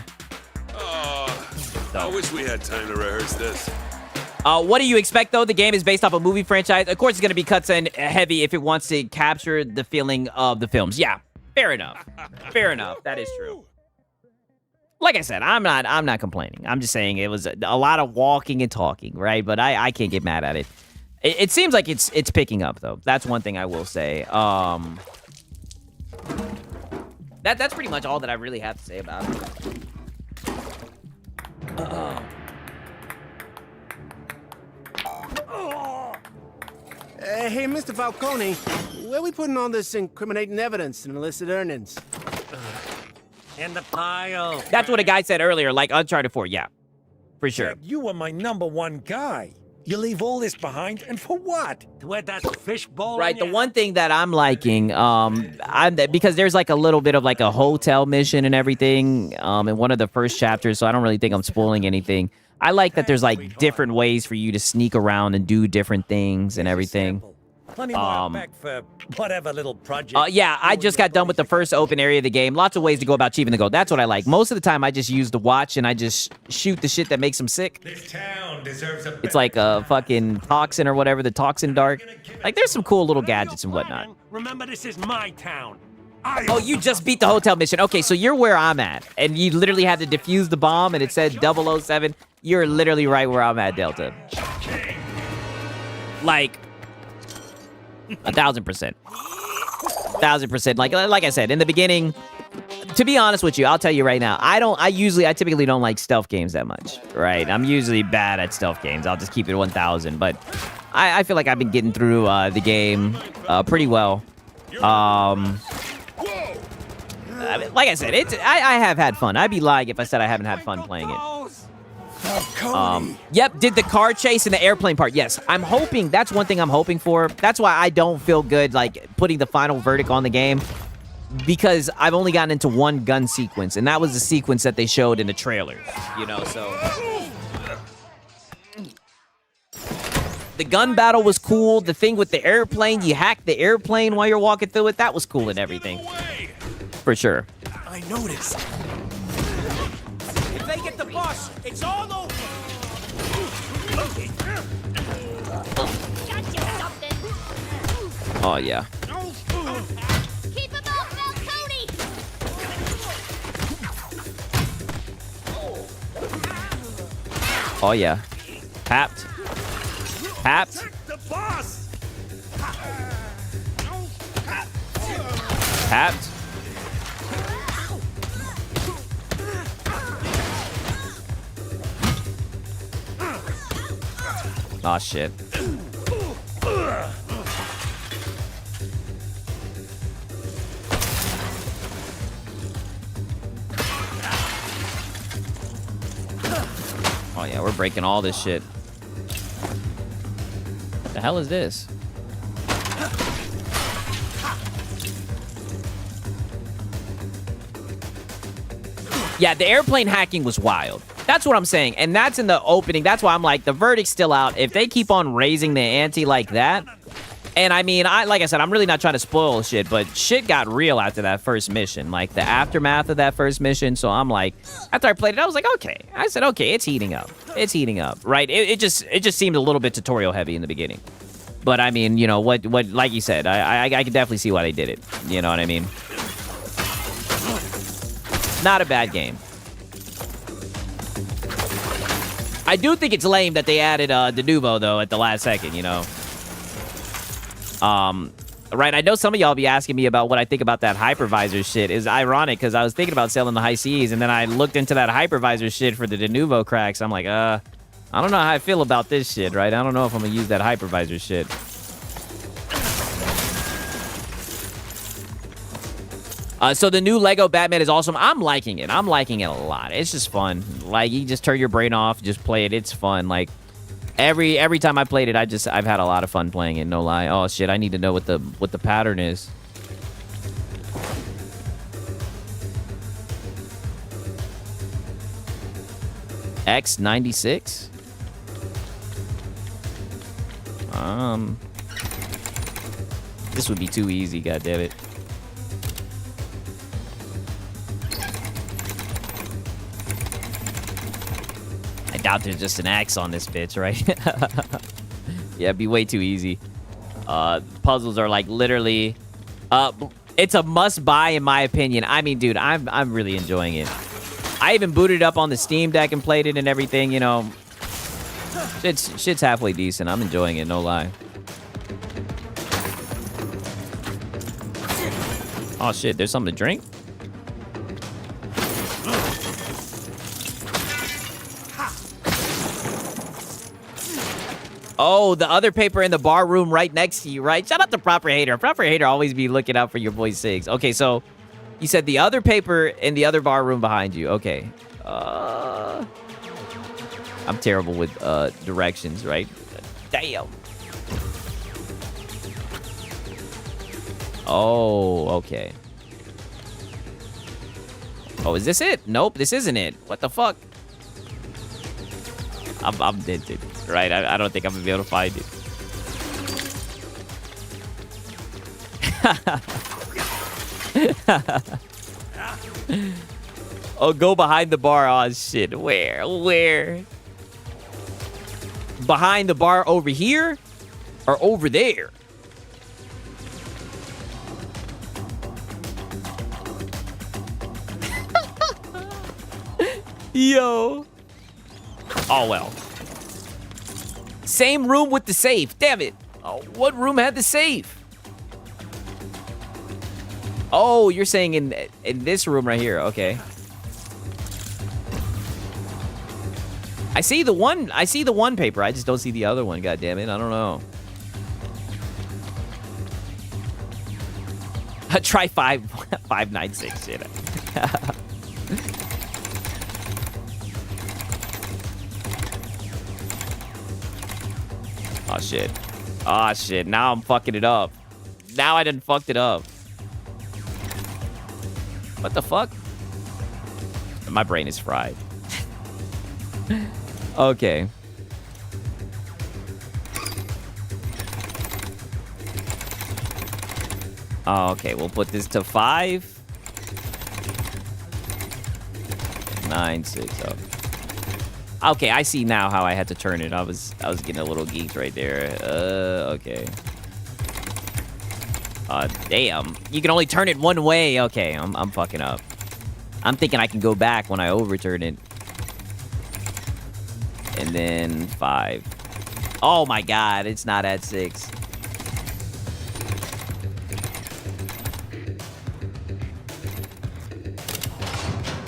I wish we had time to rehearse this. What do you expect, though? The game is based off a movie franchise. Of course, it's going to be cutscene heavy if it wants to capture the feeling of the films. Yeah, fair enough. Fair enough. That is true. Like I said, I'm not complaining. I'm just saying it was a lot of walking and talking, right? But I can't get mad at it. It seems like it's picking up, though. That's one thing I will say. That's pretty much all that I really have to say about it. Hey, Mr. Falcone, where are we putting all this incriminating evidence and illicit earnings? In the pile. That's what a guy said earlier, like Uncharted 4. Yeah, for sure. You were my #1 guy. You leave all this behind, and for what? To wear that fishbowl? Right. The one thing that I'm liking, because there's like a little bit of like a hotel mission and everything, in one of the first chapters, so I don't really think I'm spoiling anything. I like that there's like different ways for you to sneak around and do different things and everything. Plenty more back for whatever little project. Yeah, I just got done with the first open area of the game. Lots of ways to go about achieving the goal. That's what I like. Most of the time, I just use the watch and I just shoot the shit that makes them sick. This town deserves a It's like a fucking toxin or whatever, the toxin dart. Like, there's some cool little gadgets and whatnot. Remember, this is my town. Oh, you just beat the hotel mission. Okay, so you're where I'm at. And you literally had to defuse the bomb and it said 007. You're literally right where I'm at, Delta. Like, 1,000%. 1,000%. Like I said, in the beginning, to be honest with you, I'll tell you right now, I typically don't like stealth games that much, right? I'm usually bad at stealth games. I'll just keep it 1,000, but I feel like I've been getting through the game pretty well. Like I said, I have had fun. I'd be lying if I said I haven't had fun playing it. Yep, did the car chase and the airplane part. Yes, I'm hoping, that's one thing I'm hoping for. That's why I don't feel good, like, putting the final verdict on the game, because I've only gotten into one gun sequence, and that was the sequence that they showed in the trailers, you know, so. The gun battle was cool. The thing with the airplane, you hacked the airplane while you're walking through it, that was cool and everything. For sure. I noticed. If they get the bus, it's all over. Oh, yeah. Keep him off, Falcone! Oh, yeah. Tapped. Tapped. The boss. Tapped. Aw, shit. Oh, yeah, we're breaking all this shit. What the hell is this? Yeah, the airplane hacking was wild. That's what I'm saying. And that's in the opening. That's why I'm like, the verdict's still out. If they keep on raising the ante like that, and I mean, like I said, I'm really not trying to spoil shit, but shit got real after that first mission. Like, the aftermath of that first mission. So I'm like, after I played it, I was like, okay. I said, okay, it's heating up. It's heating up, right? It just seemed a little bit tutorial heavy in the beginning. But I mean, you know, what like you said, I can definitely see why they did it. You know what I mean? Not a bad game. I do think it's lame that they added De Nuvo, though, at the last second, you know? Right, I know some of y'all be asking me about what I think about that hypervisor shit. It's ironic, because I was thinking about selling the high seas, and then I looked into that hypervisor shit for the De Nuvo cracks. I'm like, I don't know how I feel about this shit, right? I don't know if I'm gonna use that hypervisor shit. So the new Lego Batman is awesome. I'm liking it. I'm liking it a lot. It's just fun. Like, you just turn your brain off, just play it. It's fun. Like, every time I played it, I've had a lot of fun playing it. No lie. Oh shit, I need to know what the pattern is. X96. This would be too easy. Goddammit. I doubt there's just an X on this bitch, right? Yeah, it'd be way too easy. Puzzles are like literally, it's a must-buy in my opinion. I mean, dude, I'm really enjoying it. I even booted it up on the Steam Deck and played it and everything. You know, shit's halfway decent. I'm enjoying it, no lie. Oh shit, there's something to drink? Oh, the other paper in the bar room right next to you, right? Shout out to Proper Hater. Proper Hater always be looking out for your boy Sigs. Okay, so you said the other paper in the other bar room behind you. Okay. I'm terrible with directions, right? Damn. Oh, okay. Oh, is this it? Nope, this isn't it. What the fuck? I'm dented, right? I don't think I'm gonna be able to find it. Oh, go behind the bar. Oh, shit. Where? Where? Behind the bar over here? Or over there? Yo. Oh, well. Same room with the safe. Damn it. Oh, what room had the safe? Oh, you're saying in this room right here. Okay. I see the one paper. I just don't see the other one. God damn it. I don't know. Try 596 shit. Oh shit. Oh shit. Now I'm fucking it up. Now I done fucked it up. What the fuck? My brain is fried. Okay. Oh, okay, we'll put this to 5. 9, 6, up. Okay, I see now how I had to turn it. I was getting a little geeked right there. Okay. Damn. You can only turn it one way. Okay, I'm fucking up. I'm thinking I can go back when I overturn it. And then 5. Oh my god, it's not at 6.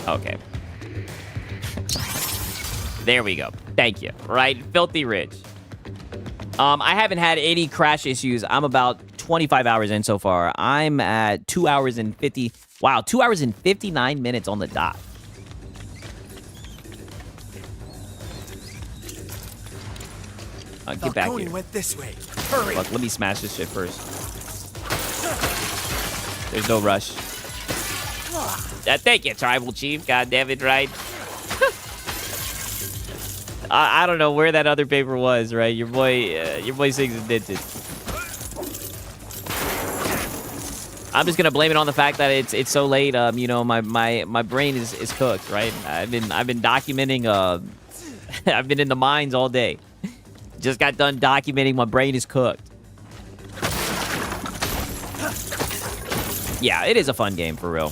Okay. There we go. Thank you. Right? Filthy Rich. I haven't had any crash issues. I'm about 25 hours in so far. I'm at 2 hours and 50... Wow, 2 hours and 59 minutes on the dot. Get back here. Went this way. Hurry. Fuck, let me smash this shit first. There's no rush. Thank you, Tribal Chief. God damn it, right? I don't know where that other paper was, right? Your boy Sings is dented. I'm just gonna blame it on the fact that it's so late. You know, my brain is cooked, right? I've been documenting. I've been in the mines all day. Just got done documenting. My brain is cooked. Yeah, it is a fun game for real.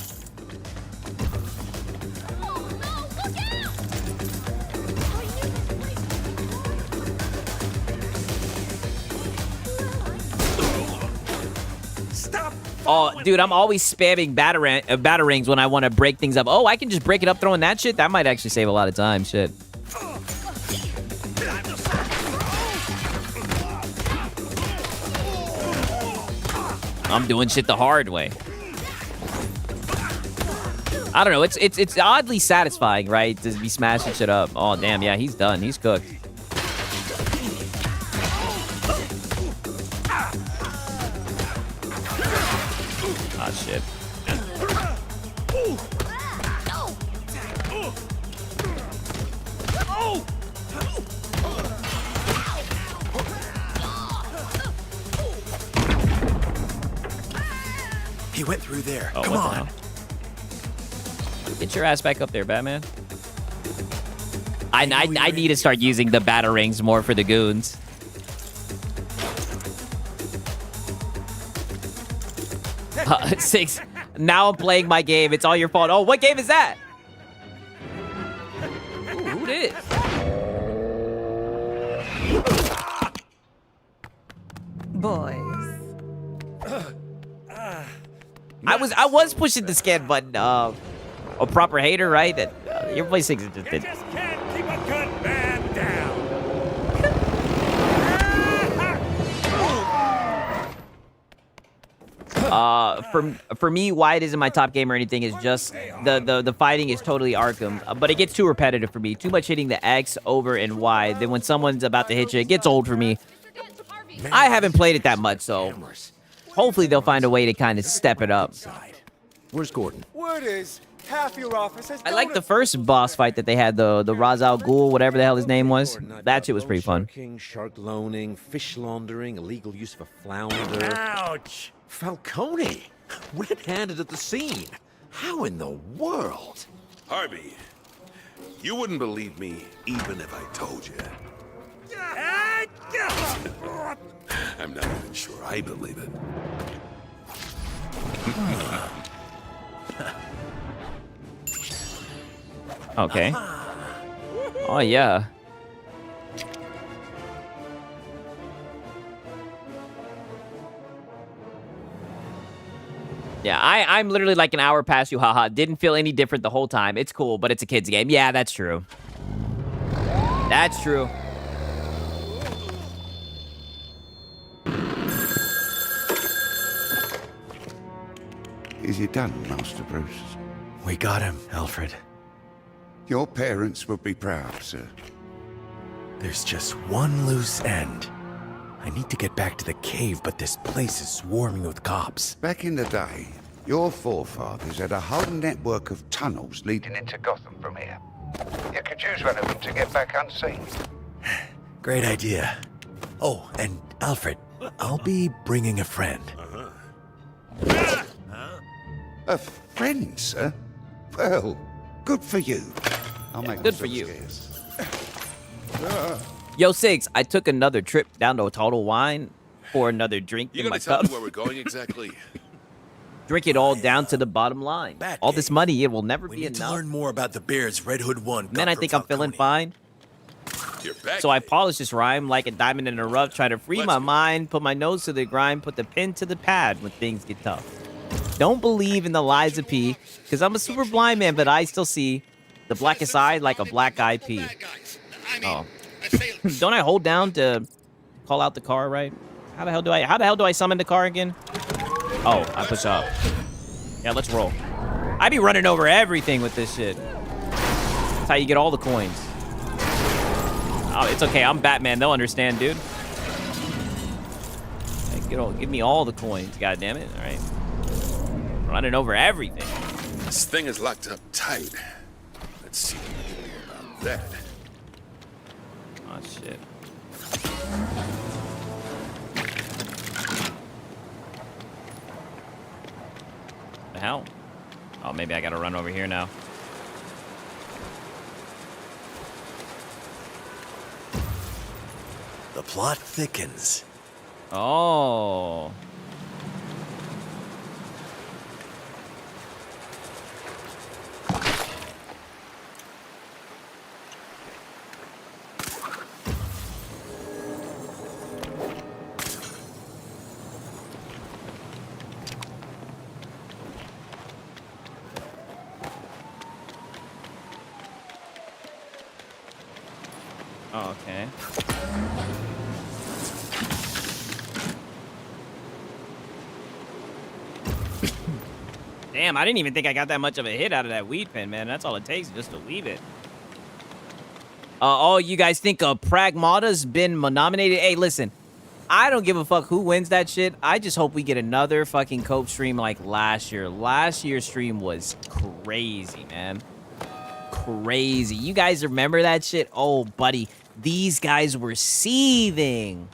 Oh, dude, I'm always spamming batarangs when I want to break things up. Oh, I can just break it up throwing that shit? That might actually save a lot of time. Shit. I'm doing shit the hard way. I don't know. It's oddly satisfying, right? To be smashing shit up. Oh, damn. Yeah, he's done. He's cooked. Oh, shit. He went through there. Oh, come on. Get your ass back up there, Batman. I need to start using the batarangs more for the goons. Six. Now I'm playing my game. It's all your fault. Oh, what game is that? Ooh, who did? Boys. I was pushing the scan button. A proper hater, right? Your voice thinks it just did. Just can't keep a good man down. For me, why it isn't my top game or anything is just the fighting is totally Arkham, but it gets too repetitive for me. Too much hitting the X over and Y. Then when someone's about to hit you, it gets old for me. I haven't played it that much, so hopefully they'll find a way to kind of step it up. Where's Gordon? Word is, half your office has I like the first boss fight that they had, the Ra's al Ghul, whatever the hell his name was. That shit was pretty fun. Shark loaning, fish laundering, illegal use of a flounder. Ouch! Falcone, red-handed at the scene. How in the world? Harvey, you wouldn't believe me even if I told you. I'm not even sure I believe it. Okay. Oh, yeah. Yeah, I'm literally like an hour past you, haha. Didn't feel any different the whole time. It's cool, but it's a kid's game. Yeah, that's true. That's true. Is he done, Master Bruce? We got him, Alfred. Your parents will be proud, sir. There's just one loose end. I need to get back to the cave, but this place is swarming with cops. Back in the day, your forefathers had a whole network of tunnels leading into Gotham from here. You could use one of them to get back unseen. Great idea. Oh, and Alfred, I'll be bringing a friend. A friend, sir? Well, good for you. I'll make good for myself you. scarce. Yo, Sigs, I took another trip down to a Total Wine for another drink You in my gonna tell cup. me where we're going exactly? Drink it all down to the bottom line. All this money, it will never We be need to enough. learn more about the bears Red Hood won. Man, I think I'm feeling fine. You're back. So I polished this rhyme like a diamond in a rough, try to free my mind, put my nose to the grind, put the pen to the pad when things get tough. Don't believe in the lies of P, because I'm a super blind man, but I still see the blackest eye like a black-eyed pea. Oh. Don't I hold down to call out the car, right? How the hell do I summon the car again? Oh, I push up. Yeah, let's roll. I be running over everything with this shit. That's how you get all the coins. Oh, it's okay. I'm Batman. They'll understand, dude. Hey, give me all the coins. God damn it. All right. Running over everything. This thing is locked up tight. Let's see what we can do about that. Oh, shit. The hell? Oh, maybe I gotta run over here now. The plot thickens. Oh. Oh, okay. Damn, I didn't even think I got that much of a hit out of that weed pen, man. That's all it takes just to leave it. Oh, you guys think Pragmata's been nominated? Hey, listen. I don't give a fuck who wins that shit. I just hope we get another fucking Cope stream like last year. Last year's stream was crazy, man. Crazy. You guys remember that shit? Oh, buddy. These guys were seething.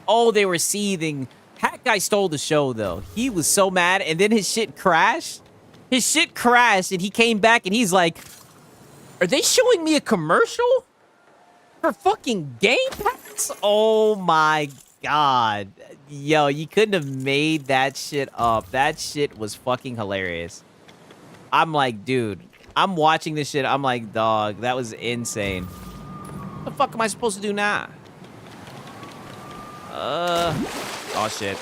Oh, they were seething. Hat Guy stole the show, though. He was so mad, and then his shit crashed. His shit crashed, and he came back, and he's like, are they showing me a commercial for fucking Game Pass? Oh, my God. Yo, you couldn't have made that shit up. That shit was fucking hilarious. I'm like, dude, I'm watching this shit. I'm like, dog, that was insane. What the fuck am I supposed to do now? Oh, shit.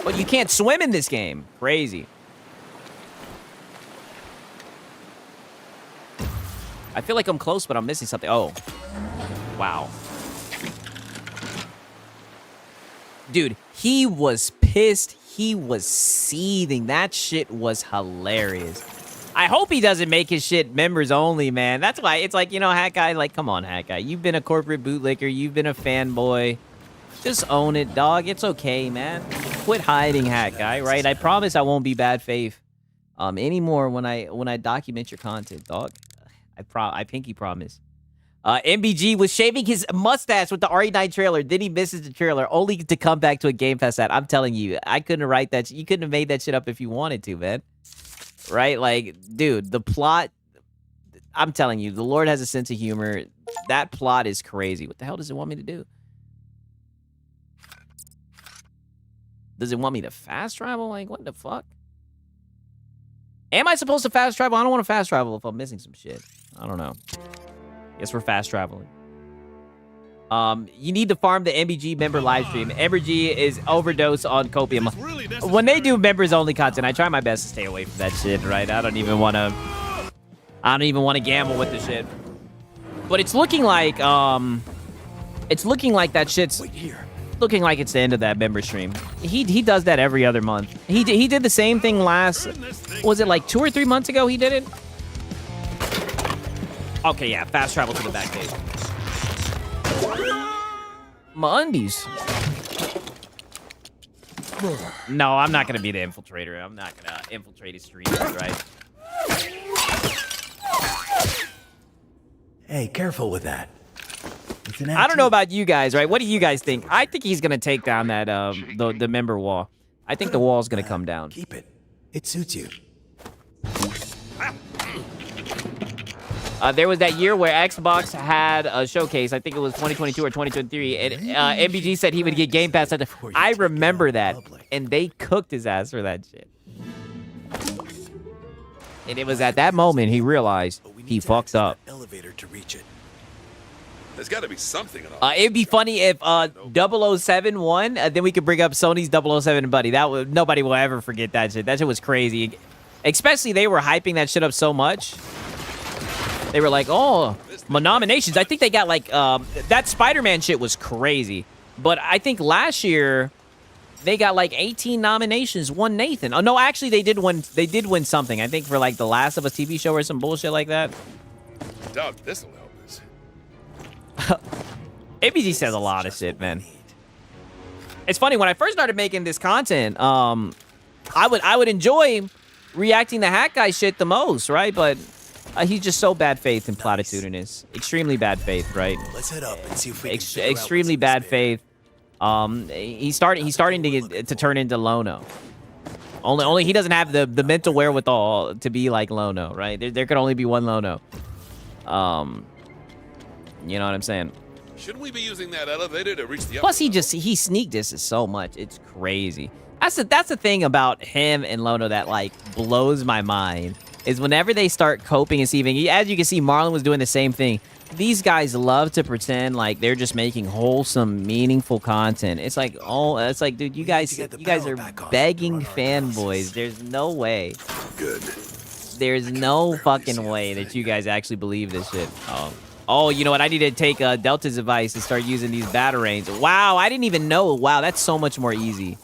But you can't swim in this game. Crazy. I feel like I'm close, but I'm missing something. Oh. Wow. Dude, he was pissed. He was seething. That shit was hilarious. I hope he doesn't make his shit members only, man. That's why it's like, you know, Hat Guy, like, come on, Hat Guy. You've been a corporate bootlicker. You've been a fanboy. Just own it, dog. It's okay, man. Quit hiding, hat guy, right? I promise I won't be bad faith anymore when I document your content, dog. I pinky promise. MBG was shaving his mustache with the RE9 trailer. Then he misses the trailer, only to come back to a Game Pass ad. I'm telling you, I couldn't write that. You couldn't have made that shit up if you wanted to, man. Right? Like, dude, the plot. I'm telling you, the Lord has a sense of humor. That plot is crazy. What the hell does it want me to do? Does it want me to fast travel? Like, what the fuck? Am I supposed to fast travel? I don't want to fast travel if I'm missing some shit. I don't know. Guess we're fast traveling. You need to farm the MBG member live stream. MBG is overdose on copium. When they do members only content, I try my best to stay away from that shit, right? I don't even want to gamble with the shit. But it's looking like that shit's looking like it's the end of that member stream. He does that every other month. He did the same thing last, was it like 2 or 3 months ago he did it? Okay, yeah, fast travel to the back page. My undies. No, I'm not gonna be the infiltrator. I'm not gonna infiltrate his streams, right? Hey, careful with that. I don't know about you guys, right? What do you guys think? I think he's gonna take down that the member wall. I think the wall's gonna come down. Keep it. It suits you. There was that year where Xbox had a showcase. I think it was 2022 or 2023, and MBG said he would get Game Pass. I remember that, and they cooked his ass for that shit. And it was at that moment he realized he fucked up. Elevator to reach it. There's got to be something in all It'd be funny if 007 won, then we could bring up Sony's 007 buddy. Nobody will ever forget that shit. That shit was crazy. Especially they were hyping that shit up so much. They were like, oh, my nominations. I think they got like, that Spider-Man shit was crazy. But I think last year, they got like 18 nominations, won Nathan. Oh, no, actually, they did win something. I think for like The Last of Us TV show or some bullshit like that. Doubt this'll help us. ABG says a lot of shit, man. It's funny, when I first started making this content, I would enjoy reacting to Hat Guy shit the most, right? But he's just so bad faith and platitudinous. Extremely bad faith, right? Let's head up and see if we can extremely bad faith. He's starting to turn into Lono. Only he doesn't have the mental wherewithal to be like Lono, right? There could only be one Lono. You know what I'm saying? Shouldn't we be using that elevator to reach the Plus, he sneak disses so much. It's crazy. That's the thing about him and Lono that like blows my mind. Is whenever they start coping and seething, as you can see, Marlon was doing the same thing. These guys love to pretend like they're just making wholesome, meaningful content. It's like, dude, you guys are begging fanboys. There's no way. Good. There's no fucking way that you guys actually believe this shit. Oh, you know what? I need to take Delta's advice and start using these batarangs. Wow, I didn't even know. Wow, that's so much more easy.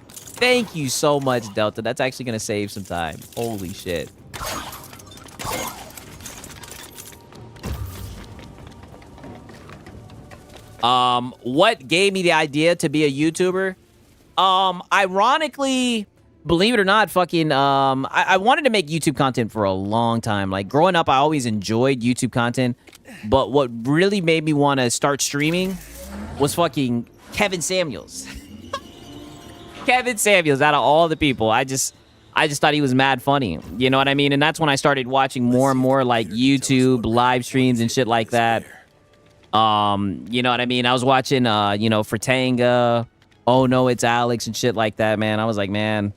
Thank you so much, Delta. That's actually gonna save some time. Holy shit. What gave me the idea to be a YouTuber? Ironically, believe it or not, fucking, I wanted to make YouTube content for a long time. Like, growing up, I always enjoyed YouTube content. But what really made me want to start streaming was fucking Kevin Samuels. Kevin Samuels, out of all the people, I just thought he was mad funny. You know what I mean? And that's when I started watching more and more, like, YouTube live streams and shit like that. You know what I mean? I was watching, you know, Fratanga, Oh No, It's Alex and shit like that, man. I was like, man,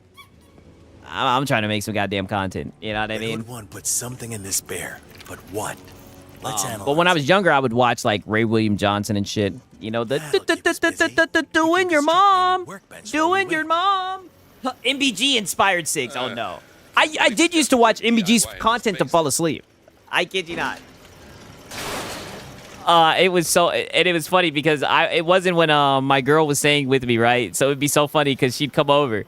I'm trying to make some goddamn content. You know what I mean? One put something in this bear, but what? Let's analyze. But when I was younger, I would watch, like, Ray William Johnson and shit. You know, doing your mom. Doing your mom. MBG inspired 6. Oh, no. I did used to watch MBG's content to fall asleep. I kid you not. It was so, and it was funny because it wasn't when my girl was staying with me, right? So it'd be so funny because she'd come over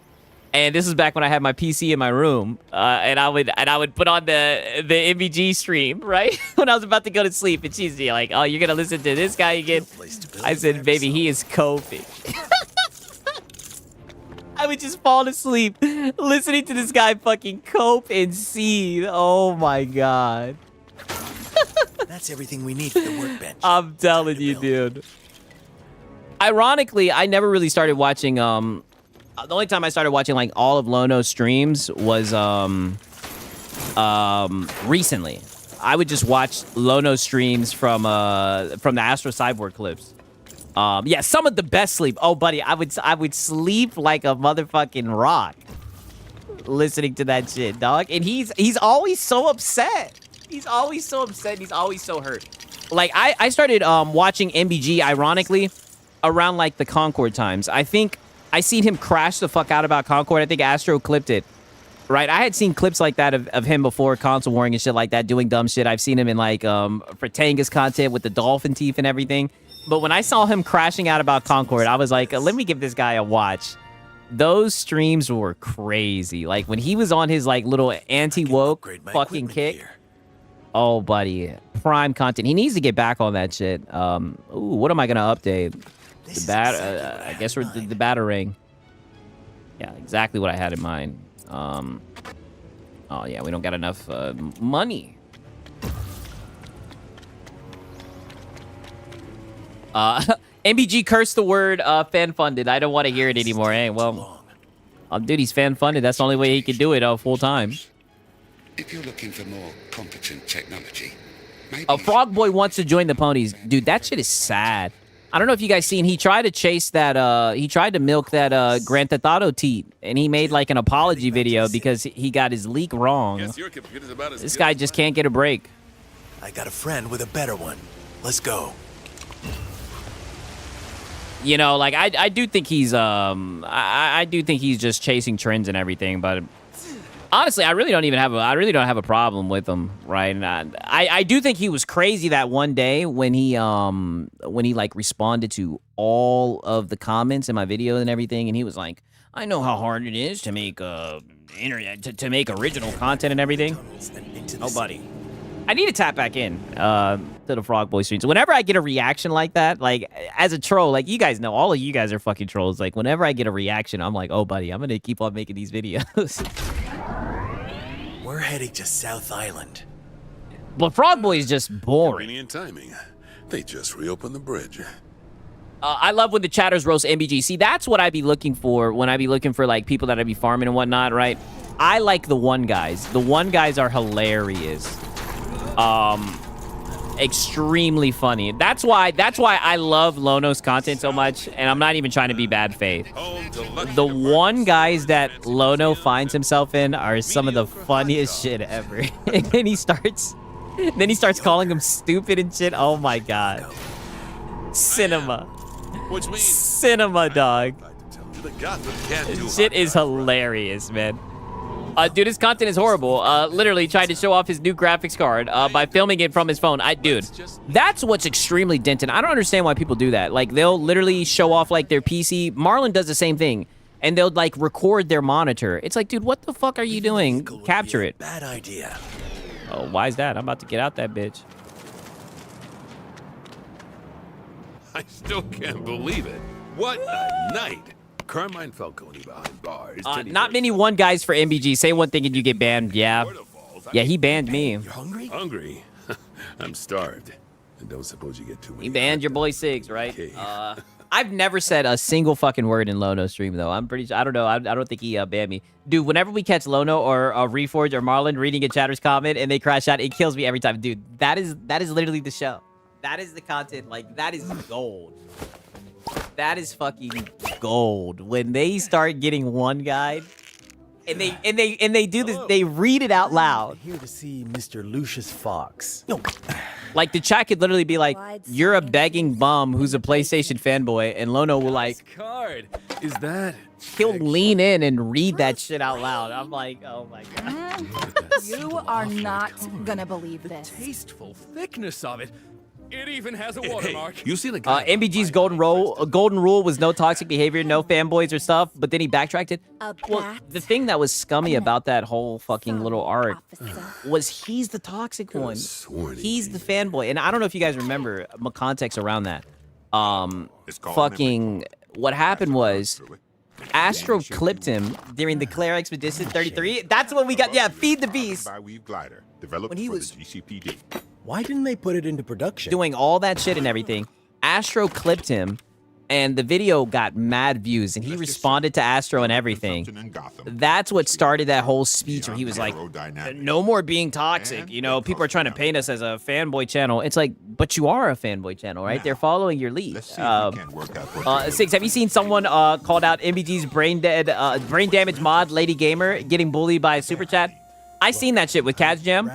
And this was back when I had my PC in my room, and I would put on the MBG stream, right? When I was about to go to sleep, and she's like, "Oh, you're gonna listen to this guy again?" I said, "Baby, he is coping." I would just fall asleep listening to this guy fucking cope and seethe. Oh my god. That's everything we need for the workbench. I'm telling you, dude. Ironically, I never really started watching. The only time I started watching like all of Lono's streams was recently. I would just watch Lono's streams from the Astro Cyborg clips. Yeah, some of the best sleep. Oh, buddy, I would sleep like a motherfucking rock listening to that shit, dog. And he's always so upset. He's always so upset. He's always so hurt. Like I started watching MBG ironically around like the Concord times. I think I seen him crash the fuck out about Concord. I think Astro clipped it. Right, I had seen clips like that of him before, console warring and shit like that, doing dumb shit. I've seen him in like Fratanga's content with the dolphin teeth and everything. But when I saw him crashing out about Concord, I was like, let me give this guy a watch. Those streams were crazy. Like when he was on his like little anti-woke fucking kick. Here. Oh, buddy, prime content. He needs to get back on that shit. Ooh, what am I gonna update? I guess we're the Batarang. Yeah, exactly what I had in mind. Oh yeah, we don't got enough money. MBG cursed the word fan funded. I don't want to hear it anymore. Hey, well, dude, he's fan funded. That's the only way he can do it full time. If you're looking for more competent technology, maybe Frog Boy wants to join the ponies. Dude, that shit is sad. I don't know if you guys seen, he tried to chase that, he tried to milk that Grand Theft Auto teat, and he made like an apology video because he got his leak wrong. This guy just can't get a break. I got a friend with a better one. Let's go. You know, like I do think he's I do think he's just chasing trends and everything, but honestly, I really don't have a problem with him, right? And I do think he was crazy that one day when he like responded to all of the comments in my video and everything, and he was like, "I know how hard it is to make internet to make original content and everything." Oh, buddy, I need to tap back in to the Frog Boy streams. Whenever I get a reaction like that, like as a troll, like you guys know, all of you guys are fucking trolls. Like whenever I get a reaction, I'm like, "Oh, buddy, I'm gonna keep on making these videos." We're heading to South Island. But Frog Boy is just boring. Convenient timing. They just reopened the bridge. I love when the chatters roast MBG. See, that's what I be looking for when I be looking for like people that I be farming and whatnot, right? I like the one guys. The one guys are hilarious. Extremely funny. That's why I love Lono's content so much, and I'm not even trying to be bad faith. The one guys that Lono finds himself in are some of the funniest shit ever. And then he starts calling them stupid and shit. Oh my god. Cinema. Cinema, dog. Shit is hilarious, man. Dude, his content is horrible. Literally tried to show off his new graphics card by filming it from his phone. Dude, that's what's extremely dented. I don't understand why people do that. Like, they'll literally show off, like, their PC. Marlon does the same thing. And they'll, like, record their monitor. It's like, dude, what the fuck are you doing? Capture it. Bad idea. Oh, why is that? I'm about to get out that bitch. I still can't believe it. What a night. Carmine Falcone behind bars. Not many one guys for MBG. Say one thing and you get banned. Yeah. Yeah, he banned me. You're hungry? Hungry? I'm starved. And don't suppose you get too many. He banned your boy Sigs, right? I've never said a single fucking word in Lono's stream, though. I'm pretty sure. I don't know. I don't think he banned me. Dude, whenever we catch Lono or Reforge or Marlon reading a chatter's comment and they crash out, it kills me every time. Dude, that is literally the show. That is the content. Like, that is gold. That is fucking gold. When they start getting one guy, and they do this, they read it out loud. Here to see Mr. Lucius Fox. Like the chat could literally be like, "You're a begging bum who's a PlayStation fanboy," and Lono will like, card is that? He'll lean in and read that shit out loud. I'm like, oh my god. You are not gonna believe this. Tasteful thickness of it. It even has a watermark. You seen a guy? MBG's golden rule was no toxic behavior, no fanboys or stuff, but then he backtracked it. Well, the thing that was scummy about that whole fucking little arc was he's the toxic one. He's the fanboy. And I don't know if you guys remember context around that. Fucking what happened was Astro clipped him during the Claire Expedition 33. That's when we got, yeah, Feed the Beast. When he was GCPD. Why didn't they put it into production? Doing all that shit and everything. Astro clipped him, and the video got mad views, and he responded to Astro and everything. That's what started that whole speech where he was like, no more being toxic. You know, people are trying to paint us as a fanboy channel. It's like, but you are a fanboy channel, right? They're following your lead. Six, have you seen someone called out MBG's brain damage mod, Lady Gamer, getting bullied by a super chat? I seen that shit with Kaz Jam.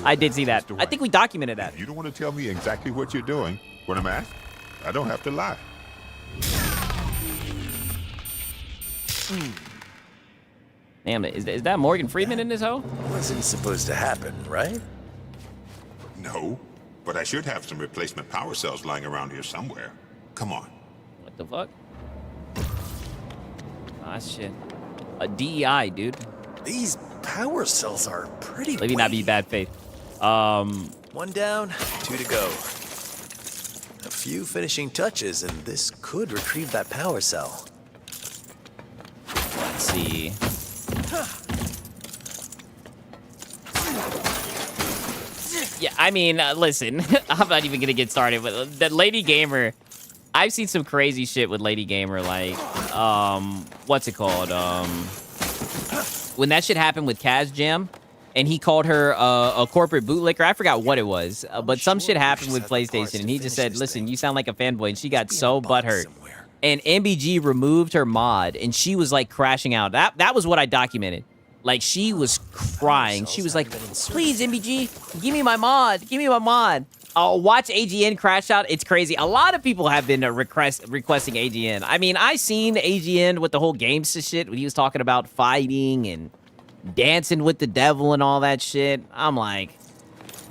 I did see that. I think we documented that. You don't want to tell me exactly what you're doing when I'm asked? I don't have to lie. Damn it, is that Morgan Freeman in this hoe? Wasn't supposed to happen, right? No, but I should have some replacement power cells lying around here somewhere. Come on. What the fuck? Ah, shit. A DEI, dude. These power cells are pretty Let me not be bad faith. One down, 2 to go. A few finishing touches, and this could retrieve that power cell. Let's see. Yeah, I mean, listen, I'm not even gonna get started with the Lady Gamer. I've seen some crazy shit with Lady Gamer, like, what's it called? When that shit happened with Kaz Jam, and he called her a corporate bootlicker. I forgot what it was, but some shit happened with PlayStation, and he just said, listen, you sound like a fanboy, and she got so butthurt. And MBG removed her mod, and she was, like, crashing out. That was what I documented. Like, she was crying. She was like, please, MBG, give me my mod. Give me my mod. Watch AGN crash out. It's crazy. A lot of people have been requesting AGN. I mean, I seen AGN with the whole gangsta shit when he was talking about fighting and dancing with the devil and all that shit. I'm like,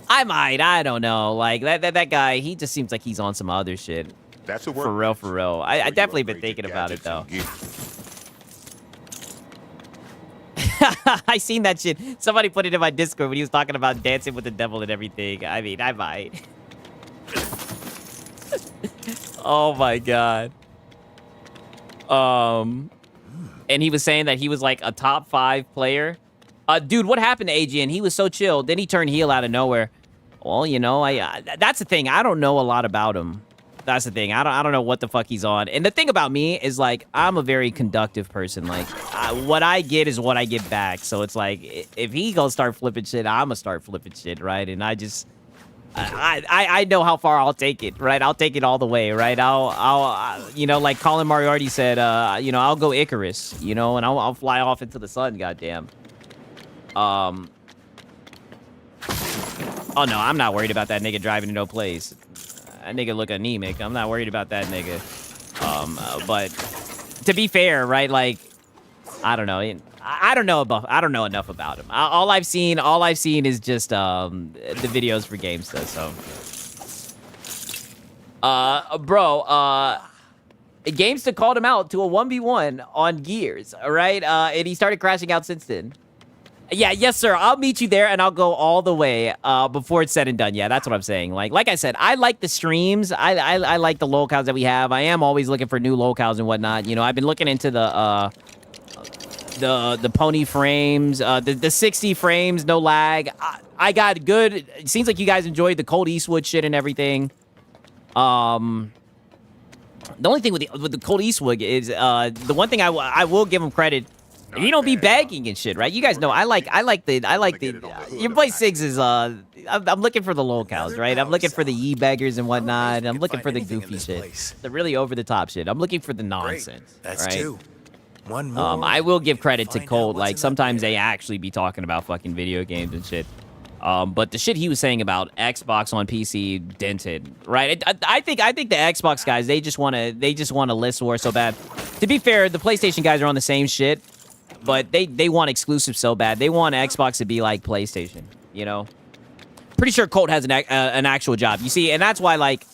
I don't know. Like, that guy, he just seems like he's on some other shit. That's a for real. I definitely been thinking about it, though. I seen that shit. Somebody put it in my Discord when he was talking about dancing with the devil and everything. I mean, I might. Oh my god. And he was saying that he was like a top 5 player. Dude, what happened to AGN? He was so chill. Then he turned heel out of nowhere. Well, you know, that's the thing. I don't know a lot about him. That's the thing. I don't know what the fuck he's on. And the thing about me is, like, I'm a very conductive person. Like, what I get is what I get back. So it's like, if he gonna start flipping shit, I'm gonna start flipping shit, right? And I just, I know how far I'll take it, right? I'll take it all the way, right? I'll you know, like Colin Moriarty said, you know, I'll go Icarus, you know, and I'll fly off into the sun, goddamn. Oh no, I'm not worried about that nigga driving to no place. That nigga look anemic. I'm not worried about that nigga. But to be fair, right? Like, I don't know. I don't know enough about him. All I've seen is just the videos for GameStop. So, bro, GameStop called him out to a 1v1 on Gears. All right, and he started crashing out since then. Yeah, yes, sir. I'll meet you there, and I'll go all the way before it's said and done. Yeah, that's what I'm saying. Like I said, I like the streams. I like the locales that we have. I am always looking for new locales and whatnot. You know, I've been looking into the pony frames, the 60 frames, no lag. I got good. It seems like you guys enjoyed the Colt Eastwood shit and everything. The only thing with the Colt Eastwood is the one thing I will give him credit. He don't be bagging and shit, right? You guys know I like the your boy Siggs is I'm looking for the locales, right? I'm looking for the e-baggers and whatnot. I'm looking for the goofy shit, the really over the top shit. I'm looking for the nonsense. That's right? 2. One more. I will give credit to Colt. Like sometimes they actually be talking about fucking video games and shit. But the shit he was saying about Xbox on PC dented, right? I think the Xbox guys they just want to list war so bad. To be fair, the PlayStation guys are on the same shit. But they want exclusive so bad. They want Xbox to be like PlayStation, you know? pretty sure Colt has an actual job. You see, and that's why, like,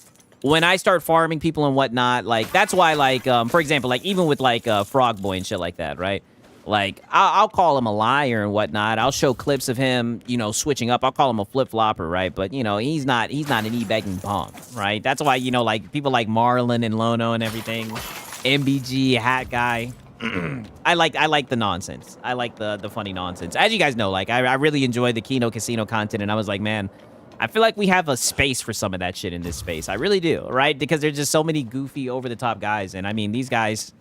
when I start farming people and whatnot, like, that's why, like, for example, like, even with, like, Frog Boy and shit like that, right? Like, I'll call him a liar and whatnot. I'll show clips of him, you know, switching up. I'll call him a flip-flopper, right? But, you know, he's not an e-begging punk, right? That's why, you know, like, people like Marlon and Lono and everything, MBG, Hat Guy, I like the nonsense. I like the funny nonsense. As you guys know, like, I really enjoy the Kino Casino content, and I was like, man, I feel like we have a space for some of that shit in this space. I really do, right? Because there's just so many goofy, over-the-top guys, and I mean, these guys,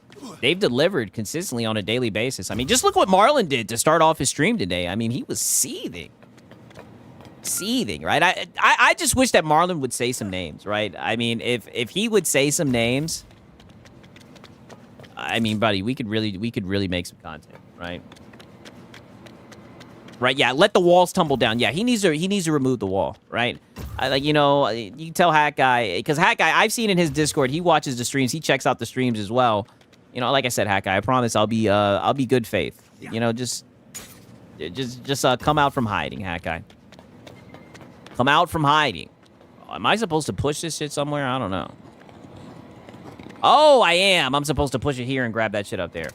they've delivered consistently on a daily basis. I mean, just look what Marlon did to start off his stream today. I mean, he was seething, right? I just wish that Marlon would say some names, right? I mean, if he would say some names, I mean, buddy, we could really make some content, right? Right? Yeah, let the walls tumble down. Yeah, he needs to remove the wall, right? Like, you know, you can tell Hat Guy, because Hat Guy, I've seen in his Discord, he watches the streams, he checks out the streams as well. You know, like I said, Hat Guy, I promise I'll be good faith. You know, just come out from hiding, Hat Guy. Come out from hiding. Am I supposed to push this shit somewhere? I don't know. Oh, I am. I'm supposed to push it here and grab that shit up there.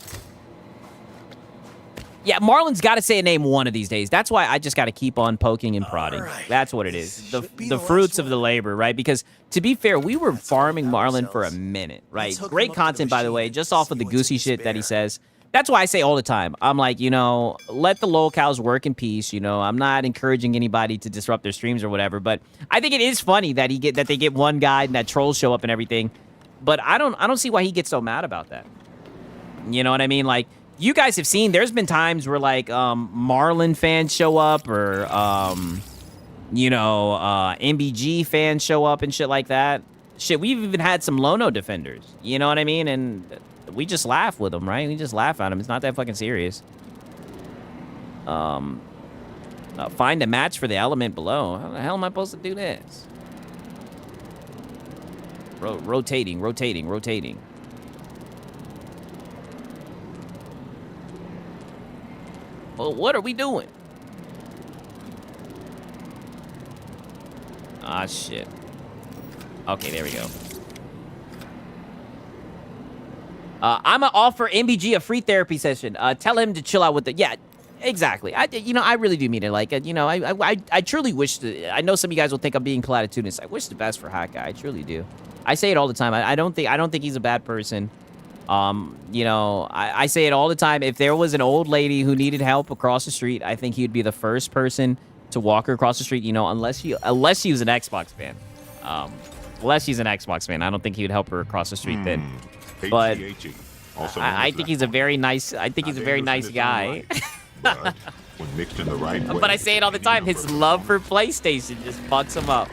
Yeah, Marlon's got to say a name one of these days. That's why I just got to keep on poking and prodding. Right. That's what it is. The fruits of the labor, right? Because, to be fair, we were farming Marlon for a minute, right? Great content, by the way, just off of the goosey shit that he says. That's why I say all the time. I'm like, you know, let the locals work in peace. You know, I'm not encouraging anybody to disrupt their streams or whatever. But I think it is funny that they get one guy and that trolls show up and everything. But I don't see why he gets so mad about that. You know what I mean? Like, you guys have seen, there's been times where, like, Marlon fans show up or, you know, MBG fans show up and shit like that. Shit, we've even had some Lono defenders. You know what I mean? And we just laugh with them, right? We just laugh at them. It's not that fucking serious. Find a match for the element below. How the hell am I supposed to do this? Rotating. Well, what are we doing? Ah, shit. Okay, there we go. I'm gonna offer MBG a free therapy session. Tell him to chill out with the... Yeah, exactly. I really do mean it. Like, I truly wish... I know some of you guys will think I'm being platitudinous. I wish the best for Hat Guy. I truly do. I say it all the time. I don't think he's a bad person. You know, I say it all the time. If there was an old lady who needed help across the street, I think he'd be the first person to walk her across the street, you know, unless she was an Xbox fan. Unless she's an Xbox fan, I don't think he would help her across the street then. But I think he's a very nice guy. When mixed in the right way. But I say it all the time. His love for PlayStation just fucks him up.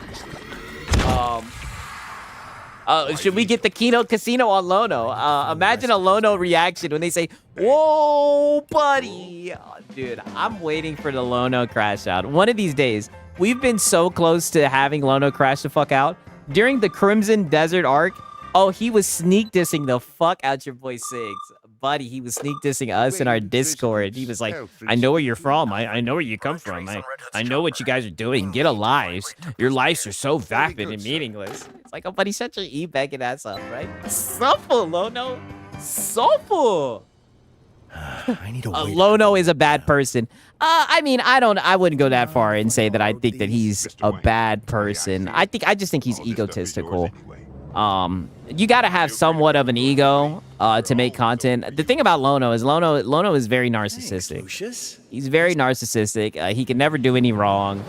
Should we get the Kino Casino on Lono? Imagine a Lono reaction when they say, "Whoa, buddy." Oh, dude, I'm waiting for the Lono crash out. One of these days, we've been so close to having Lono crash the fuck out. During the Crimson Desert arc, oh, he was sneak dissing the fuck out your boy Siggs. Buddy, he was sneak dissing us in our Discord. He was like, "I know where you're from. I know where you come from. I know what you guys are doing. Get a lives. Your lives are so vapid and meaningless." It's like, oh, buddy, shut your e-begging ass up, right? Supple, Lono. Supple. I need to wait. Lono is a bad person. I mean, I wouldn't go that far and say that I think that he's a bad person. I just think he's egotistical. You got to have somewhat of an ego to make content. The thing about Lono is Lono is very narcissistic. He's very narcissistic. He can never do any wrong.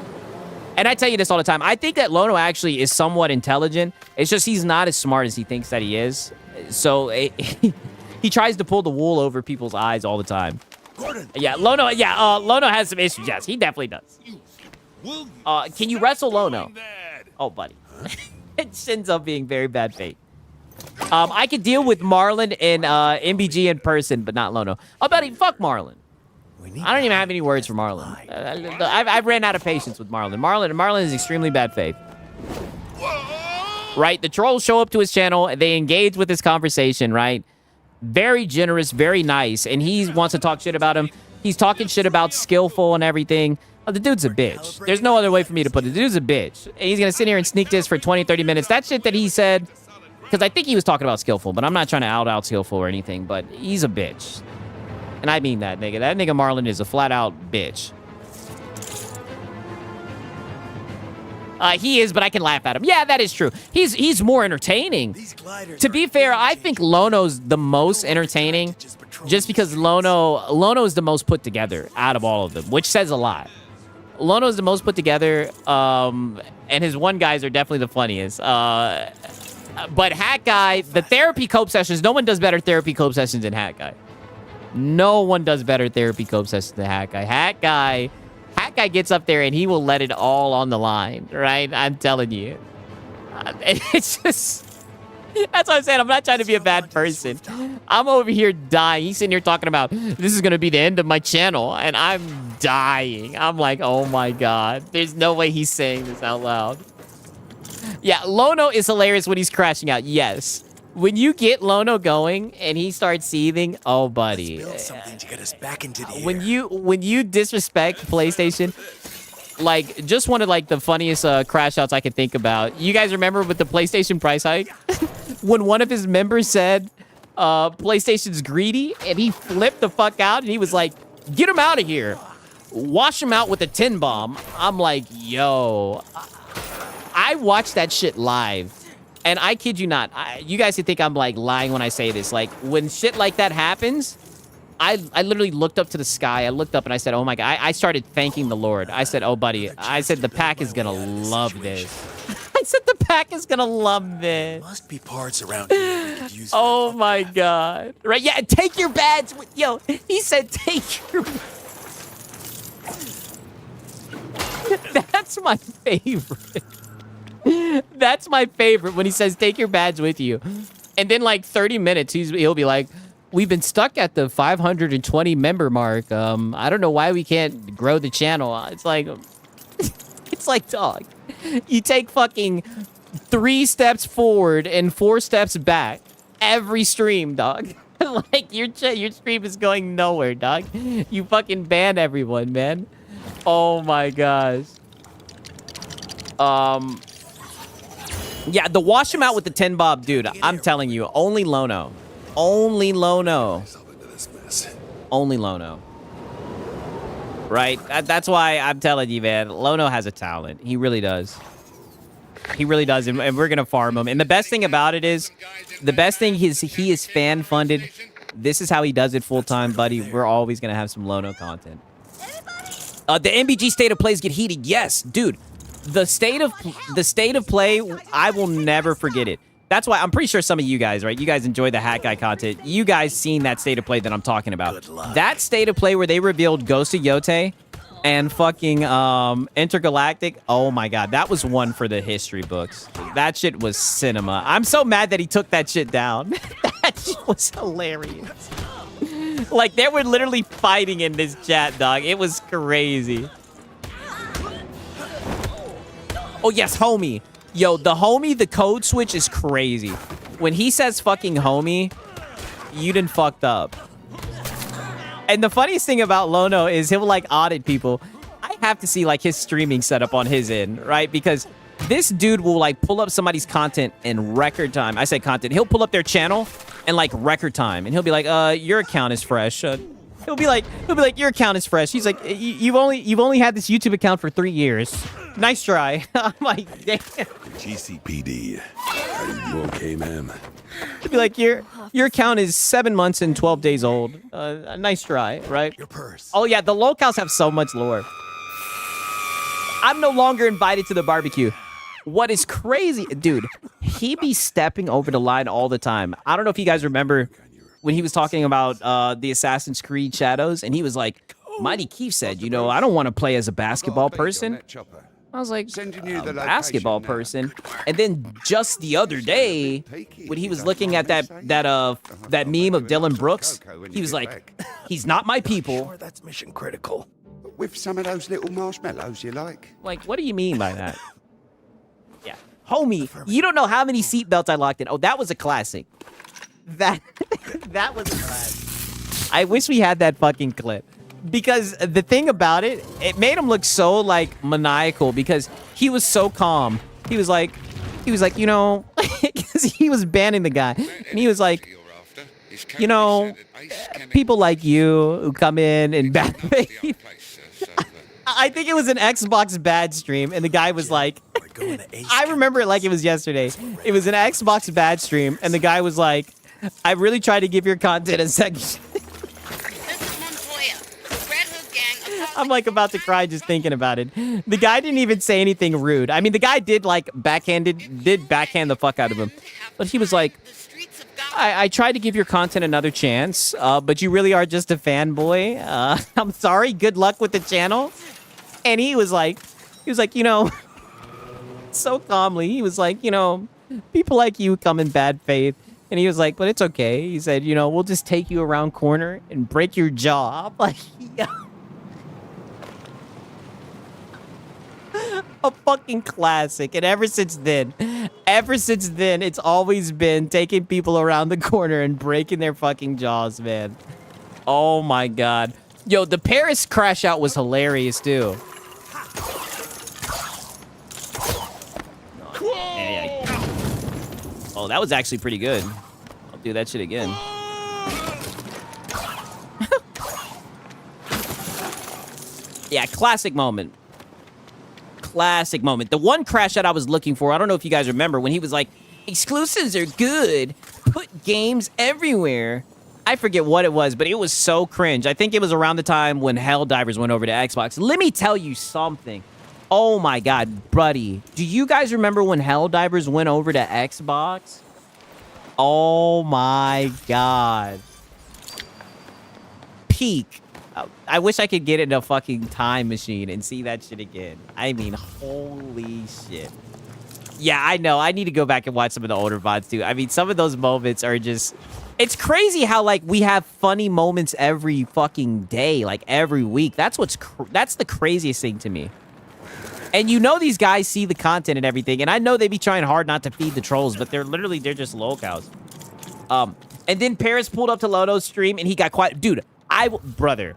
And I tell you this all the time. I think that Lono actually is somewhat intelligent. It's just he's not as smart as he thinks that he is. So he tries to pull the wool over people's eyes all the time. Yeah, Lono has some issues. Yes, he definitely does. Can you wrestle Lono? Oh, buddy. It ends up being very bad fate. I could deal with Marlon and MBG in person, but not Lono. Oh, buddy, fuck Marlon. I don't even have any words for Marlon. I've ran out of patience with Marlon. Marlon is extremely bad faith. Right? The trolls show up to his channel. They engage with his conversation, right? Very generous, very nice. And he wants to talk shit about him. He's talking shit about Skillful and everything. Oh, the dude's a bitch. There's no other way for me to put it. The dude's a bitch. And he's going to sit here and sneak this for 20, 30 minutes. That shit that he said, because I think he was talking about Skillful, but I'm not trying to out Skillful or anything, but he's a bitch. And I mean that, nigga. That nigga Marlon is a flat-out bitch. He is, but I can laugh at him. Yeah, that is true. He's more entertaining. To be fair, I think Lono's the most entertaining just because Lono is the most put together out of all of them, which says a lot. Lono's the most put together, and his one guys are definitely the funniest. But Hat Guy, the therapy cope sessions, no one does better therapy cope sessions than Hat Guy. No one does better therapy cope sessions than Hat Guy. Hat Guy gets up there and he will let it all on the line, right? I'm telling you. It's just... That's what I'm saying. I'm not trying to be a bad person. I'm over here dying. He's sitting here talking about, this is going to be the end of my channel. And I'm dying. I'm like, oh my God. There's no way he's saying this out loud. Yeah, Lono is hilarious when he's crashing out. Yes. When you get Lono going and he starts seething, oh buddy. Something to get us back into the air. When you disrespect PlayStation, like just one of like the funniest crash outs I could think about. You guys remember with the PlayStation price hike? When one of his members said PlayStation's greedy and he flipped the fuck out and he was like, get him out of here. Wash him out with a tin bomb. I'm like, yo. I watched that shit live. And I kid you not, you guys could think I'm like lying when I say this. Like when shit like that happens, I literally looked up to the sky. I looked up and I said, oh my God. I started thanking the Lord. I said, oh buddy, I said the pack is gonna love this. I said the pack is gonna love this. Must be parts around here we could use. Oh my God. Right? Yeah, take your badge. Yo, he said take your... That's my favorite. That's my favorite when he says, take your badge with you. And then like 30 minutes, he'll be like, we've been stuck at the 520 member mark. I don't know why we can't grow the channel. It's like, dog, you take fucking 3 steps forward and 4 steps back every stream, dog. Like your stream is going nowhere, dog. You fucking ban everyone, man. Oh my gosh. Yeah, the wash him out with the 10 bob, dude. I'm telling you, only Lono. Only Lono. Only Lono. Right? That's why I'm telling you, man. Lono has a talent. He really does. He really does, and we're going to farm him. And the best thing about it is, he is fan-funded. This is how he does it full-time, buddy. We're always going to have some Lono content. The MBG state of plays get heated. Yes, dude. The state of play, I will never forget it. That's why I'm pretty sure some of you guys, right? You guys enjoy the Hat Guy content. You guys seen that state of play that I'm talking about. That state of play where they revealed Ghost of Yote and fucking Intergalactic. Oh my God, that was one for the history books. That shit was cinema. I'm so mad that he took that shit down. That shit was hilarious. Like they were literally fighting in this chat, dog. It was crazy. Oh, yes, homie. Yo, the code switch is crazy. When he says fucking homie, you done fucked up. And the funniest thing about Lono is he'll, like, audit people. I have to see, like, his streaming setup on his end, right? Because this dude will, like, pull up somebody's content in record time. I say content. He'll pull up their channel in, like, record time. And he'll be like, your account is fresh. He'll be like, your account is fresh. He's like, you've only had this YouTube account for 3 years. Nice try. I'm like, damn. GCPD. Are you okay, ma'am? He'll be like, your account is 7 months and 12 days old. Nice try, right? Your purse. Oh yeah, the locals have so much lore. I'm no longer invited to the barbecue. What is crazy, dude? He be stepping over the line all the time. I don't know if you guys remember when he was talking about the Assassin's Creed Shadows, and he was like, Mighty Keith said, you know, I don't want to play as a basketball person. I was like, basketball person? And then just the other day, when he was looking at that meme of Dylan Brooks, he was like, he's not my people. That's mission critical. With some of those little marshmallows you like. Like, what do you mean by that? Yeah. Homie, you don't know how many seatbelts I locked in. Oh, that was a classic. That was a classic. I wish we had that fucking clip. because the thing about it, it made him look so like maniacal because he was so calm. He was like, you know, because he was banning the guy, and he was like, you know, people like you who come in and bad faith. I think it was an Xbox bad stream, and the guy was like, I remember it like it was yesterday. It was an Xbox bad stream, and the guy was like, I really tried to give your content a second. I'm like about to cry just thinking about it. The guy didn't even say anything rude. I mean, the guy did like backhand the fuck out of him. But he was like, I tried to give your content another chance, but you really are just a fanboy. I'm sorry. Good luck with the channel. And he was like, you know, so calmly, he was like, you know, people like you come in bad faith. And he was like, but it's okay. He said, you know, we'll just take you around corner and break your jaw. I'm like, yeah. A fucking classic. And ever since then, it's always been taking people around the corner and breaking their fucking jaws, man. Oh my God. Yo, the Paris crash out was hilarious too. Oh, that was actually pretty good. I'll do that shit again. Yeah, classic moment. Classic moment. The one crash out I was looking for, I don't know if you guys remember, when he was like, exclusives are good. Put games everywhere. I forget what it was, but it was so cringe. I think it was around the time when Helldivers went over to Xbox. Let me tell you something. Oh my God, buddy. Do you guys remember when Helldivers went over to Xbox? Oh my God. Peak. I wish I could get in a fucking time machine and see that shit again. I mean, holy shit. Yeah, I know. I need to go back and watch some of the older VODs too. I mean, some of those moments are just... It's crazy how, like, we have funny moments every fucking day, like, every week. That's that's the craziest thing to me. And you know these guys see the content and everything, and I know they be trying hard not to feed the trolls, but they're just lolcows. And then Paris pulled up to Lono's stream, and he got quiet. Dude, brother,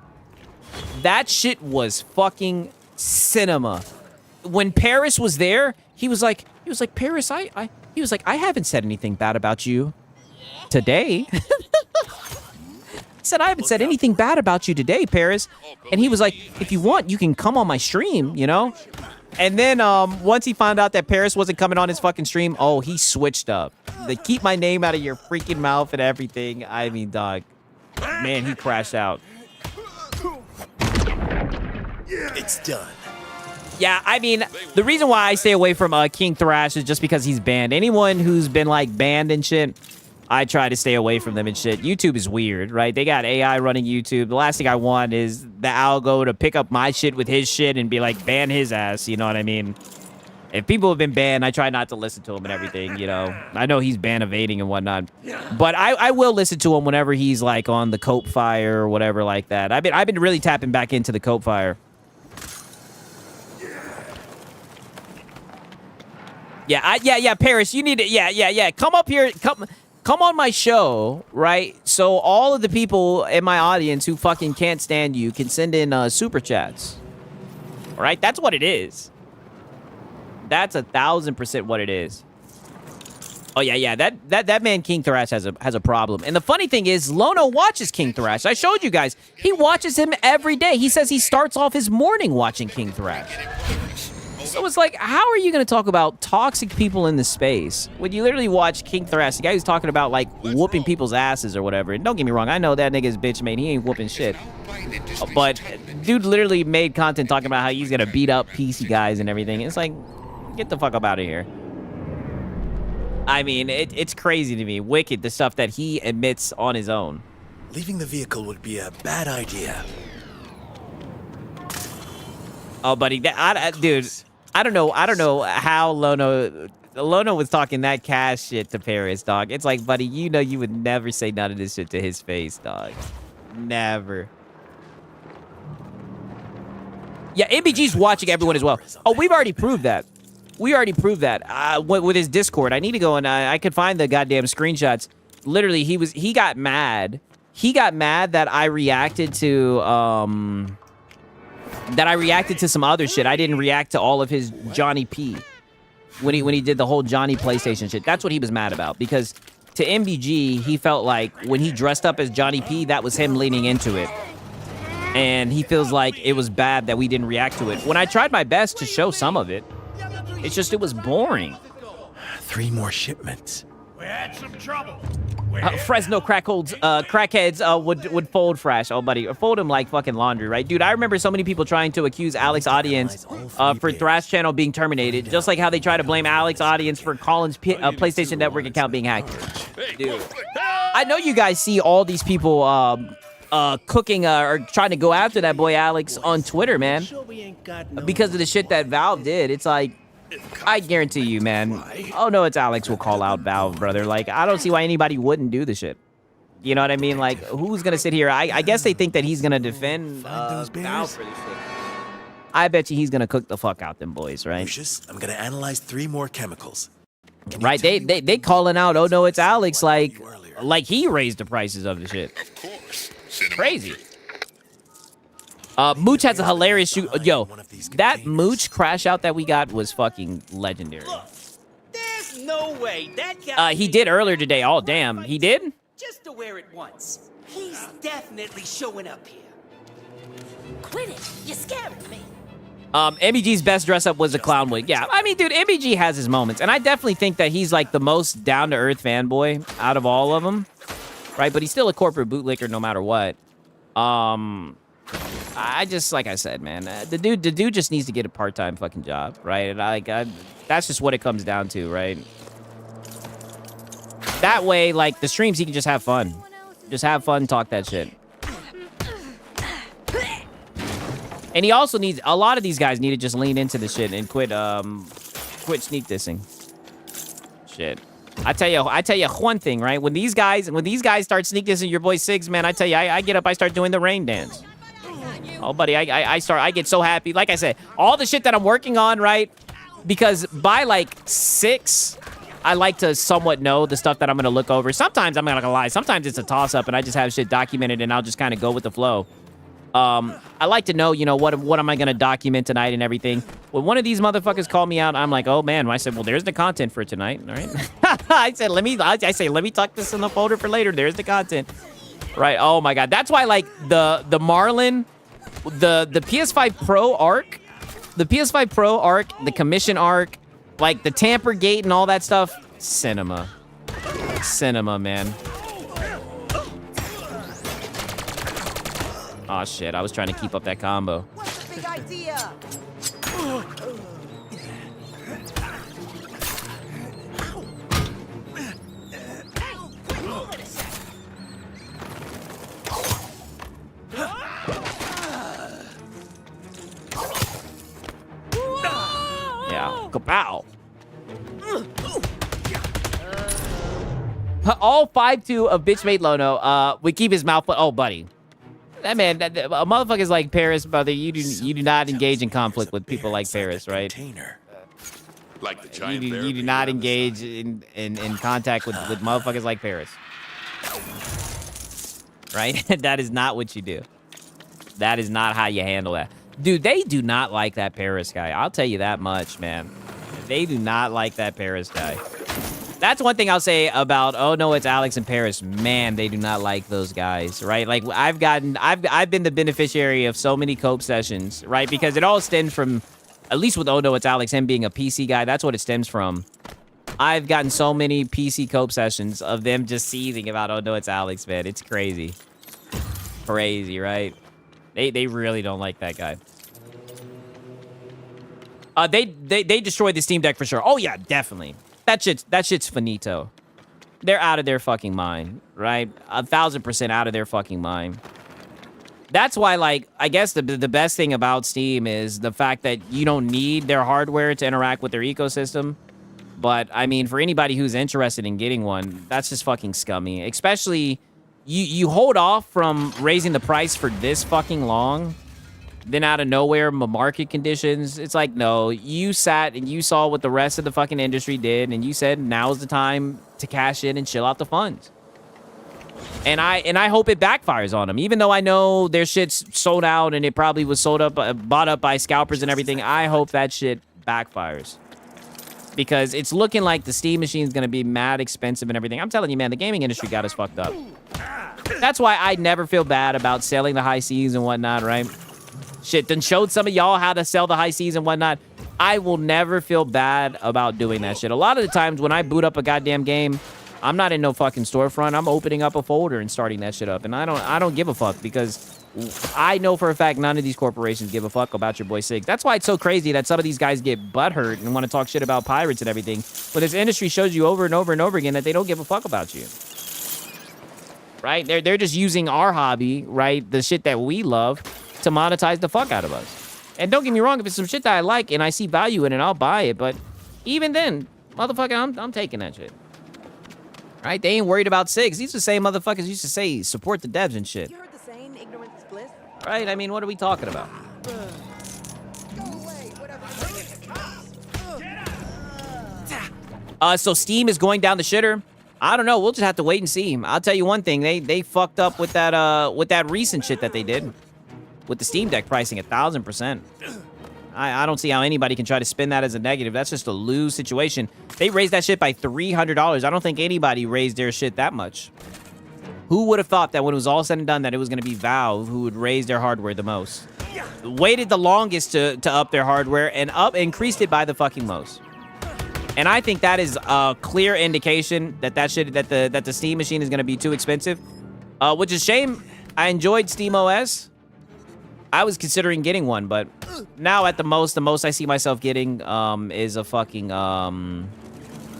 that shit was fucking cinema. When Paris was there, he was like, Paris, he was like, I haven't said anything bad about you today. He said, I haven't said anything bad about you today, Paris. And he was like, if you want, you can come on my stream, you know? And then once he found out that Paris wasn't coming on his fucking stream, oh, he switched up. They keep my name out of your freaking mouth and everything. I mean, dog, man, he crashed out. It's done. Yeah, I mean, the reason why I stay away from King Thrash is just because he's banned. Anyone who's been, like, banned and shit, I try to stay away from them and shit. YouTube is weird, right? They got AI running YouTube. The last thing I want is the algo to pick up my shit with his shit and be like, ban his ass, you know what I mean? If people have been banned, I try not to listen to him and everything, you know? I know he's ban evading and whatnot. But I will listen to him whenever he's, like, on the Cope Fire or whatever like that. I've been really tapping back into the Cope Fire. Yeah, Paris, you need to, yeah. Come up here, come on my show, right? So all of the people in my audience who fucking can't stand you can send in super chats. All right, that's what it is. That's 1000% what it is. Oh yeah, that man King Thrash has a problem. And the funny thing is, Lono watches King Thrash. I showed you guys. He watches him every day. He says he starts off his morning watching King Thrash. So it's like, how are you going to talk about toxic people in the space when you literally watch King Thrash, the guy who's talking about, like, whooping people's asses or whatever? And don't get me wrong, I know that nigga's bitch made. He ain't whooping shit. But dude literally made content talking about how he's going to beat up PC guys and everything. It's like, get the fuck up out of here. I mean, it's crazy to me. Wicked, the stuff that he admits on his own. Leaving the vehicle would be a bad idea. Oh, buddy, dude... I don't know how Lono was talking that cash shit to Paris, dog. It's like, buddy, you know you would never say none of this shit to his face, dog. Never. Yeah, MBG's watching everyone as well. Oh, we've already proved that. We already proved that with his Discord. I need to go and I could find the goddamn screenshots. Literally, he got mad he got mad that I reacted to some other shit. I didn't react to all of his Johnny P when he did the whole Johnny PlayStation shit. That's what he was mad about, because to MBG, he felt like when he dressed up as Johnny P, that was him leaning into it. And he feels like it was bad that we didn't react to it. When I tried my best to show some of it, it's just, it was boring. 3 more shipments. We had some trouble. Fresno crackheads would fold Thrash. Oh, buddy, fold him like fucking laundry, right? Dude, I remember so many people trying to accuse Alex Audience for Thrash channel being terminated, just like how they try to blame Alex Audience for Colin's PlayStation Network account being hacked. Dude, I know you guys see all these people cooking or trying to go after that boy Alex on Twitter, man, because of the shit that Valve did. It's like, I guarantee you, man. Oh no, it's Alex will call out Valve, brother. Like, I don't see why anybody wouldn't do the shit. You know what I mean? Like, who's gonna sit here? I guess they think that he's gonna defend Valve for this shit. I bet you he's gonna cook the fuck out them boys, right? Lucius, I'm gonna analyze 3 more chemicals. Right? They calling out. Oh no, it's Alex. Like he raised the prices of the shit. Crazy. Mooch has a hilarious shoot. Yo, that Mooch crash out that we got was fucking legendary. There's no way that guy. He did earlier today. Oh, damn. He did? Just to wear it once. He's definitely showing up here. Quit it. You're scaring me. MBG's best dress up was a clown wig. Yeah, I mean, dude, MBG has his moments. And I definitely think that he's like the most down-to-earth fanboy out of all of them. Right? But he's still a corporate bootlicker no matter what. I just, like I said, man, the dude just needs to get a part-time fucking job, right? And that's just what it comes down to, right? That way, like, the streams, he can just have fun. Just have fun, talk that shit. And he also needs, a lot of these guys need to just lean into the shit and quit sneak dissing. Shit. I tell you one thing, right? When these guys start sneak dissing your boy Sigs, man, I tell you, I get up, I start doing the rain dance. Oh, buddy, I get so happy. Like I said, all the shit that I'm working on, right? Because by like 6, I like to somewhat know the stuff that I'm gonna look over. Sometimes I'm not gonna lie. Sometimes it's a toss-up, and I just have shit documented, and I'll just kind of go with the flow. I like to know, you know, what am I gonna document tonight and everything. When one of these motherfuckers called me out, I'm like, oh man. I said, well, there's the content for tonight. All right. I said, let me tuck this in the folder for later. There's the content. Right. Oh my God. That's why, like, the Marlin, the PS5 Pro arc, the commission arc, like the tamper gate and all that stuff. Cinema, man. Oh shit, I was trying to keep up that combo. What's the big idea? Yeah, kapow. All 5-2 of bitch made Lono would keep his mouth. Oh, buddy. That man, a motherfucker's like Paris, brother. You do not engage in conflict with people like Paris, right? Like the giant you do not engage in contact with motherfuckers like Paris. Right? That is not what you do. That is not how you handle that. Dude, they do not like that Paris guy. I'll tell you that much, man. They do not like that Paris guy. That's one thing I'll say about, oh no, it's Alex and Paris. Man, they do not like those guys, right? Like, I've been the beneficiary of so many cope sessions, right? Because it all stems from, at least with oh no, it's Alex, him being a PC guy. That's what it stems from. I've gotten so many PC cope sessions of them just seething about, oh no, it's Alex, man. It's crazy. Crazy, right? They really don't like that guy. They destroyed the Steam Deck for sure. Oh yeah, definitely. That shit's finito. They're out of their fucking mind, right? 1000% out of their fucking mind. That's why, like, I guess the best thing about Steam is the fact that you don't need their hardware to interact with their ecosystem. But, I mean, for anybody who's interested in getting one, that's just fucking scummy. Especially, you hold off from raising the price for this fucking long. Then out of nowhere, market conditions, it's like, no, you sat and you saw what the rest of the fucking industry did, and you said, now's the time to cash in and chill out the funds. And I hope it backfires on them. Even though I know their shit's sold out and it probably was bought up by scalpers and everything, I hope that shit backfires. Because it's looking like the Steam machine's gonna be mad expensive and everything. I'm telling you, man, the gaming industry got us fucked up. That's why I never feel bad about selling the high seas and whatnot, right? Shit, then showed some of y'all how to sell the high seas and whatnot. I will never feel bad about doing that shit. A lot of the times when I boot up a goddamn game, I'm not in no fucking storefront. I'm opening up a folder and starting that shit up. And I don't give a fuck because I know for a fact none of these corporations give a fuck about your boy Sig. That's why it's so crazy that some of these guys get butthurt and want to talk shit about pirates and everything. But this industry shows you over and over and over again that they don't give a fuck about you. Right? They're just using our hobby, right? The shit that we love to monetize the fuck out of us. And don't get me wrong, if it's some shit that I like and I see value in it, I'll buy it. But even then, motherfucker, I'm taking that shit. Right? They ain't worried about SIGs. These are the same motherfuckers used to say support the devs and shit. You heard the saying, ignorance is bliss? Right? I mean, what are we talking about? So Steam is going down the shitter. I don't know. We'll just have to wait and see. I'll tell you one thing. They fucked up with that recent shit that they did with the Steam Deck pricing 1,000%. I don't see how anybody can try to spin that as a negative. That's just a lose situation. They raised that shit by $300. I don't think anybody raised their shit that much. Who would have thought that when it was all said and done that it was going to be Valve who would raise their hardware the most? Waited the longest to up their hardware and increased it by the fucking most. And I think that is a clear indication that the Steam machine is going to be too expensive. Which is a shame. I enjoyed Steam OS. I was considering getting one, but now at the most I see myself getting is a fucking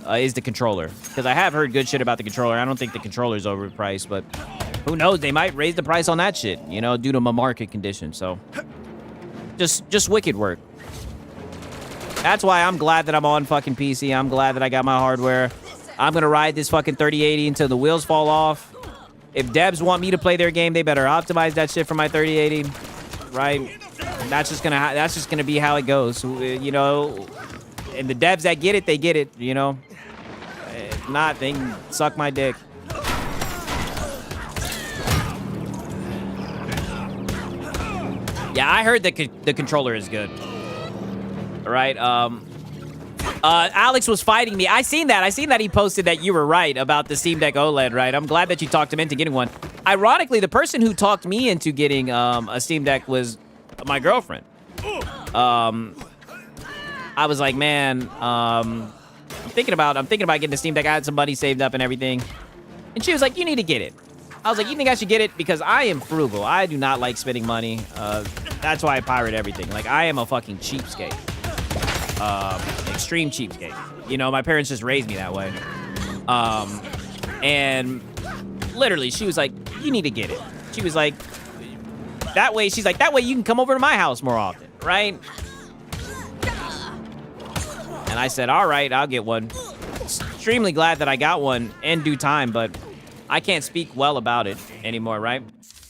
is the controller, because I have heard good shit about the controller. I don't think the controller's overpriced, but who knows? They might raise the price on that shit, you know, due to my market condition. So just wicked work. That's why I'm glad that I'm on fucking PC. I'm glad that I got my hardware. I'm gonna ride this fucking 3080 until the wheels fall off. If devs want me to play their game, they better optimize that shit for my 3080. Right? That's just gonna be how it goes, you know. And the devs that get it, they get it, you know. If not, they can suck my dick. Yeah, I heard that the controller is good. All right. Alex was fighting me. I seen that he posted that you were right about the Steam Deck OLED, right? I'm glad that you talked him into getting one. Ironically, the person who talked me into getting a Steam Deck was my girlfriend. I was like, man, I'm thinking about getting a Steam Deck. I had some money saved up and everything. And she was like, you need to get it. I was like, you think I should get it? Because I am frugal. I do not like spending money. That's why I pirate everything. Like, I am a fucking cheapskate. Extreme cheapskate. You know, my parents just raised me that way. And literally, she was like, you need to get it. She was like, that way you can come over to my house more often, right? And I said, all right, I'll get one. Extremely glad that I got one in due time, but I can't speak well about it anymore, right?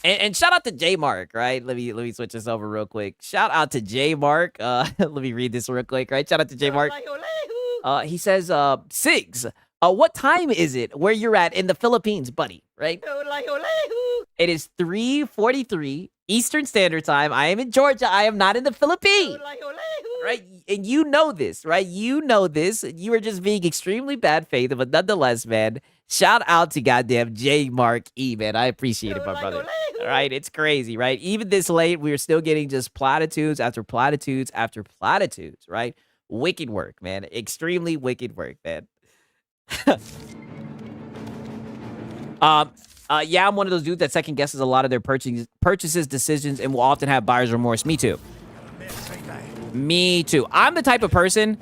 And shout out to J Mark, right? Let me switch this over real quick. Shout out to J Mark. Let me read this real quick, right? Shout out to J Mark. He says, Sigs, what time is it where you're at in the Philippines, buddy? Right? It is 3:43 Eastern Standard Time. I am in Georgia. I am not in the Philippines. Right? And you know this, right? You know this. You are just being extremely bad faith, but nonetheless, man, shout out to goddamn J Mark E, man. I appreciate it, my brother. All right, it's crazy, right? Even this late, we are still getting just platitudes after platitudes after platitudes, right? Wicked work, man. Extremely wicked work, man. Yeah, I'm one of those dudes that second guesses a lot of their purchases, decisions, and will often have buyer's remorse. Me too. Me too. I'm the type of person,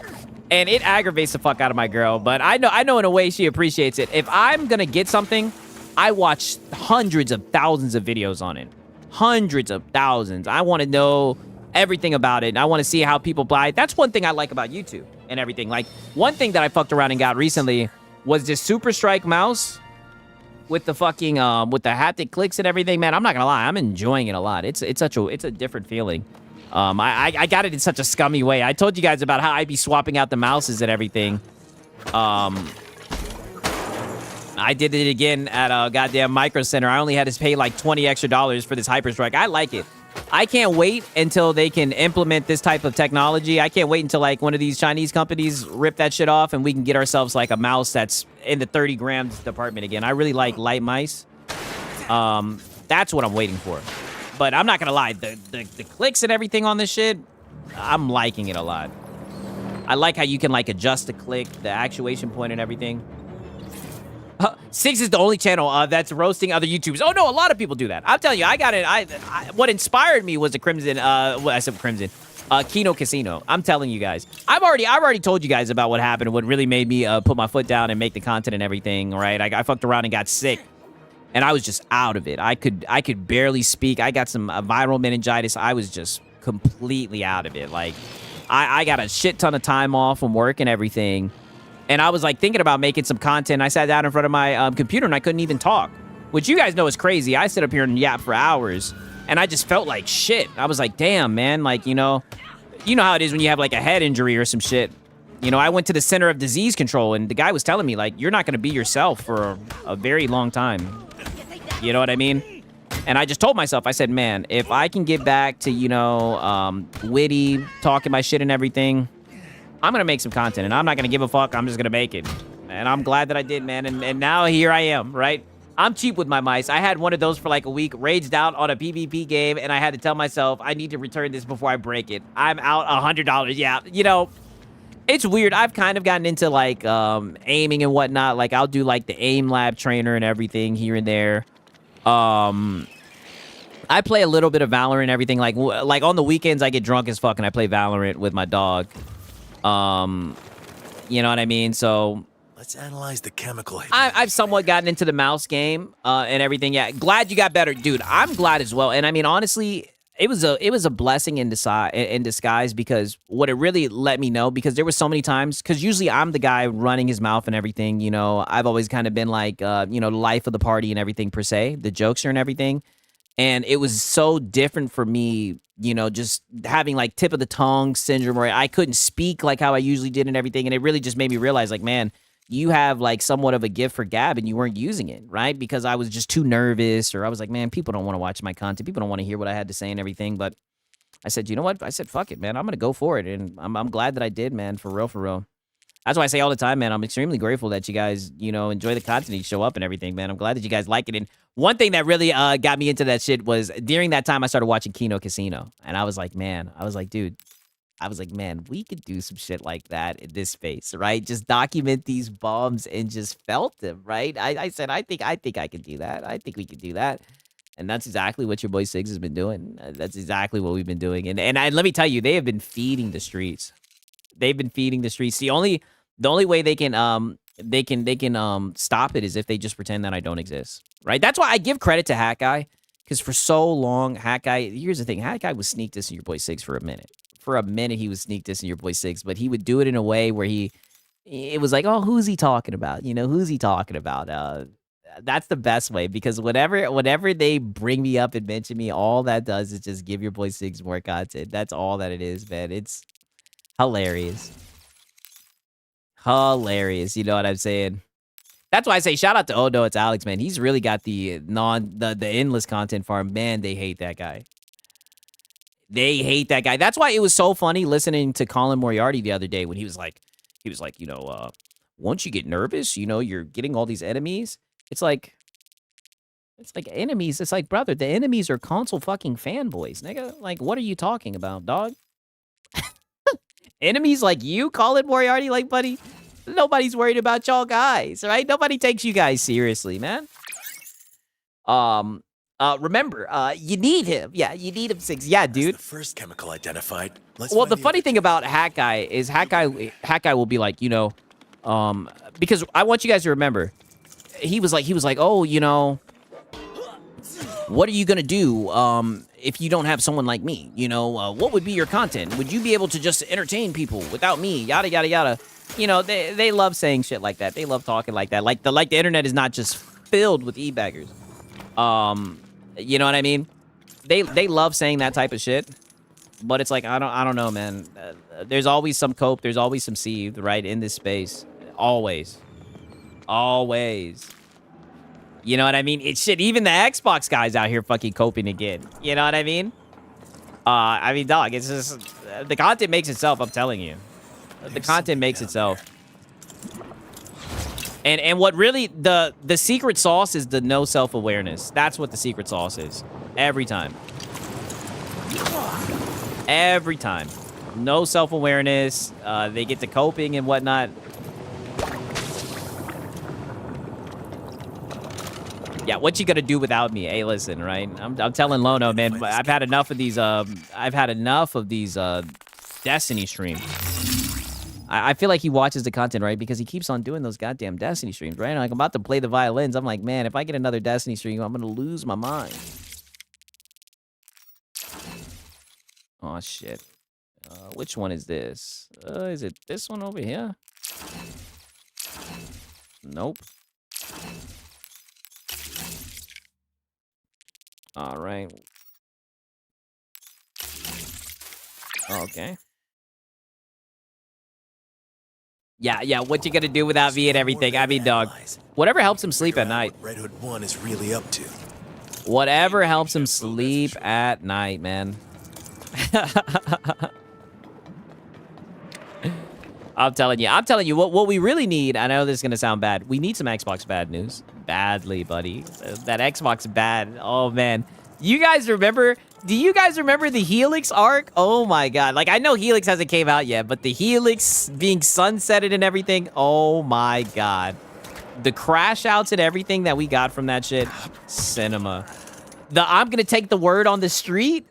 and it aggravates the fuck out of my girl, but I know in a way she appreciates it. If I'm gonna get something, I watch hundreds of thousands of videos on it. Hundreds of thousands. I want to know everything about it. I want to see how people buy it. That's one thing I like about YouTube and everything. Like, one thing that I fucked around and got recently was this Super Strike mouse with the fucking with the haptic clicks and everything. Man, I'm not gonna lie, I'm enjoying it a lot. It's a different feeling. I got it in such a scummy way. I told you guys about how I'd be swapping out the mouses and everything. I did it again at a goddamn Micro Center. I only had to pay like $20 extra for this Hyperstrike. I like it. I can't wait until they can implement this type of technology. I can't wait until like one of these Chinese companies rip that shit off and we can get ourselves like a mouse that's in the 30 grams department again. I really like light mice. That's what I'm waiting for. But I'm not gonna lie, the clicks and everything on this shit, I'm liking it a lot. I like how you can like adjust the click, the actuation point and everything. Six is the only channel that's roasting other YouTubers. Oh no, a lot of people do that. I'm telling you, I got it. What inspired me was the Crimson. I said Crimson. Kino Casino. I'm telling you guys. I've already told you guys about what happened. What really made me put my foot down and make the content and everything. Right? I fucked around and got sick, and I was just out of it. I could barely speak. I got some viral meningitis. I was just completely out of it. Like, I got a shit ton of time off from work and everything. And I was like thinking about making some content. I sat down in front of my computer and I couldn't even talk, which you guys know is crazy. I sit up here and yap for hours and I just felt like shit. I was like, damn, man, like, you know how it is when you have like a head injury or some shit. You know, I went to the Center of Disease Control and the guy was telling me like, you're not going to be yourself for a very long time. You know what I mean? And I just told myself, I said, man, if I can get back to, you know, witty, talking my shit and everything, I'm going to make some content, and I'm not going to give a fuck. I'm just going to make it. And I'm glad that I did, man. And now here I am, right? I'm cheap with my mice. I had one of those for like a week, raged out on a PvP game, and I had to tell myself, I need to return this before I break it. I'm out $100. Yeah, you know, it's weird. I've kind of gotten into, like, aiming and whatnot. Like, I'll do, like, the aim lab trainer and everything here and there. I play a little bit of Valorant and everything. Like on the weekends, I get drunk as fuck, and I play Valorant with my dog. You know what I mean? So let's analyze the chemical. I've somewhat gotten into the mouse game and everything. Yeah, glad you got better, dude. I'm glad as well. And I mean, honestly, it was a blessing in disguise because what it really let me know, because there were so many times, because usually I'm the guy running his mouth and everything. You know, I've always kind of been like, you know, the life of the party and everything per se, the jokester and everything. And it was so different for me, you know, just having like tip of the tongue syndrome where I couldn't speak like how I usually did and everything. And it really just made me realize like, man, you have like somewhat of a gift for gab and you weren't using it, right? Because I was just too nervous, or I was like, man, people don't want to watch my content. People don't want to hear what I had to say and everything. But I said, you know what? I said, fuck it, man. I'm going to go for it. And I'm glad that I did, man, for real, for real. That's why I say all the time, man, I'm extremely grateful that you guys, you know, enjoy the content, you show up and everything, man. I'm glad that you guys like it. And one thing that really got me into that shit was during that time I started watching Kino Casino. And I was like, man, dude, we could do some shit like that in this space, right? Just document these bombs and just felt them, right? I said, I think I could do that. I think we could do that. And that's exactly what your boy Siggs has been doing. That's exactly what we've been doing. And let me tell you, they have been feeding the streets. They've been feeding the streets. The only way they can stop it is if they just pretend that I don't exist, right? That's why I give credit to Hat Guy, because for so long, Hat Guy. Here's the thing: Hat Guy was sneak dissing your boy Siggs for a minute. For a minute, he was sneak dissing your boy Siggs, but he would do it in a way where it was like, oh, who's he talking about? You know, who's he talking about? That's the best way, because whenever they bring me up and mention me, all that does is just give your boy Siggs more content. That's all that it is, man. It's hilarious. Hilarious. You know what I'm saying? That's why I say shout out to Oh No, It's Alex, man. He's really got the endless content farm. Man, they hate that guy. They hate that guy. That's why it was so funny listening to Colin Moriarty the other day when he was like, you know, once you get nervous, you know, you're getting all these enemies. It's like enemies. It's like, brother, the enemies are console fucking fanboys, nigga. Like, what are you talking about, dog? Enemies like you, Colin Moriarty, like, buddy, nobody's worried about y'all guys, right? Nobody takes you guys seriously, man. Remember, you need him. Yeah, you need him, Siggs. Yeah, dude. The first chemical identified. Well, the funny thing about Hat Guy is Hat Guy will be like, you know, because I want you guys to remember, he was like, oh, you know, what are you gonna do if you don't have someone like me? You know, what would be your content? Would you be able to just entertain people without me? Yada yada yada. You know, they love saying shit like that. They love talking like that. Like the internet is not just filled with e-baggers. You know what I mean? They love saying that type of shit. But it's like, I don't know, man. There's always some cope. There's always some sieve, right, in this space. Always. You know what I mean? It's shit. Even the Xbox guys out here fucking coping again. You know what I mean? Dog, it's just the content makes itself. I'm telling you, the content makes itself. And what really the secret sauce is the no self-awareness. That's what the secret sauce is. Every time. Every time. No self-awareness. They get to coping and whatnot. Yeah, what you gonna do without me? Hey, listen, right? I'm telling Lono, man. I've had enough of these. Destiny streams. I feel like he watches the content, right? Because he keeps on doing those goddamn Destiny streams, right? Like I'm about to play the violins. I'm like, man, if I get another Destiny stream, I'm gonna lose my mind. Oh shit. Which one is this? Is it this one over here? Nope. All right. Okay. Yeah, what you gonna do without me and everything? I mean, dog, whatever helps him sleep at night. Red Hood 1 is really up to. Whatever helps him sleep at night, man. I'm telling you, what we really need, I know this is gonna sound bad, we need some Xbox bad news. Badly, buddy. That Xbox bad. Oh, man. Do you guys remember the Helix arc? Oh, my God. Like, I know Helix hasn't came out yet, but the Helix being sunsetted and everything, oh, my God. The crash outs and everything that we got from that shit, cinema. I'm gonna take the word on the street,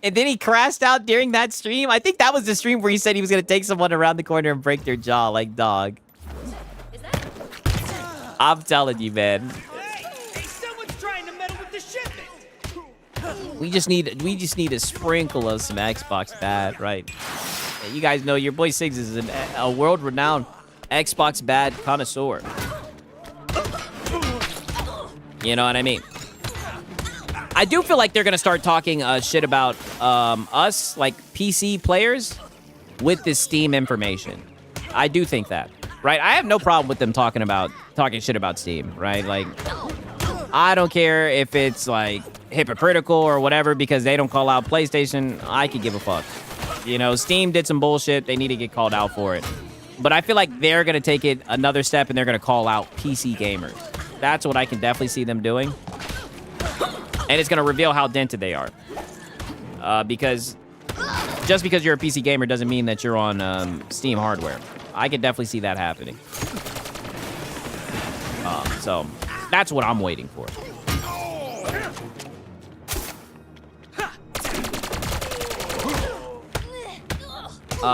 and then he crashed out during that stream. I think that was the stream where he said he was gonna take someone around the corner and break their jaw, like, dog. I'm telling you, man. Hey, someone's trying to meddle with the shipment. We just need a sprinkle of some Xbox bad, right? Yeah, you guys know your boy Siggs is a world-renowned Xbox bad connoisseur. You know what I mean? I do feel like they're gonna start talking shit about us, like PC players, with this Steam information. I do think that. Right, I have no problem with them talking shit about Steam, right? Like, I don't care if it's like hypocritical or whatever because they don't call out PlayStation. I could give a fuck. You know, Steam did some bullshit. They need to get called out for it. But I feel like they're gonna take it another step and they're gonna call out PC gamers. That's what I can definitely see them doing, and it's gonna reveal how dented they are. Because just because you're a PC gamer doesn't mean that you're on Steam hardware. I can definitely see that happening. So that's what I'm waiting for.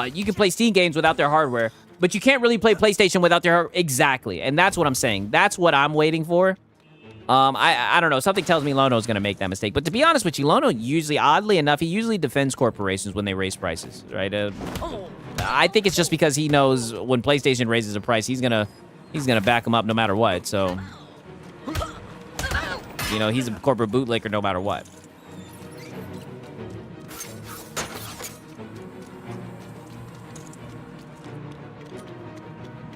You can play Steam games without their hardware, but you can't really play PlayStation without their hardware. Exactly, and that's what I'm saying. That's what I'm waiting for. I don't know. Something tells me Lono's going to make that mistake. But to be honest with you, Lono usually, oddly enough, he usually defends corporations when they raise prices, right? I think it's just because he knows when PlayStation raises a price, he's gonna back them up no matter what. So, you know, he's a corporate bootlicker no matter what.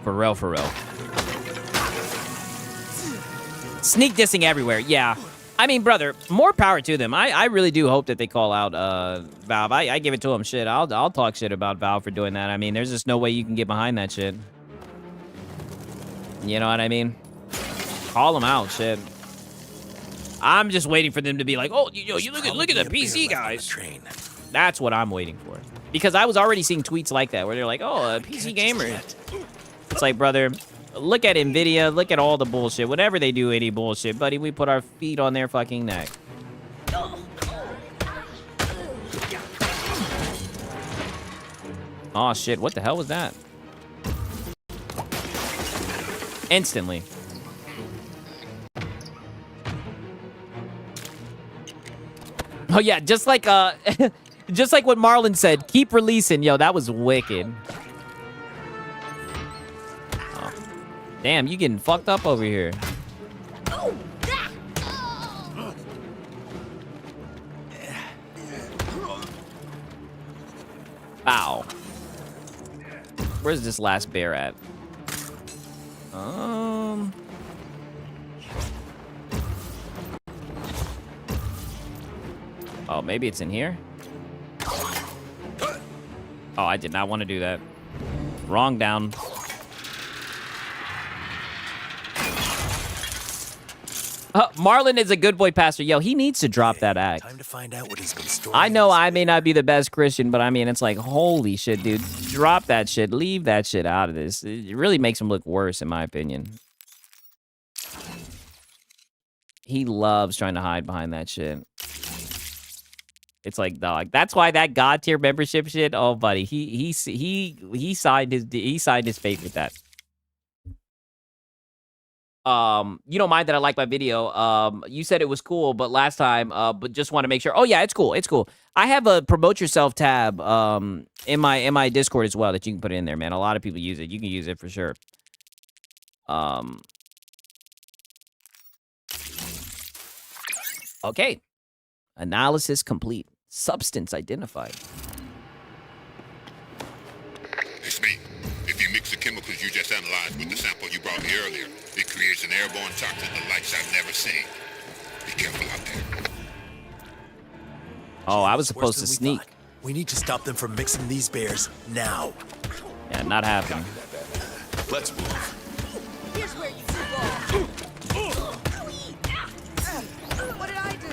For real, for real. Sneak dissing everywhere, yeah. I mean, brother, more power to them. I really do hope that they call out Valve. I give it to them. Shit, I'll talk shit about Valve for doing that. I mean, there's just no way you can get behind that shit. You know what I mean? Call them out, shit. I'm just waiting for them to be like, oh, you look at the PC guys. That's what I'm waiting for. Because I was already seeing tweets like that where they're like, oh, PC gamer. It's like, brother, look at NVIDIA, look at all the bullshit. Whenever they do any bullshit, buddy, we put our feet on their fucking neck. Oh, shit, what the hell was that? Instantly. Oh, yeah, just like just like what Marlon said, keep releasing. Yo, that was wicked. Damn, you getting fucked up over here. Ow. Where's this last bear at? Oh, maybe it's in here? Oh, I did not want to do that. Wrong down. Marlon is a good boy pastor. Yo, he needs to drop that act. Time to find out what he's been storing. I know I may not be the best Christian, but I mean, it's like, holy shit, dude. Drop that shit. Leave that shit out of this. It really makes him look worse, in my opinion. He loves trying to hide behind that shit. It's like, dog. That's why that God tier membership shit. Oh, buddy, he signed his fate with that. You don't mind that I like my video. You said it was cool, but last time, but just want to make sure. Oh yeah, it's cool. It's cool. I have a promote yourself tab in my Discord as well that you can put in there, man. A lot of people use it. You can use it for sure. Okay. Analysis complete. Substance identified. It's me. If you mix the chemicals you just analyzed with the sample you brought me earlier, it creates an airborne toxin the likes I've never seen. Be careful out there. Oh, I was supposed to sneak. We need to stop them from mixing these bears now. Yeah, not happening. Let's move. Here's where you two go. What did I do?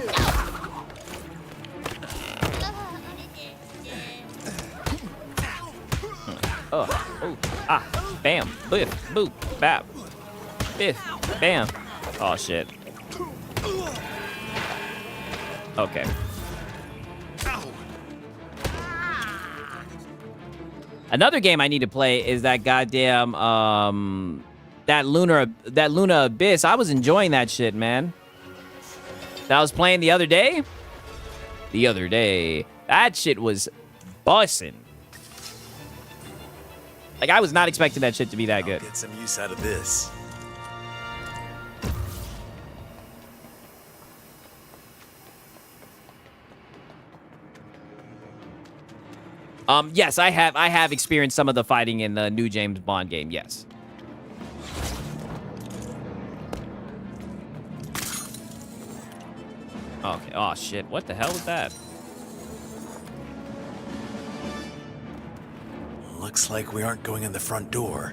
Bam, biff, boop, bap, biff, bam. Oh shit. Okay. Another game I need to play is that goddamn that Luna Abyss. I was enjoying that shit, man. That I was playing the other day. That shit was bussin'. Like, I was not expecting that shit to be that good. Get some use out of this. Yes, I have experienced some of the fighting in the new James Bond game, yes. Okay, oh shit, what the hell was that? Looks like we aren't going in the front door.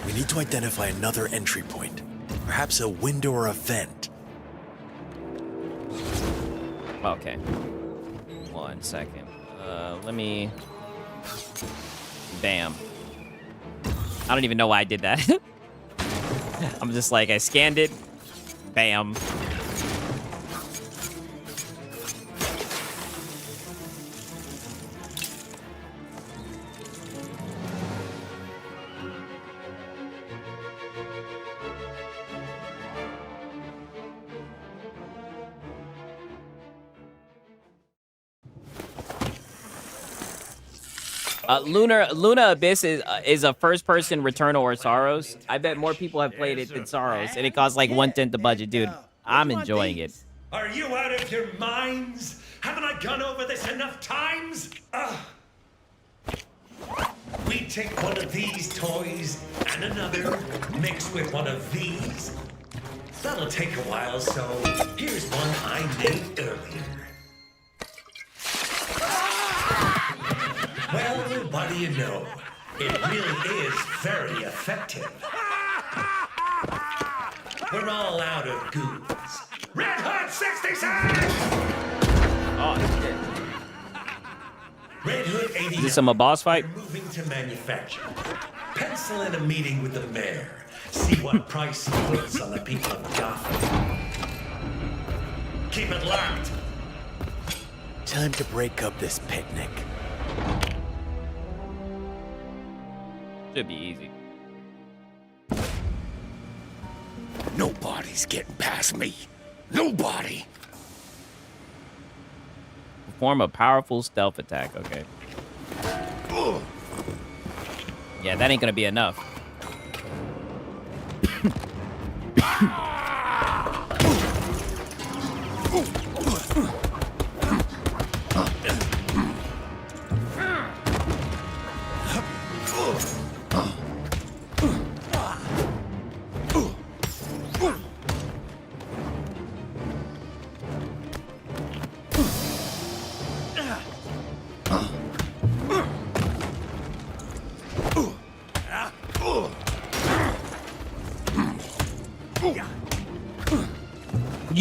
We need to identify another entry point. Perhaps a window or a vent. Okay. 1 second. Let me... Bam. I don't even know why I did that. I'm just like, I scanned it. Bam. Luna Abyss is a first-person Returnal or Sorrows. I bet more people have played it than Sorrows, and it costs like 1/10 the budget, dude. I'm enjoying it. Are you out of your minds? Haven't I gone over this enough times? We take one of these toys and another mixed with one of these. That'll take a while, so here's one I made earlier. Well, what do you know? It really is very effective. We're all out of goons. Red Hood 66! Oh, shit. Red Hood 80. Is this a boss fight? Moving to manufacture. Pencil in a meeting with the mayor. See what price he puts on the people of Gotham. Keep it locked. Time to break up this picnic. Should be easy. Nobody's getting past me. Nobody. Perform a powerful stealth attack. Okay. Yeah, that ain't gonna be enough.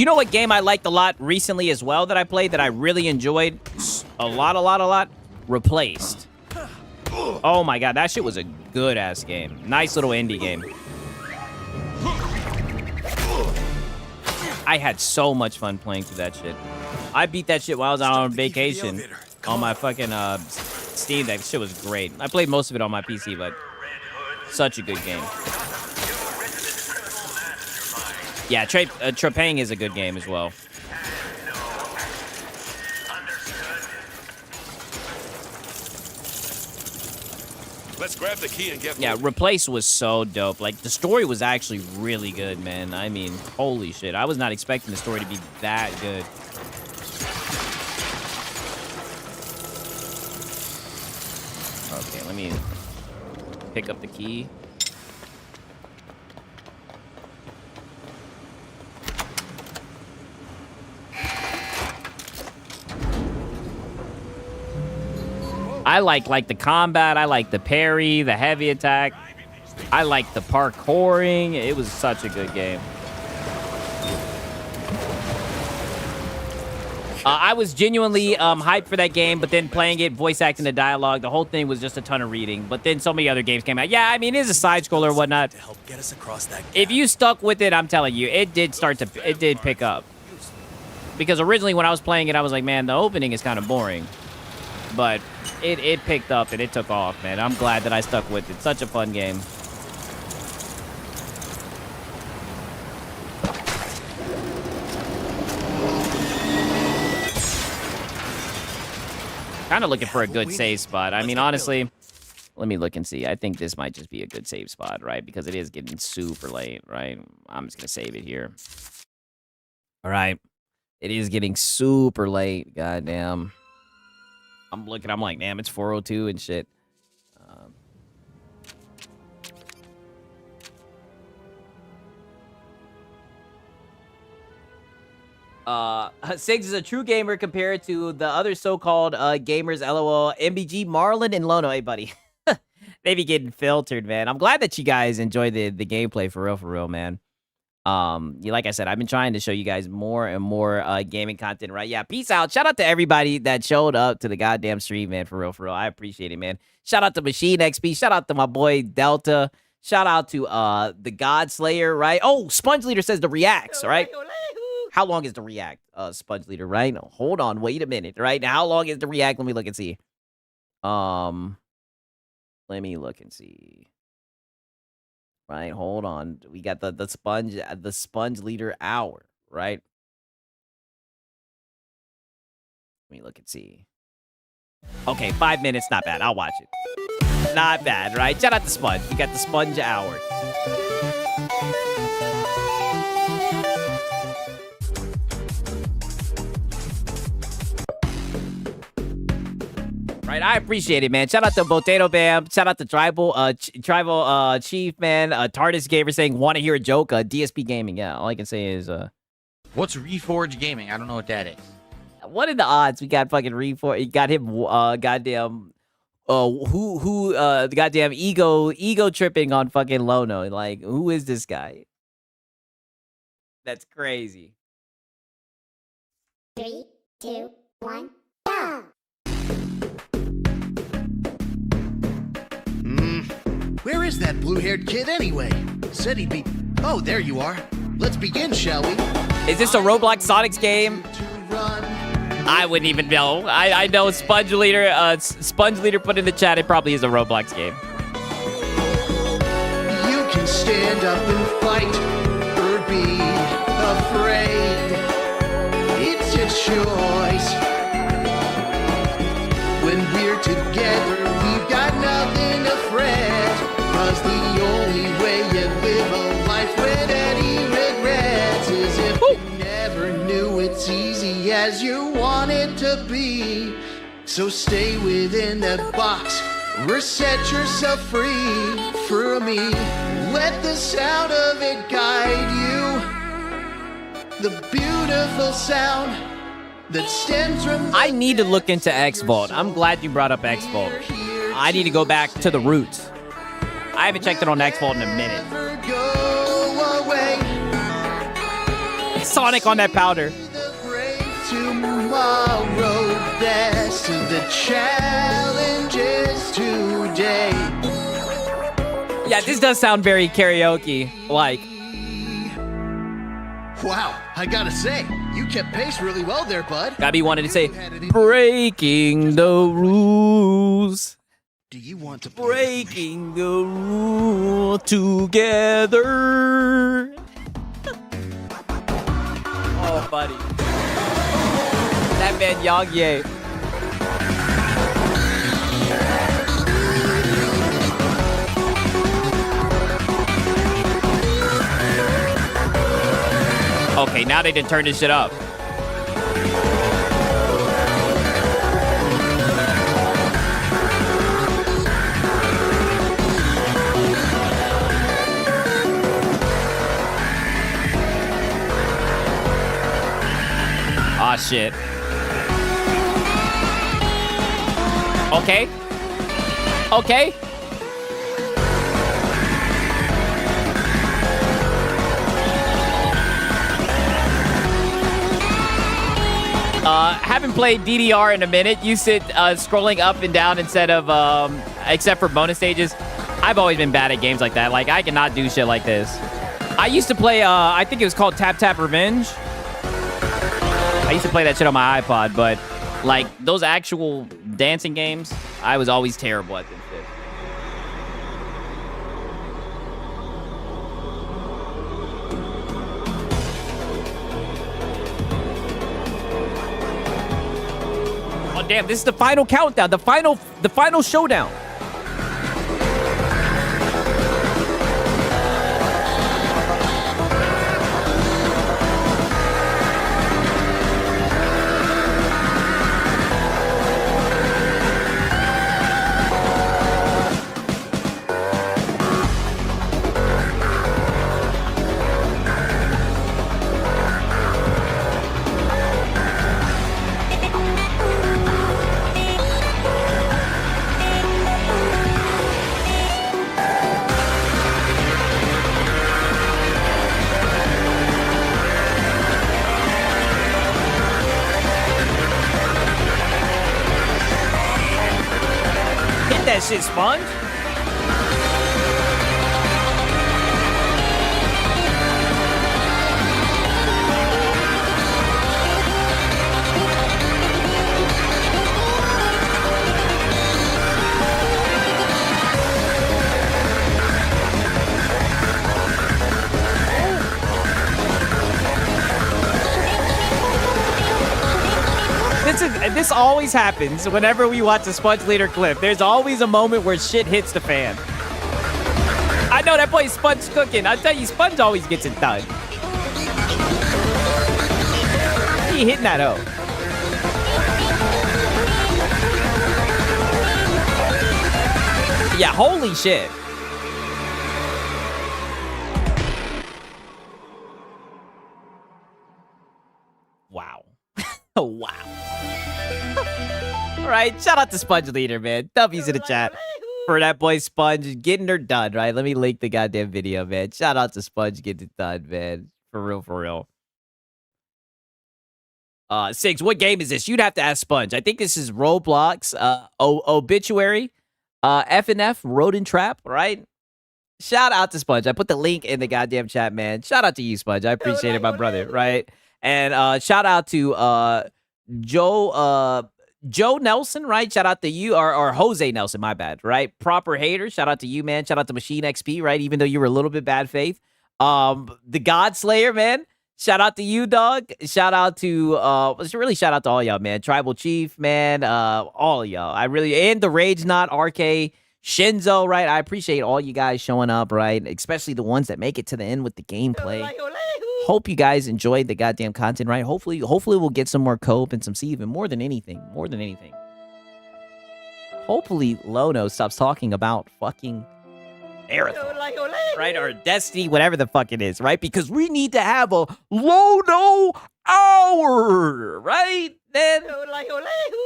You know what game I liked a lot recently as well that I played that I really enjoyed a lot? Replaced. Oh my god, that shit was a good-ass game. Nice little indie game. I had so much fun playing through that shit. I beat that shit while I was out on vacation on my fucking Steam Deck. Shit was great. I played most of it on my PC, but such a good game. Yeah, Trepang is a good game as well. Let's grab the key and get Yeah, moving. Replace was so dope. Like, the story was actually really good, man. I mean, holy shit. I was not expecting the story to be that good. Okay, let me pick up the key. I like the combat. I like the parry, the heavy attack. I like the parkouring. It was such a good game. I was genuinely hyped for that game, but then playing it, voice acting the dialogue, the whole thing was just a ton of reading. But then so many other games came out. Yeah, I mean, it is a side scroller or whatnot. To help get us across that gap. If you stuck with it, I'm telling you, it did pick up. Because originally when I was playing it, I was like, man, the opening is kind of boring. But it picked up and it took off, man. I'm glad that I stuck with it. Such a fun game. Kind of looking for a good save spot. I mean, honestly, let me look and see. I think this might just be a good save spot, right? Because it is getting super late, right? I'm just going to save it here. All right. It is getting super late. Goddamn. I'm looking. I'm like, damn, it's 4:02 and shit. Siggs is a true gamer compared to the other so-called gamers. LOL. MBG, Marlon, and Lono. Hey, buddy. They be getting filtered, man. I'm glad that you guys enjoy the gameplay for real, man. Like I said, I've been trying to show you guys more and more gaming content, right? Yeah, peace out. Shout out to everybody that showed up to the goddamn stream, man, for real. I appreciate it, man. Shout out to Machine XP. Shout out to my boy Delta. Shout out to the God Slayer, right? Oh, Sponge Leader says the reacts, right? How long is the react, Sponge Leader, right? Hold on, wait a minute, right? Now, how long is the react? Let me look and see. Let me look and see. Right, hold on. We got the Sponge Leader hour, right? Let me look and see. Okay, 5 minutes, not bad. I'll watch it. Not bad, right? Shout out to Sponge. We got the Sponge hour. Right, I appreciate it, man. Shout out to Potato Bam. Shout out to Tribal Chief, man. TARDIS Gamer saying, want to hear a joke? DSP Gaming. Yeah, all I can say is... What's Reforge Gaming? I don't know what that is. What are the odds we got fucking Reforge? Got him, goddamn... the goddamn ego tripping on fucking Lono. Like, who is this guy? That's crazy. 3, 2, 1, go! Where is that blue-haired kid anyway? Said he'd be... Oh, there you are. Let's begin, shall we? Is this a Roblox Sonics game? I wouldn't even know. I know Sponge Leader put in the chat it probably is a Roblox game. You can stand up and fight or be afraid. It's your choice. When we're together, we've got nothing to fret. 'Cause the only way you live a life with any regrets is if you never knew it's easy as you want it to be. So stay within that box or set yourself free. For me, let the sound of it guide you. The beautiful sound that stems from... I need to look into X-Vault. I'm glad you brought up X-Vault. I need to go back to the roots. I haven't checked it on X-Vault in a minute. Sonic on that powder. Tomorrow, best of the challenges today. Yeah, this does sound very karaoke-like. Wow, I gotta say, you kept pace really well there, bud. Gabby wanted to say, breaking the rules. Do you want to breaking the rule together? Oh, buddy. That man Yongye. Okay, now they done turn this shit up. Ah, shit. Okay. Okay. Haven't played DDR in a minute. You sit scrolling up and down instead of, except for bonus stages. I've always been bad at games like that. Like, I cannot do shit like this. I used to play, I think it was called Tap Tap Revenge. I used to play that shit on my iPod, but, like, those actual dancing games, I was always terrible at them shit. Oh, damn, this is the final countdown, the final showdown. That shit, Sponge. This always happens whenever we watch a Sponge Leader clip. There's always a moment where shit hits the fan. I know that boy Sponge cooking. I tell you, Sponge always gets it done. He hitting that hoe. Yeah, holy shit. Wow. Wow. Right, shout out to Sponge Leader, man. W's in the chat for that boy Sponge getting her done, right? Let me link the goddamn video, man. Shout out to Sponge getting it done, man. For real, for real. Six, what game is this? You'd have to ask Sponge. I think this is Roblox, Obituary, FNF, Rodent Trap, right? Shout out to Sponge. I put the link in the goddamn chat, man. Shout out to you, Sponge. I appreciate it, my brother, right? And shout out to Joe Nelson, right? Shout out to you, or Jose Nelson, my bad, right? Proper Hater, shout out to you, man. Shout out to Machine XP, right? Even though you were a little bit bad faith. The God Slayer, man. Shout out to you, dog. Shout out to, really shout out to all y'all, man. Tribal Chief, man. All of y'all. And the Rage Not, RK, Shinzo, right? I appreciate all you guys showing up, right? Especially the ones that make it to the end with the gameplay. Hope you guys enjoyed the goddamn content, right? Hopefully we'll get some more cope and some Steven. More than anything. Hopefully Lono stops talking about fucking Marathon, right? Or Destiny, whatever the fuck it is, right? Because we need to have a Lono hour, right? Man.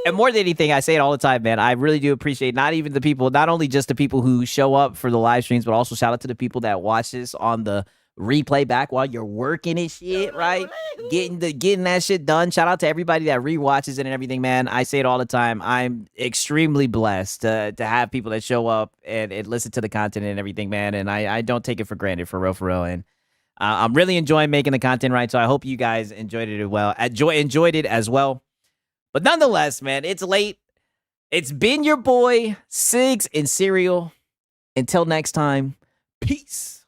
And more than anything, I say it all the time, man. I really do appreciate not only just the people who show up for the live streams, but also shout out to the people that watch this on the replay back while you're working and shit, right? Getting that shit done. Shout out to everybody that rewatches it and everything, man. I say it all the time. I'm extremely blessed to have people that show up and listen to the content and everything, man. And I don't take it for granted, for real. And I'm really enjoying making the content, right? So I hope you guys enjoyed it as well. But nonetheless, man, it's late. It's been your boy, Sigs and Cereal. Until next time, peace.